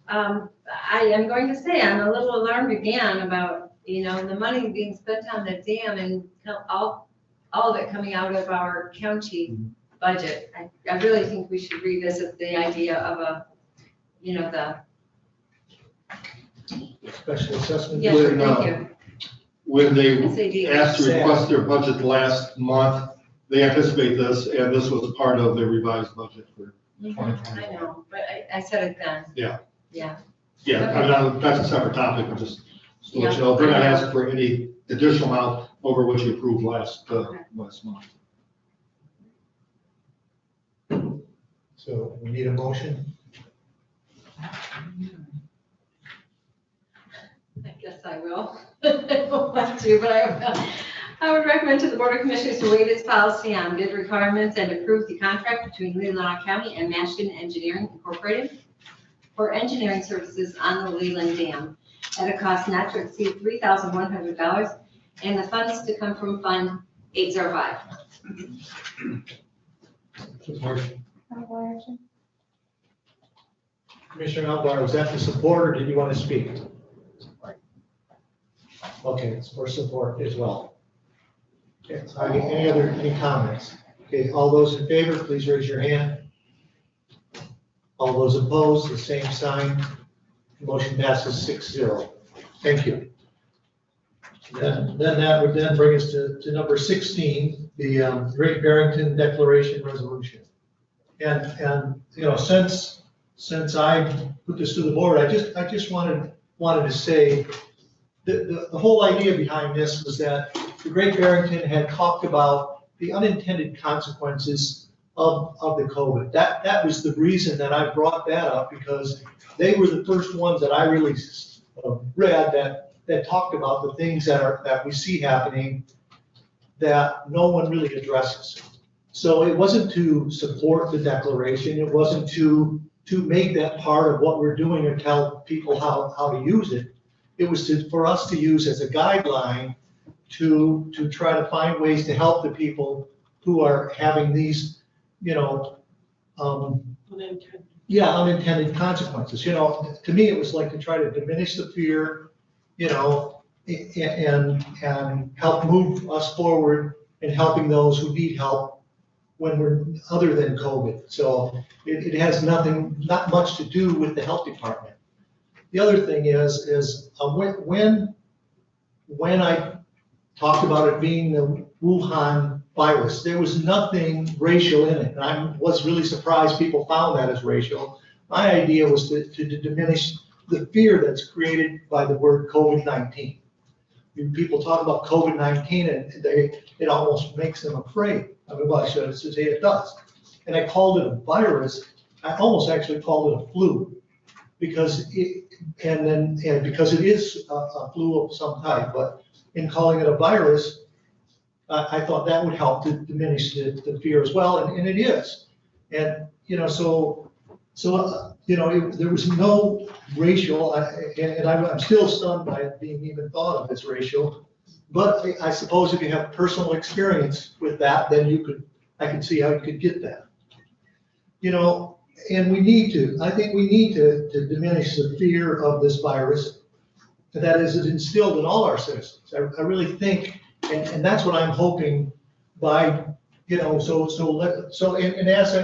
I am going to say, I'm a little alarmed again about, the money being spent on the dam and all of it coming out of our county budget. I really think we should revisit the idea of the. Special assessment. Yeah, sure, thank you. When they SAD. asked to request their budget last month, they anticipate this, and this was a part of their revised budget for 2020. I know, but I said it then. Yeah. Yeah. Yeah, I mean, that's a separate topic, but just so that you know, they're not asking for any additional amount over what you approved last month. So we need a motion. I guess I will. I don't want to, but I will. I would recommend to the Board of Commissioners to waive its policy on bid requirements and approve the contract between Leelanau County and Mashton Engineering Incorporated for engineering services on the Leland Dam at a cost not to exceed $3,100 and the funds to come from Fund 805. Commissioner Alvar, was that the support or did you want to speak? Okay, it's for support as well. Okay, any comments? Okay, all those in favor, please raise your hand. All those opposed, the same sign. Motion passes 6-0. Thank you. Then that would then bring us to number 16, the Great Barrington Declaration Resolution. And since since I put this to the board, I just wanted to say the whole idea behind this was that the Great Barrington had talked about the unintended consequences of the COVID. That was the reason that I brought that up, because they were the first ones that I really read that talked about the things that we see happening that no one really addresses. So it wasn't to support the declaration. It wasn't to make that part of what we're doing or tell people how to use it. It was for us to use as a guideline to try to find ways to help the people who are having these, unintended consequences. To me, it was like to try to diminish the fear, and help move us forward in helping those who need help when we're other than COVID. So it has not much to do with the health department. The other thing is when I talked about it being the Wuhan virus, there was nothing racial in it. And I was really surprised people found that as racial. My idea was to diminish the fear that's created by the word COVID-19. People talk about COVID-19 and it almost makes them afraid. I mean, well, I should say it does. And I called it a virus. I almost actually called it a flu, because it is a flu of some type. But in calling it a virus, I thought that would help to diminish the fear as well, and it is. And there was no racial, and I'm still stunned by it being even thought of as racial. But I suppose if you have personal experience with that, then I can see how you could get that. And I think we need to diminish the fear of this virus that is instilled in all our citizens. I really think, and that's what I'm hoping by, and as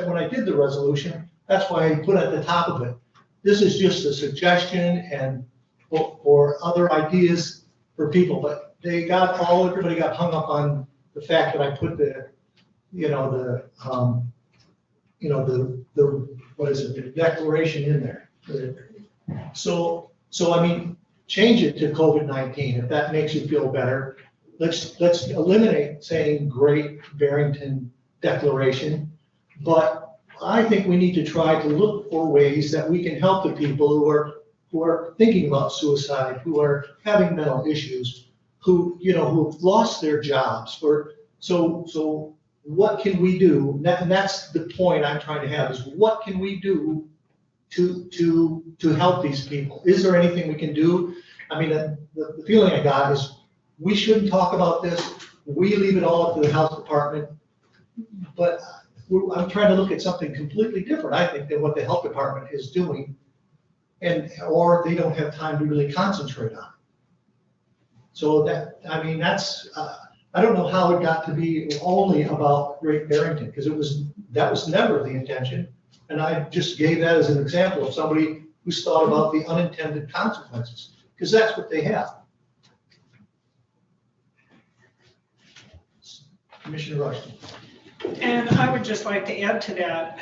when I did the resolution, that's why I put at the top of it, this is just a suggestion and or other ideas for people, but everybody got hung up on the fact that I put the declaration in there. So I mean, change it to COVID-19 if that makes you feel better. Let's eliminate saying Great Barrington Declaration, but I think we need to try to look for ways that we can help the people who are thinking about suicide, who are having mental issues, who've lost their jobs. So what can we do? And that's the point I'm trying to have, is what can we do to help these people? Is there anything we can do? I mean, the feeling I got is we shouldn't talk about this. We leave it all up to the health department. But I'm trying to look at something completely different, I think, than what the health department is doing, or they don't have time to really concentrate on. So that's, I don't know how it got to be only about Great Barrington, because that was never the intention. And I just gave that as an example of somebody who's thought about the unintended consequences, because that's what they have. Commissioner Rushton. And I would just like to add to that,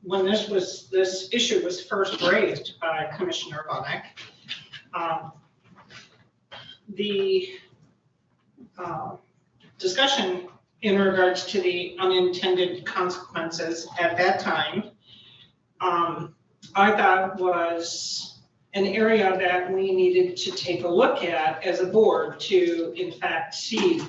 when this issue was first raised by Commissioner Bunnick, the discussion in regards to the unintended consequences at that time, I thought was an area that we needed to take a look at as a board to, in fact, see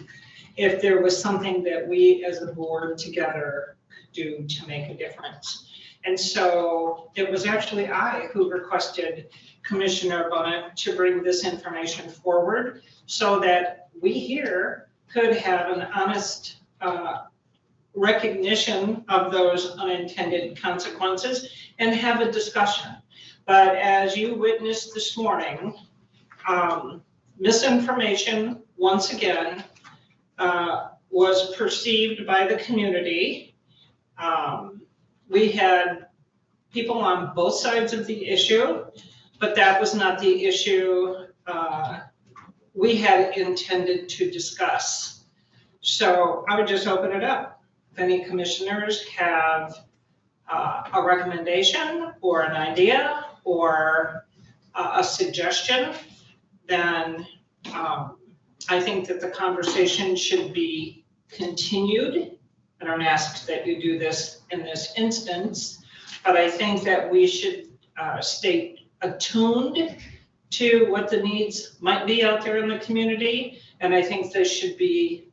if there was something that we as a board together could do to make a difference. And so it was actually I who requested Commissioner Bunnick to bring this information forward so that we here could have an honest recognition of those unintended consequences and have a discussion. But as you witnessed this morning, misinformation, once again, was perceived by the community. We had people on both sides of the issue, but that was not the issue we had intended to discuss. So I would just open it up. If any commissioners have a recommendation or an idea or a suggestion, then I think that the conversation should be continued. I don't ask that you do this in this instance, but I think that we should stay attuned to what the needs might be out there in the community. And I think this should be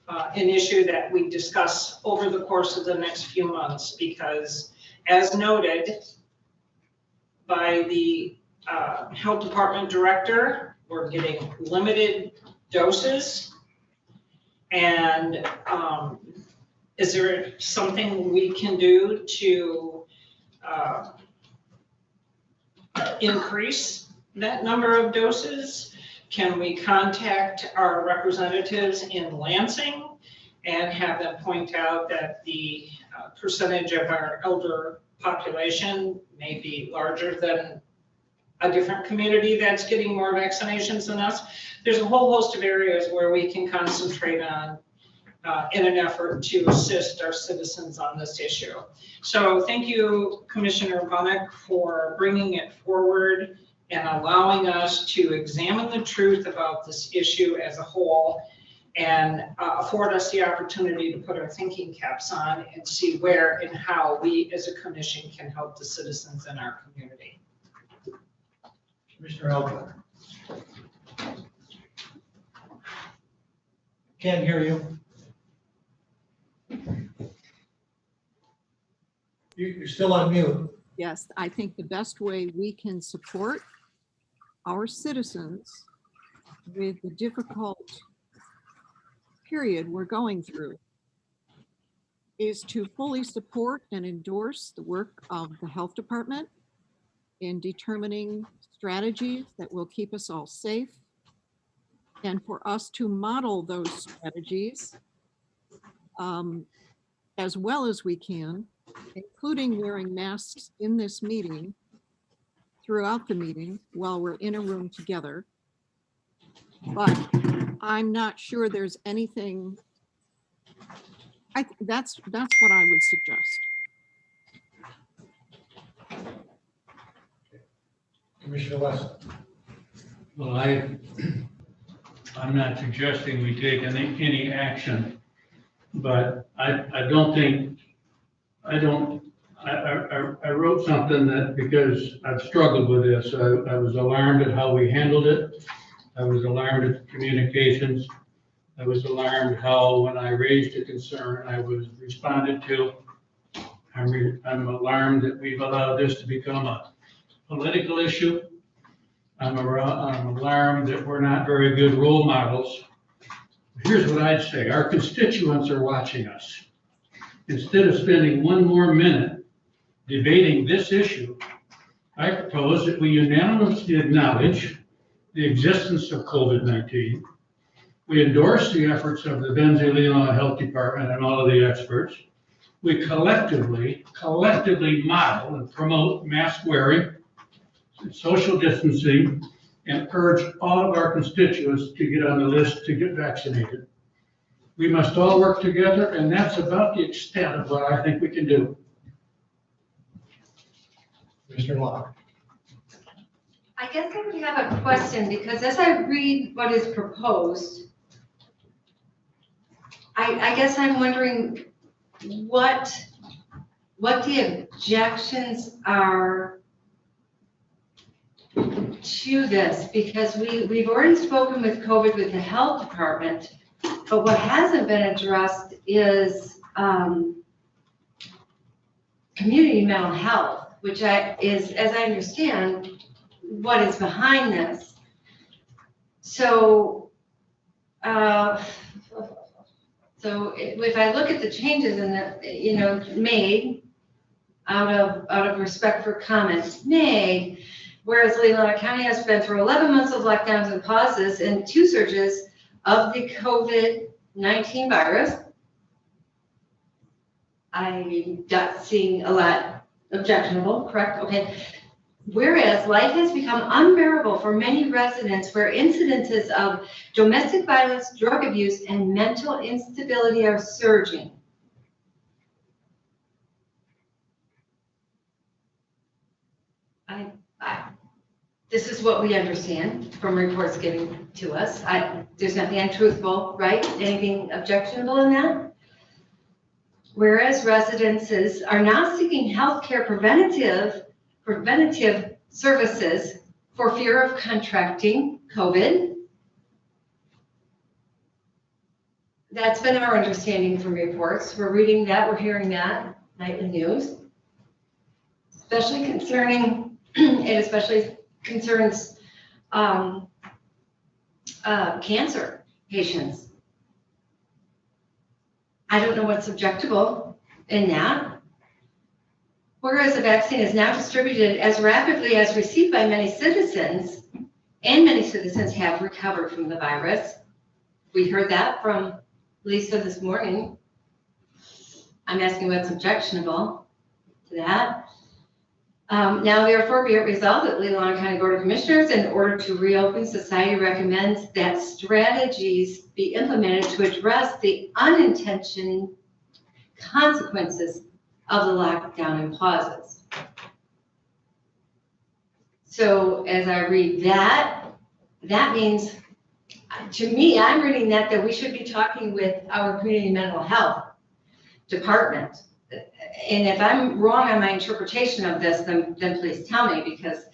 an issue that we discuss over the course of the next few months, because as noted by the health department director, we're getting limited doses. And is there something we can do to increase that number of doses? Can we contact our representatives in Lansing and have them point out that the percentage of our elder population may be larger than a different community that's getting more vaccinations than us? There's a whole host of areas where we can concentrate on in an effort to assist our citizens on this issue. So thank you, Commissioner Bunnick, for bringing it forward and allowing us to examine the truth about this issue as a whole and afford us the opportunity to put our thinking caps on and see where and how we as a commission can help the citizens in our community. Commissioner Elba. Can't hear you. You're still on mute. Yes, I think the best way we can support our citizens with the difficult period we're going through is to fully support and endorse the work of the health department in determining strategies that will keep us all safe, and for us to model those strategies as well as we can, including wearing masks in this meeting, throughout the meeting, while we're in a room together. But I'm not sure there's anything, that's what I would suggest. Commissioner West. Well, I'm not suggesting we take any action, but I don't think, I wrote something that, because I've struggled with this, I was alarmed at how we handled it. I was alarmed at the communications. I was alarmed how, when I raised a concern, I was responded to. I'm alarmed that we've allowed this to become a political issue. I'm alarmed that we're not very good role models. Here's what I'd say. Our constituents are watching us. Instead of spending one more minute debating this issue, I propose that we unanimously acknowledge the existence of COVID-19. We endorse the efforts of the Leelanau Health Department and all of the experts. We collectively model and promote mask wearing, social distancing, and urge all of our constituents to get on the list to get vaccinated. We must all work together, and that's about the extent of what I think we can do. Mr. Locke. I guess I would have a question, because as I read what is proposed, I guess I'm wondering what the objections are to this, because we've already spoken with COVID with the health department, but what hasn't been addressed is community mental health, which is, as I understand, what is behind this. So, if I look at the changes in the, made out of respect for comments made, whereas Leelanau County has been through 11 months of lockdowns and pauses and 2 surges of the COVID-19 virus, I'm not seeing a lot objectionable, correct? Okay. Whereas life has become unbearable for many residents, where incidences of domestic violence, drug abuse, and mental instability are surging. This is what we understand from reports given to us. There's nothing untruthful, right? Anything objectionable in that? Whereas residences are now seeking healthcare preventative services for fear of contracting COVID. That's been our understanding from reports. We're reading that, we're hearing that nightly news. Especially concerning, it especially concerns cancer patients. I don't know what's objectionable in that. Whereas the vaccine is now distributed as rapidly as received by many citizens, and many citizens have recovered from the virus. We heard that from Lisa this morning. I'm asking what's objectionable to that. Now therefore be it resolved that Leelanau County Board of Commissioners, in order to reopen society, recommends that strategies be implemented to address the unintended consequences of the lockdown in plazas. So as I read that, that means, to me, I'm reading that we should be talking with our community mental health department. And if I'm wrong on my interpretation of this, then please tell me, because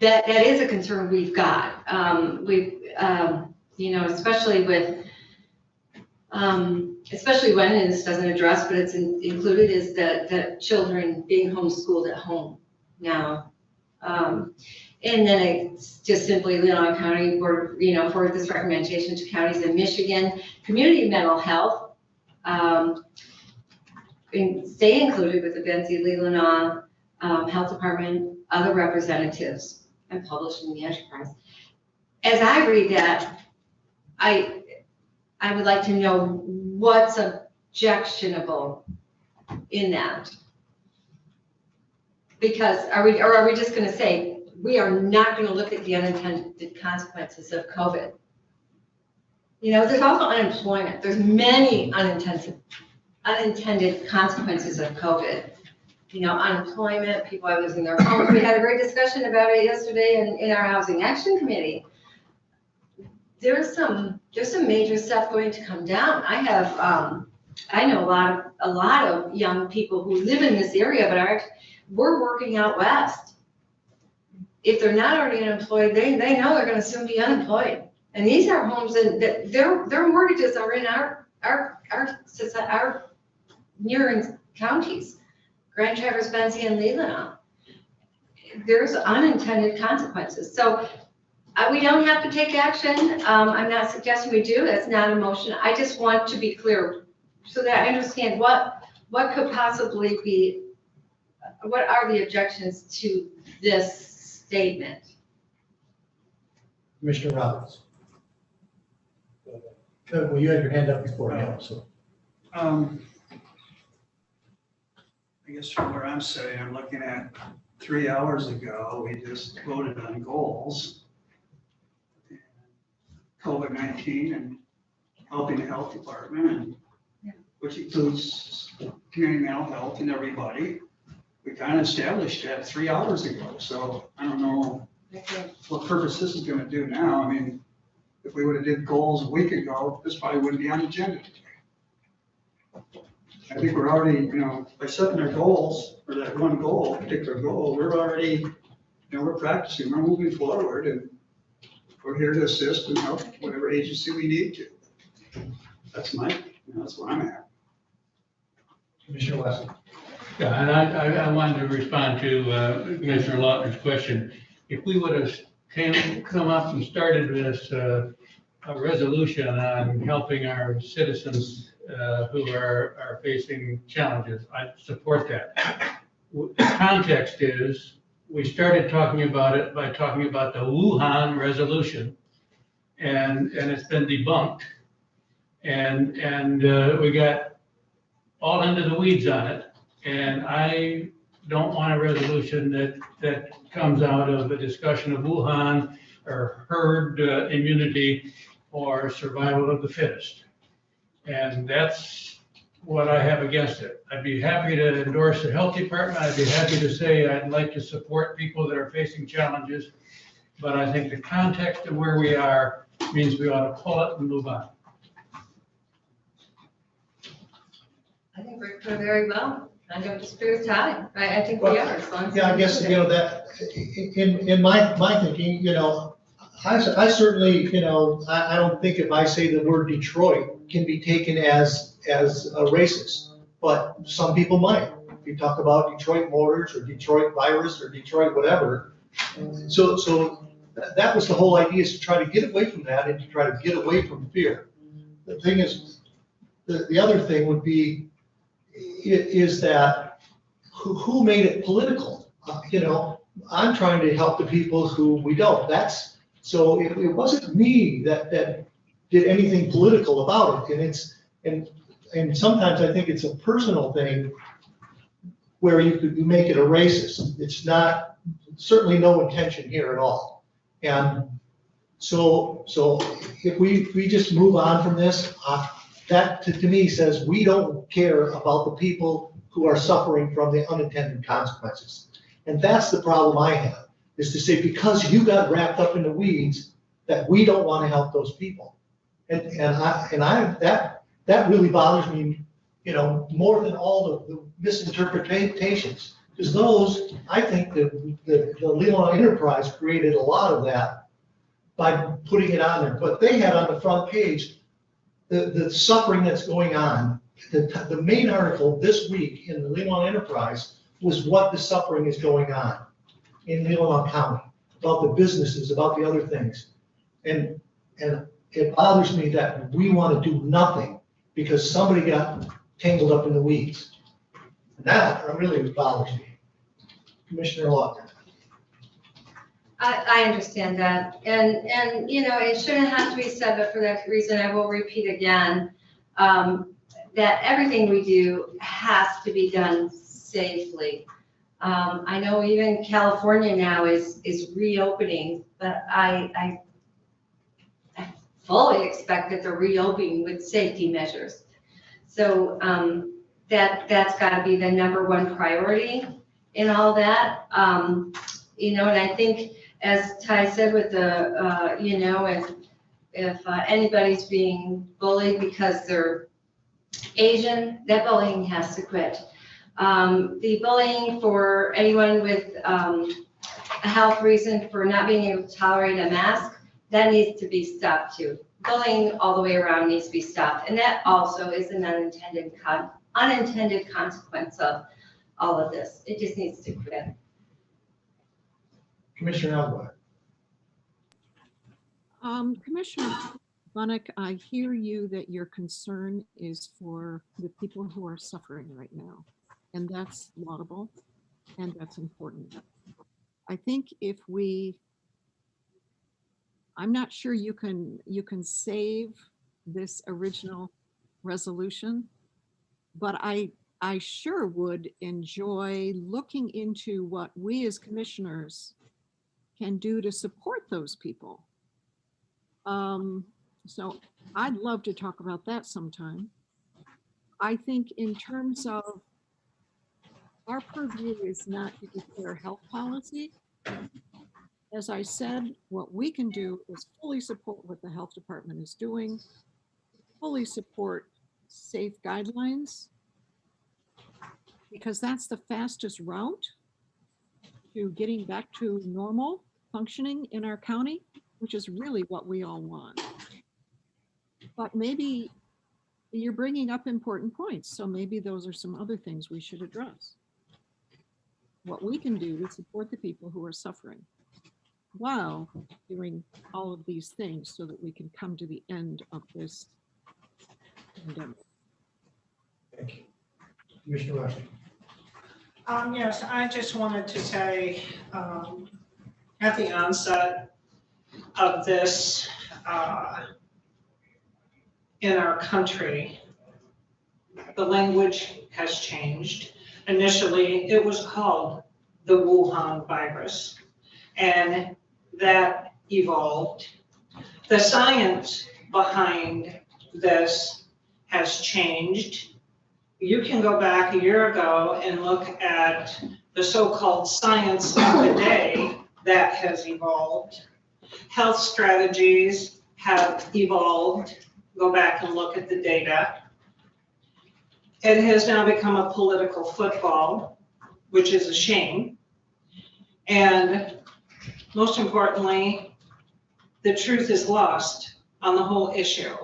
that is a concern we've got. You know, especially with, especially when, and this doesn't address, but it's included, is the children being homeschooled at home now. And then it's just simply Leelanau County Board, you know, for this recommendation to counties in Michigan, community mental health, stay included with the Benzie Leelanau Health Department, other representatives, and published in the Enterprise. As I read that, I would like to know what's objectionable in that. Because are we just going to say we are not going to look at the unintended consequences of COVID? You know, there's also unemployment. There's many unintended consequences of COVID. You know, unemployment, people are losing their homes. We had a great discussion about it yesterday in our Housing Action Committee. There's some major stuff going to come down. I know a lot of young people who live in this area, but we're working out west. If they're not already unemployed, they know they're going to soon be unemployed. And these are homes that their mortgages are in our neighboring counties, Grand Traverse, Benzie, and Leelanau. There's unintended consequences. So we don't have to take action. I'm not suggesting we do. That's not a motion. I just want to be clear so that I understand what could possibly be, what are the objections to this statement? Commissioner Roberts. Well, you had your hand up before now, so. I guess from where I'm sitting, I'm looking at 3 hours ago, we just voted on goals. COVID-19 and helping the health department, and which includes community mental health and everybody. We kind of established that 3 hours ago, so I don't know what purpose this is going to do now. I mean, if we would have did goals a week ago, this probably wouldn't be on the agenda today. I think we're already, you know, by setting our goals, or that one goal, particular goal, we're already, you know, we're practicing, we're moving forward, and we're here to assist and help whatever agency we need to. That's that's where I'm at. Commissioner Wesson. Yeah, and I wanted to respond to Commissioner Lautner's question. If we would have come up and started this a resolution on helping our citizens who are facing challenges, I support that. The context is, we started talking about it by talking about the Wuhan resolution, and it's been debunked, and we got all into the weeds on it. And I don't want a resolution that comes out of a discussion of Wuhan or herd immunity or survival of the fittest. And that's what I have against it. I'd be happy to endorse the health department. I'd be happy to say I'd like to support people that are facing challenges. But I think the context of where we are means we ought to pull it and move on. I think we're very well. I don't disagree with Ty. I think we are. As long as Yeah, I guess, that, in my thinking, I certainly, I don't think if I say the word Detroit can be taken as a racist, but some people might. If you talk about Detroit Motors or Detroit Virus or Detroit whatever. So that was the whole idea, is to try to get away from that and to try to get away from fear. The thing is, the other thing would be, is that who made it political? I'm trying to help the people who we don't. So it wasn't me that did anything political about it. And sometimes I think it's a personal thing where you could make it a racist. It's not, certainly no intention here at all. And so if we just move on from this, that to me says we don't care about the people who are suffering from the unintended consequences. And that's the problem I have, is to say, because you got wrapped up in the weeds, that we don't want to help those people. And that really bothers me, more than all the misinterpretations. Because those, I think the Leelanau Enterprise created a lot of that by putting it on there. But they had on the front page the suffering that's going on. The main article this week in the Leelanau Enterprise was what the suffering is going on in Leelanau County, about the businesses, about the other things. And it bothers me that we want to do nothing because somebody got tangled up in the weeds. That really bothers me. Commissioner Walker. I understand that. And it shouldn't have to be said, but for that reason, I will repeat again, that everything we do has to be done safely. I know even California now is reopening, but I fully expect that they're reopening with safety measures. So that's got to be the #1 priority in all that. And I think, as Ty said, with the, if anybody's being bullied because they're Asian, that bullying has to quit. The bullying for anyone with a health reason for not being able to tolerate a mask, that needs to be stopped too. Bullying all the way around needs to be stopped. And that also is an unintended consequence of all of this. It just needs to quit. Commissioner Alvarez. Commissioner Bunnick, I hear you that your concern is for the people who are suffering right now, and that's laudable and that's important. I think I'm not sure you can save this original resolution, but I sure would enjoy looking into what we as commissioners can do to support those people. So I'd love to talk about that sometime. I think in terms of our purview is not to declare health policy. As I said, what we can do is fully support what the health department is doing, fully support safe guidelines, because that's the fastest route to getting back to normal functioning in our county, which is really what we all want. But maybe you're bringing up important points, so maybe those are some other things we should address. What we can do is support the people who are suffering while doing all of these things so that we can come to the end of this pandemic. Thank you. Commissioner Rushing. Yes, I just wanted to say, at the onset of this in our country, the language has changed. Initially, it was called the Wuhan virus, and that evolved. The science behind this has changed. you can go back a year ago and look at the so-called science of the day that has evolved. Health strategies have evolved. Go back and look at the data. It has now become a political football, which is a shame. And most importantly, the truth is lost on the whole issue.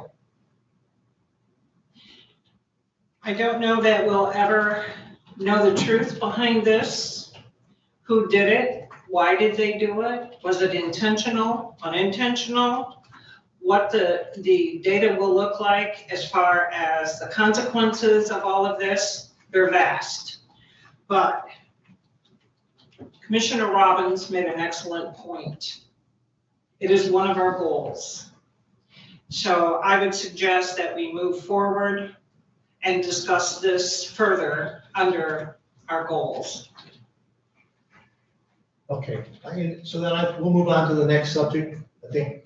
I don't know that we'll ever know the truth behind this. Who did it? Why did they do it? Was it intentional, unintentional? What the data will look like as far as the consequences of all of this, they're vast. But Commissioner Robbins made an excellent point. It is one of our goals. So I would suggest that we move forward and discuss this further under our goals. Okay, so then we'll move on to the next subject. I think,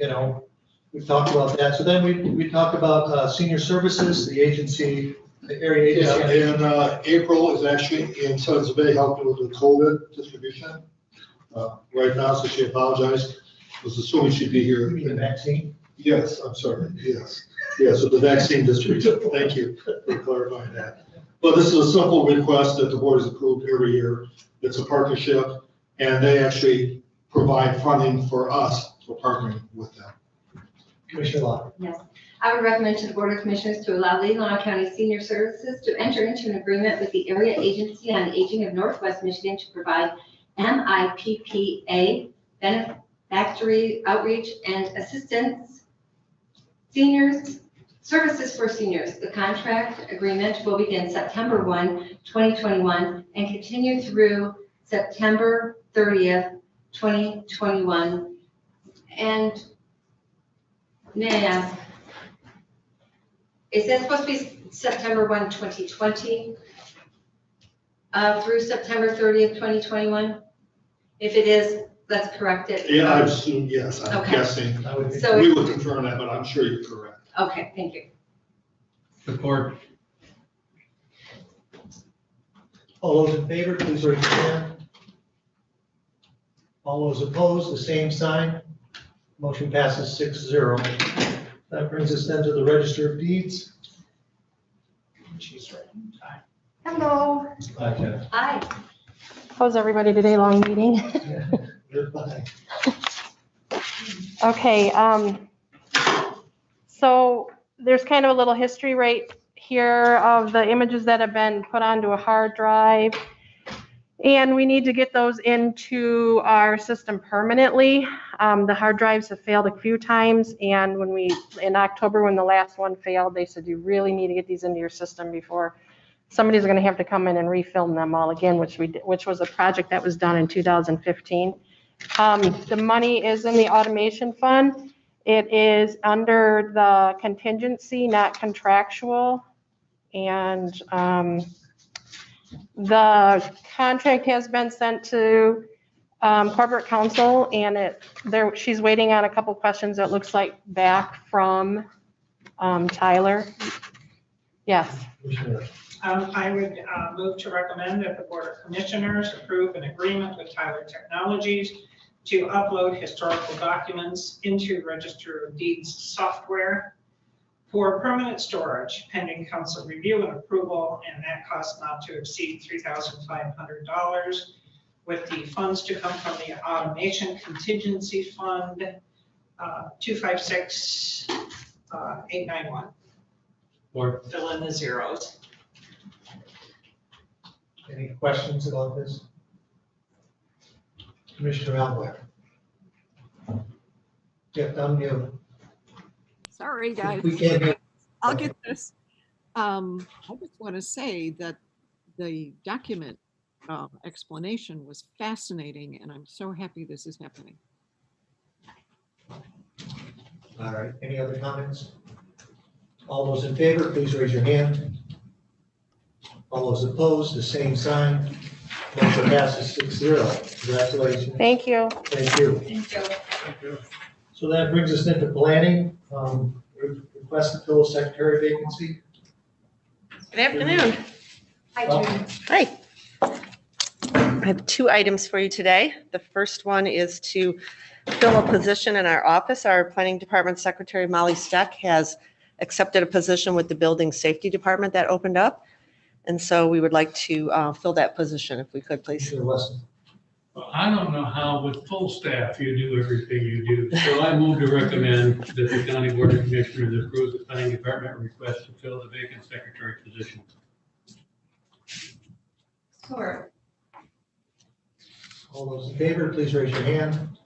we've talked about that. So then we talked about senior services, the agency, the area agency. Yeah, and April is actually in Suttons Bay helping with the COVID distribution right now, so she apologized. I was assuming she'd be here. You mean the vaccine? Yes, I'm sorry, yes. Yeah, so the vaccine distribution, thank you for clarifying that. But this is a simple request that the board has approved every year. It's a partnership, and they actually provide funding for us for partnering with them. Commissioner Locke. Yes, I would recommend to the Board of Commissioners to allow Leelanau County Senior Services to enter into an agreement with the Area Agency on Aging of Northwest Michigan to provide MIPPA benefactor outreach and assistance seniors services for seniors. The contract agreement will begin September 1, 2021 and continue through September 30th, 2021. And may I ask, is that supposed to be September 1, 2020 through September 30th, 2021? If it is, let's correct it. Yeah, I assume, yes, I'm Okay. guessing. So We it- will confirm that, but I'm sure you're correct. Okay, thank you. Support. All those in favor, please raise your hand. All those opposed, the same sign. Motion passes 6-0. That brings us then to the Register of Deeds. She's right. Hello. Hi, Jeff. Hi. How's everybody today? Long meeting. You're fine. Okay, so there's kind of a little history right here of the images that have been put onto a hard drive. And we need to get those into our system permanently. The hard drives have failed a few times, and in October, when the last one failed, they said you really need to get these into your system before somebody's going to have to come in and refilm them all again, which was a project that was done in 2015. The money is in the automation fund. It is under the contingency, not contractual, and the contract has been sent to corporate counsel, and she's waiting on a couple questions, it looks like, back from Tyler. Yes. I would move to recommend that the Board of Commissioners approve an agreement with Tyler Technologies to upload historical documents into Register of Deeds software for permanent storage pending council review and approval, and that cost not to exceed $3,500, with the funds to come from the Automation Contingency Fund 256891. Or fill in the zeros. any questions about this? Commissioner Albrecht. Get down you. Sorry, guys. We can't hear. I'll get this. I just want to say that the document explanation was fascinating, and I'm so happy this is happening. All right, any other comments? All those in favor, please raise your hand. All those opposed, the same sign. Motion passes 6-0. Congratulations. Thank you. Thank you. Thank you. So that brings us into planning. Request to fill a secretary vacancy. Good afternoon. Hi, Judy. Hi. I have two items for you today. The first one is to fill a position in our office. Our Planning Department Secretary, Molly Steck, has accepted a position with the Building Safety Department that opened up. And so we would like to fill that position if we could, please. Well, I don't know how with full staff you do everything you do. So I move to recommend that the County Board of Commissioners approve the Planning Department request to fill the vacant secretary position. Sure. All those in favor, please raise your hand.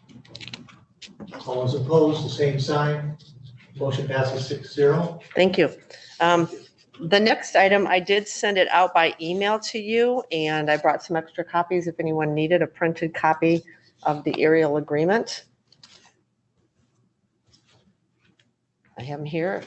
All those opposed, the same sign. Motion passes 6-0. Thank you. The next item, I did send it out by email to you, and I brought some extra copies if anyone needed a printed copy of the aerial agreement. I have them here.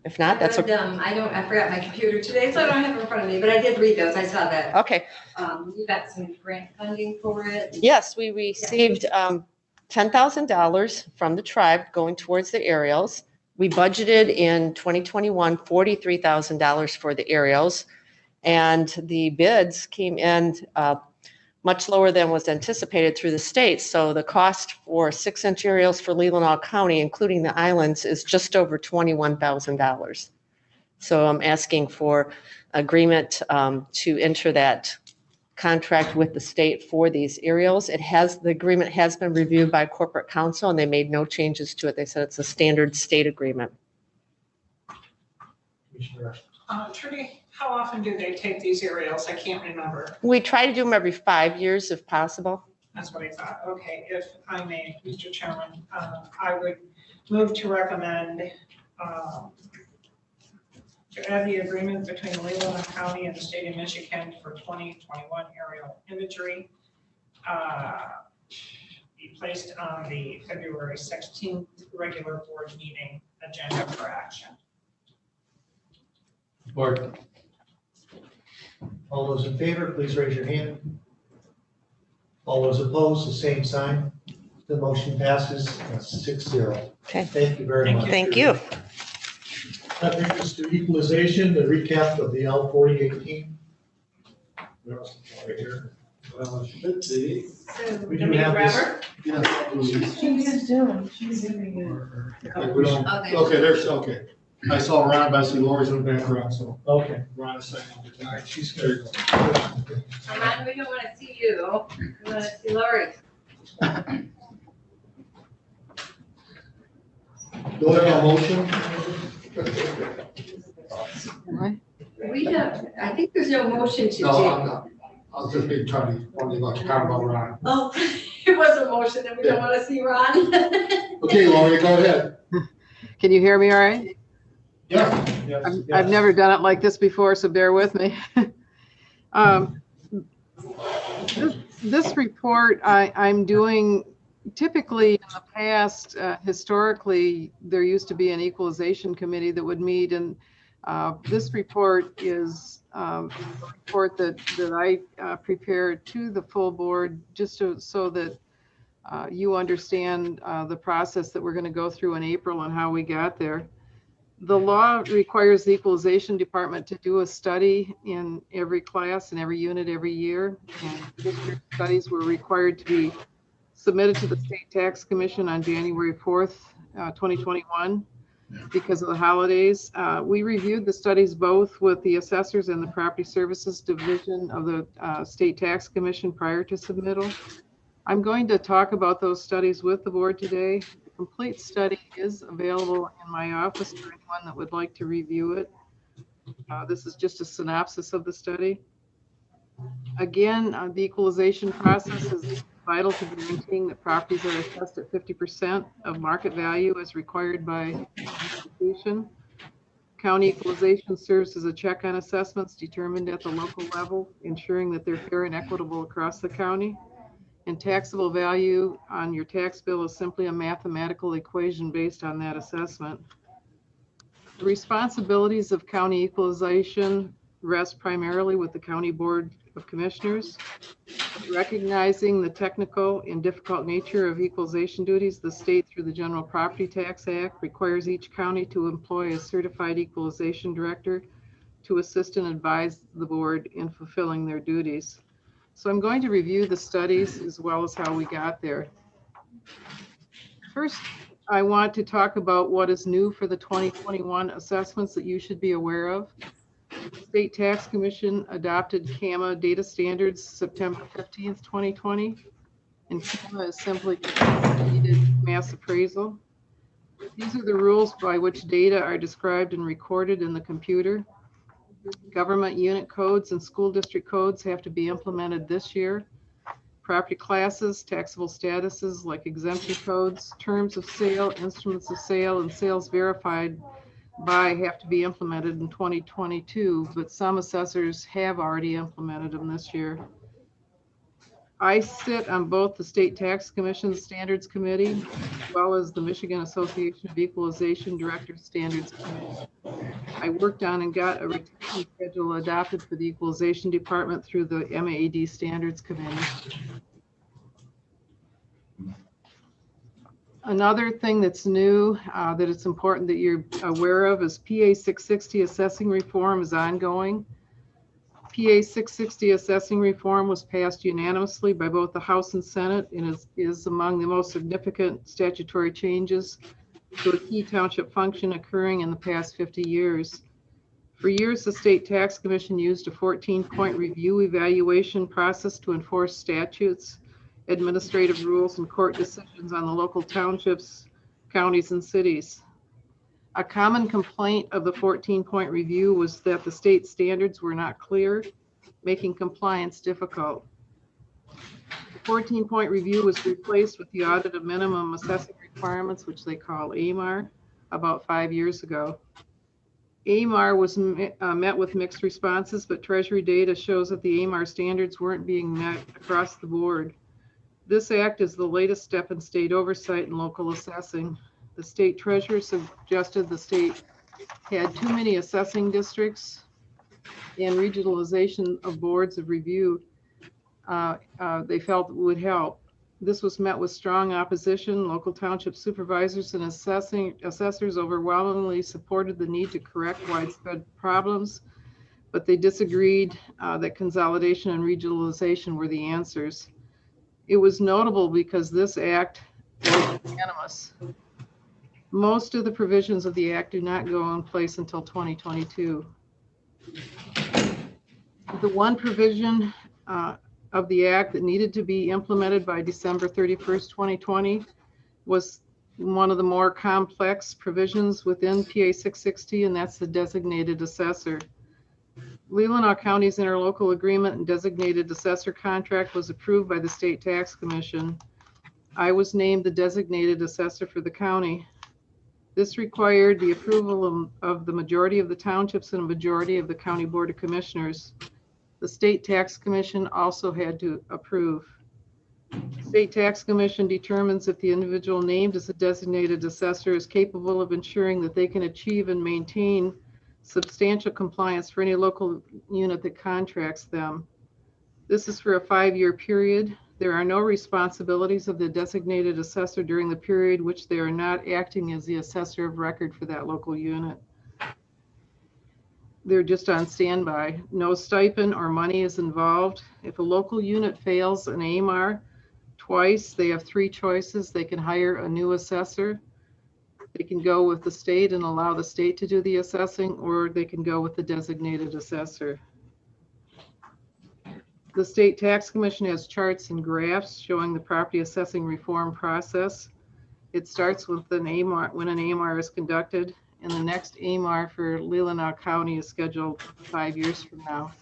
If not, that's okay. I forgot my computer today, so I don't have it in front of me, but I did read those. I saw that. Okay. You got some grant funding for it. Yes, we received $10,000 from the tribe going towards the aerials. We budgeted in 2021 $43,000 for the aerials, and the bids came in much lower than was anticipated through the state. So the cost for 6-inch aerials for Leelanau County, including the islands, is just over $21,000. So I'm asking for agreement to enter that contract with the state for these aerials. The agreement has been reviewed by corporate counsel, and they made no changes to it. They said it's a standard state agreement. Trudy, how often do they take these aerials? I can't remember. We try to do them every 5 years if possible. That's what I thought. Okay, if I may, Mr. Chairman, I would move to recommend to add the agreement between Leelanau County and the state of Michigan for 2021 aerial imagery be placed on the February 16th regular board meeting agenda for action. Board. All those in favor, please raise your hand. All those opposed, the same sign. The motion passes 6-0. Okay. Thank you very much. Thank you. That brings us to equalization, the recap of the L 4018. Right here. So, We do do we have grab this. her? Yes. She's doing Okay, there's, okay. I saw Ron, but I see Lori's in the background, so. Okay. Ron is saying, all right, she's There you good. go. Ron, we don't want to see you. We want to see Lori. Do I have a motion? We have, I think there's no motion to do. No, I'm not. I'll just be trying to, want to talk about Ron. Oh, it was a motion and we don't want to see Ron. Okay, Lori, go ahead. Can you hear me all right? Yeah. I've never done it like this before, so bear with me. This report I'm doing, typically in the past, historically, there used to be an equalization committee that would meet, and this report is a report that I prepared to the full board just so that you understand the process that we're going to go through in April and how we got there. The law requires the equalization department to do a study in every class and every unit every year. And this year's studies were required to be submitted to the State Tax Commission on January 4th, 2021 because of the holidays. We reviewed the studies both with the assessors and the Property Services Division of the State Tax Commission prior to submittal. I'm going to talk about those studies with the board today. The complete study is available in my office for anyone that would like to review it. This is just a synopsis of the study. Again, the equalization process is vital to guaranteeing that properties are assessed at 50% of market value as required by the Constitution. County equalization serves as a check on assessments determined at the local level, ensuring that they're fair and equitable across the county. And taxable value on your tax bill is simply a mathematical equation based on that assessment. The responsibilities of county equalization rest primarily with the County Board of Commissioners. Recognizing the technical and difficult nature of equalization duties, the state, through the General Property Tax Act, requires each county to employ a certified equalization director to assist and advise the board in fulfilling their duties. So I'm going to review the studies as well as how we got there. First, I want to talk about what is new for the 2021 assessments that you should be aware of. State Tax Commission adopted CAMA data standards September 15th, 2020. And CAMA is simply Consolidated Mass Appraisal. These are the rules by which data are described and recorded in the computer. Government unit codes and school district codes have to be implemented this year. Property classes, taxable statuses like exemption codes, terms of sale, instruments of sale, and sales verified by have to be implemented in 2022, but some assessors have already implemented them this year. I sit on both the State Tax Commission Standards Committee, as well as the Michigan Association of Equalization Directors Standards Committee. I worked on and got a retention schedule adopted for the Equalization Department through the MAED Standards Committee. Another thing that's new that it's important that you're aware of is PA 660 assessing reform is ongoing. PA 660 assessing reform was passed unanimously by both the House and Senate and is among the most significant statutory changes to a key township function occurring in the past 50 years. For years, the State Tax Commission used a 14-point review evaluation process to enforce statutes, administrative rules, and court decisions on the local townships, counties, and cities. A common complaint of the 14-point review was that the state standards were not clear, making compliance difficult. The 14-point review was replaced with the audit of minimum assessing requirements, which they call AMAR, about 5 years ago. AMAR was met with mixed responses, but Treasury data shows that the AMAR standards weren't being met across the board. This act is the latest step in state oversight and local assessing. The state treasurer suggested the state had too many assessing districts and regionalization of boards of review they felt would help. This was met with strong opposition. Local township supervisors and assessors overwhelmingly supported the need to correct widespread problems, but they disagreed that consolidation and regionalization were the answers. It was notable because this act was unanimous. Most of the provisions of the act do not go in place until 2022. The one provision of the act that needed to be implemented by December 31st, 2020 was one of the more complex provisions within PA 660, and that's the designated assessor. Leelanau County's interlocal agreement and designated assessor contract was approved by the State Tax Commission. I was named the designated assessor for the county. This required the approval of the majority of the townships and a majority of the County Board of Commissioners. The State Tax Commission also had to approve. The State Tax Commission determines if the individual named as a designated assessor is capable of ensuring that they can achieve and maintain substantial compliance for any local unit that contracts them. This is for a 5-year period. There are no responsibilities of the designated assessor during the period which they are not acting as the assessor of record for that local unit. They're just on standby. No stipend or money is involved. If a local unit fails an AMAR twice, they have 3 choices. They can hire a new assessor. They can go with the state and allow the state to do the assessing, or they can go with the designated assessor. The State Tax Commission has charts and graphs showing the property assessing reform process. It starts with an AMAR, when an AMAR is conducted, and the next AMAR for Leelanau County is scheduled 5 years from now.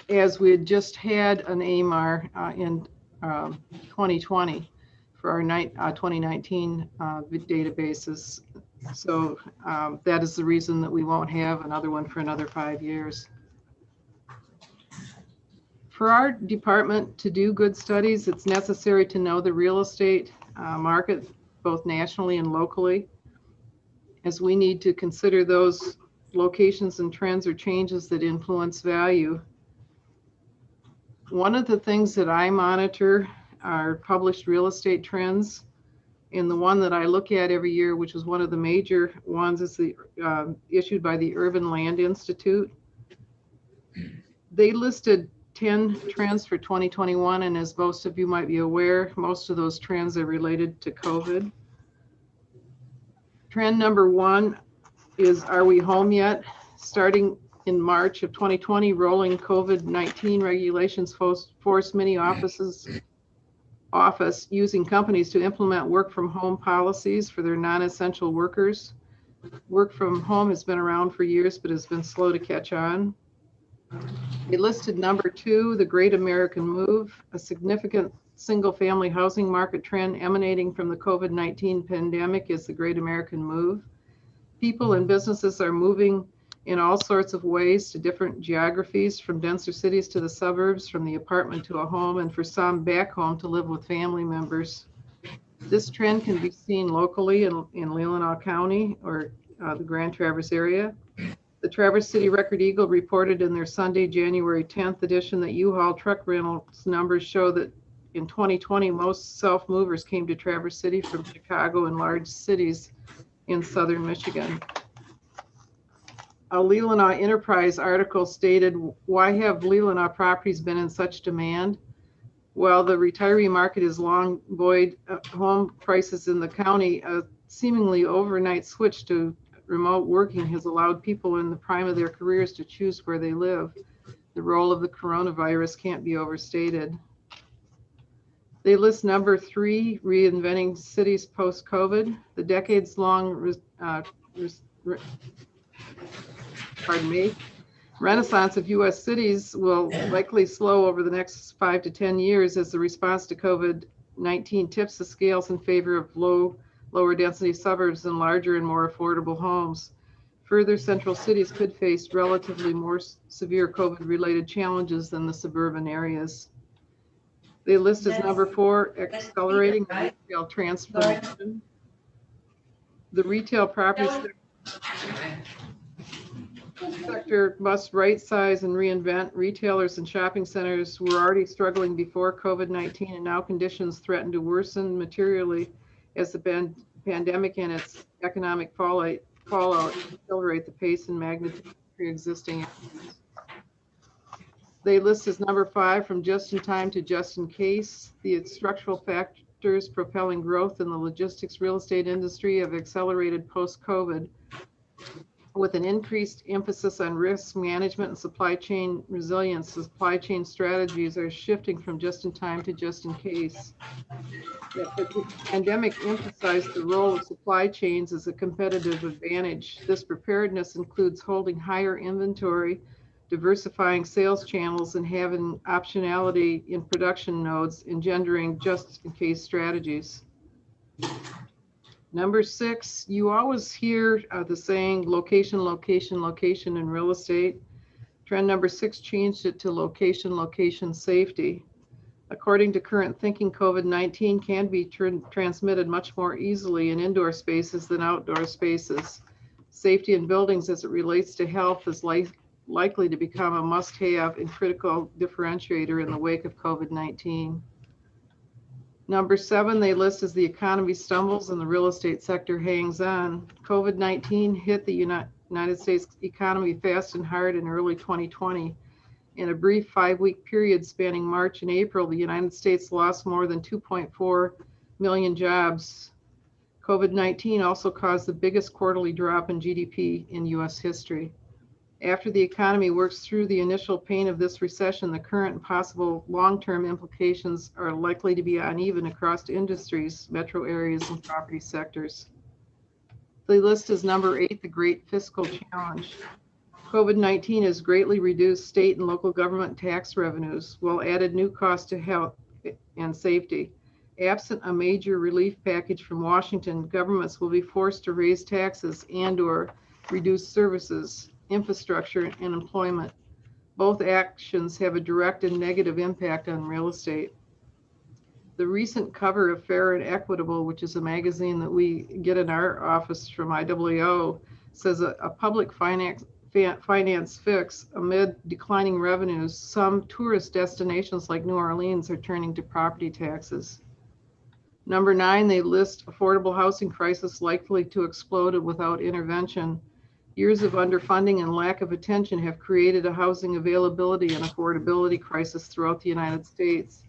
As we had just had an AMAR in 2020 for our 2019 databases. So that is the reason that we won't have another one for another 5 years. For our department to do good studies, it's necessary to know the real estate market, both nationally and locally, as we need to consider those locations and trends or changes that influence value. One of the things that I monitor are published real estate trends, And the one that I look at every year, which is one of the major ones, is the issued by the Urban Land Institute. They listed 10 trends for 2021, and as most of you might be aware, most of those trends are related to COVID. Trend number 1 is, are we home yet? Starting in March of 2020, rolling COVID-19 regulations forced many office using companies to implement work from home policies for their non-essential workers. Work from home has been around for years, but has been slow to catch on. They listed number 2, the Great American Move, a significant single-family housing market trend emanating from the COVID-19 pandemic is the Great American Move. People and businesses are moving in all sorts of ways to different geographies, from denser cities to the suburbs, from the apartment to a home, and for some back home to live with family members. This trend can be seen locally in Leelanau County or the Grand Traverse area. The Traverse City Record Eagle reported in their Sunday, January 10th edition that U-Haul truck rentals numbers show that in 2020, most self-movers came to Traverse City from Chicago and large cities in southern Michigan. A Leelanau Enterprise article stated, why have Leelanau properties been in such demand? Well, the retiree market is long buoyed home prices in the county. A seemingly overnight switch to remote working has allowed people in the prime of their careers to choose where they live. The role of the coronavirus can't be overstated. They list number 3, reinventing cities post-COVID. The decades-long renaissance of U.S. cities will likely slow over the next 5 to 10 years as the response to COVID-19 tips the scales in favor of lower density suburbs and larger and more affordable homes. Further, central cities could face relatively more severe COVID-related challenges than the suburban areas. They list as number 4, accelerating the retail transformation. The retail property sector must right size and reinvent. Retailers and shopping centers were already struggling before COVID-19, and now conditions threaten to worsen materially as the pandemic and its economic fallout accelerate the pace and magnitude of pre-existing issues. They list as number 5, from just in time to just in case. The structural factors propelling growth in the logistics real estate industry have accelerated post-COVID, with an increased emphasis on risk management and supply chain resilience. Supply chain strategies are shifting from just in time to just in case. The pandemic emphasized the role of supply chains as a competitive advantage. This preparedness includes holding higher inventory, diversifying sales channels, and having optionality in production nodes, engendering just-in-case strategies. Number 6, you always hear the saying location, location, location in real estate. Trend number 6 changed it to location, location, safety. According to current thinking, COVID-19 can be transmitted much more easily in indoor spaces than outdoor spaces. Safety in buildings as it relates to health is likely to become a must-have and critical differentiator in the wake of COVID-19. Number 7, they list as the economy stumbles and the real estate sector hangs on. COVID-19 hit the United States economy fast and hard in early 2020. In a brief 5-week period spanning March and April, the United States lost more than 2.4 million jobs. COVID-19 also caused the biggest quarterly drop in GDP in U.S. history. After the economy works through the initial pain of this recession, the current and possible long-term implications are likely to be uneven across industries, metro areas, and property sectors. The list is number 8, the Great Fiscal Challenge. COVID-19 has greatly reduced state and local government tax revenues, while added new costs to health and safety. Absent a major relief package from Washington, governments will be forced to raise taxes and/or reduce services, infrastructure, and employment. Both actions have a direct and negative impact on real estate. The recent cover of Fair and Equitable, which is a magazine that we get in our office from IWO, says a public finance fix amid declining revenues. Some tourist destinations like New Orleans are turning to property taxes. Number 9, they list affordable housing crisis likely to explode without intervention. Years of underfunding and lack of attention have created a housing availability and affordability crisis throughout the United States.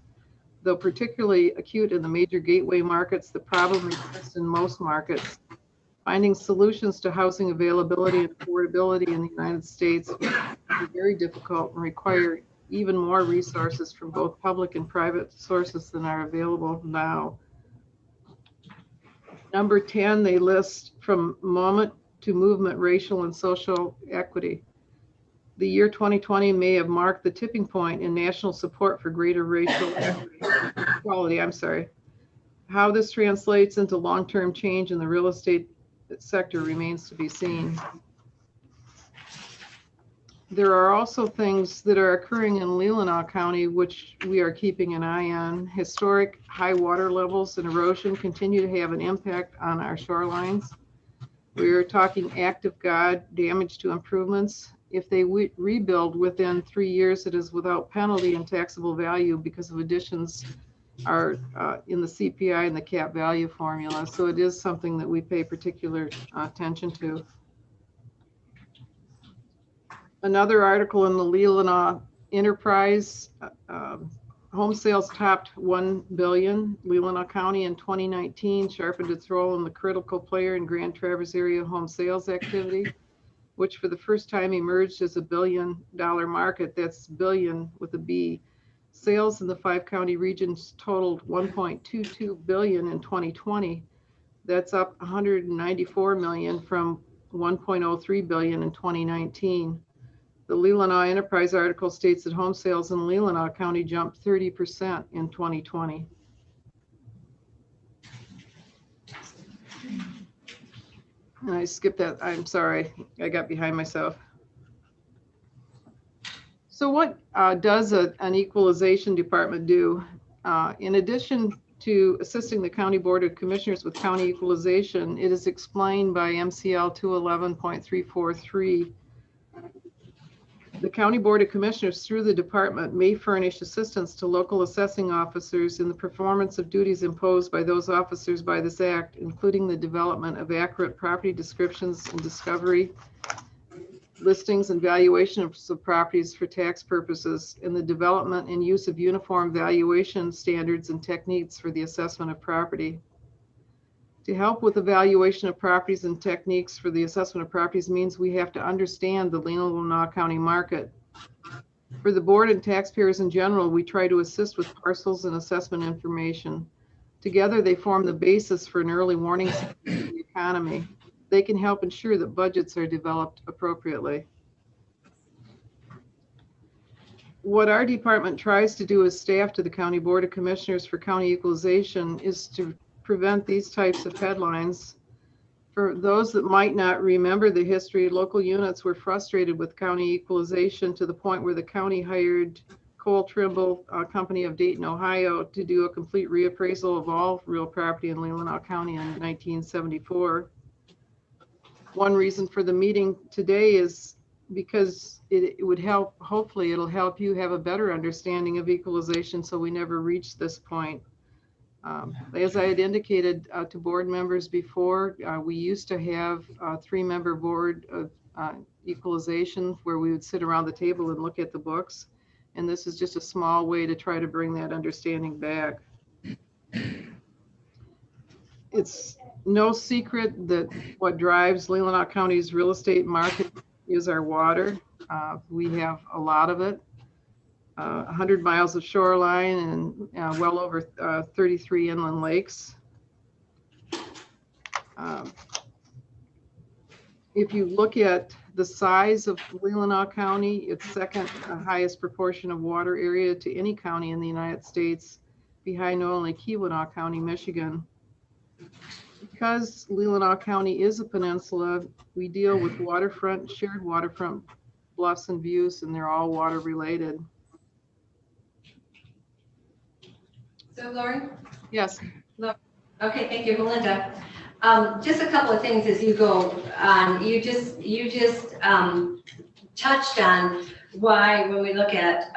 Though particularly acute in the major gateway markets, the problem exists in most markets. Finding solutions to housing availability and affordability in the United States is very difficult and require even more resources from both public and private sources than are available now. Number 10, they list from moment to movement, racial and social equity. The year 2020 may have marked the tipping point in national support for greater racial equality. How this translates into long-term change in the real estate sector remains to be seen. There are also things that are occurring in Leelanau County which we are keeping an eye on. Historic high water levels and erosion continue to have an impact on our shorelines. We are talking act of God, damage to improvements. If they rebuild within 3 years, it is without penalty and taxable value because of additions are in the CPI and the cap value formula. So it is something that we pay particular attention to. Another article in the Leelanau Enterprise, home sales topped 1 billion. Leelanau County in 2019 sharpened its role in the critical player in Grand Traverse area home sales activity, which for the first time emerged as a $1 billion market. That's billion with a B. Sales in the 5 county regions totaled 1.22 billion in 2020. That's up 194 million from 1.03 billion in 2019. The Leelanau Enterprise article states that home sales in Leelanau County jumped 30% in 2020. And I skipped that. I'm sorry. I got behind myself. So what does an equalization department do? In addition to assisting the County Board of Commissioners with county equalization, it is explained by MCL 211.343. The County Board of Commissioners, through the department, may furnish assistance to local assessing officers in the performance of duties imposed by those officers by this act, including the development of accurate property descriptions and discovery, listings and valuation of properties for tax purposes, and the development and use of uniform valuation standards and techniques for the assessment of property. To help with evaluation of properties and techniques for the assessment of properties means we have to understand the Leelanau County market. For the board and taxpayers in general, we try to assist with parcels and assessment information. Together, they form the basis for an early warning system in the economy. They can help ensure that budgets are developed appropriately. What our department tries to do as staff to the County Board of Commissioners for County Equalization is to prevent these types of headlines. For those that might not remember the history, local units were frustrated with county equalization to the point where the county hired Cole Trimble, a company of Dayton, Ohio, to do a complete reappraisal of all real property in Leelanau County in 1974. One reason for the meeting today is because it would help, hopefully it'll help you have a better understanding of equalization so we never reach this point. As I had indicated to board members before, we used to have a 3-member board of equalization where we would sit around the table and look at the books. And this is just a small way to try to bring that understanding back. It's no secret that what drives Leelanau County's real estate market is our water. We have a lot of it. 100 miles of shoreline and well over 33 inland lakes. If you look at the size of Leelanau County, it's second highest proportion of water area to any county in the United States, behind only Keweenaw County, Michigan. Because Leelanau County is a peninsula, we deal with waterfront, shared waterfront bluffs and views, and they're all water related. So Lauren? Yes. Okay, thank you, Melinda. Just a couple of things as you go on. You just touched on why, when we look at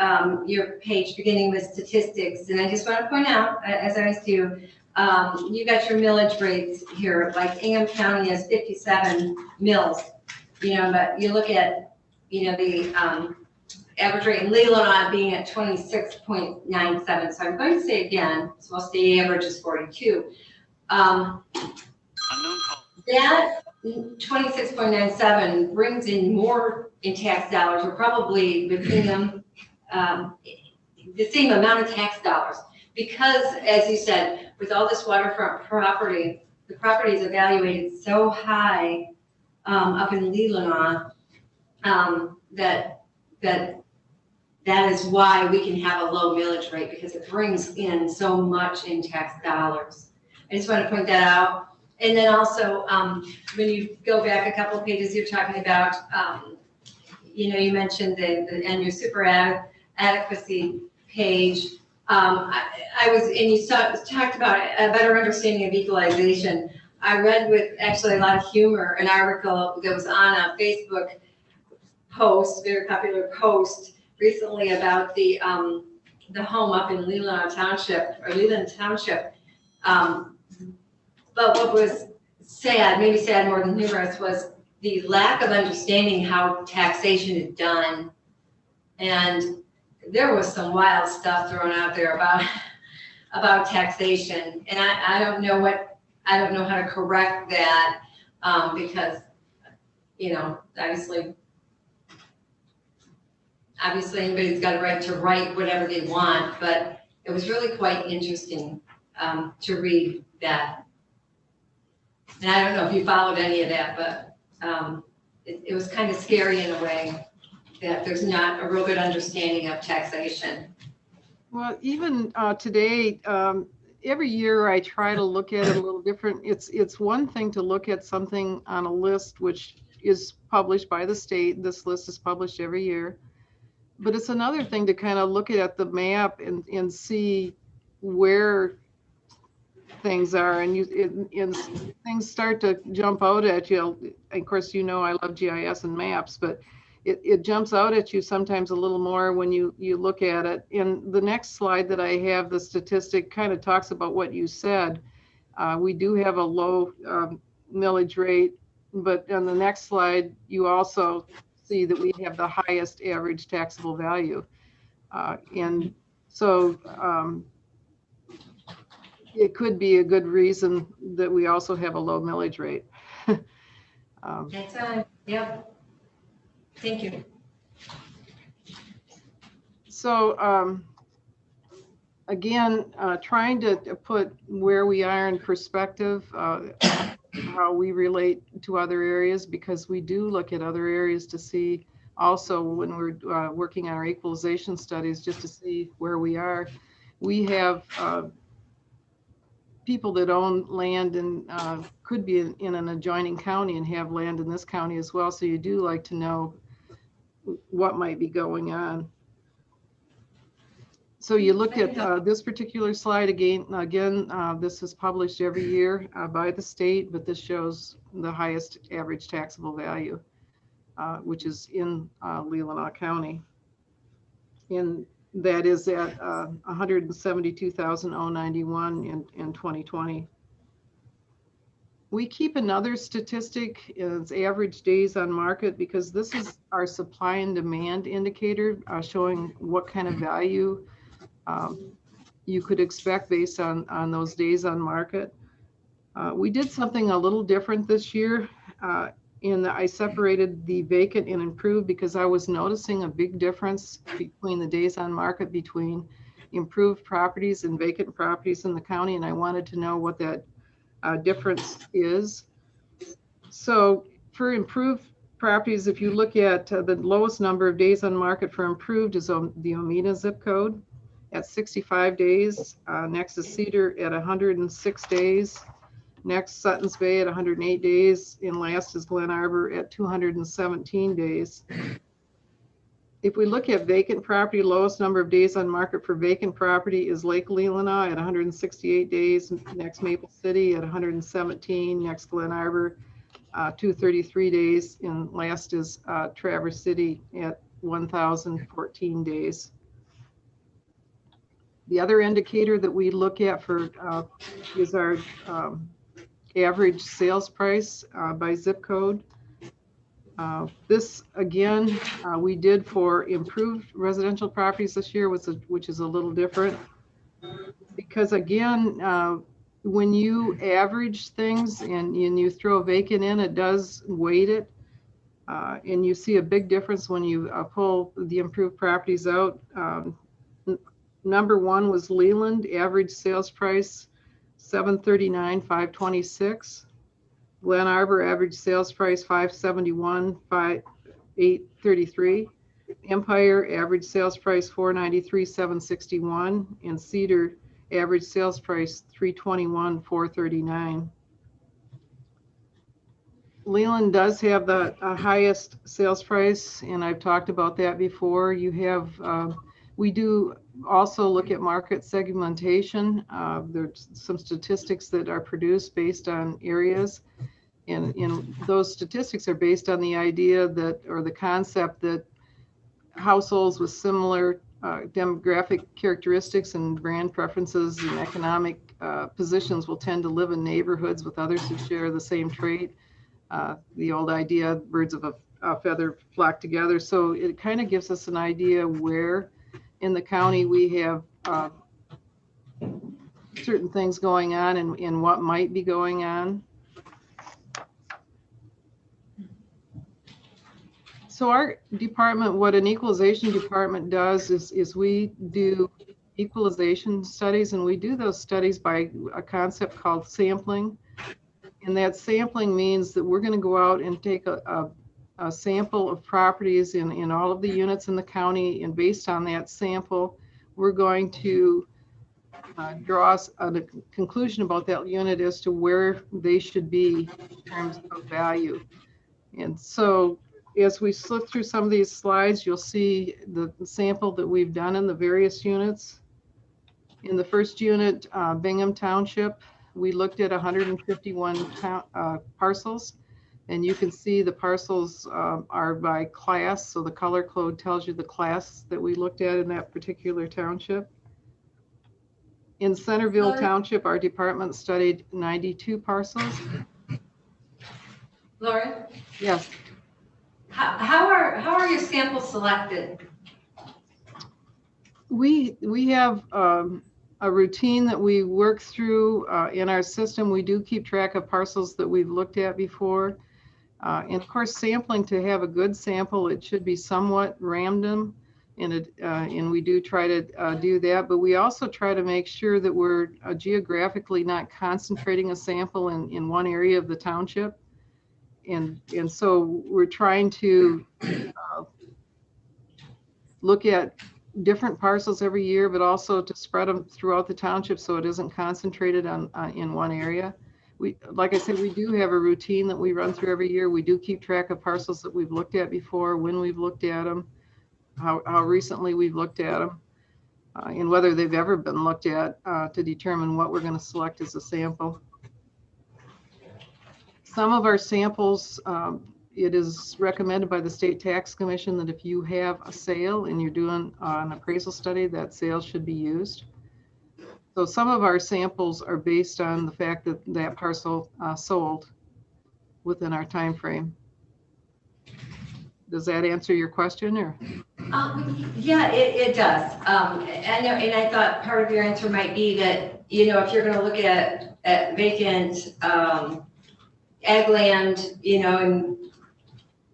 your page beginning with statistics, and I just want to point out, as I always do, you got your millage rates here, like Ingham County has 57 mills, but you look at, the average rate in Leelanau being at 26.97. So I'm going to say again, so I'll say average is 42. That 26.97 brings in more in tax dollars, or probably within them the same amount of tax dollars, because, as you said, with all this waterfront property, the property is evaluated so high up in Leelanau that is why we can have a low millage rate, because it brings in so much in tax dollars. I just want to point that out. And then also, when you go back a couple of pages, you're talking about, you mentioned and your super adequacy page. And you talked about a better understanding of equalization. I read with actually a lot of humor an article that was on a Facebook post, very popular post recently, about the home up in Leelanau Township, or Leland Township. But what was sad, maybe sad more than humorous, was the lack of understanding how taxation is done. And there was some wild stuff thrown out there about taxation. And I don't know how to correct that, because, obviously anybody's got a right to write whatever they want, but it was really quite interesting to read that. And I don't know if you followed any of that, but it was kind of scary in a way that there's not a real good understanding of taxation. Well, even today, every year I try to look at it a little different. It's one thing to look at something on a list which is published by the state. This list is published every year. But it's another thing to kind of look at the map and see where things are, and things start to jump out at you. Of course, I love GIS and maps, but it jumps out at you sometimes a little more when you look at it. And the next slide that I have, the statistic kind of talks about what you said. We do have a low millage rate, but on the next slide, you also see that we have the highest average taxable value. And so it could be a good reason that we also have a low millage rate. That's right. Yep. Thank you. So again, trying to put where we are in perspective, how we relate to other areas, because we do look at other areas to see also when we're working on our equalization studies, just to see where we are. We have people that own land and could be in an adjoining county and have land in this county as well. So you do like to know what might be going on. So you look at this particular slide again, this is published every year by the state, but this shows the highest average taxable value, which is in Leelanau County. And that is at 172,091 in 2020. We keep another statistic, it's average days on market, because this is our supply and demand indicator, showing what kind of value you could expect based on those days on market. We did something a little different this year, in that I separated the vacant and improved, because I was noticing a big difference between the days on market between improved properties and vacant properties in the county, and I wanted to know what that difference is. So for improved properties, if you look at the lowest number of days on market for improved is the Omena zip code at 65 days. Next is Cedar at 106 days. Next, Sutton's Bay at 108 days. And last is Glen Arbor at 217 days. If we look at vacant property, lowest number of days on market for vacant property is Lake Leelanau at 168 days. Next, Maple City at 117. Next, Glen Arbor, 233 days. And last is Traverse City at 1,014 days. The other indicator that we look at for is our average sales price by zip code. This again, we did for improved residential properties this year, which is a little different. Because again, when you average things and you throw vacant in, it does weight it. And you see a big difference when you pull the improved properties out. Number one was Leland, average sales price $739,526. Glen Arbor, average sales price $571,833. Empire, average sales price $493,761. And Cedar, average sales price $321,439. Leland does have the highest sales price, and I've talked about that before. You have, we do also look at market segmentation. There's some statistics that are produced based on areas, and those statistics are based on the idea that, or the concept that households with similar demographic characteristics and brand preferences and economic positions will tend to live in neighborhoods with others who share the same trait. The old idea, birds of a feather flock together. So it kind of gives us an idea where in the county we have certain things going on and what might be going on. So our department, what an equalization department does is we do equalization studies, and we do those studies by a concept called sampling. And that sampling means that we're going to go out and take a sample of properties in all of the units in the county, and based on that sample, we're going to draw a conclusion about that unit as to where they should be in terms of value. And so as we slip through some of these slides, you'll see the sample that we've done in the various units. In the first unit, Bingham Township, we looked at 151 parcels, and you can see the parcels are by class. So the color code tells you the class that we looked at in that particular township. In Centerville Township, our department studied 92 parcels. Lori? Yes. How are your samples selected? We have a routine that we work through in our system. We do keep track of parcels that we've looked at before. And of course, sampling, to have a good sample, it should be somewhat random. And we do try to do that. But we also try to make sure that we're geographically not concentrating a sample in one area of the township. And so we're trying to look at different parcels every year, but also to spread them throughout the township so it isn't concentrated in one area. Like I said, we do have a routine that we run through every year. We do keep track of parcels that we've looked at before, when we've looked at them, how recently we've looked at them, and whether they've ever been looked at to determine what we're going to select as a sample. Some of our samples, it is recommended by the State Tax Commission that if you have a sale and you're doing an appraisal study, that sale should be used. So some of our samples are based on the fact that that parcel sold within our time frame. Does that answer your question, or? Yeah, it does. I know, and I thought part of your answer might be that, you know, if you're going to look at vacant ag land, you know, and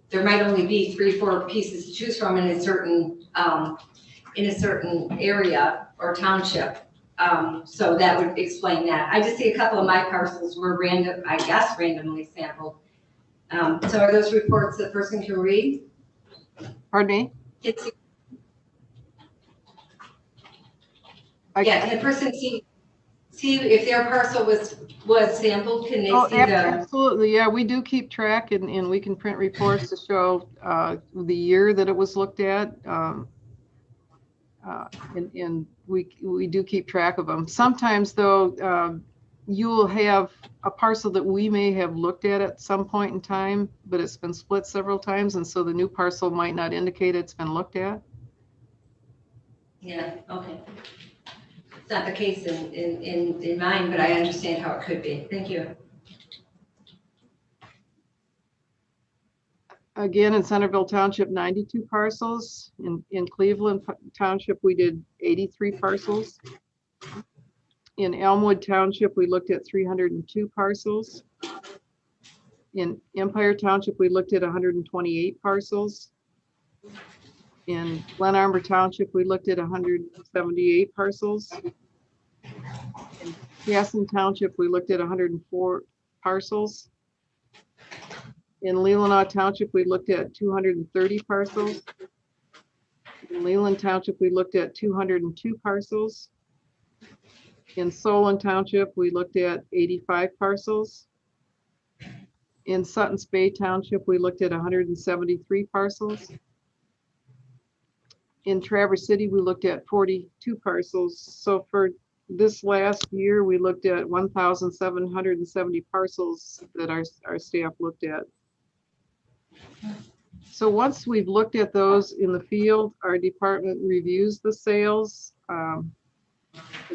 there might only be 3-4 pieces to choose from in a certain area or township. So that would explain that. I just see a couple of my parcels were randomly sampled. So are those reports the person can read? Pardon me? Yeah, can the person see if their parcel was sampled? Can they see the? Absolutely, yeah. We do keep track, and we can print reports to show the year that it was looked at, and we do keep track of them. Sometimes, though, you will have a parcel that we may have looked at some point in time, but it's been split several times, and so the new parcel might not indicate it's been looked at. Yeah, okay. It's not the case in mine, but I understand how it could be. Thank you. Again, in Centerville Township, 92 parcels. In Cleveland Township, we did 83 parcels. In Elmwood Township, we looked at 302 parcels. In Empire Township, we looked at 128 parcels. In Glen Arbor Township, we looked at 178 parcels. In Casson Township, we looked at 104 parcels. In Leelanau Township, we looked at 230 parcels. In Leland Township, we looked at 202 parcels. In Solon Township, we looked at 85 parcels. In Sutton's Bay Township, we looked at 173 parcels. In Traverse City, we looked at 42 parcels. So for this last year, we looked at 1,770 parcels that our staff looked at. So once we've looked at those in the field, our department reviews the sales that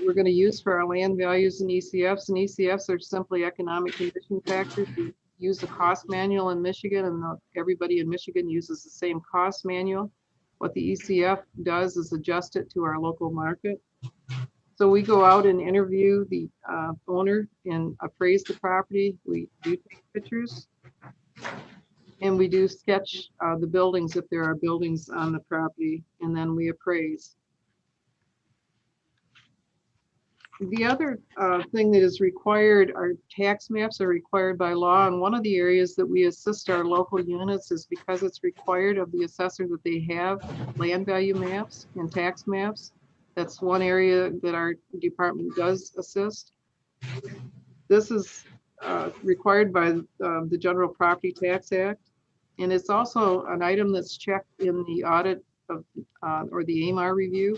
we're going to use for our land values and ECFs. And ECFs are simply economic condition factors. We use the cost manual in Michigan, and everybody in Michigan uses the same cost manual. What the ECF does is adjust it to our local market. So we go out and interview the owner and appraise the property. We do take pictures. And we do sketch the buildings if there are buildings on the property, and then we appraise. The other thing that is required, our tax maps are required by law, and one of the areas that we assist our local units is because it's required of the assessor that they have land value maps and tax maps. That's one area that our department does assist. This is required by the General Property Tax Act. And it's also an item that's checked in the audit of, or the AMAR review.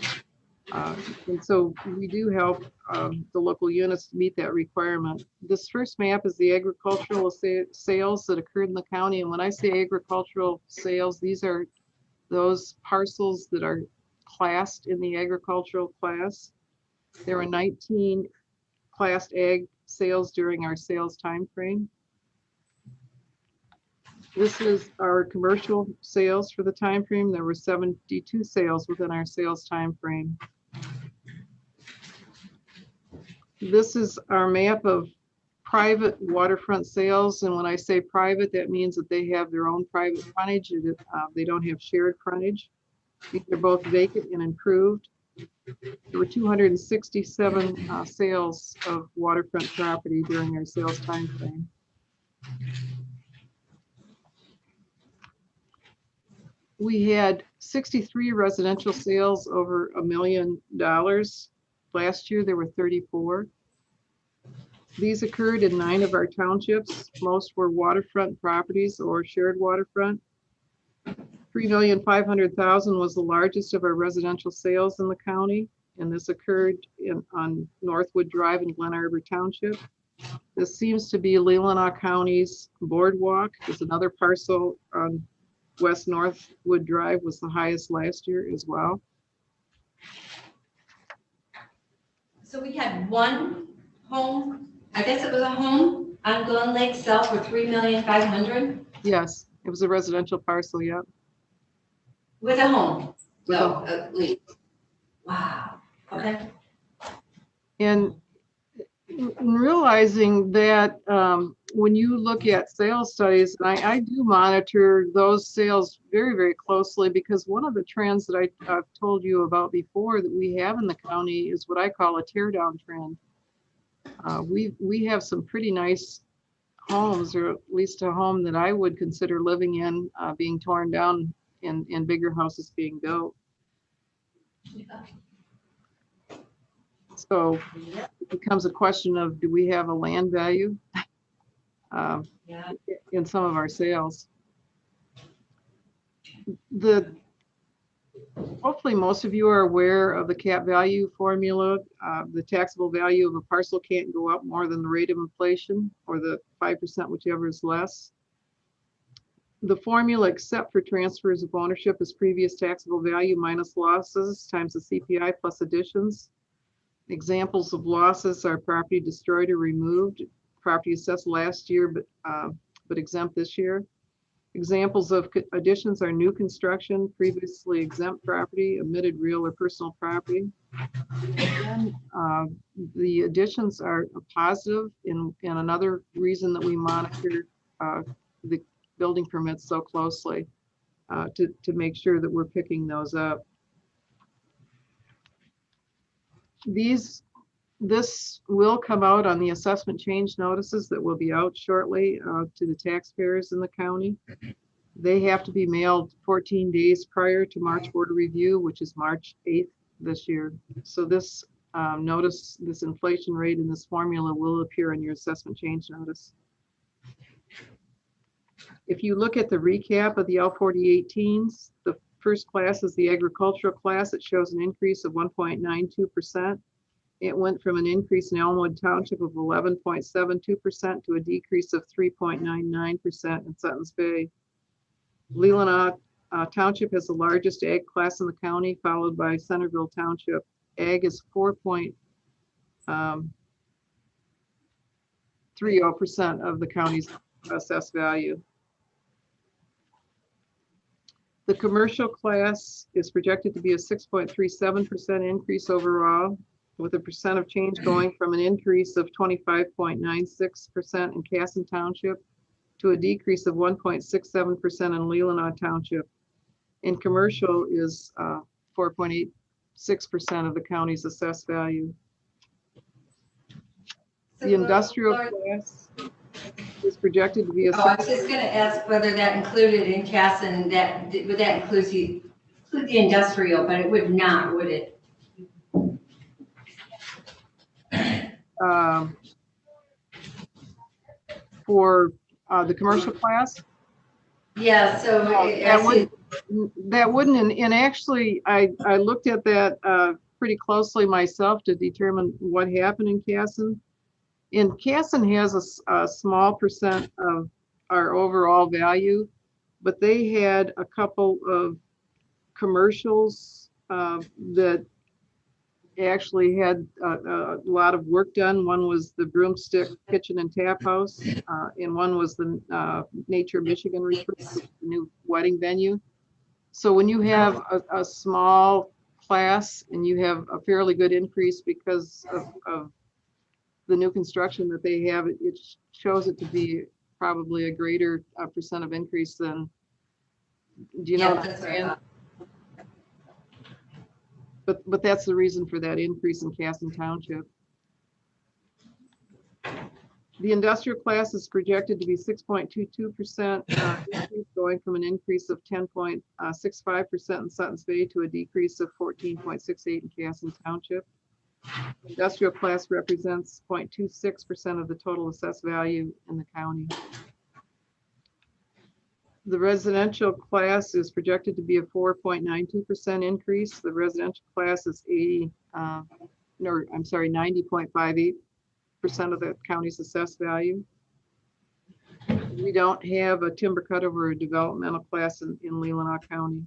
And so we do help the local units to meet that requirement. This first map is the agricultural sales that occurred in the county. And when I say agricultural sales, these are those parcels that are classed in the agricultural class. There were 19 classed ag sales during our sales time frame. This is our commercial sales for the time frame. There were 72 sales within our sales time frame. This is our map of private waterfront sales. And when I say private, that means that they have their own private frontage. They don't have shared frontage. These are both vacant and improved. There were 267 sales of waterfront property during our sales time frame. We had 63 residential sales over $1 million. Last year, there were 34. These occurred in 9 of our townships. Most were waterfront properties or shared waterfront. $3,500,000 was the largest of our residential sales in the county, and this occurred on Northwood Drive in Glen Arbor Township. This seems to be Leelanau County's Boardwalk. There's another parcel on West Northwood Drive was the highest last year as well. So we had one home, I guess it was a home on Glen Lake sell for $3,500,000? Yes, it was a residential parcel, yep. With a home, With so at least. Wow, okay. And in realizing that when you look at sales studies, and I do monitor those sales very, very closely, because one of the trends that I've told you about before that we have in the county is what I call a tear down trend. We have some pretty nice homes, or at least a home that I would consider living in, being torn down and bigger houses being built. So it becomes a question of, do we have a land value in some of our sales? Hopefully, most of you are aware of the cap value formula. The taxable value of a parcel can't go up more than the rate of inflation, or the 5%, whichever is less. The formula, except for transfers of ownership, is previous taxable value minus losses times the CPI plus additions. Examples of losses are property destroyed or removed, property assessed last year but exempt this year. Examples of additions are new construction, previously exempt property, omitted real or personal property. And the additions are a positive, and another reason that we monitor the building permits so closely to make sure that we're picking those up. This will come out on the assessment change notices that will be out shortly to the taxpayers in the county. They have to be mailed 14 days prior to March Board of Review, which is March 8th this year. So this notice, this inflation rate and this formula will appear in your assessment change notice. If you look at the recap of the L4018s, the first class is the agricultural class. It shows an increase of 1.92%. It went from an increase in Elmwood Township of 11.72% to a decrease of 3.99% in Suttons Bay. Leelanau Township has the largest ag class in the county, followed by Centerville Township. Ag is 4.30% of the county's assessed value. The commercial class is projected to be a 6.37% increase overall, with a percent of change going from an increase of 25.96% in Casson Township to a decrease of 1.67% in Leelanau Township. And commercial is 4.86% of the county's assessed value. The industrial class is projected to be a. I was just going to ask whether that included in Casson, would that include the industrial, but it would not, would it? For the commercial class? Yeah, so that wouldn't, and actually I looked at that pretty closely myself to determine what happened in Casson. And Casson has a small percent of our overall value, but they had a couple of commercials that actually had a lot of work done. One was the Broomstick Kitchen and Tap House, and one was the Nature Michigan Retreat, the new wedding venue. So when you have a small class and you have a fairly good increase because of the new construction that they have, it shows it to be probably a greater percent of increase than, do you know what I'm saying? But that's the reason for that increase in Casson Township. The industrial class is projected to be 6.22% increase, going from an increase of 10.65% in Suttons Bay to a decrease of 14.68% in Casson Township. Industrial class represents 0.26% of the total assessed value in the county. The residential class is projected to be a 4.92% increase. The residential class is 90.58% of the county's assessed value. We don't have a timber cutover or developmental class in Leelanau County.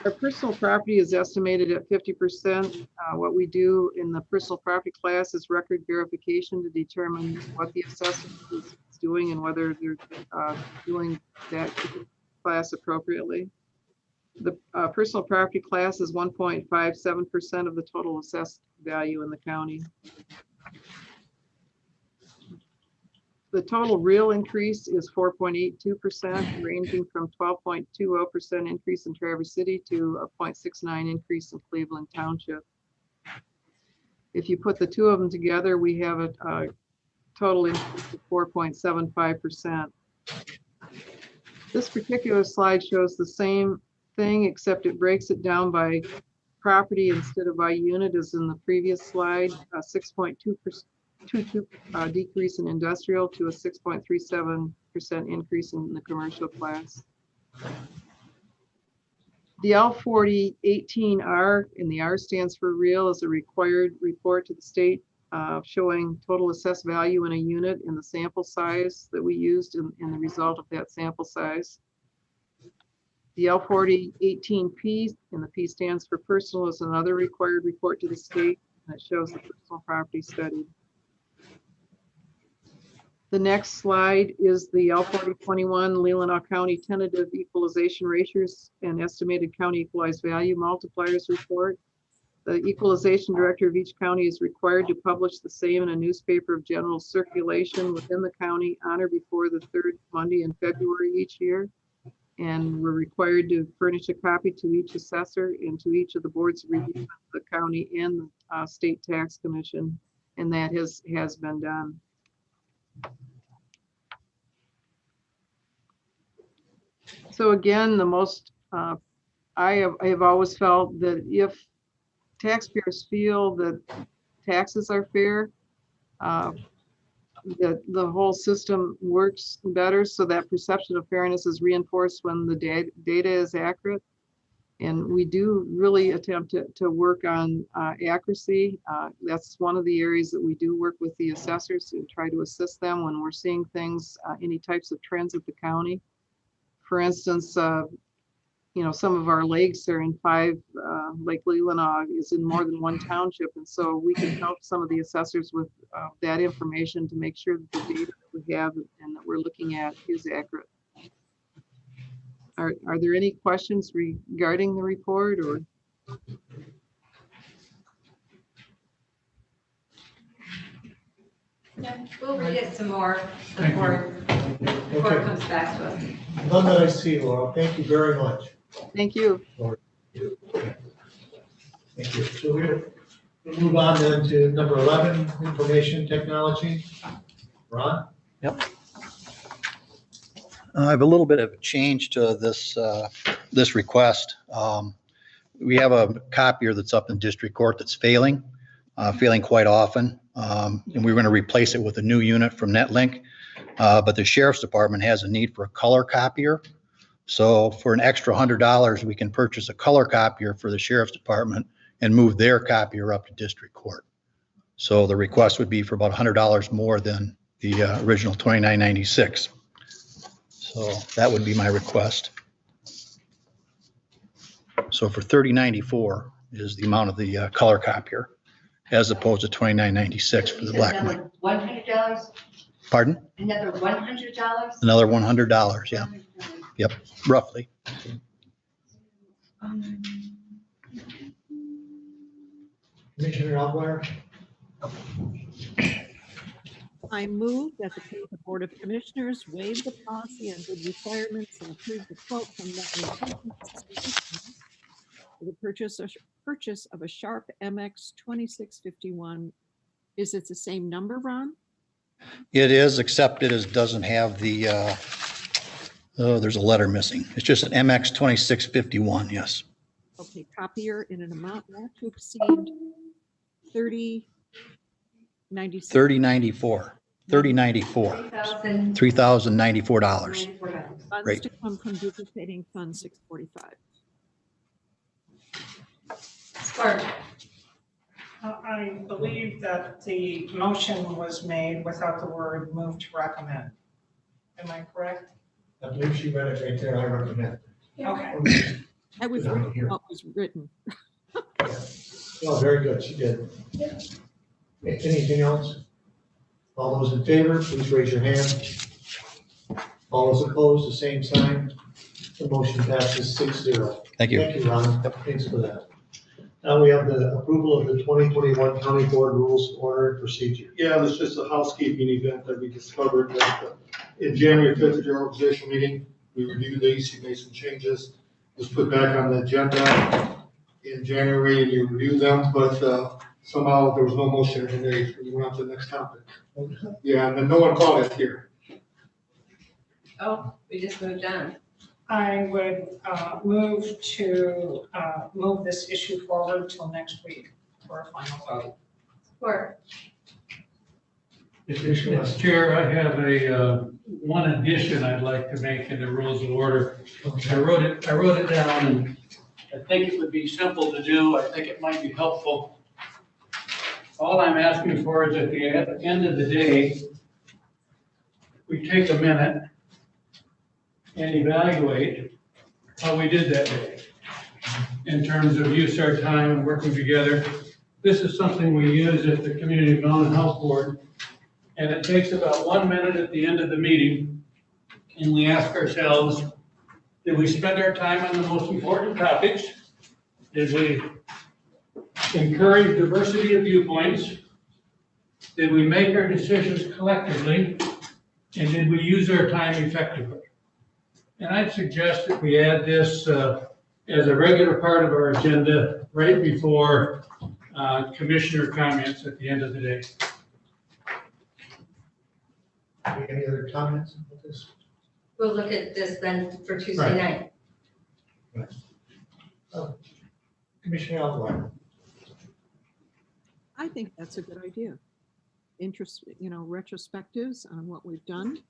Our personal property is estimated at 50%. What we do in the personal property class is record verification to determine what the assessor is doing and whether they're doing that class appropriately. The personal property class is 1.57% of the total assessed value in the county. The total real increase is 4.82%, ranging from 12.20% increase in Traverse City to a 0.69 increase in Cleveland Township. If you put the two of them together, we have a total increase of 4.75%. This particular slide shows the same thing, except it breaks it down by property instead of by unit as in the previous slide. 6.22% decrease in industrial to a 6.37% increase in the commercial class. The L4018R, and the R stands for real, is a required report to the state showing total assessed value in a unit and the sample size that we used and the result of that sample size. The L4018P, and the P stands for personal, is another required report to the state that shows the personal property studied. The next slide is the L4021 Leelanau County Tentative Equalization Ratios and Estimated County Equalized Value Multipliers Report. The equalization director of each county is required to publish the same in a newspaper of general circulation within the county on or before the third Monday in February each year. And we're required to furnish a copy to each assessor and to each of the boards of review of the county and the state tax commission. And that has been done. So again, the most, I have always felt that if taxpayers feel that taxes are fair, that the whole system works better, so that perception of fairness is reinforced when the data is accurate. And we do really attempt to work on accuracy. That's one of the areas that we do work with the assessors to try to assist them when we're seeing things, any types of trends at the county. For instance, you know, some of our lakes are in 5, Lake Leelanau is in more than 1 township. And so we can help some of the assessors with that information to make sure that the data that we have and that we're looking at is accurate. Are there any questions regarding the report or? Yeah, we'll read it some more before it comes back to us. None that I see, Laura. Thank you very much. Thank you. Thank you. So we'll move on then to number 11, information technology. Ron? Yep. I have a little bit of a change to this, this request. We have a copier that's up in district court that's failing quite often. And we're going to replace it with a new unit from Netlink. But the sheriff's department has a need for a color copier. So for an extra $100, we can purchase a color copier for the sheriff's department and move their copier up to district court. So the request would be for about $100 more than the original $29.96. So that would be my request. So for $30.94 is the amount of the color copier, as opposed to $29.96 for the black and white. $100? Pardon? Another $100? Another $100, yeah. Yep, roughly. Commissioner Alguer? I move that the Board of Commissioners waive the policy and bid requirements and approve the quote from Netlink for the purchase of a Sharp MX 2651. Is it the same number, Ron? It is, except it doesn't have the, oh, there's a letter missing. It's just an MX 2651, yes. Okay, copier in an amount not to exceed $30.94. $3,094. Funds Right. to come from duplicating Fund 645. Support. I believe that the motion was made without the word move to recommend. Am I correct? I believe she read it right there. I recommend. Okay. That was written, what was written. Oh, very good. She did. Anything else? All those in favor, please raise your hand. All those opposed, the same sign. The motion passes 6-0. Thank you. Thank you, Ron. Thanks for that. Now we have the approval of the 2021 County Board Rules of Order and Procedure. Yeah, it was just a housekeeping event that we discovered that in January 5th at your organizational meeting, we reviewed these, you made some changes. It was put back on the agenda in January and you reviewed them, but somehow there was no motion in the we went on to the next topic. Yeah, and then no one called it here. Oh, we just moved on. I would move to move this issue forward till next week for a final vote. Support. Mr. Chair, I have a one addition I'd like to make in the rules of order. I wrote it down, and I think it would be simple to do. I think it might be helpful. All I'm asking for is at the end of the day, we take a minute and evaluate how we did that day in terms of use our time and working together. This is something we use at the Community Development Health Board, and it takes about 1 minute at the end of the meeting, and we ask ourselves, did we spend our time on the most important topics? Did we encourage diversity of viewpoints? Did we make our decisions collectively? And did we use our time effectively? And I'd suggest that we add this as a regular part of our agenda right before commissioner comments at the end of the day. Any other comments about this? We'll look at this then for Tuesday night. Commissioner Alvarado. I think that's a good idea. Retrospectives on what we've done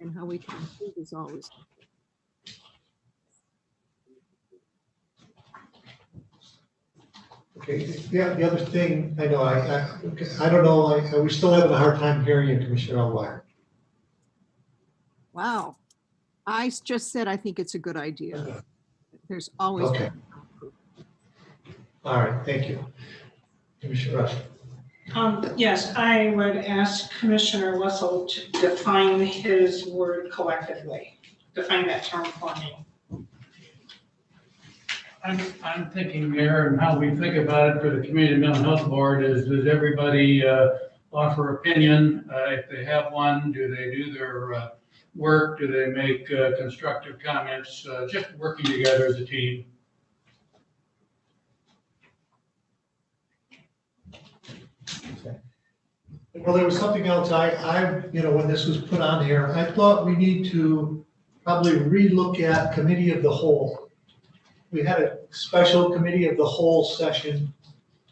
and how we can improve is always. Okay, yeah, the other thing, I know, I don't know, we still having a hard time hearing you, Commissioner Alvarado. Wow. I just said I think it's a good idea. There's always. Okay. All right, thank you. Commissioner Rush. Yes, I would ask Commissioner Wessel to define his word collectively. Define that term for me. I'm thinking, Mayor, and how we think about it for the Community Mental Health Board is, does everybody offer opinion? If they have one, do they do their work? Do they make constructive comments? Just working together as a team. Well, there was something else when this was put on here, I thought we need to probably relook at committee of the whole. We had a special committee of the whole session,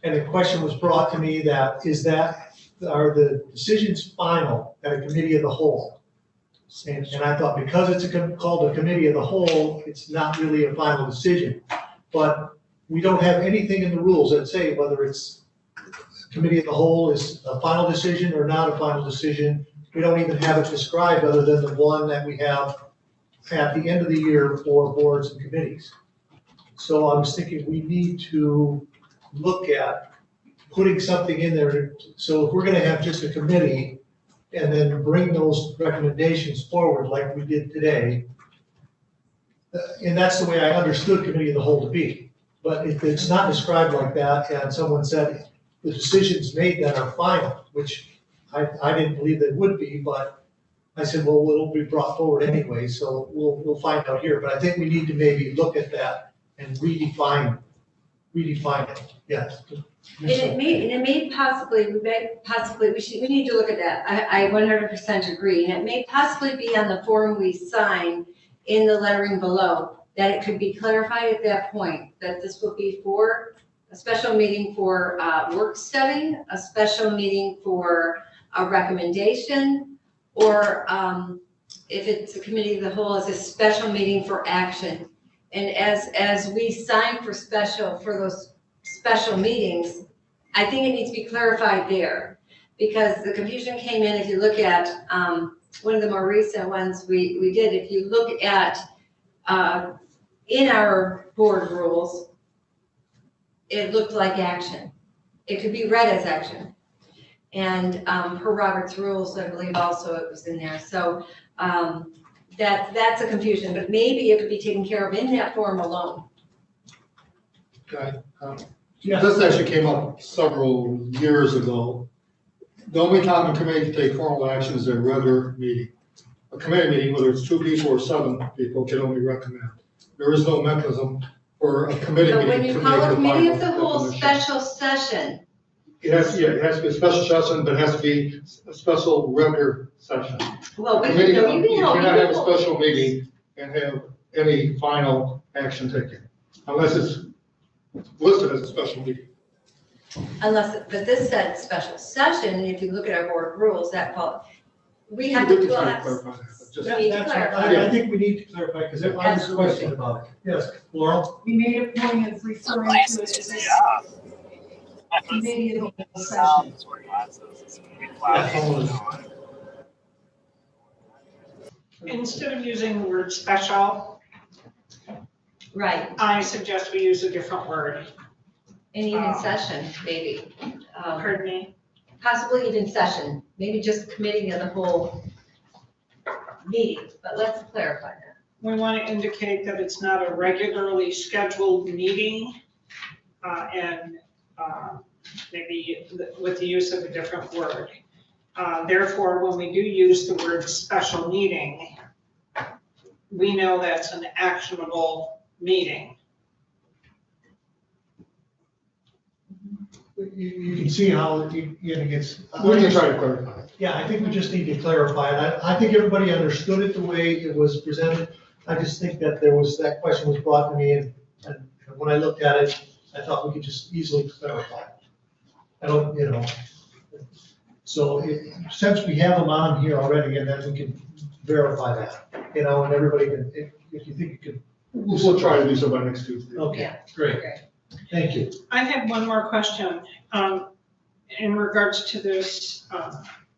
and the question was brought to me are the decisions final at a committee of the whole? And I thought because it's called a committee of the whole, it's not really a final decision. But we don't have anything in the rules that say whether it's committee of the whole is a final decision or not a final decision. We don't even have it described other than the one that we have at the end of the year for boards and committees. So I was thinking we need to look at putting something in there. So if we're going to have just a committee and then bring those recommendations forward like we did today, and that's the way I understood committee of the whole to be. But if it's not described like that and someone said the decisions made that are final, which I didn't believe they would be, but I said, well, it'll be brought forward anyway, so we'll find out here. But I think we need to maybe look at that and redefine it. Yes. And it may possibly, we need to look at that. I 100% agree. And it may possibly be on the form we sign in the lettering below, that it could be clarified at that point, that this will be for a special meeting for work study, a special meeting for a recommendation, or if it's a committee of the whole, it's a special meeting for action. And as we sign for those special meetings, I think it needs to be clarified there, because the confusion came in. If you look at one of the more recent ones we did, if you look at in our board rules, it looked like action. It could be read as action. And per Robert's rules, I believe also it was in there. So that's a confusion, but maybe it could be taken care of in that form alone. Okay. This actually came up several years ago. The only time a committee can take formal action is a regular meeting. A committee meeting, whether it's 2 people or 7 people, can only recommend. There is no mechanism for a committee But when meeting you to call make a the committee of final the whole definition. special session, It has to be a special session, but it has to be a special regular session. well, we Committee, can, you cannot have a special meeting and have any final action taken, unless it's listed as a special meeting. but this said special session, and if you look at our board rules, that We have to, We can we'll try to have, clarify that, but just- we need to That's- clarify. I think we need to clarify, because I was questioned about it. Yes, Laurel? We made a point of referring to it as a committee of the whole session. Instead of using the word special, Right, I suggest we use a different word. and even session, maybe. Pardon me? Possibly even session, maybe just committee of the whole meeting, but let's clarify that. We want to indicate that it's not a regularly scheduled meeting, and maybe with the use of a different word. Therefore, when we do use the word special meeting, we know that's an actionable meeting. You can see how it gets. We're gonna try to clarify. Yeah, I think we just need to clarify it. I think everybody understood it the way it was presented. I just think that that question was brought to me, and when I looked at it, I thought we could just easily clarify it. I don't, so since we have them on here already, and then we can verify that, and everybody can, if you think you can. We'll try to do so by next Tuesday. Okay, great. Thank you. I have one more question in regards to this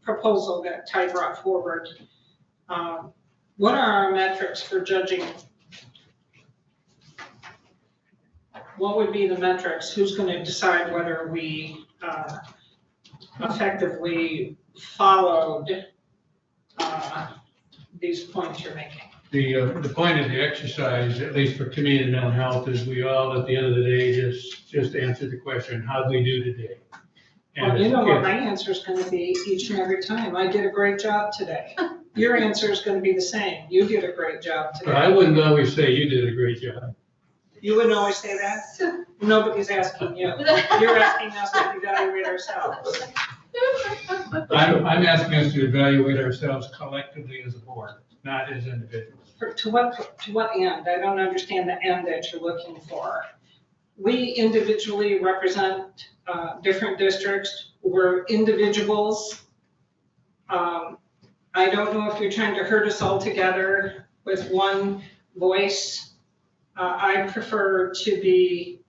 proposal that Ty brought forward. What are our metrics for judging? What would be the metrics? Who's going to decide whether we effectively followed these points you're making? The point of the exercise, at least for community and mental health, is we all, at the end of the day, just answer the question, how do we do today? Well, you know what my answer is going to be each and every time. I did a great job today. Your answer is going to be the same. You did a great job today. But I wouldn't always say you did a great job. You wouldn't always say that? Nobody's asking you. You're asking us to evaluate ourselves. I'm asking us to evaluate ourselves collectively as a board, not as individuals. To what end? I don't understand the end that you're looking for. We individually represent different districts. We're individuals. I don't know if you're trying to herd us all together with one voice. I prefer to be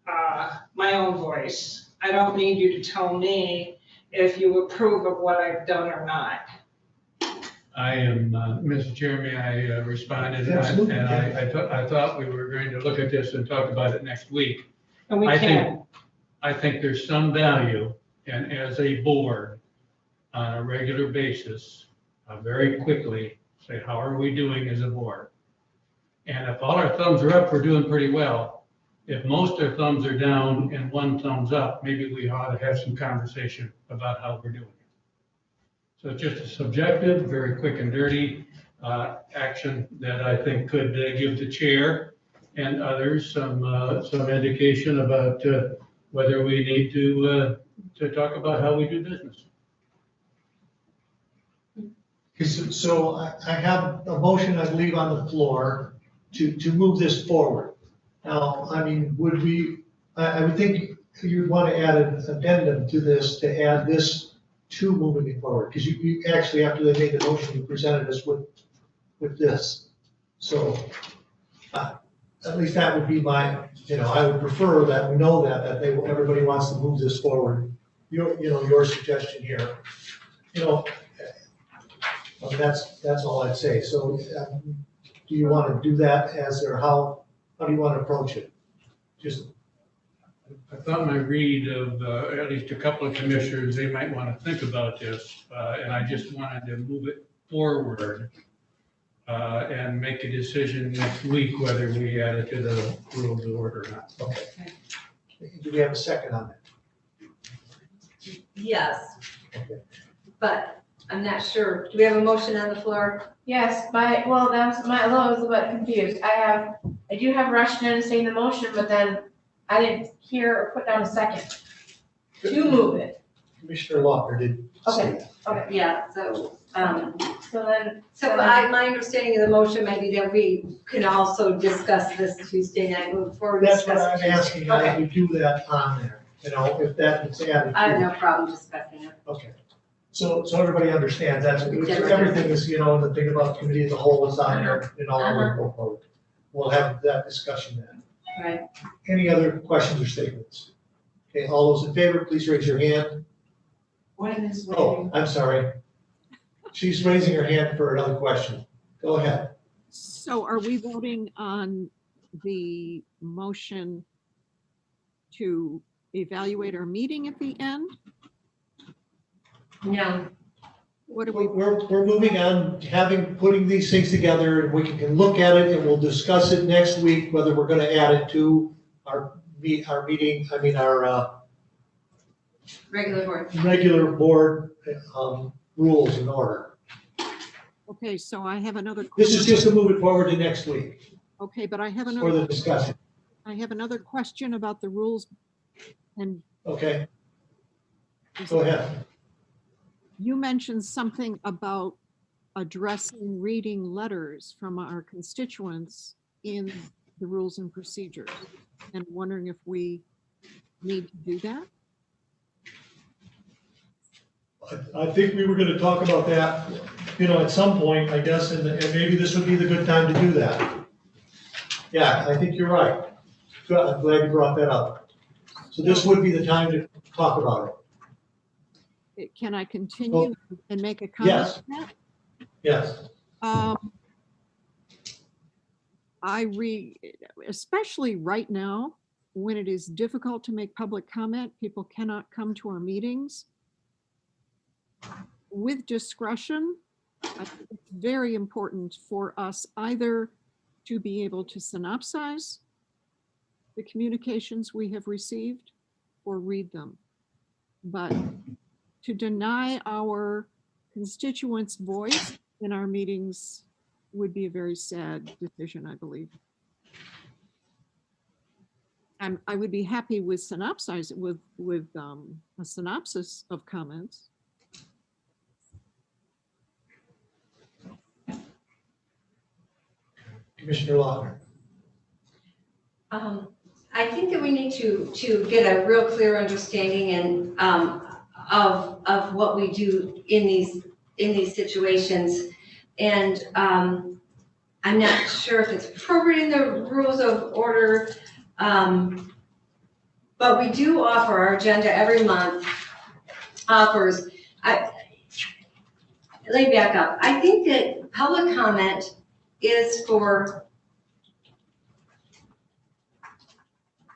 my own voice. I don't need you to tell me if you approve of what I've done or not. I am, Mr. Chairman, I responded, Absolutely. and I thought we were going to look at this and talk about it next week. And we can. I think there's some value, and as a board, on a regular basis, very quickly, say, how are we doing as a board? And if all our thumbs are up, we're doing pretty well. If most our thumbs are down and one thumbs up, maybe we ought to have some conversation about how we're doing. So it's just a subjective, very quick and dirty action that I think could give the chair and others some indication about whether we need to talk about how we do business. So I have a motion, I believe, on the floor to move this forward. Now, I mean, I would think you'd want to add an addendum to this, to add this to moving it forward, because you actually, after they made the motion, you presented us with this. So at least that would be my, I would prefer that we know that everybody wants to move this forward. Your suggestion here, I mean, that's all I'd say. So do you want to do that how do you want to approach it? Just. I thought my read of at least a couple of commissioners, they might want to think about this, and I just wanted to move it forward and make a decision next week whether we add it to the rules of order or not. Okay. Do we have a second on that? Yes. But I'm not sure. Do we have a motion on the floor? Yes, I was a bit confused. I do have Rushton saying the motion, but then I didn't hear or put down a second to move it. Commissioner Lochner did. Okay, Yeah, so, my understanding of the motion may be that we can also discuss this Tuesday night, move forward. That's what I'm discuss it asking, Tuesday. I would do that on there, if that is added. I have no problem discussing it. Okay. So everybody understands, that's, everything is, the thing about committee as a whole is on there in all our report. We'll have that discussion then. Right. Any other questions or statements? Okay, all those in favor, please raise your hand. When is Oh, waiting? I'm sorry. She's raising her hand for another question. Go ahead. So are we voting on the motion to evaluate our meeting at the end? No. What are we? We're moving on, putting these things together, and we can look at it, and we'll discuss it next week, whether we're gonna add it to our meeting, Regular board. rules and order. Okay, so I have another. This is just to move it forward to next week Okay, but I have for the another, discussion. I have another question about the rules. And Okay, go ahead. you mentioned something about addressing reading letters from our constituents in the rules and procedures, and wondering if we need to do that? I think we were gonna talk about that, at some point, I guess, and maybe this would be the good time to do that. Yeah, I think you're right. Good, I'm glad you brought that up. So this would be the time to talk about it. Can I continue and make a comment? Yes. on that? Yes. Especially right now, when it is difficult to make public comment, people cannot come to our meetings. With discretion, I think it's very important for us either to be able to synopsize the communications we have received or read them. But to deny our constituents' voice in our meetings would be a very sad decision, I believe. I would be happy with a synopsis of comments. Commissioner Lautner. I think that we need to get a real clear understanding of what we do in these situations. And I'm not sure if it's appropriate in the rules of order, but we do offer, our agenda every month offers, let me back up. I think that public comment is for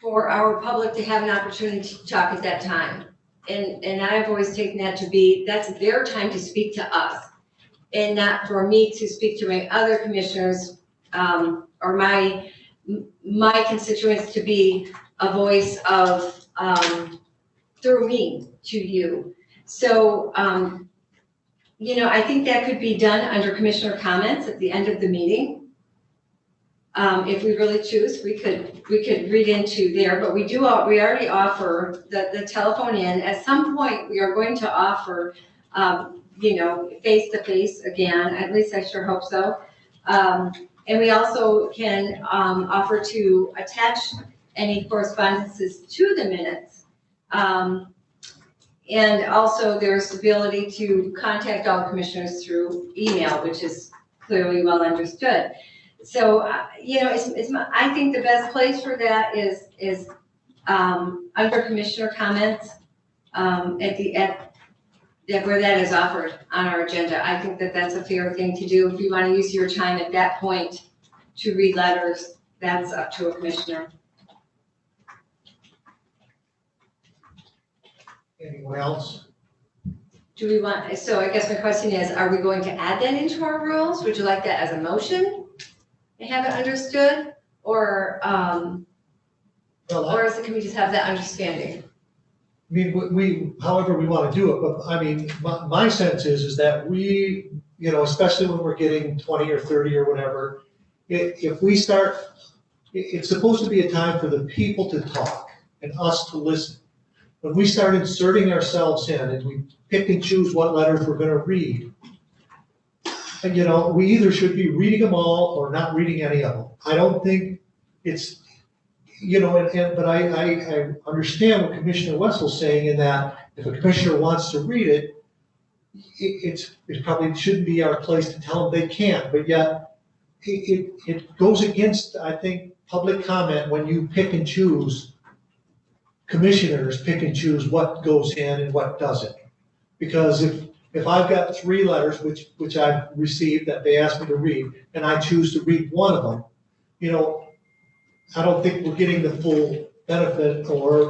our public to have an opportunity to talk at that time. And I've always taken that to be, that's their time to speak to us, and not for me to speak to my other commissioners, or my constituents to be a voice of, through me to you. So, I think that could be done under commissioner comments at the end of the meeting. If we really choose, we could read into there, but we already offer the telephone in. At some point, we are going to offer, face-to-face again, at least I sure hope so. And we also can offer to attach any correspondences to the minutes. And also there's the ability to contact all commissioners through email, which is clearly well understood. So, I think the best place for that is under commissioner comments, where that is offered on our agenda. I think that that's a fair thing to do. If you want to use your time at that point to read letters, that's up to a commissioner. Anyone else? Do we want, so I guess my question is, are we going to add that into our rules? Would you like that as a motion and have it understood? Or can we just have that understanding? I mean, however we want to do it, but I mean, my sense is that we, especially when we're getting 20 or 30 or whatever, if we start, it's supposed to be a time for the people to talk and us to listen. When we start inserting ourselves in and we pick and choose what letters we're going to read, and, we either should be reading them all or not reading any of them. I don't think it's, but I understand what Commissioner Wessel's saying in that if a commissioner wants to read it, it probably shouldn't be our place to tell them they can't, but yet it goes against, I think, public comment when you pick and choose, commissioners pick and choose what goes in and what doesn't. Because if I've got 3 letters, which I've received that they asked me to read, and I choose to read one of them, you know, I don't think we're getting the full benefit or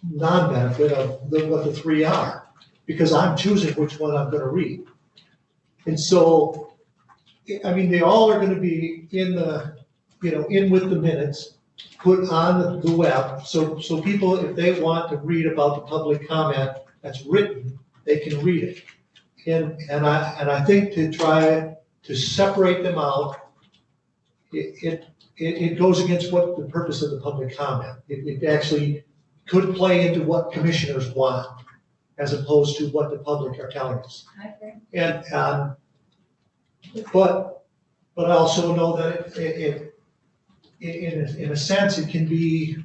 non-benefit of what the 3 are, because I'm choosing which one I'm gonna read. And so, I mean, they all are gonna be in the, you know, in with the minutes, put on the web, so people, if they want to read about the public comment that's written, they can read it. And I think to try to separate them out, it goes against what the purpose of the public comment. It actually could play into what commissioners want, as opposed to what the public are telling us. I agree. And, but I also know that in a sense, it can be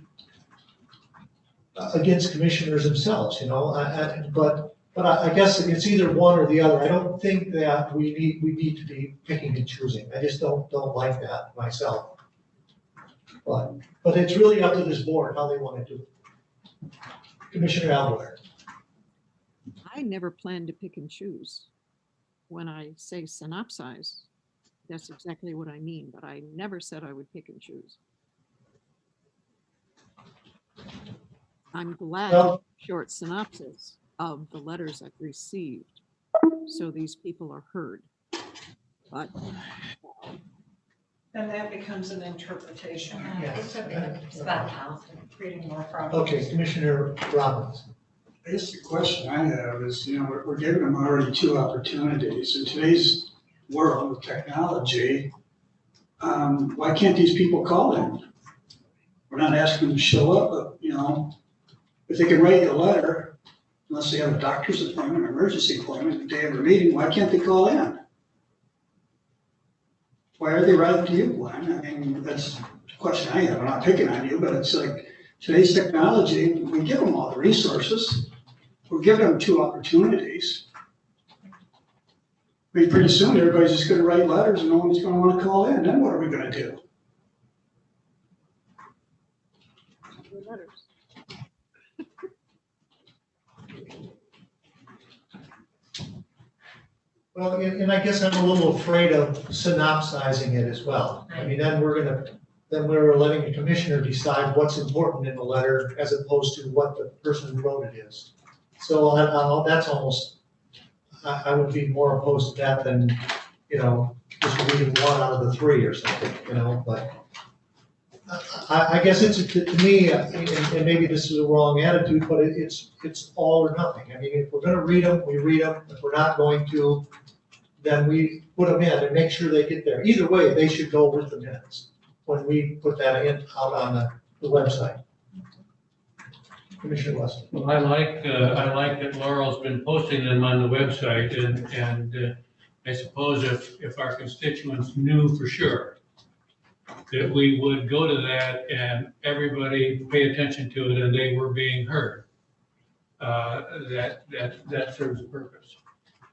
against commissioners themselves, you know, but I guess it's either one or the other. I don't think that we need to be picking and choosing. I just don't like that myself. But it's really up to this board how they want to do it. Commissioner Alvarez. I never plan to pick and choose. When I say synopsize, that's exactly what I mean, but I never said I would pick and choose. I'm glad to Well- short synopsis of the letters I've received, so these people are heard. But Then that becomes an interpretation. Yes. It's about housing. Creating more problems. Okay, Commissioner Robbins. I guess the question I have is, you know, we're giving them already 2 opportunities. In today's world with technology, why can't these people call in? We're not asking them to show up, but, you know, if they can write you a letter, unless they have a doctor's appointment or emergency appointment, the day of their meeting, why can't they call in? Why are they writing to you, Glenn? I mean, that's the question I have. I'm not picking on you, but it's like today's technology, we give them all the resources. We're giving them 2 opportunities. I mean, pretty soon, everybody's just gonna write letters and no one's gonna wanna call in. Then what are we gonna do? letters. Well, and I guess I'm a little afraid of synopsizing it as well. I mean, then we're letting the commissioner decide what's important in the letter as opposed to what the person who wrote it is. So that's almost, I would be more opposed to that than, you know, just reading 1 out of the 3 or something, you know, but I guess it's, to me, and maybe this is a wrong attitude, but it's all or nothing. I mean, if we're gonna read them, we read them. If we're not going to, then we put them in and make sure they get there. Either way, they should go with the minutes when we put that out on the website. Commissioner Weston. Well, I like that Laurel's been posting them on the website, and I suppose if our constituents knew for sure that we would go to that and everybody pay attention to it and they were being heard, that serves a purpose.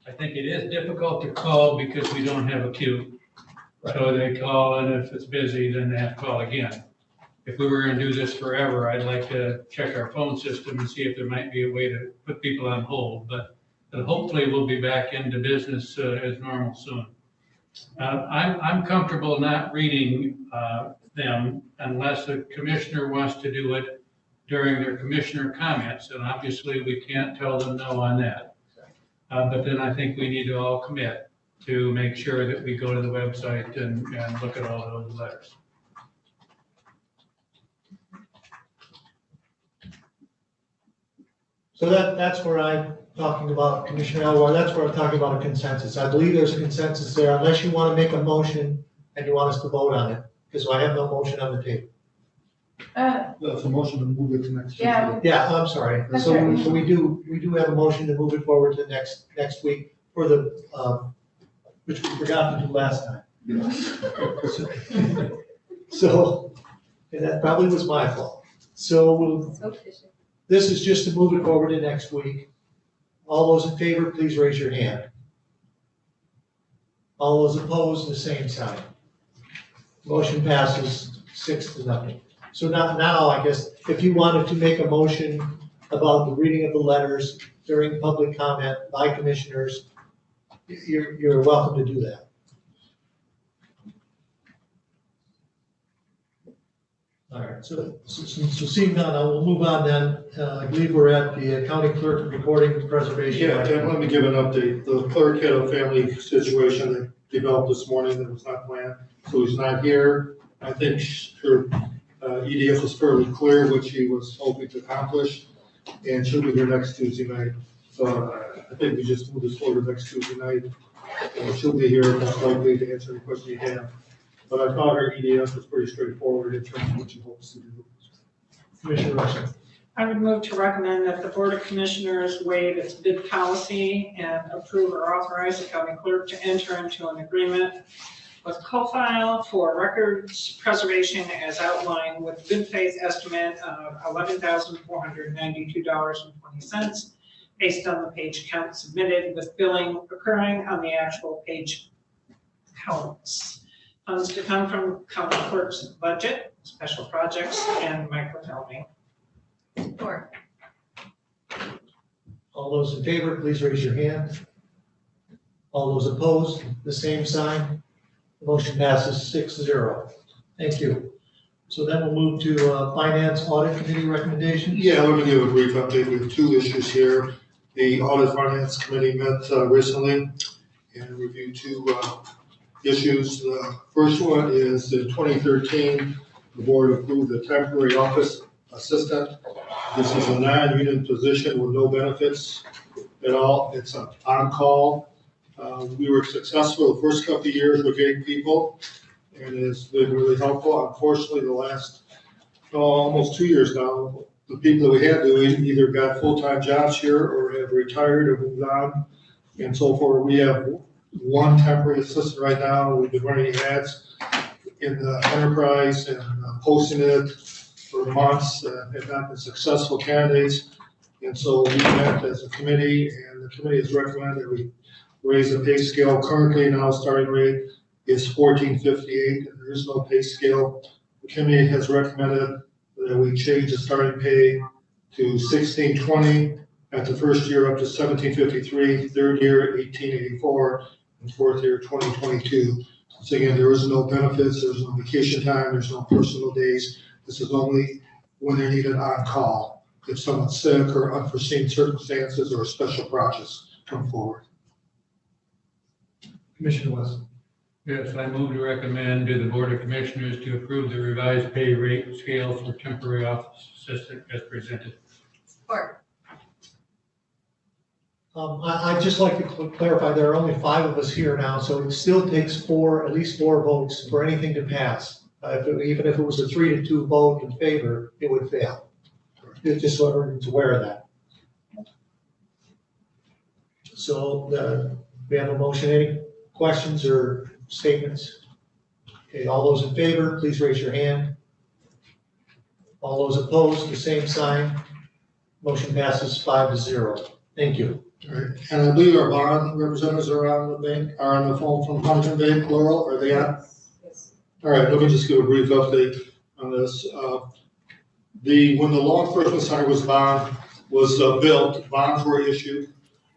I think it is difficult to call because we don't have a queue. So they call, and if it's busy, then they have to call again. If we were gonna do this forever, I'd like to check our phone system and see if there might be a way to put people on hold, but hopefully we'll be back into business as normal soon. I'm comfortable not reading them unless the commissioner wants to do it during their commissioner comments, and obviously we can't tell them no on that. But then I think we need to all commit to make sure that we go to the website and look at all those letters. So that's where I'm talking about, Commissioner Elwar, that's where I'm talking about a consensus. I believe there's a consensus there, unless you want to make a motion and you want us to vote on it, because I have no motion on the table. That's a motion to move it to next. Yeah. Yeah, I'm sorry. That's So right. we do have a motion to move it forward to next week for the, which we forgot to do last time. So, and that probably was my fault. So So efficient. this is just to move it forward to next week. All those in favor, please raise your hand. All those opposed, the same sign. Motion passes 6-0. So now, I guess, if you wanted to make a motion about the reading of the letters during public comment by commissioners, you're welcome to do that. All right, so seeing none, I will move on then. I believe we're at the county clerk recording preservation. Yeah, Ken, let me give an update. The clerk had a family situation that developed this morning that was not planned, so he's not here. I think her EDF was fairly clear what she was hoping to accomplish, and she'll be here next Tuesday night. So I think we just move this forward next Tuesday night, and she'll be here most likely to answer any questions you have. But I thought her EDF was pretty straightforward in terms of what she hopes to do. Commissioner Russell. I would move to recommend that the Board of Commissioners waive its bid policy and approve or authorize the county clerk to enter into an agreement with CoFile for records preservation as outlined with good faith estimate of $11,492.20 based on the page count submitted with billing occurring on the actual page counts. Funds to come from county clerk's budget, special projects, and microfilming. Support. All those in favor, please raise your hand. All those opposed, the same sign. Motion passes 6-0. Thank you. So then we'll move to Finance Audit Committee recommendations. Yeah, let me give a brief update. We have two issues here. The Audit Finance Committee met recently and reviewed two issues. The first one is in 2013, the board approved a temporary office assistant. This is a non-union position with no benefits at all. It's an on-call. We were successful the first couple of years with getting people, and it's been really helpful. Unfortunately, the last almost 2 years now, the people that we had doing either got full-time jobs here or have retired or moved on and so forth. We have one temporary assistant right now. We've been running ads in the enterprise and posting it for months, have not been successful candidates. And so we met as a committee, and the committee has recommended that we raise the pay scale. Currently now starting rate is $14.58, and there is no pay scale. The committee has recommended that we change the starting pay to $16.20 at the first year, up to $17.53, third year $18.84, and fourth year $20.22. So again, there is no benefits, there's no vacation time, there's no personal days. This is only when they're needed on call, if someone's sick or unforeseen circumstances or special projects come forward. Commissioner West. Yes, I move to recommend to the Board of Commissioners to approve the revised pay rate scale for temporary office assistant as presented. Support. I'd just like to clarify, there are only 5 of us here now, so it still takes at least four votes for anything to pass. Even if it was a 3-2 vote in favor, it would fail. Just so everyone's aware of that. So we have a motion. Any questions or statements? Okay, all those in favor, please raise your hand. All those opposed, the same sign. Motion passes 5-0. Thank you. All right, and I believe our bond representatives are on the phone from Huntington Bank, Laurel, are they on? Yes. All right, let me just give a brief update on this. When the law enforcement center was built, bonds were issued.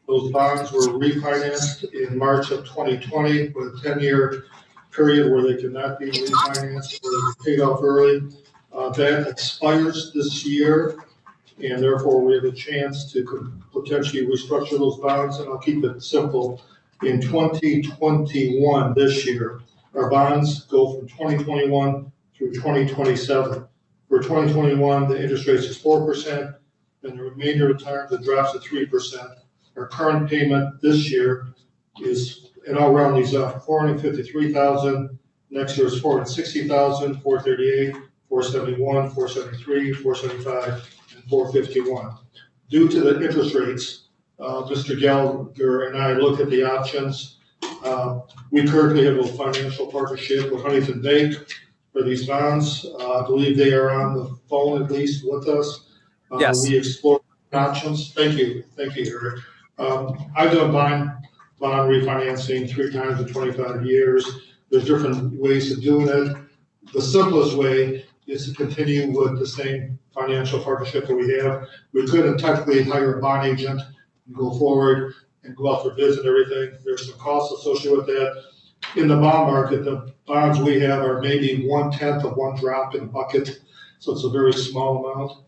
Those bonds were refinanced in March of 2020 with a 10-year period where they could not be refinanced or paid off early. That expires this year, and therefore we have a chance to potentially restructure those bonds, and I'll keep it simple. In 2021, this year, our bonds go from 2021 through 2027. For 2021, the interest rate is 4%, and the remainder of the time it drops to 3%. Our current payment this year is, and I'll round these up, $453,000. Next year is $460,000, $438,000, $471,000, $473,000, $475,000, and $451,000. Due to the interest rates, Mr. Gallagher and I looked at the options. We currently have a financial partnership with Huntington Bank for these bonds. I believe they are on the phone at least with us. Yes. We explored options. Thank you, Eric. I've done bond refinancing 3 times in 25 years. There's different ways of doing it. The simplest way is to continue with the same financial partnership that we have. We couldn't technically hire a bond agent and go forward and go out for bids and everything. There's some costs associated with that. In the bond market, the bonds we have are maybe 1/10 of one drop in the bucket, so it's a very small amount.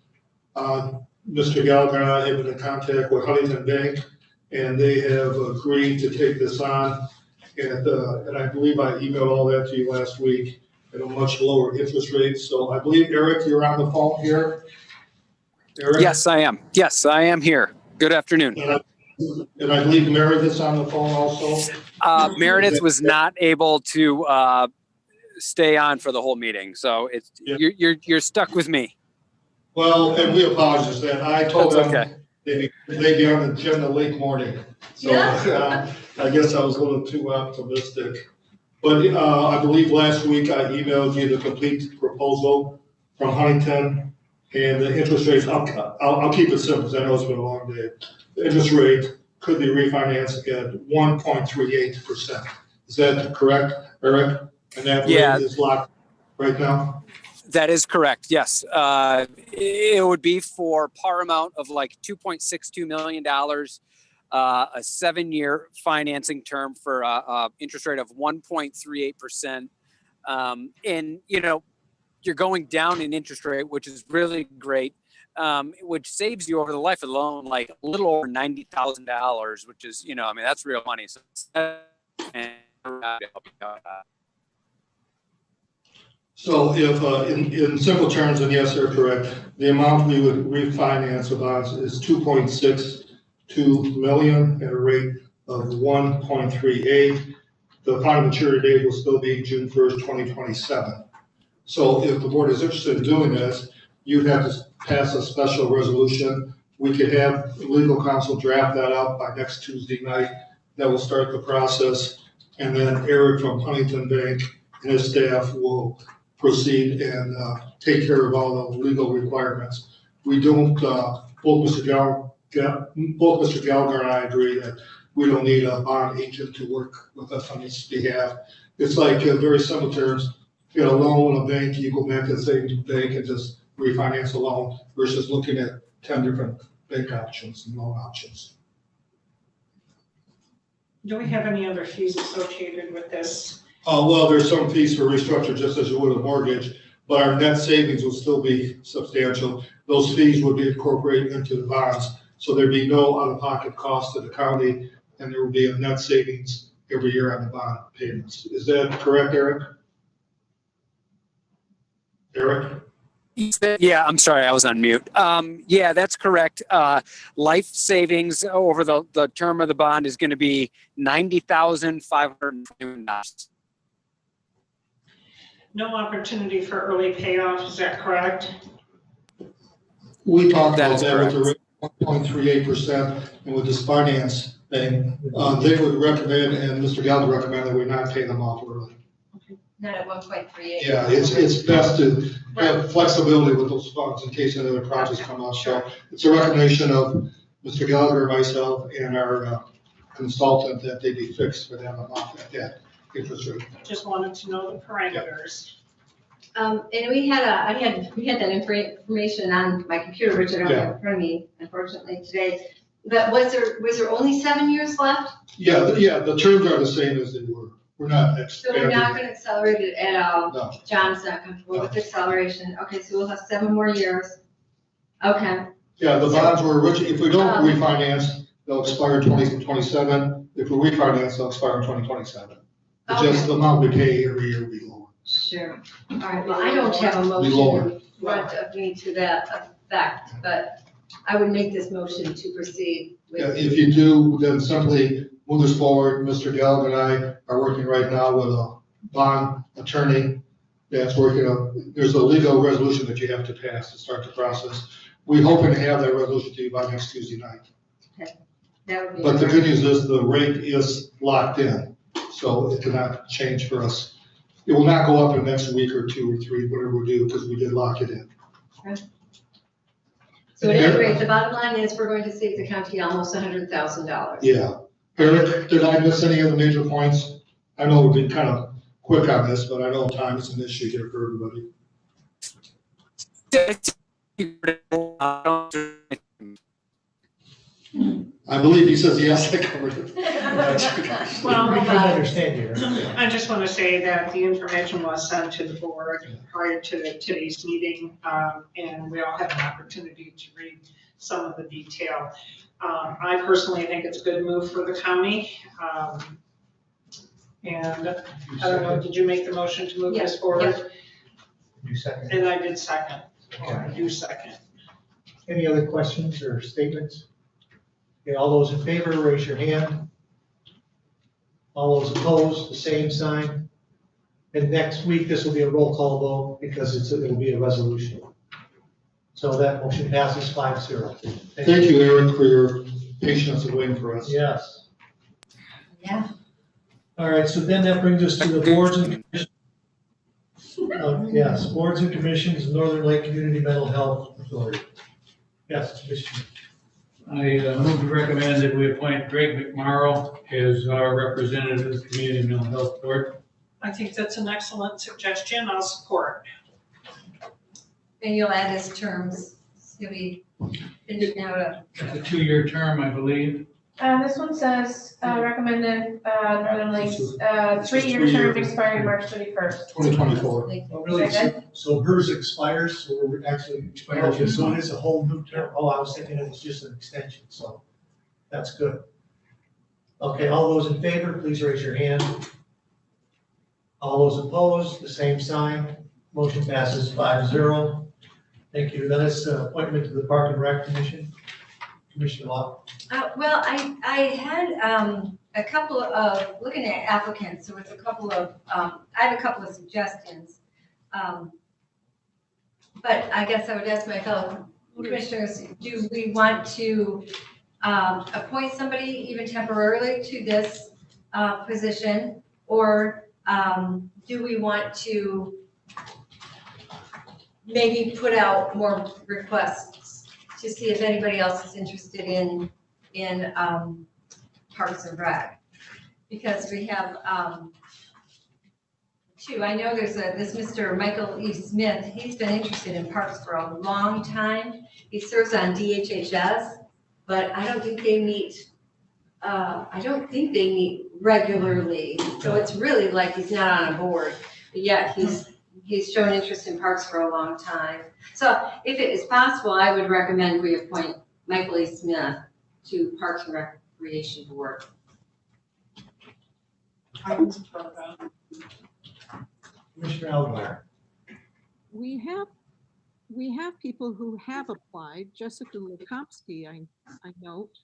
Mr. Gallagher and I have been in contact with Huntington Bank, and they have agreed to take this on. And I believe I emailed all that to you last week at a much lower interest rate. So I believe, Eric, you're on the phone here. Eric? Yes, I am. Yes, I am here. Good afternoon. And I believe Meredith's on the phone also. Meredith was not able to stay on for the whole meeting, so it's you're stuck with me. Well, and we apologize then. I told That's them okay. they'd be on the agenda late morning. So I guess I was a little too optimistic. But I believe last week I emailed you the complete proposal from Huntington, and the interest rates, I'll keep it simple because I know it's been a long day. The interest rate could be refinanced at 1.38%. Is that correct, Eric? And that rate is locked right now? That is correct. Yes. It would be for par amount of like $2.62 million, a 7-year financing term for interest rate of 1.38%. And, you know, you're going down in interest rate, which is really great, which saves you over the life of the loan, like a little over $90,000, which is, you know, I mean, that's real money. So, So if, in simple terms, and yes, they're correct, the amount we would refinance the bonds is 2.62 million at a rate of 1.38. The final maturity date will still be June 1st, 2027. So if the board is interested in doing this, you'd have to pass a special resolution. We could have legal counsel draft that up by next Tuesday night. That will start the process. And then Eric from Huntington Bank and his staff will proceed and take care of all the legal requirements. We don't, both Mr. Gallagher and I agree that we don't need a bond agent to work with us on this behalf. It's like very simple terms, you get a loan in a bank, you go back to the same bank and just refinance a loan versus looking at 10 different bank options and loan options. Do we have any other fees associated with this? Well, there's some fees for restructure just as you would a mortgage, but our net savings will still be substantial. Those fees would be incorporated into the bonds. So there'd be no out-of-pocket cost to the county, and there will be a net savings every year on the bond payments. Is that correct, Eric? Eric? Yeah, I'm sorry, I was on mute. Yeah, that's correct. Life savings over the term of the bond is going to be $90,521. No opportunity for early payoff, is that correct? We talked about that with the rate of 1.38% and with this finance thing. They would recommend, and Mr. Gallagher recommended that we not pay them off early. Not at 1.38. Yeah, it's best to have flexibility with those funds in case any other projects come up. So it's a recommendation of Mr. Gallagher, myself, and our consultant that they be fixed for them off at that interest rate. Just wanted to know the parameters. And we had that information on my computer, which I don't have in front of me, unfortunately, today. But was there only 7 years left? Yeah, the terms are the same as they were. We're not So we're not going to accelerate it at all? No. John's not comfortable with acceleration. Okay, so we'll have 7 more years. Okay. Yeah, the bonds were originally, if we don't refinance, they'll expire in 2027. If we refinance, they'll expire in 2027. It's just the amount we pay every year will be lower. Sure. All right, well, I don't have a motion in front of me to that effect, but I would make this motion to proceed with. Yeah, if you do, then simply move this forward. Mr. Gallagher and I are working right now with a bond attorney that's working on, there's a legal resolution that you have to pass to start the process. We're hoping to have that resolution to you by next Tuesday night. Okay. That would be. But the good news is the rate is locked in, so it cannot change for us. It will not go up in the next week or 2 or 3, whatever we do, because we did lock it in. Okay. So at any rate, the bottom line is we're going to save the county almost $100,000. Yeah. Eric, did I miss any of the major points? I know we've been kind of quick on this, but I know time is an issue here for everybody. I believe he says yes, I covered it. Well, We couldn't understand you. I just want to say that the information was sent to the board prior to today's meeting, and we all had an opportunity to read some of the detail. I personally think it's a good move for the county. And I don't know, did you make the motion to move this forward? You second. And I did second, or I do second. Any other questions or statements? Okay, all those in favor, raise your hand. All those opposed, the same sign. And next week, this will be a roll call vote because it'll be a resolution. So that motion passes 5-0. Thank you, Eric, for your patience of waiting for us. Yes. Yeah. All right, so then that brings us to the boards and commissions. Yes, boards and commissions, Northern Lake Community Mental Health Authority. Yes, Commissioner. I move to recommend that we appoint Greg McMorrow as our representative of the Community Mental Health Board. I think that's an excellent suggestion. I'll support. And you'll add his terms. He'll be finishing out a. It's a 2-year term, I believe. This one says, recommended, Northern Lakes, 3-year term expiring March 31st. 2024. Oh, really? So hers expires, so we're actually expired, so it is a whole new term. Oh, I was thinking it was just an extension, so that's good. Okay, all those in favor, please raise your hand. All those opposed, the same sign. Motion passes 5-0. Thank you. Then it's appointment to the Park and Rec Commission. Commissioner Locke. Well, I had a couple of, looking at applicants, there was a couple of, I have a couple of suggestions. But I guess I would ask my fellow commissioners, do we want to appoint somebody even temporarily to this position? Or do we want to maybe put out more requests to see if anybody else is interested in Parks and Rec? Because we have two. I know there's this Mr. Michael E. Smith. He's been interested in parks for a long time. He serves on DHHS, but I don't think they meet. I don't think they meet regularly. So it's really like he's not on a board, but yet he's shown interest in parks for a long time. So if it is possible, I would recommend we appoint Michael E. Smith to Parks and Recreation Board. I can support that. Commissioner Algar. We have people who have applied. Jessica Lukomsky, I note,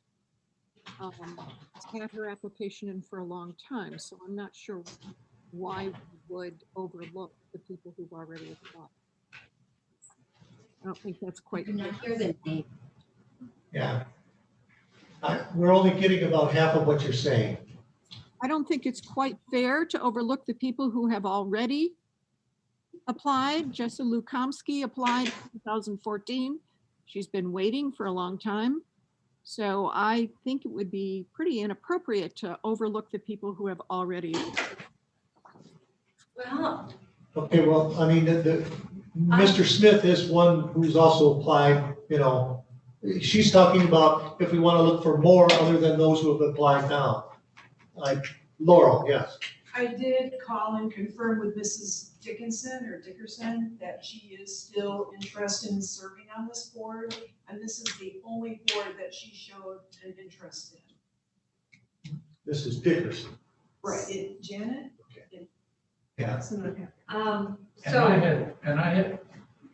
has had her application in for a long time, so I'm not sure why we would overlook the people who've already applied. I don't think that's quite. Hear the name. Yeah. We're only getting about half of what you're saying. I don't think it's quite fair to overlook the people who have already applied. Jessica Lukomsky applied in 2014. She's been waiting for a long time. So I think it would be pretty inappropriate to overlook the people who have already applied. Well. Okay, well, I mean, Mr. Smith is one who's also applied, you know. She's talking about if we want to look for more other than those who have applied now. Like Laurel, yes. I did call and confirm with Mrs. Dickerson that she is still interested in serving on this board, and this is the only board that she showed an interest in. This is Dickerson. Right, Janet? Yeah.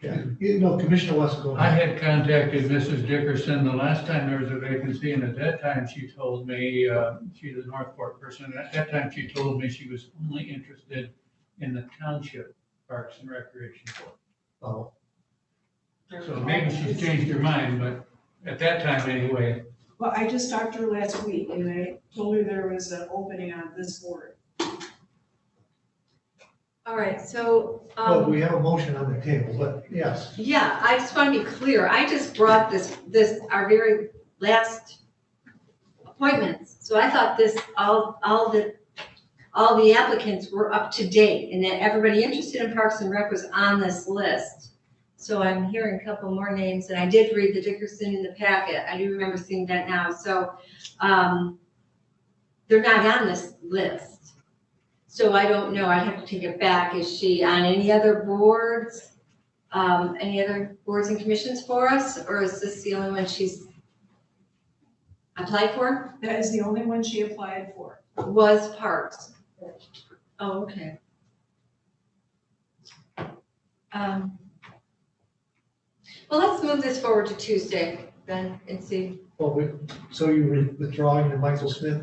Yeah, you know, Commissioner wants to go. I had contacted Mrs. Dickerson the last time there was a vacancy, and at that time she told me, she's a Northport person, and at that time she told me she was only interested in the township Parks and Recreation Board. Oh. So maybe she's changed her mind, but at that time anyway. Well, I just talked to her last week, and I told her there was an opening on this board. All right, so, Well, we have a motion on the table, but yes. yeah, I just want to be clear. I just brought our very last appointments. So I thought all the applicants were up to date and that everybody interested in Parks and Rec was on this list. So I'm hearing a couple more names, and I did read the Dickerson in the packet. I do remember seeing that now. So, they're not on this list. So I don't know, I'd have to take it back. Is she on any other boards? Any other boards and commissions for us, or is this the only one she's applied for? That is the only one she applied for. Was Parks. Oh, okay. Well, let's move this forward to Tuesday then and see. Well, so you're withdrawing the Michael Smith?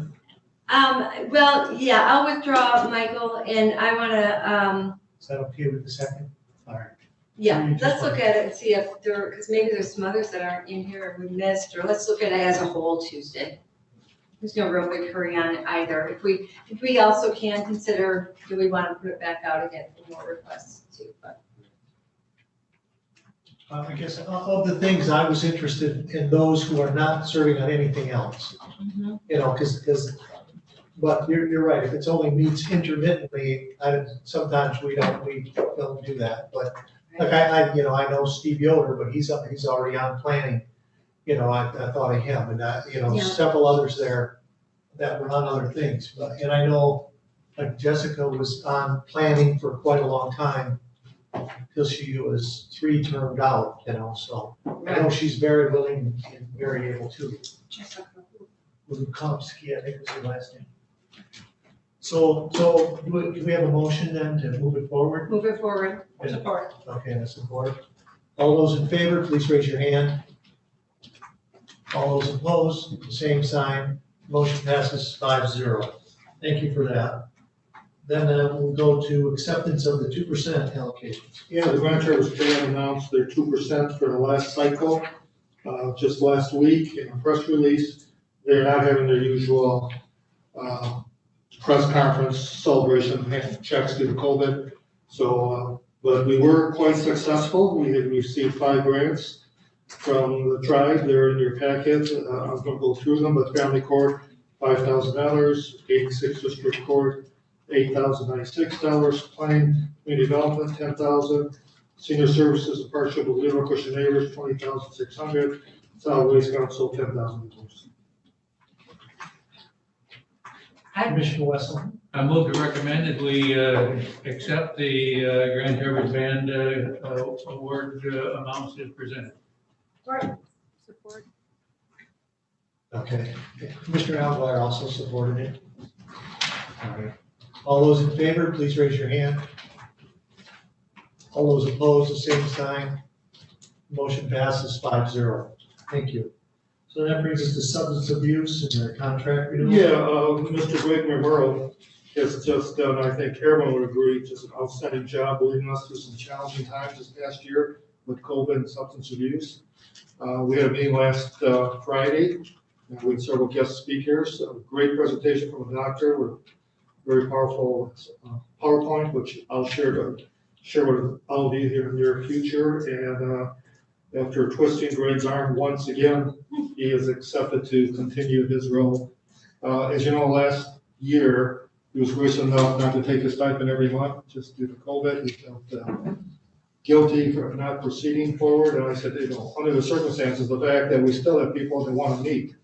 Well, yeah, I'll withdraw Michael, and I wanna, Is that okay with the second? All right. yeah, let's look at it and see if because maybe there's some others that aren't in here or we missed, or let's look at it as a whole Tuesday. There's no real big hurry on it either. If we also can consider, do we want to put it back out again for more requests too, but. I guess of the things, I was interested in those who are not serving on anything else. You know, but you're right, if it's only meets intermittently, sometimes we don't do that, but like I know Steve Yoder, but he's already on planning. You know, I thought of him, and Yeah. several others there that were on other things, and I know like Jessica was on planning for quite a long time, till she was 3-termed out, so I know she's very willing and very able to. Lukomsky, I think was her last name. So do we have a motion then to move it forward? Move it forward. Support. Okay, and support. All those in favor, please raise your hand. All those opposed, the same sign. Motion passes 5-0. Thank you for that. Then we'll go to acceptance of the 2% allocations. Yeah, the Grand Traverse Band announced their 2% for the last cycle, just last week in a press release. They're not having their usual press conference celebration, handing checks due to COVID. So, but we were quite successful. We had received 5 grants from the tribe. They're in your packet. I'm gonna go through them, but Family Court, $5,000, 86 District Court, $8,096, Plain Community Development, $10,000, Senior Services and Partnership with Leelanau Christian Neighbors, $20,600, Solid Waste Council, $10,000. Commissioner Wessel. I move to recommend that we accept the Grand Traverse Band award amounts as presented. Support. Okay. Commissioner Alguier also supported it. All right. All those in favor, please raise your hand. All those opposed, the same sign. Motion passes 5-0. Thank you. So that brings us to substance abuse and their contract renewal. Yeah, Mr. Blake Memorial has just done, I think everyone would agree, just an outstanding job leading us through some challenging times this past year with COVID and substance abuse. We had a meeting last Friday, and we had several guest speakers. A great presentation from a doctor with very powerful PowerPoint, which I'll share with all of you here in the near future. And after twisting Greg's arm once again, he is accepted to continue his role. As you know, last year, he was gracious enough not to take his stipend every month just due to COVID. He felt guilty for not proceeding forward. And I said, under the circumstances, the fact that we still have people that want to meet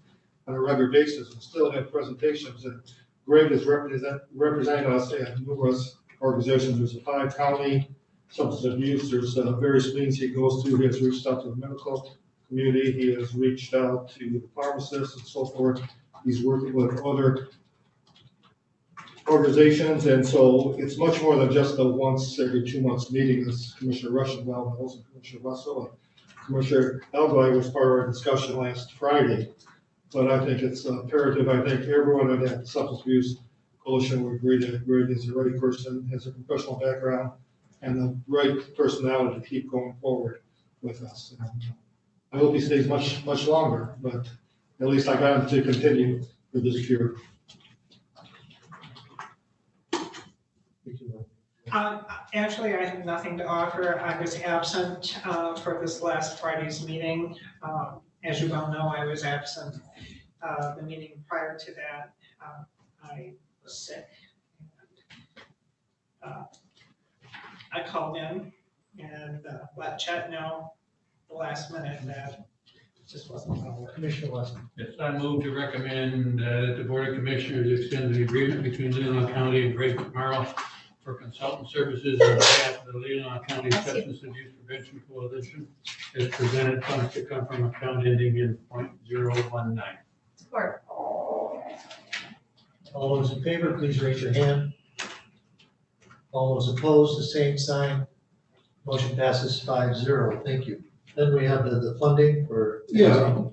on a regular basis and still have presentations, and Greg is representing us in numerous organizations. There's a 5-county substance abuse. There's various meetings he goes to. He has reached out to the medical community. He has reached out to the pharmacists and so forth. He's working with other organizations, and so it's much more than just a once every 2 months meeting, as Commissioner Russian well knows, and Commissioner Russell and Commissioner Alguier was part of our discussion last Friday. But I think it's imperative. I think everyone in that substance abuse coalition would agree that Greg is the right person, has a professional background, and the right personality to keep going forward with us. And I hope he stays much longer, but at least I got him to continue for this year. Actually, I have nothing to offer. I was absent for this last Friday's meeting. As you well know, I was absent the meeting prior to that. I was sick. I called in and let Chet know the last minute that it just wasn't going to work. Commissioner Wesson. Yes, I move to recommend that the Board of Commissioners extend the agreement between Leelanau County and Greg McMorrow for consultant services on behalf of the Leelanau County Substance Abuse Prevention Coalition as presented, funds to come from account ending in .019. Support. All those in favor, please raise your hand. All those opposed, the same sign. Motion passes 5-0. Thank you. Then we have the funding for. Yeah,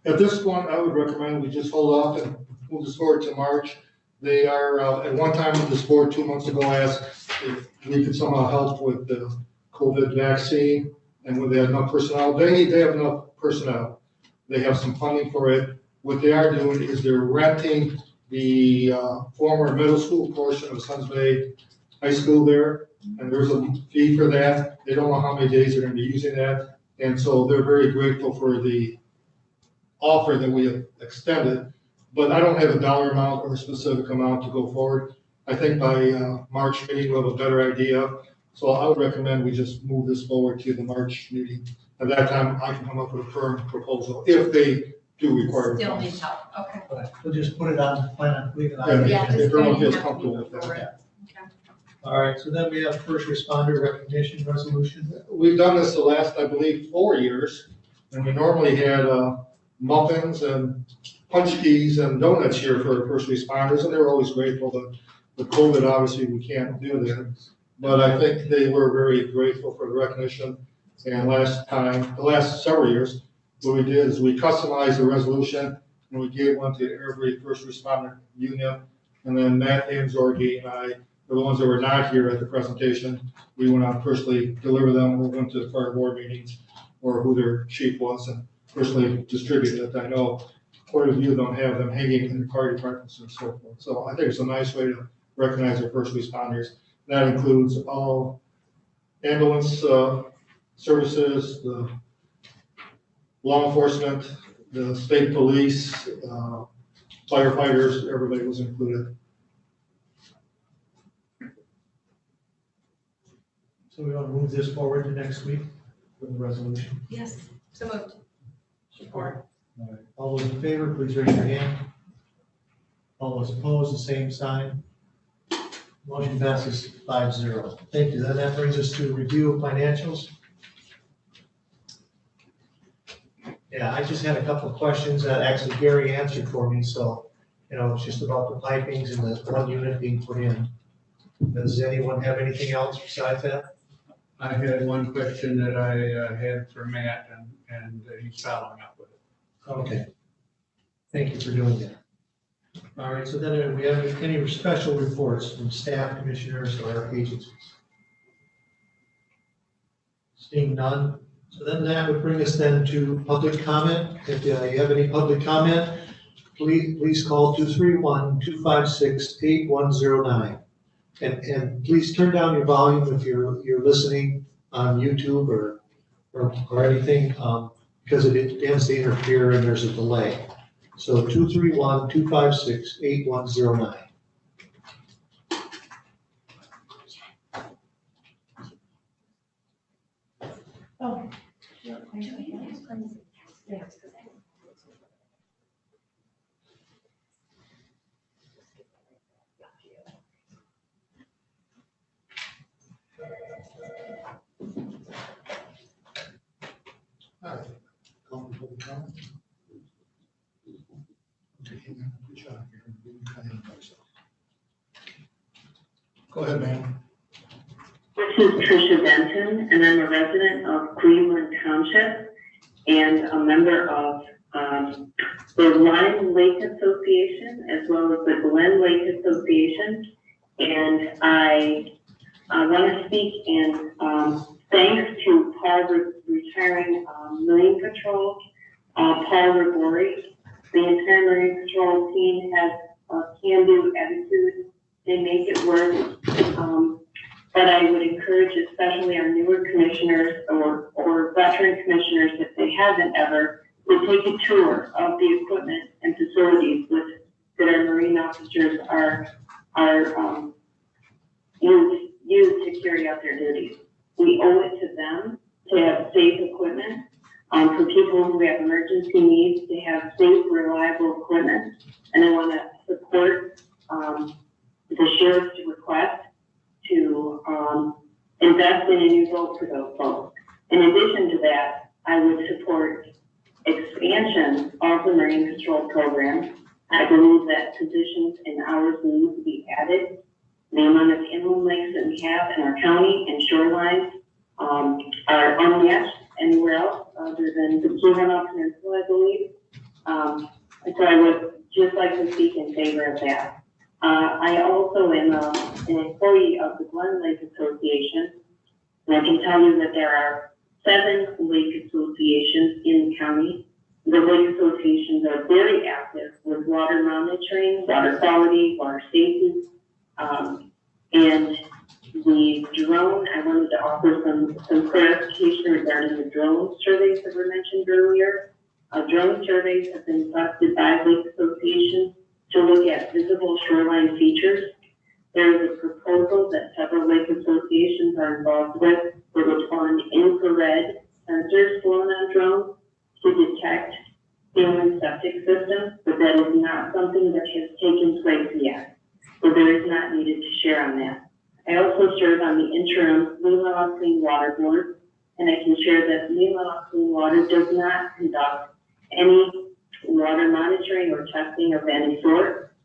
at this point, I would recommend we just hold off and move this forward to March. They are, at one time with this board 2 months ago, asked if we could somehow help with the COVID vaccine, and when they have enough personnel, they have enough personnel. They have some funding for it. What they are doing is they're renting the former middle school portion of Suns Bay High School there, and there's a fee for that. They don't know how many days they're gonna be using that, and so they're very grateful for the offer that we have extended, but I don't have a dollar amount or a specific amount to go forward. I think by March meeting, we'll have a better idea. So I would recommend we just move this forward to the March meeting. At that time, I can come up with a firm proposal if they do require. Still funds. needs help, okay. We'll just put it on, plan, leave it on. Yeah, the if everyone feels have to comfortable move with forward. that. All right, so then we have first responder recognition resolution. We've done this the last, I believe, 4 years, and we normally had muffins and punch keys and donuts here for first responders, and they were always grateful. But with COVID, obviously, we can't do that. But I think they were very grateful for the recognition. And the last several years, what we did is we customized the resolution, and we gave one to every first responder union. And then Matt Zorgi and I, for the ones that were not here at the presentation, we went out personally deliver them, or went to fire board meetings, or who their chief was, and personally distributed it. I know quite a few of them have them hanging in the fire departments and so forth. So I think it's a nice way to recognize our first responders. That includes all ambulance services, the law enforcement, the state police, firefighters, everybody was included. So we want to move this forward to next week for the resolution. Yes, so moved. Support. All right. All those in favor, please raise your hand. All those opposed, the same sign. Motion passes 5-0. Thank you. Then that brings us to review of financials. Yeah, I just had a couple of questions that actually Gary answered for me, so, it's just about the pipings and the one unit being put in. Does anyone have anything else besides that? I had one question that I had for Matt, and he's following up with it. Okay. Thank you for doing that. All right, so then we have any special reports from staff, commissioners, or agencies? Seeing none. So then that would bring us then to public comment. If you have any public comment, please call 231-256-8109. And please turn down your volume if you're listening on YouTube or anything, because it tends to interfere and there's a delay. So 231-256-8109. Oh. All right. Call for public comment. Go ahead, ma'am. This is Tricia Benton, and I'm a resident of Cleveland Township and a member of the Lime Lake Association as well as the Glen Lake Association. And I want to speak in thanks to Paul retiring Marine Patrol, Paul Rigori. The entire Marine Patrol team has a can-do attitude. They make it work. But I would encourage especially our newer commissioners or veteran commissioners, if they haven't ever, to take a tour of the equipment and facilities that our Marine officers are used to carry out their duties. We owe it to them to have safe equipment, for people who have emergency needs to have safe, reliable equipment. And I want to support the sheriff's request to invest in a new boat for those folks. In addition to that, I would support expansion of the Marine Patrol program. I believe that positions and hours need to be added. The amount of inland lakes that we have in our county and shorelines are unmatched anywhere else other than the Leelanau Peninsula, I believe. And so I would just like to speak in favor of that. I also am an employee of the Glen Lake Association, and I can tell you that there are 7 lake associations in the county. The lake associations are very active with water monitoring, water quality, water safety, and the drone, I wanted to offer some clarification regarding the drone surveys that were mentioned earlier. Drone surveys have been requested by lake associations to look at visible shoreline features. There is a proposal that several lake associations are involved with that would fund infrared sensors flown on drones to detect human septic systems, but that is not something that has taken place yet. So there is not needed to share on that. I also serve on the interim Leelanau Clean Water Board, and I can share that Leelanau Clean Water does not conduct any water monitoring or testing of any sort.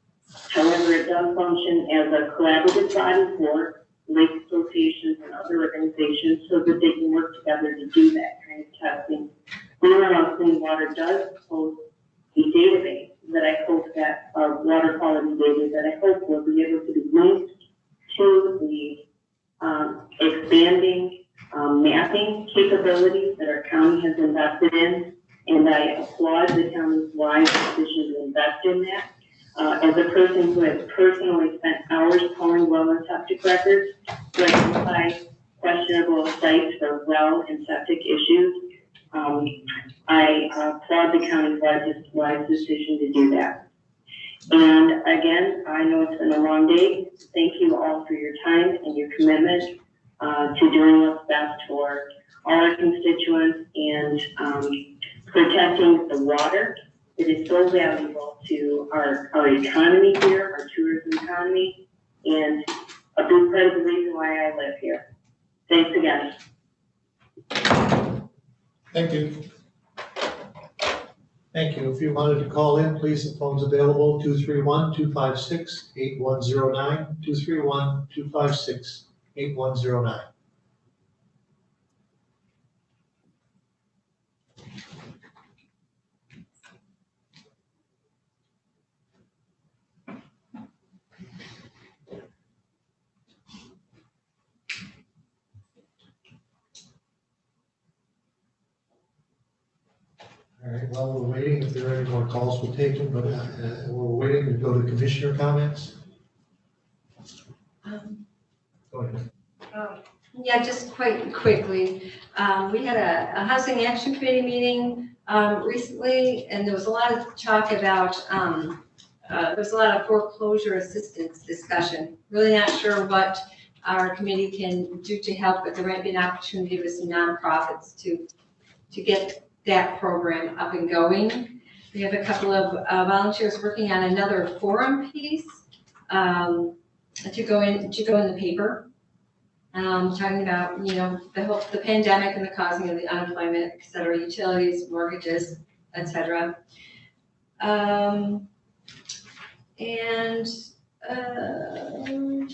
However, it does function as a collaborative body for lake associations and other organizations so that they can work together to do that kind of testing. Leelanau Clean Water does host a database that I hope that, water quality data that I hope will be able to be linked to the expanding mapping capabilities that our county has invested in. And I applaud the county's wise decision to invest in that. As a person who has personally spent hours calling well and septic records to identify questionable sites for well and septic issues, I applaud the county's wise decision to do that. And again, I know it's been a long day. Thank you all for your time and your commitment to doing what's best for all our constituents and protecting the water. It is so valuable to our economy here, our tourism economy, and a big part of the reason why I live here. Thanks again. Thank you. Thank you. If you wanted to call in, please, the phone's available, 231-256-8109, 231-256-8109. All right, while we're waiting, if there are any more calls, we'll take them, but we're waiting to go to commissioner comments. Go ahead. Yeah, just quite quickly. We had a Housing Action Committee meeting recently, and there was a lot of talk about, there was a lot of foreclosure assistance discussion. Really not sure what our committee can do to help, but there might be an opportunity with some nonprofits to get that program up and going. We have a couple of volunteers working on another forum piece to go in the paper, talking about, you know, the pandemic and the causing of the unemployment, et cetera, utilities, mortgages, et cetera. And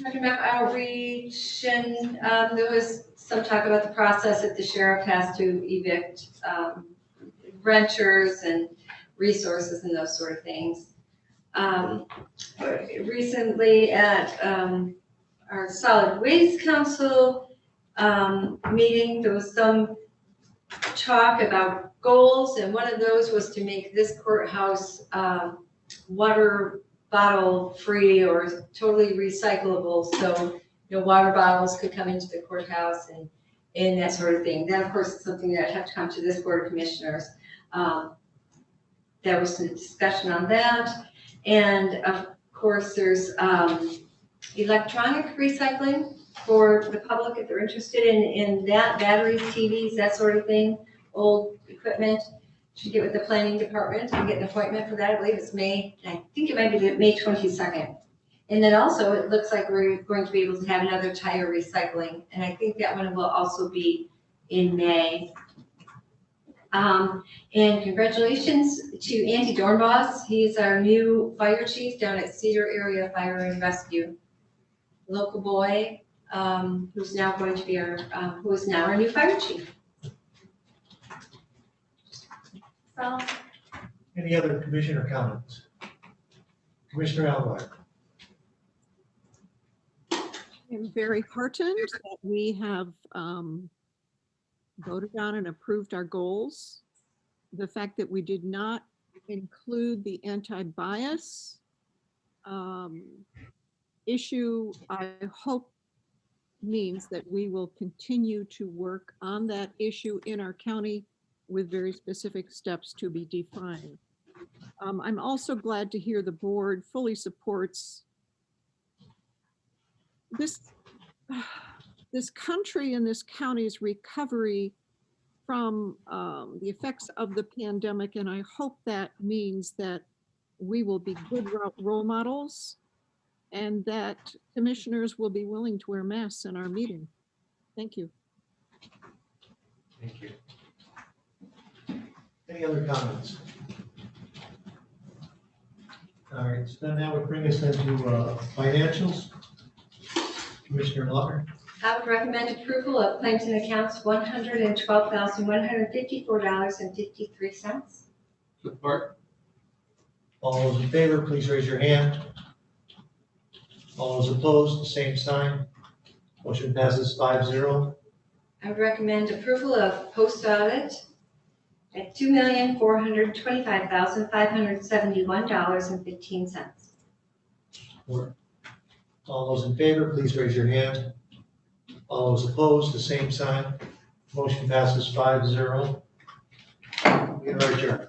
talking about outreach, and there was some talk about the process that the sheriff has to evict renters and resources and those sort of things. Recently at our Solid Waste Council meeting, there was some talk about goals, and one of those was to make this courthouse water bottle free or totally recyclable. So water bottles could come into the courthouse and that sort of thing. That, of course, is something that have to come to this Board of Commissioners. There was some discussion on that. And of course, there's electronic recycling for the public if they're interested in that, batteries, TVs, that sort of thing, old equipment. Should get with the planning department and get an appointment for that. I believe it's May, I think it might be May 22nd. And then also, it looks like we're going to be able to have another tire recycling. And I think that one will also be in May. And congratulations to Andy Dornbos. He's our new fire chief down at Cedar Area Fire and Rescue. Local boy, who's now going to be who is now our new fire chief. So. Any other commissioner comments? Commissioner Alvarez. I'm very heartened that we have voted on and approved our goals. The fact that we did not include the anti-bias issue, I hope means that we will continue to work on that issue in our county with very specific steps to be defined. I'm also glad to hear the board fully supports this country and this county's recovery from the effects of the pandemic. And I hope that means that we will be good role models and that commissioners will be willing to wear masks in our meeting. Thank you. Thank you. Any other comments? All right, so then that would bring us into financials. Commissioner Lautner. I would recommend approval of claims and accounts $112,154.53. Support. All those in favor, please raise your hand. All those opposed, the same sign. Motion passes 5-0. I would recommend approval of post audit at $2,425,571.15. All those in favor, please raise your hand. All those opposed, the same sign. Motion passes 5-0. We are adjourned.